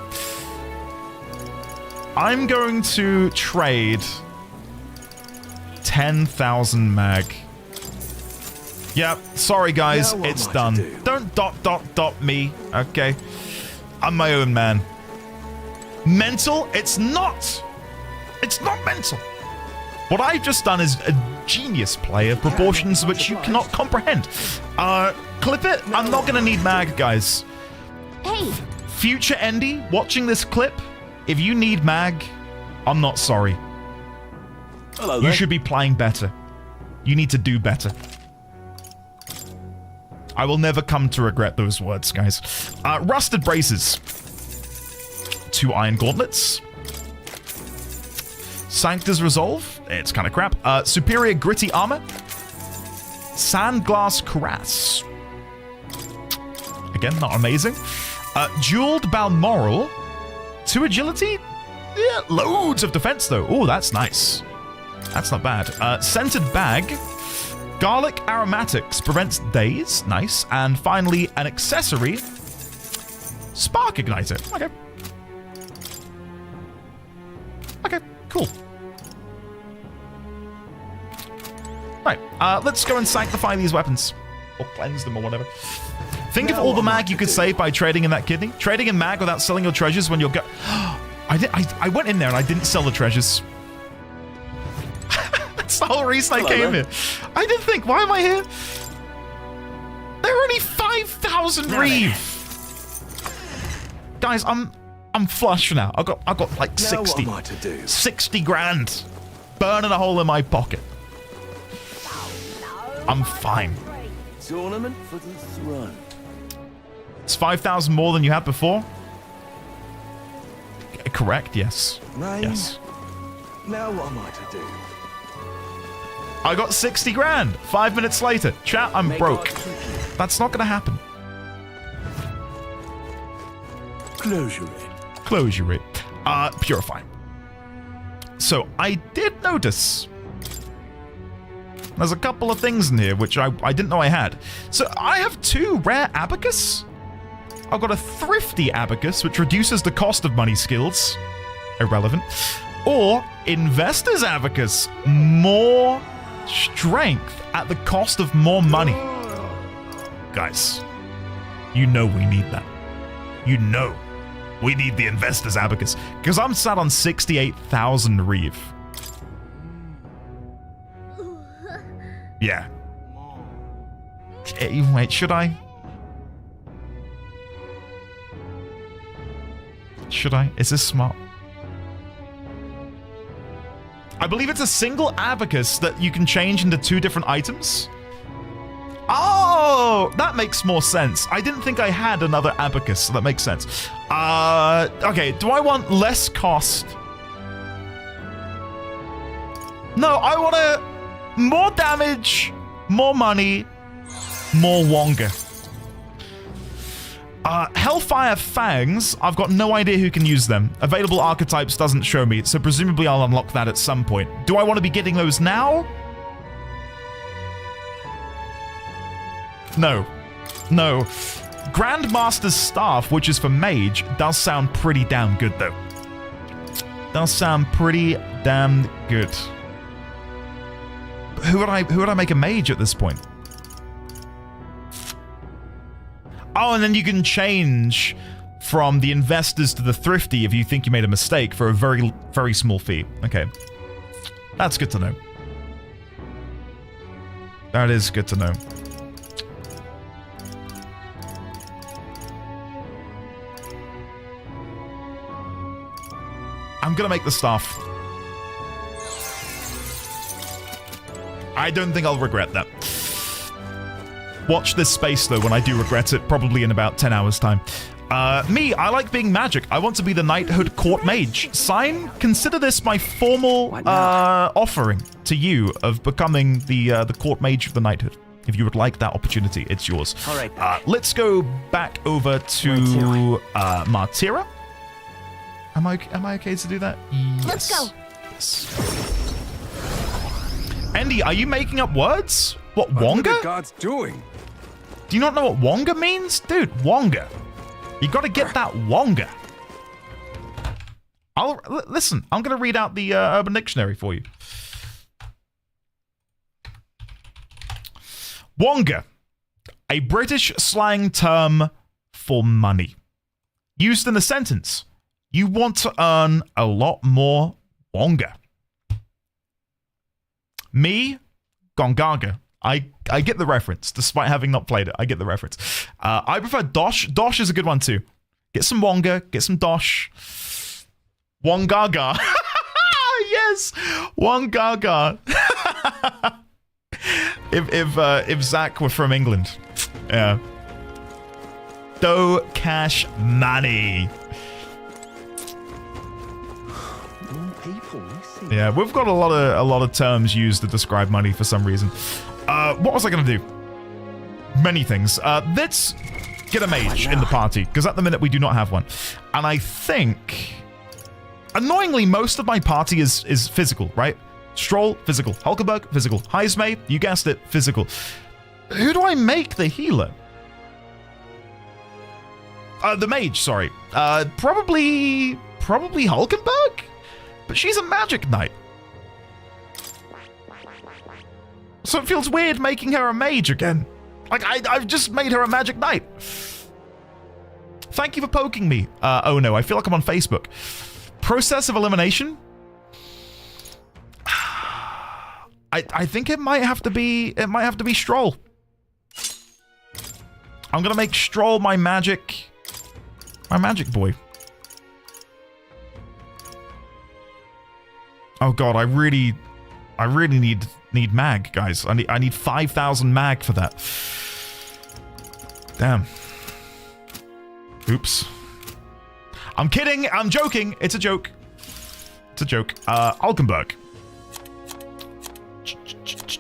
I'm going to trade 10,000 mag. Yeah, sorry guys, it's done. Don't dot me, okay? I'm my own man. Mental? It's not! It's not mental! What I've just done is a genius play of proportions which you cannot comprehend. Clip it? I'm not gonna need mag, guys. Hey! Future Endy, watching this clip, if you need mag, I'm not sorry. Hello You there. should be playing better. You need to do better. I will never come to regret those words, guys. Rusted braces. 2 iron gauntlets. Sancta's Resolve. It's kind of crap. Superior gritty armor. Sandglass cuirass. Again, not amazing. Jeweled Balmoral. 2 agility. Yeah, loads of defense though. Oh, that's nice. That's not bad. Scented bag. Garlic aromatics prevents daze. Nice. And finally, an accessory. Spark igniter. Okay. Okay, cool. Right, let's go and sanctify these weapons. Or cleanse them or whatever. Think of all the mag you could save by trading in that kidney. Trading in mag without selling your treasures when you're I went in there and I didn't sell the treasures. That's the whole reason I came here. I didn't think, why am I here? There are only 5,000 reeve. Guys, I'm flush now. I got like 60. 60 grand. Burning a hole in my pocket. I'm fine. Tournament for the throne. It's 5,000 more than you had before? Correct, yes. Yes. Now what am I to do? I got 60 grand. 5 minutes later. Chat, I'm broke. That's not gonna happen. Closure rate. Closure rate. Purify. So, I did notice there's a couple of things in here which I didn't know I had. So, I have 2 rare abacus. I've got a thrifty abacus, which reduces the cost of money skills. Irrelevant. Or investor's abacus. More strength at the cost of more money. Guys, you know we need that. You know we need the investor's abacus. Because I'm sat on 68,000 reeve. Yeah. Wait, should I? Should I? Is this smart? I believe it's a single abacus that you can change into 2 different items. Oh, that makes more sense. I didn't think I had another abacus, so that makes sense. Okay, do I want less cost? No, I want more damage, more money, more Wonga. Hellfire Fangs, I've got no idea who can use them. Available archetypes doesn't show me, so presumably I'll unlock that at some point. Do I want to be getting those now? No. No. Grandmaster's Staff, which is for Mage, does sound pretty damn good, though. Does sound pretty damn good. Who would I make a Mage at this point? Oh, and then you can change from the investors to the thrifty if you think you made a mistake for a very, very small fee. Okay. That's good to know. That is good to know. I'm gonna make the staff. I don't think I'll regret that. Watch this space, though, when I do regret it, probably in about 10 hours' time. Me, I like being magic. I want to be the knighthood court mage. Sign, consider this my formal offering to you of becoming the court mage of the knighthood. If you would like that opportunity, it's yours. All right. Let's go back over to Martira. Am I okay to do that? Yes. Let's go. Yes. Andy, are you making up words? What What are the Wonga? gods doing? Do you not know what Wonga means? Dude, Wonga. You gotta get that Wonga. Listen, I'm gonna read out the Urban Dictionary for you. Wonga, a British slang term for money. Used in a sentence, you want to earn a lot more Wonga. Me, Gongaga. I get the reference, despite having not played it. I get the reference. I prefer Dosh. Dosh is a good one too. Get some Wonga, get some Dosh. Wongaga. Yes, Wongaga. If Zach were from England, yeah. Do cash money. Yeah, we've got a lot of terms used to describe money for some reason. What was I gonna do? Many things. Let's get a mage in the party, because at the minute we do not have one. And I think, annoyingly, most of my party is physical, right? Stroll, physical. Hulkenberg, physical. Heismay, you guessed it, physical. Who do I make the healer? The mage, sorry. Probably Hulkenberg? But she's a magic knight. So it feels weird making her a mage again. Like, I've just made her a magic knight. Thank you for poking me. Oh no, I feel like I'm on Facebook. Process of elimination? I think it might have to be Stroll. I'm gonna make Stroll my magic boy. Oh god, I really need mag, guys. I need 5,000 mag for that. Damn. Oops. I'm kidding. I'm joking. It's a joke. It's a joke. Alkenberg.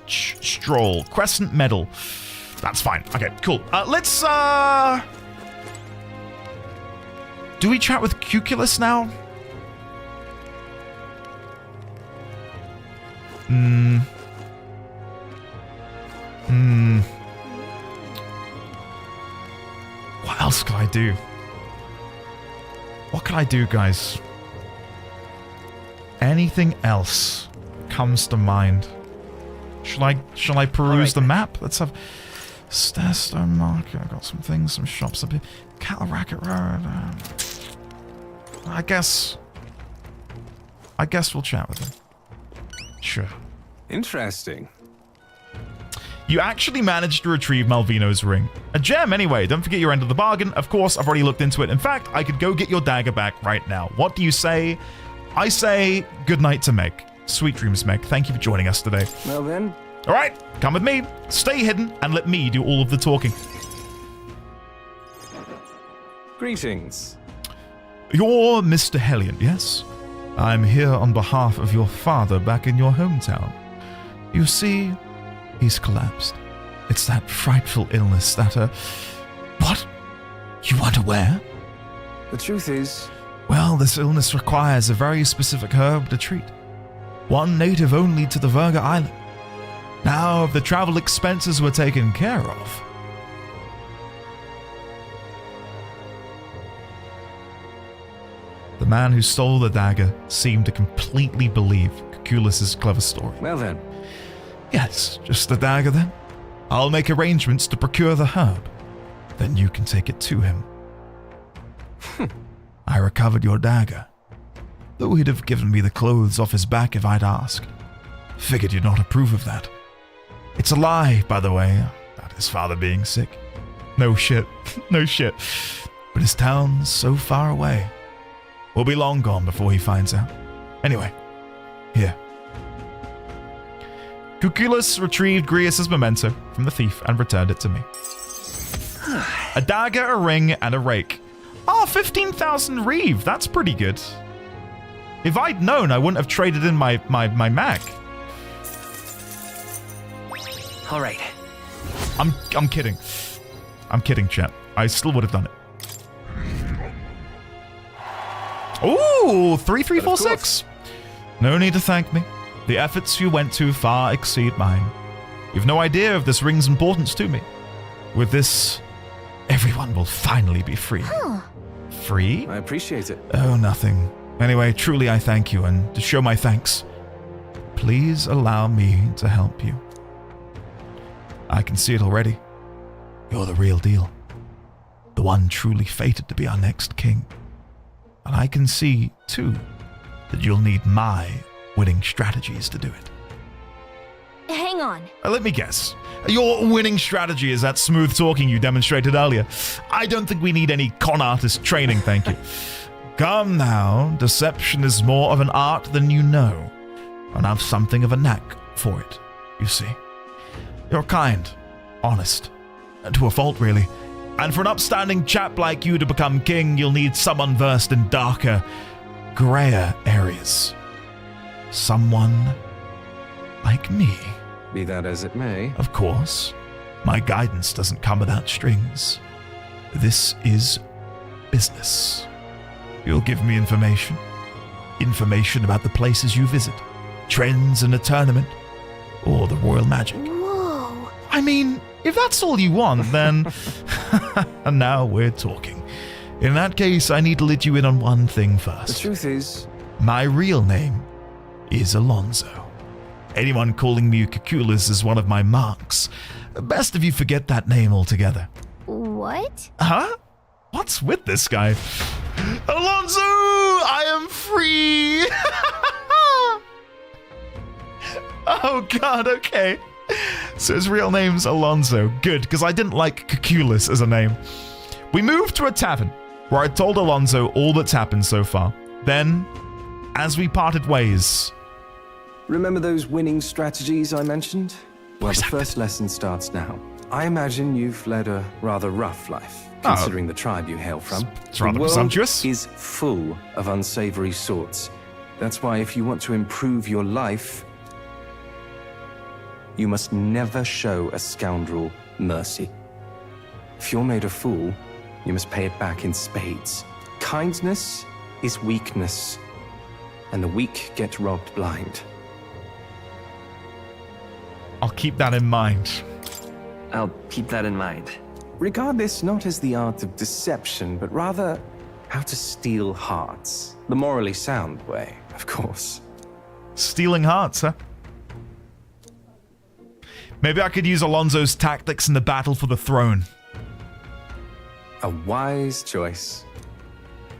Stroll. Crescent Medal. That's fine. Okay, cool. Let's, do we chat with Cuculus now? What else could I do? What can I do, guys? Anything else comes to mind? Shall I peruse the map? Let's have Stairstone Market. I've got some things, some shops up here. Cattle Racket Road. I guess we'll chat with him. Sure. Interesting. You actually managed to retrieve Malvino's ring. A gem anyway, don't forget your end of the bargain. Of course, I've already looked into it. In fact, I could go get your dagger back right now. What do you say? I say good night to Meg. Sweet dreams, Meg. Thank you for joining us today. Well then. All right, come with me. Stay hidden and let me do all of the talking. Greetings. You're Mr. Hellion, yes? I'm here on behalf of your father back in your hometown. You see, he's collapsed. It's that frightful illness that, What? You weren't aware? The truth is... Well, this illness requires a very specific herb to treat. One native only to the Virga Island. Now, if the travel expenses were taken care of... The man who stole the dagger seemed to completely believe Cuculus's clever story. Well then. Yes, just the dagger then. I'll make arrangements to procure the herb. Then you can take it to him. I recovered your dagger, though he'd have given me the clothes off his back if I'd asked. Figured you'd not approve of that. It's a lie, by the way, about his father being sick. No shit. No shit. But his town's so far away. We'll be long gone before he finds out. Anyway, here. Cuculus retrieved Grius' memento from the thief and returned it to me. A dagger, a ring, and a rake. Oh, 15,000 reeve. That's pretty good. If I'd known, I wouldn't have traded in my Mac. All right. I'm kidding. I'm kidding, chat. I still would have done it. Ooh, 3346. No need to thank me. The efforts you went to far exceed mine. You've no idea of this ring's importance to me. With this, everyone will finally be free. Free? I appreciate it. Oh, nothing. Anyway, truly I thank you, and to show my thanks, please allow me to help you. I can see it already. You're the real deal. The one truly fated to be our next king. And I can see, too, that you'll need my winning strategies to do it. Hang on. Let me guess. Your winning strategy is that smooth talking you demonstrated earlier. I don't think we need any con artist training, thank you. Come now, deception is more of an art than you know, and I've something of a knack for it, you see. You're kind, honest, to a fault really, and for an upstanding chap like you to become king, you'll need someone versed in darker, grayer areas. Someone like me. Be that as it may. Of course. My guidance doesn't come without strings. This is business. You'll give me information. Information about the places you visit, trends in a tournament, or the royal magic. Whoa. I mean, if that's all you want, then... And now we're talking. In that case, I need to let you in on one thing first. The truth is... My real name is Alonso. Anyone calling me Cuculus is one of my marks. Best if you forget that name altogether. What? Huh? What's with this guy? Alonso! I am free! Oh god, okay. So his real name's Alonso. Good, because I didn't like Cuculus as a name. We moved to a tavern, where I told Alonso all that's happened so far. Then, as we parted ways... Remember those winning strategies I mentioned? Well, the first lesson starts now. I imagine you've led a rather rough life, considering the tribe you hail from. It's rather presumptuous. The world is full of unsavory sorts. That's why if you want to improve your life, you must never show a scoundrel mercy. If you're made a fool, you must pay it back in spades. Kindness is weakness, and the weak get robbed blind. I'll keep that in mind. I'll keep that in mind. Regard this not as the art of deception, but rather how to steal hearts. The morally sound way, of course. Stealing hearts, huh? Maybe I could use Alonso's tactics in the battle for the throne. A wise choice.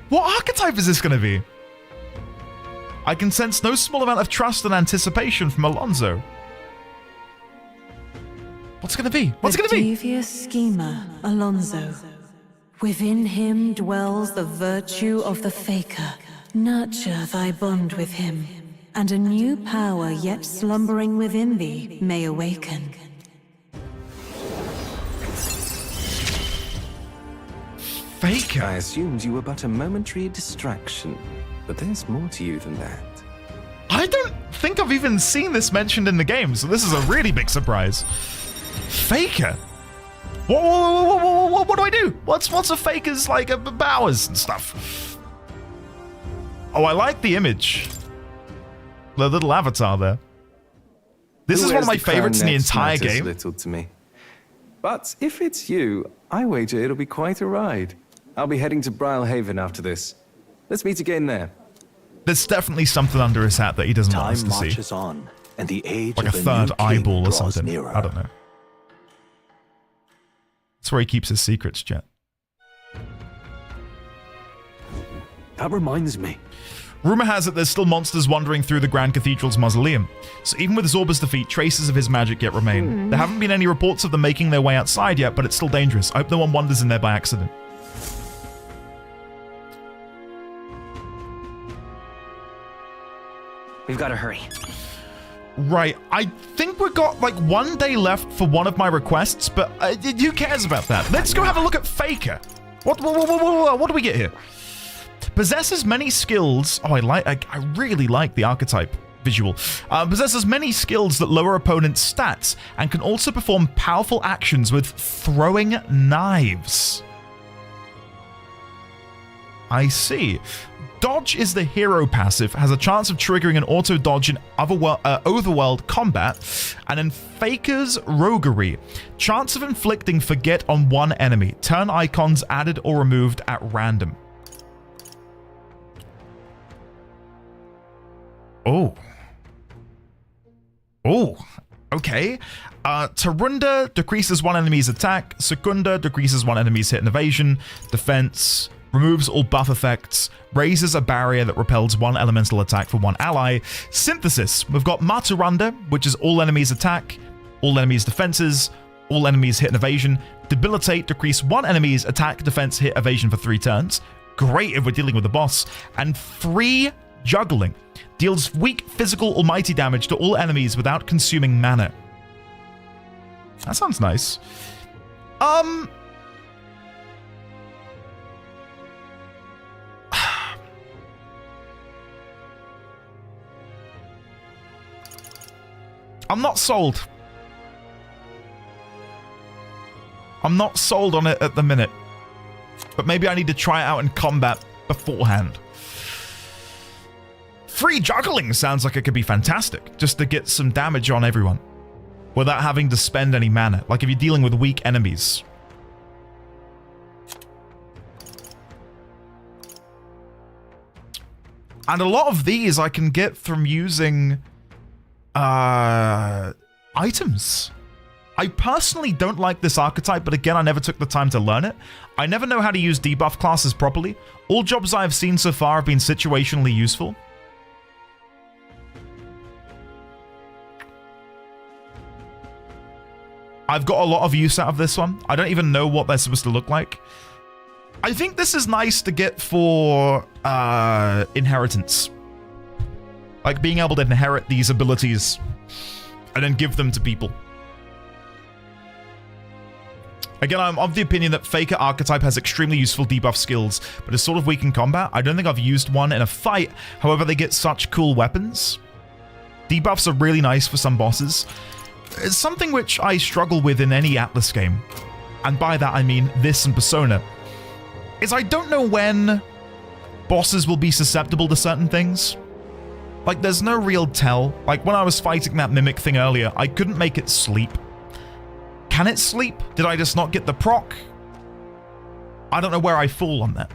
What archetype is this going to be? I can sense no small amount of trust and anticipation from Alonso. What's it going to be? What's it going to be? The devious schemer, Alonso. Within him dwells the virtue of the faker. Nurture thy bond with him, and a new power yet slumbering within thee may awaken. Faker? I assumed you were but a momentary distraction, but there's more to you than that. I don't think I've even seen this mentioned in the game, so this is a really big surprise. Faker? What do I do? What's a faker's like powers and stuff? Oh, I like the image. The little avatar there. This is one of my favorites in the entire game. Little to me. But if it's you, I wager it'll be quite a ride. I'll be heading to Brilehaven after this. Let's meet again there. There's definitely something under his hat that he doesn't want us Time to see. marches on, and the age Like a of the third new king eyeball or draws something. nearer. I don't know. That's where he keeps his secrets, chat. That reminds me. Rumor has it there's still monsters wandering through the Grand Cathedral's mausoleum. So even with Zorba's defeat, traces of his magic yet remain. There haven't been any reports of them making their way outside yet, but it's still dangerous. I hope no one wanders in there by accident. We've got to hurry. Right, I think we've got like 1 day left for one of my requests, but who cares about that? Let's go have a look at Faker. What do we get here? Possesses many skills. Oh, I really like the archetype visual. Possesses many skills that lower opponents' stats and can also perform powerful actions with throwing knives. I see. Dodge is the hero passive, has a chance of triggering an auto dodge in overworld combat, and in Faker's roguery, chance of inflicting forget on one enemy. Turn icons added or removed at random. Oh. Oh, okay. Tarunda decreases one enemy's attack. Secunda decreases one enemy's hit and evasion. Defense. Removes all buff effects, raises a barrier that repels one elemental attack for one ally. Synthesis, we've got Martira, which is all enemies attack, all enemies defenses, all enemies hit and evasion. Debilitate, decrease one enemy's attack, defense, hit, evasion for 3 turns. Great if we're dealing with a boss. And free juggling, deals weak physical or mighty damage to all enemies without consuming mana. That sounds nice. I'm not sold. I'm not sold on it at the minute. But maybe I need to try it out in combat beforehand. Free juggling sounds like it could be fantastic, just to get some damage on everyone without having to spend any mana, like if you're dealing with weak enemies. And a lot of these I can get from using items. I personally don't like this archetype, but again, I never took the time to learn it. I never know how to use debuff classes properly. All jobs I've seen so far have been situationally useful. I've got a lot of use out of this one. I don't even know what they're supposed to look like. I think this is nice to get for inheritance. Like being able to inherit these abilities and then give them to people. Again, I'm of the opinion that Faker archetype has extremely useful debuff skills, but is sort of weak in combat. I don't think I've used one in a fight. However, they get such cool weapons. Debuffs are really nice for some bosses. It's something which I struggle with in any Atlas game. And by that I mean this and Persona. Is I don't know when bosses will be susceptible to certain things. Like, there's no real tell. Like, when I was fighting that mimic thing earlier, I couldn't make it sleep. Can it sleep? Did I just not get the proc? I don't know where I fall on that.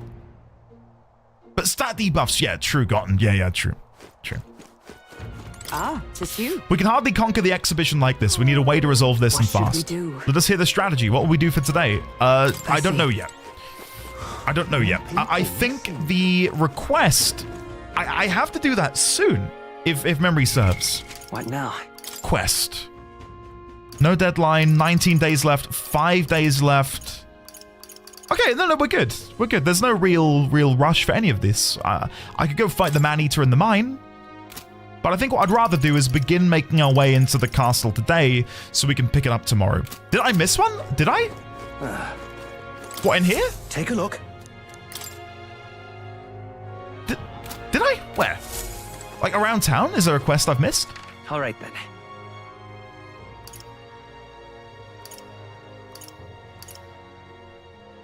But stat debuffs, yeah, true, gotten. Yeah, true. Ah, 'tis you. We can hardly conquer the exhibition like this. We need a way to resolve this and fast. What should we do? Let us hear the strategy. What will we do for today? I don't know yet. I think the request... I have to do that soon, if memory serves. What now? Quest. No deadline, 19 days left, 5 days left. Okay, no, we're good. We're good. There's no real rush for any of this. I could go fight the man-eater in the mine, but I think what I'd rather do is begin making our way into the castle today so we can pick it up tomorrow. Did I miss one? Did I? What, in here? Take a look. Did I? Where? Like around town? Is there a quest I've missed? All right then.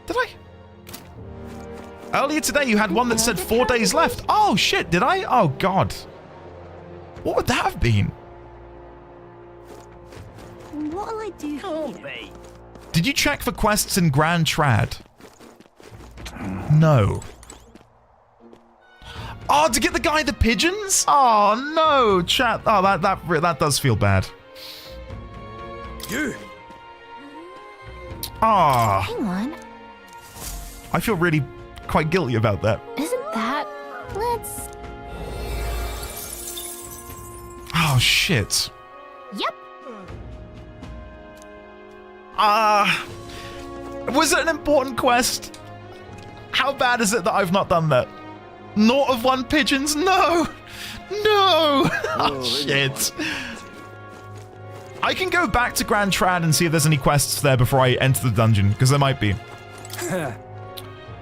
Did I? Earlier today you had one that said 4 days left. Oh shit, did I? Oh god. What would that have been? What'll I do here? Did you check for quests in Grand Trad? No. Oh, to get the guy the pigeons? Oh no, chat. Oh, that does feel bad. You. Ah. Hang on. I feel really quite guilty about that. Isn't that... Let's... Oh shit. Yep. Was it an important quest? How bad is it that I've not done that? Naught of 1 pigeons? No! No! Oh, shit. I can go back to Grand Trad and see if there's any quests there before I enter the dungeon, because there might be.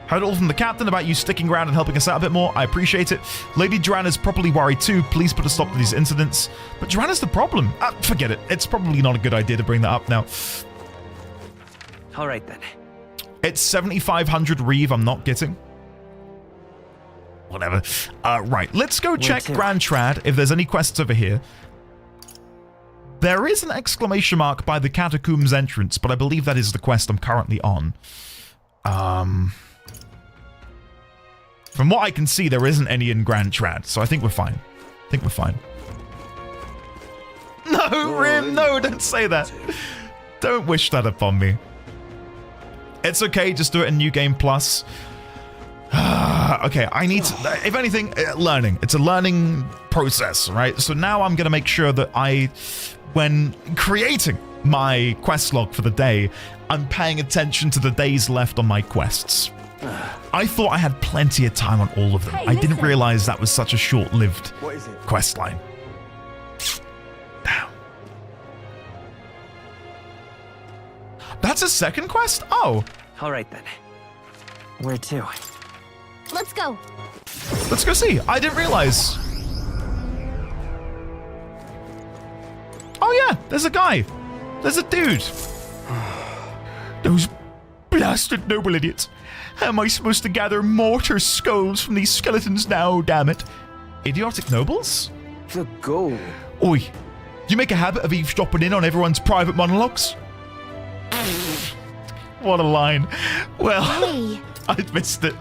Heard all from the captain about you sticking around and helping us out a bit more. I appreciate it. Lady Joanna's probably worried too. Please put a stop to these incidents. But Joanna's the problem. Forget it. It's probably not a good idea to bring that up now. All right, then. It's 7,500 Reeve I'm not getting. Whatever. Right, let's go check Grand Trad if there's any quests over here. There is an exclamation mark by the Catacombs entrance, but I believe that is the quest I'm currently on. From what I can see, there isn't any in Grand Trad, so I think we're fine. No, Rim, no, don't say that. Don't wish that upon me. It's okay, just do it in New Game Plus. Okay, I need to, if anything, learning. It's a learning process, right? So now I'm going to make sure that when creating my quest log for the day, I'm paying attention to the days left on my quests. I thought I had plenty of time on all of them. I didn't realize that was such a short-lived quest line. Damn. That's a second quest? Oh. All right, then. Where to? Let's go. Let's go see. I didn't realize. Oh yeah, there's a guy. There's a dude. Those blasted noble idiots. How am I supposed to gather mortar skulls from these skeletons now, damn it? Idiotic nobles? The goal. Oi, do you make a habit of eavesdropping in on everyone's private monologues? What a line. Well, hey. I missed it.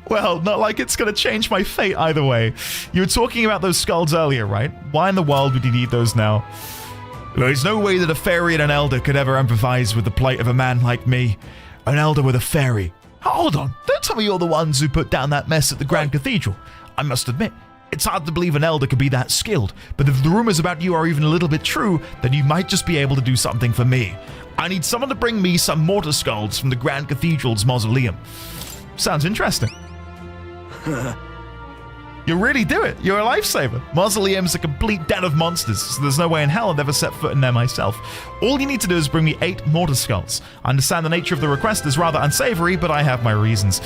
Well, not like it's going to change my fate either way. You were talking about those skulls earlier, right? Why in the world would you need those now? There's no way that a fairy and an elder could ever empathize with the plight of a man like me. An elder with a fairy. Hold on, don't tell me you're the ones who put down that mess at the Grand Cathedral. I must admit, it's hard to believe an elder could be that skilled, but if the rumors about you are even a little bit true, then you might just be able to do something for me. I need someone to bring me some mortar skulls from the Grand Cathedral's mausoleum. Sounds interesting. You really do it. You're a lifesaver. Mausoleum's a complete den of monsters, so there's no way in hell I'd ever set foot in there myself. All you need to do is bring me 8 mortar skulls. I understand the nature of the request is rather unsavory, but I have my reasons.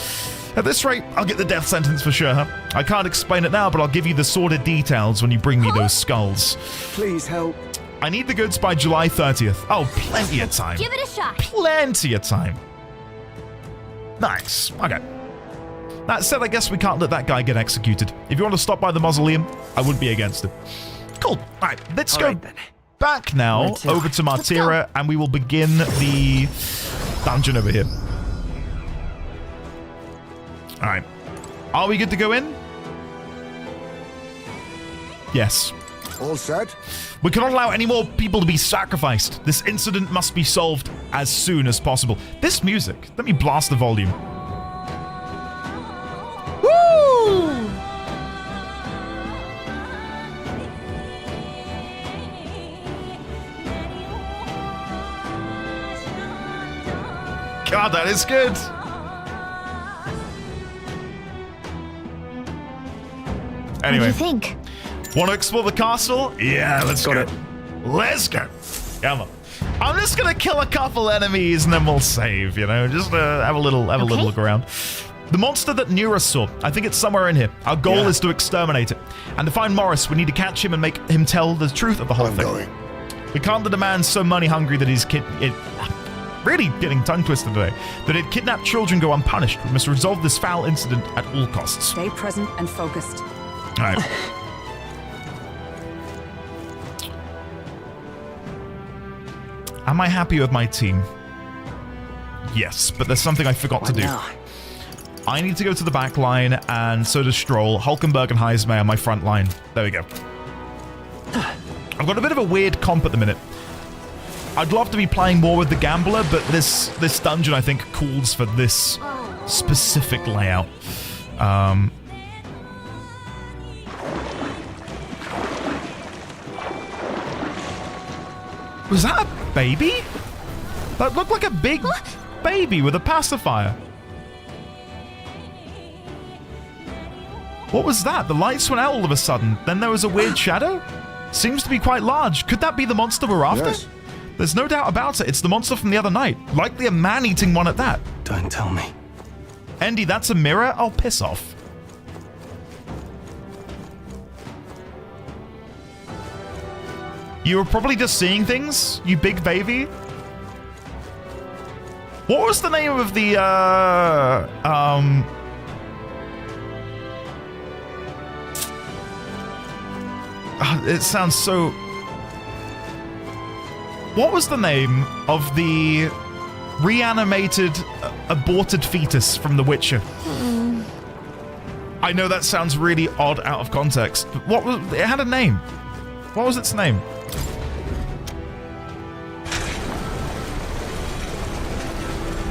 At this rate, I'll get the death sentence for sure. I can't explain it now, but I'll give you the sordid details when you bring me those skulls. Please help. I need the goods by July 30th. Oh, plenty of time. Give it a shot. Plenty of time. Nice. Okay. That said, I guess we can't let that guy get executed. If you want to stop by the mausoleum, I wouldn't be against it. Cool. All right, let's go back now over to Martira, and we will begin the dungeon over here. All right. Are we good to go in? Yes. All set? We cannot allow any more people to be sacrificed. This incident must be solved as soon as possible. This music, let me blast the volume. Woo! God, that is good. Anyway. What do you think? Want to explore the castle? Yeah, let's go. Let's go. Come on. I'm just gonna kill a couple enemies and then we'll save, you know, just have a little look around. The monster that Nura saw, I think it's somewhere in here. Our goal is to exterminate it. And to find Morris, we need to catch him and make him tell the truth of the whole thing. We can't let a man so money hungry that he's really getting tongue twisted today, that he'd kidnap children go unpunished. We must resolve this foul incident at all costs. Stay present and focused. All right. Am I happy with my team? Yes, but there's something I forgot to do. I need to go to the back line, and so does Stroll. Hulkenberg and Heismay on my front line. There we go. I've got a bit of a weird comp at the minute. I'd love to be playing more with the Gambler, but this dungeon, I think, calls for this specific layout. Was that a baby? That looked like a big baby with a pacifier. What was that? The lights went out all of a sudden. Then there was a weird shadow? Seems to be quite large. Could that be the monster we're after? Yes. There's no doubt about it. It's the monster from the other night. Likely a man-eating one at that. Don't tell me. Andy, that's a mirror? I'll piss off. You were probably just seeing things, you big baby. What was the name of the, it sounds so... What was the name of the reanimated, aborted fetus from The Witcher? I know that sounds really odd out of context, but what was... It had a name. What was its name?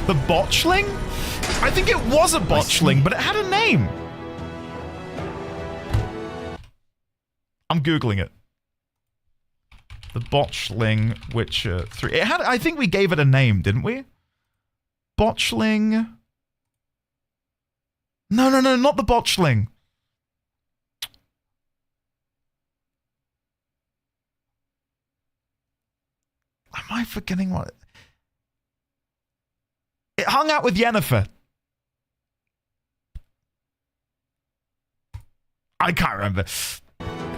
The botchling? I think it was a botchling, but it had a name. I'm Googling it. The Botchling Witcher 3. It had, I think we gave it a name, didn't we? Botchling. No, not the Botchling. Am I forgetting what? It hung out with Yennefer. I can't remember.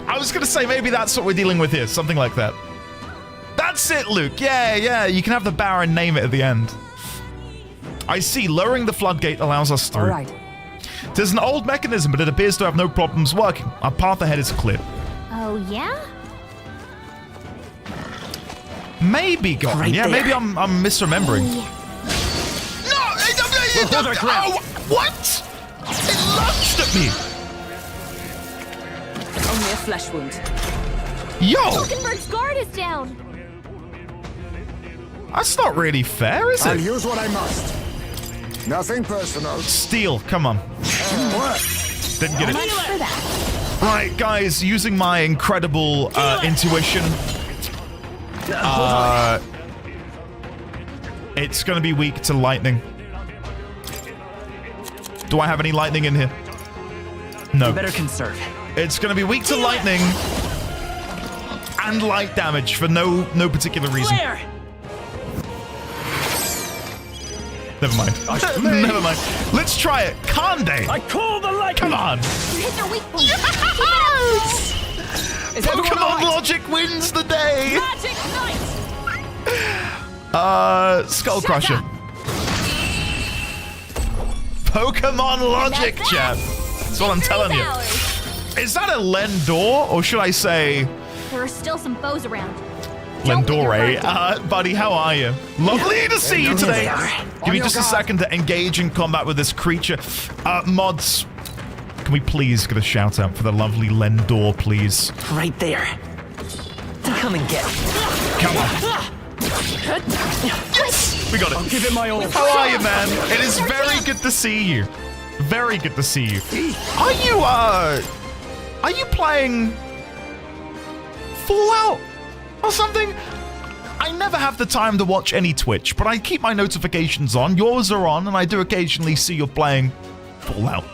I was going to say maybe that's what we're dealing with here. Something like that. That's it, Luke. Yeah. You can have the Baron name it at the end. I see. Lowering the floodgate allows us through. All right. There's an old mechanism, but it appears to have no problems working. Our path ahead is clear. Oh, yeah? Maybe, Gotham. Right yeah, there. maybe I'm misremembering. We'll hold our ground. Oh, what? It lunged at me. Only a flesh wound. Yo! Hulkenberg's guard is down. That's not really fair, is I'll it? use what I must. Nothing personal. Steel, come on. Didn't get it. Much for that. Right, guys, using my incredible intuition, it's going to be weak to lightning. Do I have any lightning in here? No. You better conserve. It's going to be weak to lightning and light damage for no particular reason. Flare! Never mind. Never mind. Let's try it. Kande! I call the light. Come on! You hit their weak point. Yes! Is everyone Pokemon all right? Logic wins the day! Magic Knight! Skull Crusher. Pokemon Logic, chat. That's what I'm telling you. Is that a Lendor, or should I say There are still some foes around. Don't let your Lendore? guard down. Buddy, how are you? Lovely to see you today. Give me just a second to engage in combat with this creature. Mods, can we please get a shout out for the lovely Lendor, please? Right there. Come and get it. Come on. Yes! We got it. I'll give it my all. How are you, man? It is very good to see you. Very good to see you. Are you playing Fallout or something? I never have the time to watch any Twitch, but I keep my notifications on. Yours are on, and I do occasionally see you're playing Fallout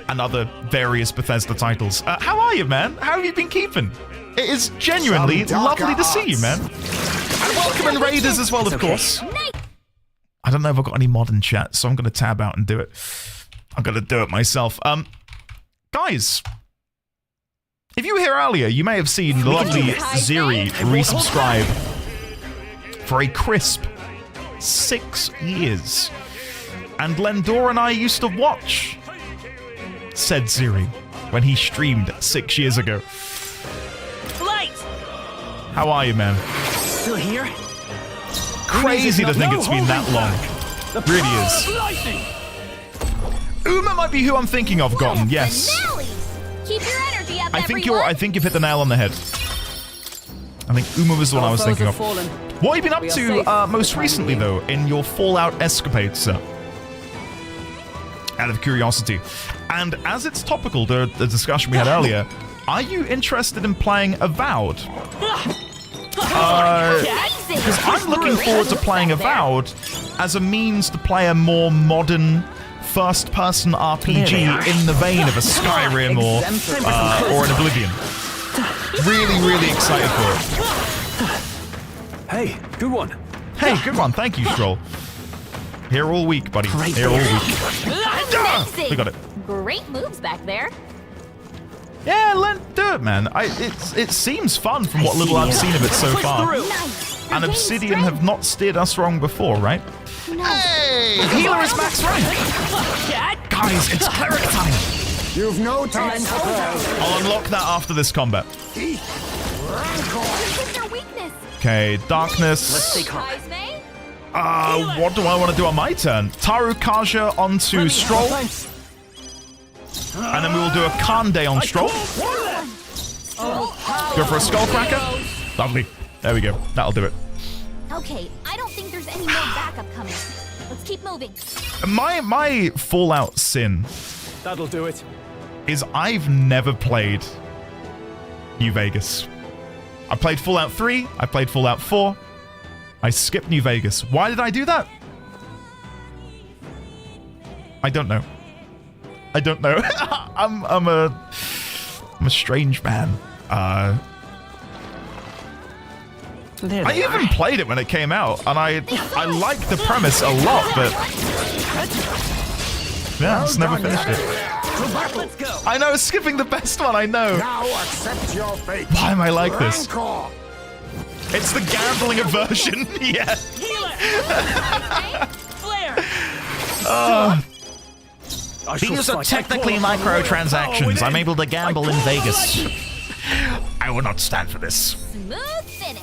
and other various Bethesda titles. How are you, man? How have you been keeping? It is genuinely lovely to see you, man. And welcome in Raiders as well, of course. I don't know if I've got any modern chat, so I'm going to tab out and do it. I'm going to do it myself. Guys, if you were here earlier, you may have seen the lovely Ziri resubscribe for a crisp 6 years. And Lendor and I used to watch said Ziri when he streamed 6 years ago. Light! How are you, man? Still here? Crazy to think it's been that long. Really is. Uma might be who I'm thinking of, Gotten. Yes. Keep your energy up, I think you've hit the nail on the head. I think Uma was the one I was thinking of. What have you been up to most recently, though, in your Fallout escapades, sir? Out of curiosity. And as it's topical to the discussion we had earlier, are you interested in playing Avowed? Because I'm looking forward to playing Avowed as a means to play a more modern first-person RPG in the vein of a Skyrim or an Oblivion. Really, really excited for it. Hey, good one. Hey, good one. Thank you, Stroll. Here all week, buddy. Here all week. Amazing. We got it. Great moves back there. Yeah, do it, man. It seems fun from what little I've seen of it so far. Nice. And Obsidian have not steered us wrong before, right? Hey! The healer is max rank! Guys, it's cleric time! You've no time for prayer. I'll unlock that after this combat. This is their weakness. Okay, darkness. Let's stay calm. What do I want to do on my turn? Taru Kaja onto Stroll. And then we will do a Kande on Stroll. Go for a Skullcracker. Lovely. There we go. That'll do it. Okay, I don't think there's any more backup coming. Let's keep moving. My Fallout sin That'll do it. is I've never played New Vegas. I played Fallout 3. I played Fallout 4. I skipped New Vegas. Why did I do that? I don't know. I don't know. I'm a strange man. I even played it when it came out, and I liked the premise a lot, but yeah, it's never finished it. Let's go. I know, skipping the best one. I know. Now accept your fate. Why am I like this? Rancor. It's the gambling aversion. Yeah. Flare. These are technically microtransactions. I'm able to gamble in Vegas. I will not stand for this. Smooth finish.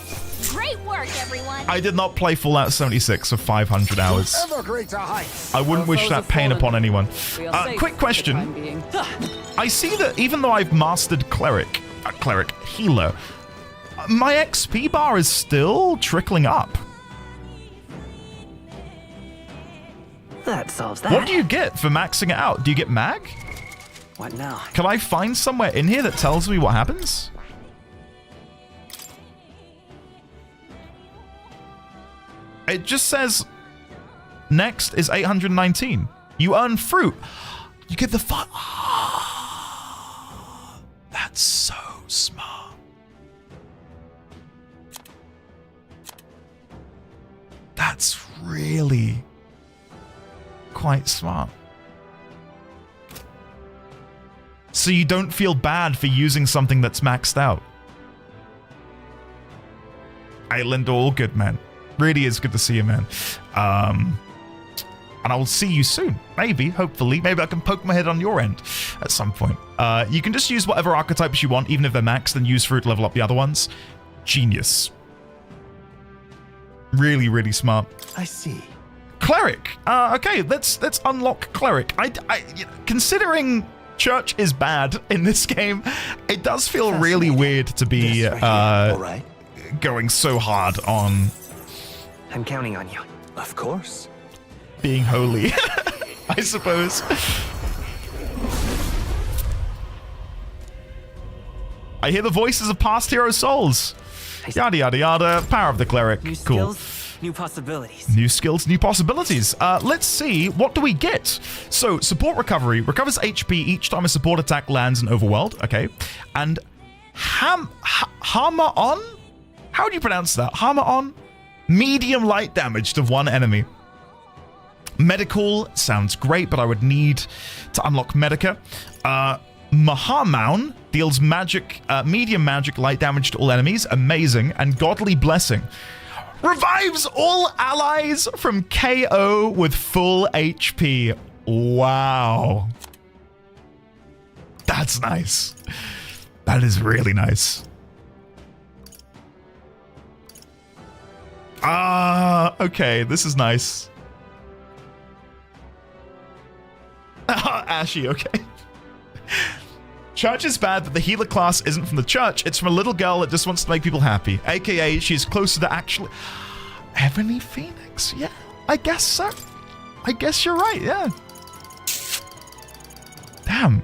Great work, everyone. I did not play Fallout 76 for 500 hours. Ever greater heights. I wouldn't wish that pain upon anyone. Quick question. I see that even though I've mastered healer, my XP bar is still trickling up. That solves that. What do you get for maxing it out? Do you get mag? What now? Can I find somewhere in here that tells me what happens? It just says next is 819. You earn fruit. You get the fun. Oh, that's so smart. That's really quite smart. So you don't feel bad for using something that's maxed out. Hey, Linda, all good, man. Really is good to see you, man. And I will see you soon. Maybe, hopefully. Maybe I can poke my head on your end at some point. You can just use whatever archetypes you want, even if they're maxed, then use fruit to level up the other ones. Genius. Really, really smart. I see. Cleric. Okay, let's unlock Cleric. Considering Church is bad in this game, it does feel really weird to be going so hard on. I'm counting on you. Of course. Being holy, I suppose. I hear the voices of past hero souls. Yada yada yada. Power of the cleric. New Cool. skills, new possibilities. New skills, new possibilities. Let's see. What do we get? So, support recovery. Recovers HP each time a support attack lands in overworld. Okay. And hammer on? How do you pronounce that? Hammer on? Medium light damage to one enemy. Medical sounds great, but I would need to unlock Medica. Mahamaun deals medium magic light damage to all enemies. Amazing. And Godly Blessing revives all allies from KO with full HP. Wow. That's nice. That is really nice. Okay, this is nice. Ashy, okay. Church is bad, but the healer class isn't from the church. It's from a little girl that just wants to make people happy. AKA, she's closer to actually... Ebony Phoenix? Yeah, I guess so. I guess you're right, yeah. Damn.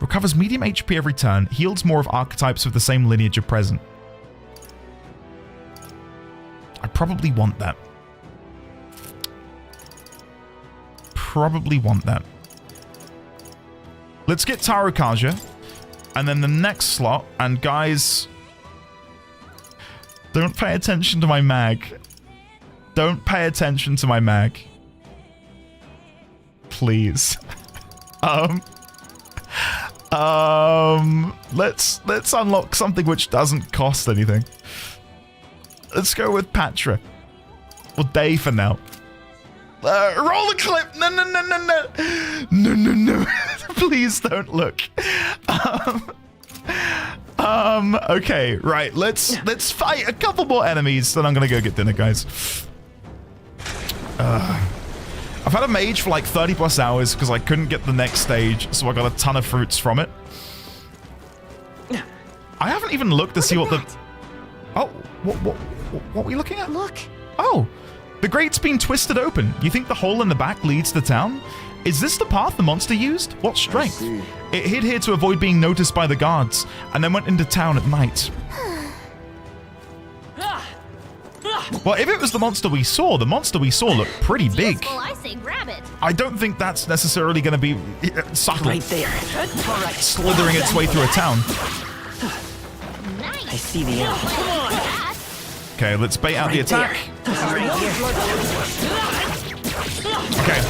Recovers medium HP every turn. Heals more of archetypes of the same lineage are present. I probably want that. probably want that. Let's get Tarukaja. And then the next slot. And guys, don't pay attention to my mag. Don't pay attention to my mag. Please. Let's unlock something which doesn't cost anything. Let's go with Patra. Or Day for now. Roll the clip! No, no, no, no, no! No, no, no. Please don't look. Okay, right. Let's fight a couple more enemies, then I'm gonna go get dinner, guys. I've had a mage for like 30 plus hours because I couldn't get the next stage, so I got a ton of fruits from it. I haven't even looked to see what the... Oh, what were you looking at? Look. Oh, the grate's been twisted open. You think the hole in the back leads to town? Is this the path the monster used? What strength? It hid here to avoid being noticed by the guards, and then went into town at night. Well, if it was the monster we saw looked pretty big. Useful, I say grab it. I don't think that's necessarily going to be subtle. Right there. All right. Slithering its way through a town. I see the end. Okay, let's bait out the attack. Okay.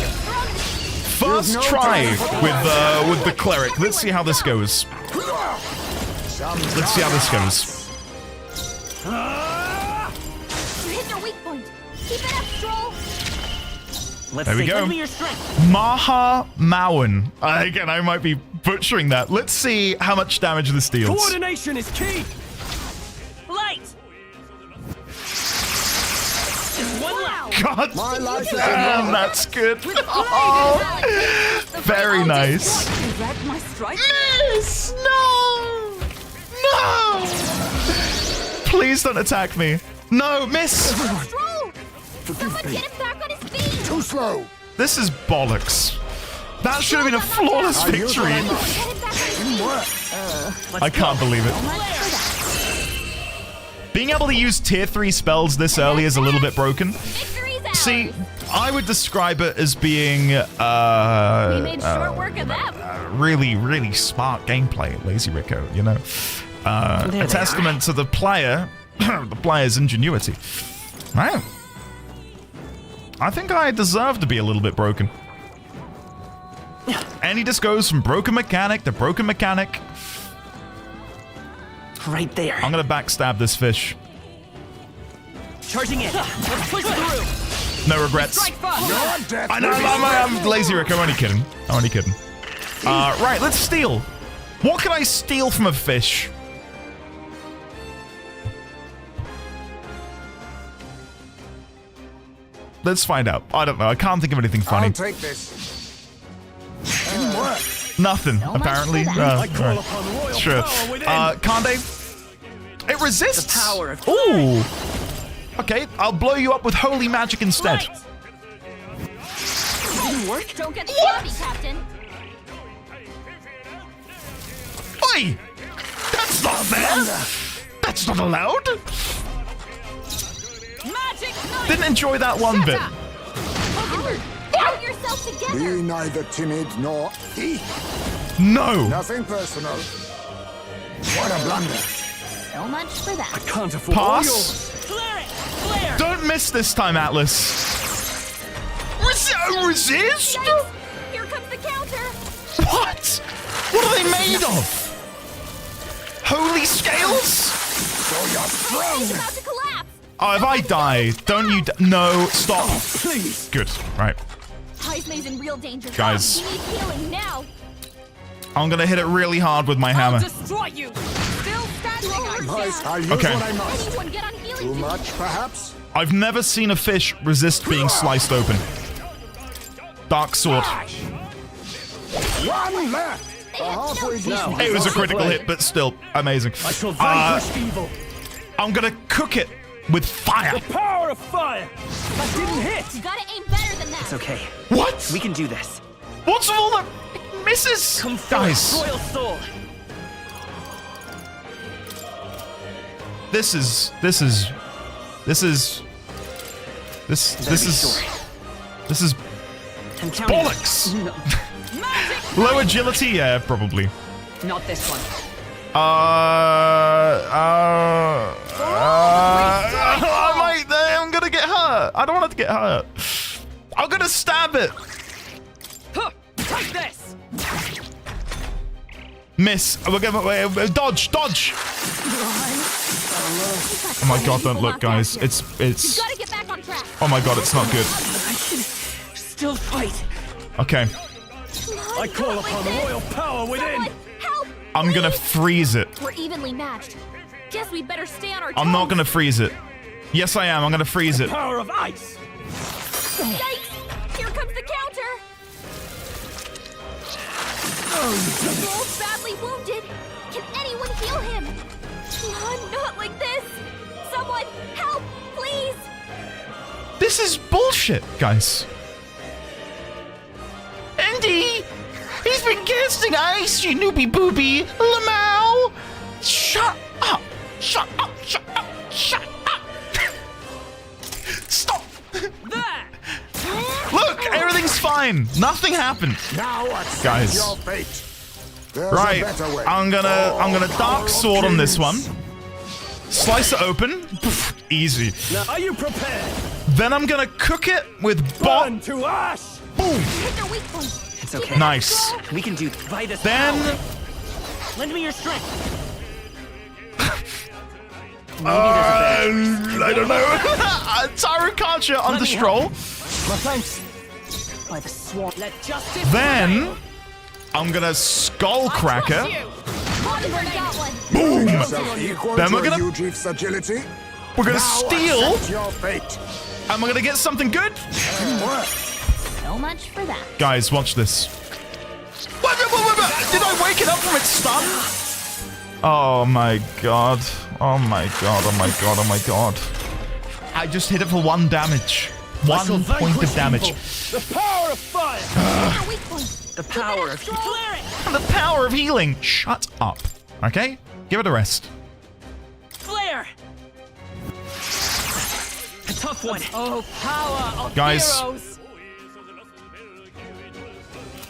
First try with the cleric. Let's see how this goes. Let's see how this goes. You hit your weak point. Keep it up, Stroll. There we go. Maha Mauen. Again, I might be butchering that. Let's see how much damage this deals. Coordination is key. Light. Wow. God, damn, that's good. Oh, very nice. Miss, no, no. Please don't attack me. No, miss. Someone get him back on his feet. Too slow. This is bollocks. That should have been a flawless victory. I can't believe it. Being able to use tier 3 spells this early is a little bit broken. See, I would describe it as being We made short work of them. really, really smart gameplay, Lazy Rico, you know. A testament to the player, the player's ingenuity. Right. I think I deserve to be a little bit broken. And he just goes from broken mechanic to broken mechanic. Right there. I'm gonna backstab this fish. Charging in. Let's push through. No regrets. I know, I'm Lazy Rick. I'm only kidding. I'm only kidding. Right, let's steal. What can I steal from a fish? Let's find out. I don't know. I can't think of anything funny. I'll take this. Nothing, apparently. Right. Sure. Kande? It resists! The power of Ooh! Okay, I'll blow you up with holy magic instead. Didn't work. Don't get sloppy, Captain. Oi! That's not fair! That's not allowed! Magic knife. Didn't enjoy that one bit. Get yourself together. Be neither timid nor thief. No! Nothing personal. What a blunder. So much for that. I can't afford Pass. Clear it. Clear. Don't miss this time, Atlas. Resist? Yikes. Here comes the counter. What? What are they made of? Holy scales? So you're strong. It's about to collapse. Oh, if I die, don't you... No, stop. Please. Good, right. Heismay's in real danger. Guys. He needs healing now. I'm gonna hit it really hard with my hammer. Destroy you. Still standing. Nice. I'll use Okay. what I must. Anyone get on healing? Too much, perhaps? I've never seen a fish resist being sliced open. Dark sword. One left. A halfway decent. It was a critical hit, but still amazing. I shall vanquish evil. I'm gonna cook it with fire. The power of fire. That didn't hit. You gotta aim better than that. It's okay. What? We can do this. What's with all the misses? Come Guys, royal soul. this is I'm counting. Bollocks! Low agility? Yeah, probably. Not this one. I'm gonna get hurt. I don't want it to get hurt. I'm gonna stab it. Take this. Miss. We're gonna dodge. Oh my god! Don't look, guys. It's. You gotta get back on track. Oh my god! It's not good. I can still fight. Okay. I call upon royal power within. Help! I'm gonna freeze it. We're evenly matched. Guess we better stay on our toes. I'm not gonna freeze it. Yes, I am. I'm gonna freeze it. Power of ice. Yikes! Here comes the counter. Wolf's badly wounded. Can anyone heal him? Not like this. Someone help, please. This is bullshit, guys. Andy! He's been casting ice, you newbie booby! Lamau! Shut up! Shut up! Shut up! Shut up! Stop! Look, everything's fine. Nothing happened. Now what's Guys. your fate? There's Right, a better way. I'm gonna dark sword on this one. Slice it open. Poof, easy. Now, are you prepared? Then I'm gonna cook it with Burn to ash. Boom. It's okay. Nice. We can do Vitus. Then lend me your strength. I don't know. Tarukacha on the stroll. My thanks. By the swan. Let justice. Then I'm gonna skull cracker. Boom! Then we're gonna agility. We're gonna Now steal. accept your fate. And we're gonna get something good. So much for that. Guys, watch this. Wait. Did I wake it up from its stun? Oh my god. Oh my god. Oh my god. Oh my god. I just hit it for 1 damage. 1 point of damage. The power of fire. The power of The power of healing. Shut up. Okay? Give it a rest. flare. A tough one. Oh, power of Guys. heroes.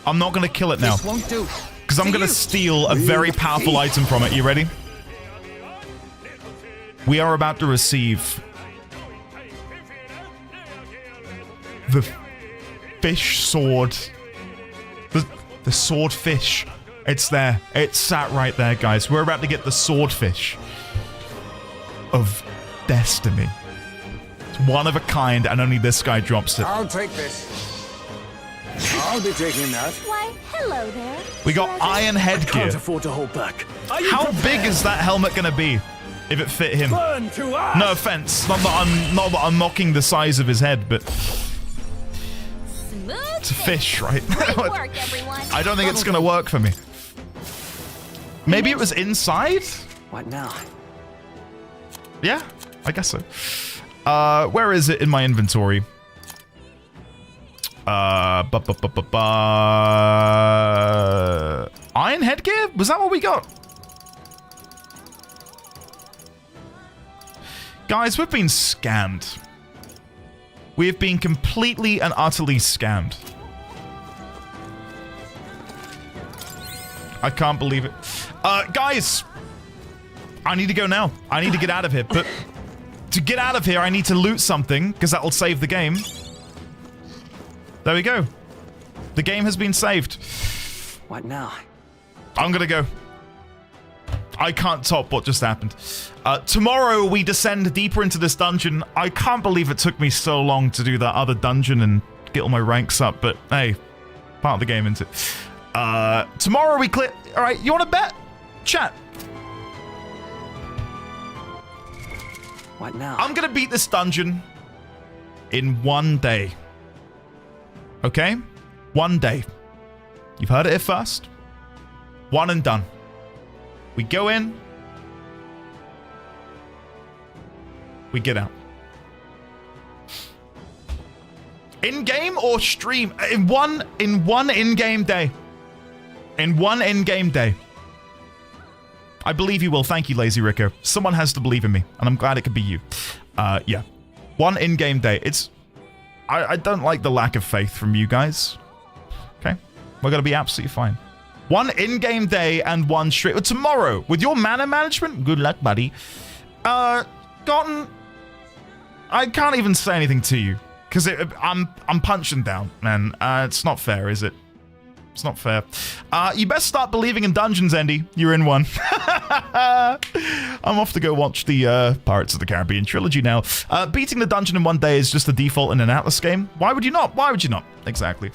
I'm not gonna kill it now. This won't do. Because I'm gonna steal a very powerful item from it. You ready? We are about to receive the fish sword. The swordfish. It's there. It's sat right there, guys. We're about to get the swordfish of destiny. It's one of a kind, and only this guy drops it. I'll take this. I'll be taking that. Why, hello there. We got iron headgear. Can't afford to hold back. How big is that helmet gonna be if it fit him? Burn to ash. No offense. Not that I'm mocking the size of his head, but it's a fish, right? Great work, everyone. I don't think it's gonna work for me. Maybe it was inside? What now? Yeah, I guess so. Where is it in my inventory? Iron headgear? Was that what we got? Guys, we've been scammed. We have been completely and utterly scammed. I can't believe it. Guys! I need to go now. I need to get out of here. But to get out of here, I need to loot something, because that'll save the game. There we go. The game has been saved. What now? I'm gonna go. I can't top what just happened. Tomorrow we descend deeper into this dungeon. I can't believe it took me so long to do that other dungeon and get all my ranks up, but hey, part of the game, isn't it? Tomorrow we clear... Alright, you want to bet? Chat. What now? I'm gonna beat this dungeon in 1 day. Okay? 1 day. You've heard it here first. 1 and done. We go in. We get out. In-game or stream? In one in-game day. In 1 in-game day. I believe you will. Thank you, Lazy Rico. Someone has to believe in me, and I'm glad it could be you. Yeah. 1 in-game day. I don't like the lack of faith from you guys. Okay? We're going to be absolutely fine. One in-game day and one straight... Tomorrow, with your mana management, good luck, buddy. Gotten... I can't even say anything to you. Because I'm punching down, man. It's not fair, is it? It's not fair. You best start believing in dungeons, Andy. You're in one. I'm off to go watch the Pirates of the Caribbean trilogy now. Beating the dungeon in one day is just the default in an Atlas game. Why would you not? Why would you not? Exactly.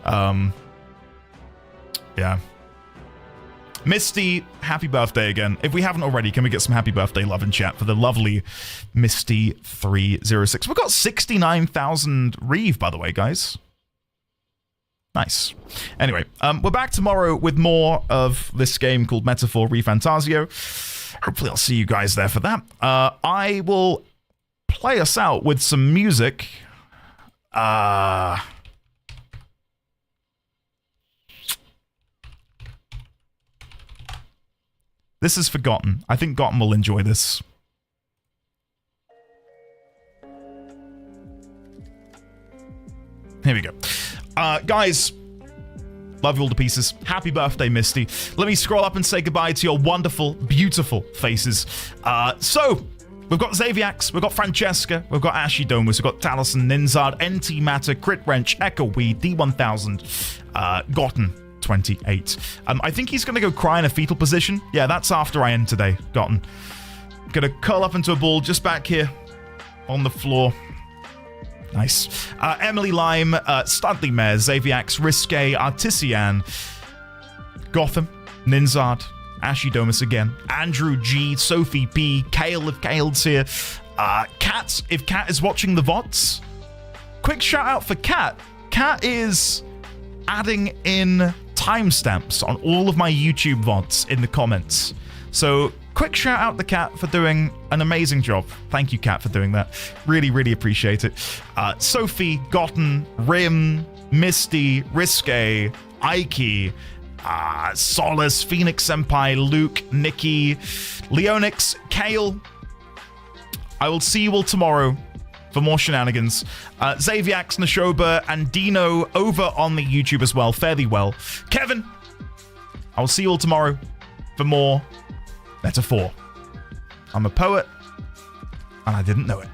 Yeah. Misty, happy birthday again. If we haven't already, can we get some happy birthday love in chat for the lovely Misty306? We've got 69,000 Reeve, by the way, guys. Nice. Anyway, we're back tomorrow with more of this game called Metaphor ReFantazio. Hopefully I'll see you guys there for that. I will play us out with some music. This is Forgotten. I think Gotten will enjoy this. Here we go. Guys, love you all to pieces. Happy birthday, Misty. Let me scroll up and say goodbye to your wonderful, beautiful faces. So, we've got Xaviax, we've got Francesca, we've got Ashy Domus, we've got Taliesin, Ninzard, NT Matter, Crit Wrench, Echo Weed, D1000, Gotten 28. I think he's gonna go cry in a fetal position. Yeah, that's after I end today, Gotten. Gonna curl up into a ball just back here on the floor. Nice. Emily Lime, Studley Mare, Xaviax, Risque, Artisian, Gotham, Ninzard, Ashy Domus again, Andrew G, Sophie P, Kale if Kale's here, Kat, if Kat is watching the VODs. Quick shout out for Kat. Kat is adding in timestamps on all of my YouTube VODs in the comments. So quick shout out to Kat for doing an amazing job. Thank you, Kat, for doing that. Really, really appreciate it. Sophie, Gotten, Rim, Misty, Risque, Aiki, Solace, Phoenix Senpai, Luke, Nikki, Leonix, Kale. I will see you all tomorrow for more shenanigans. Xaviax, Nashoba, and Dino over on the YouTube as well. Fare thee well. Kevin, I will see you all tomorrow for more Metaphor. I'm a poet, and I didn't know it.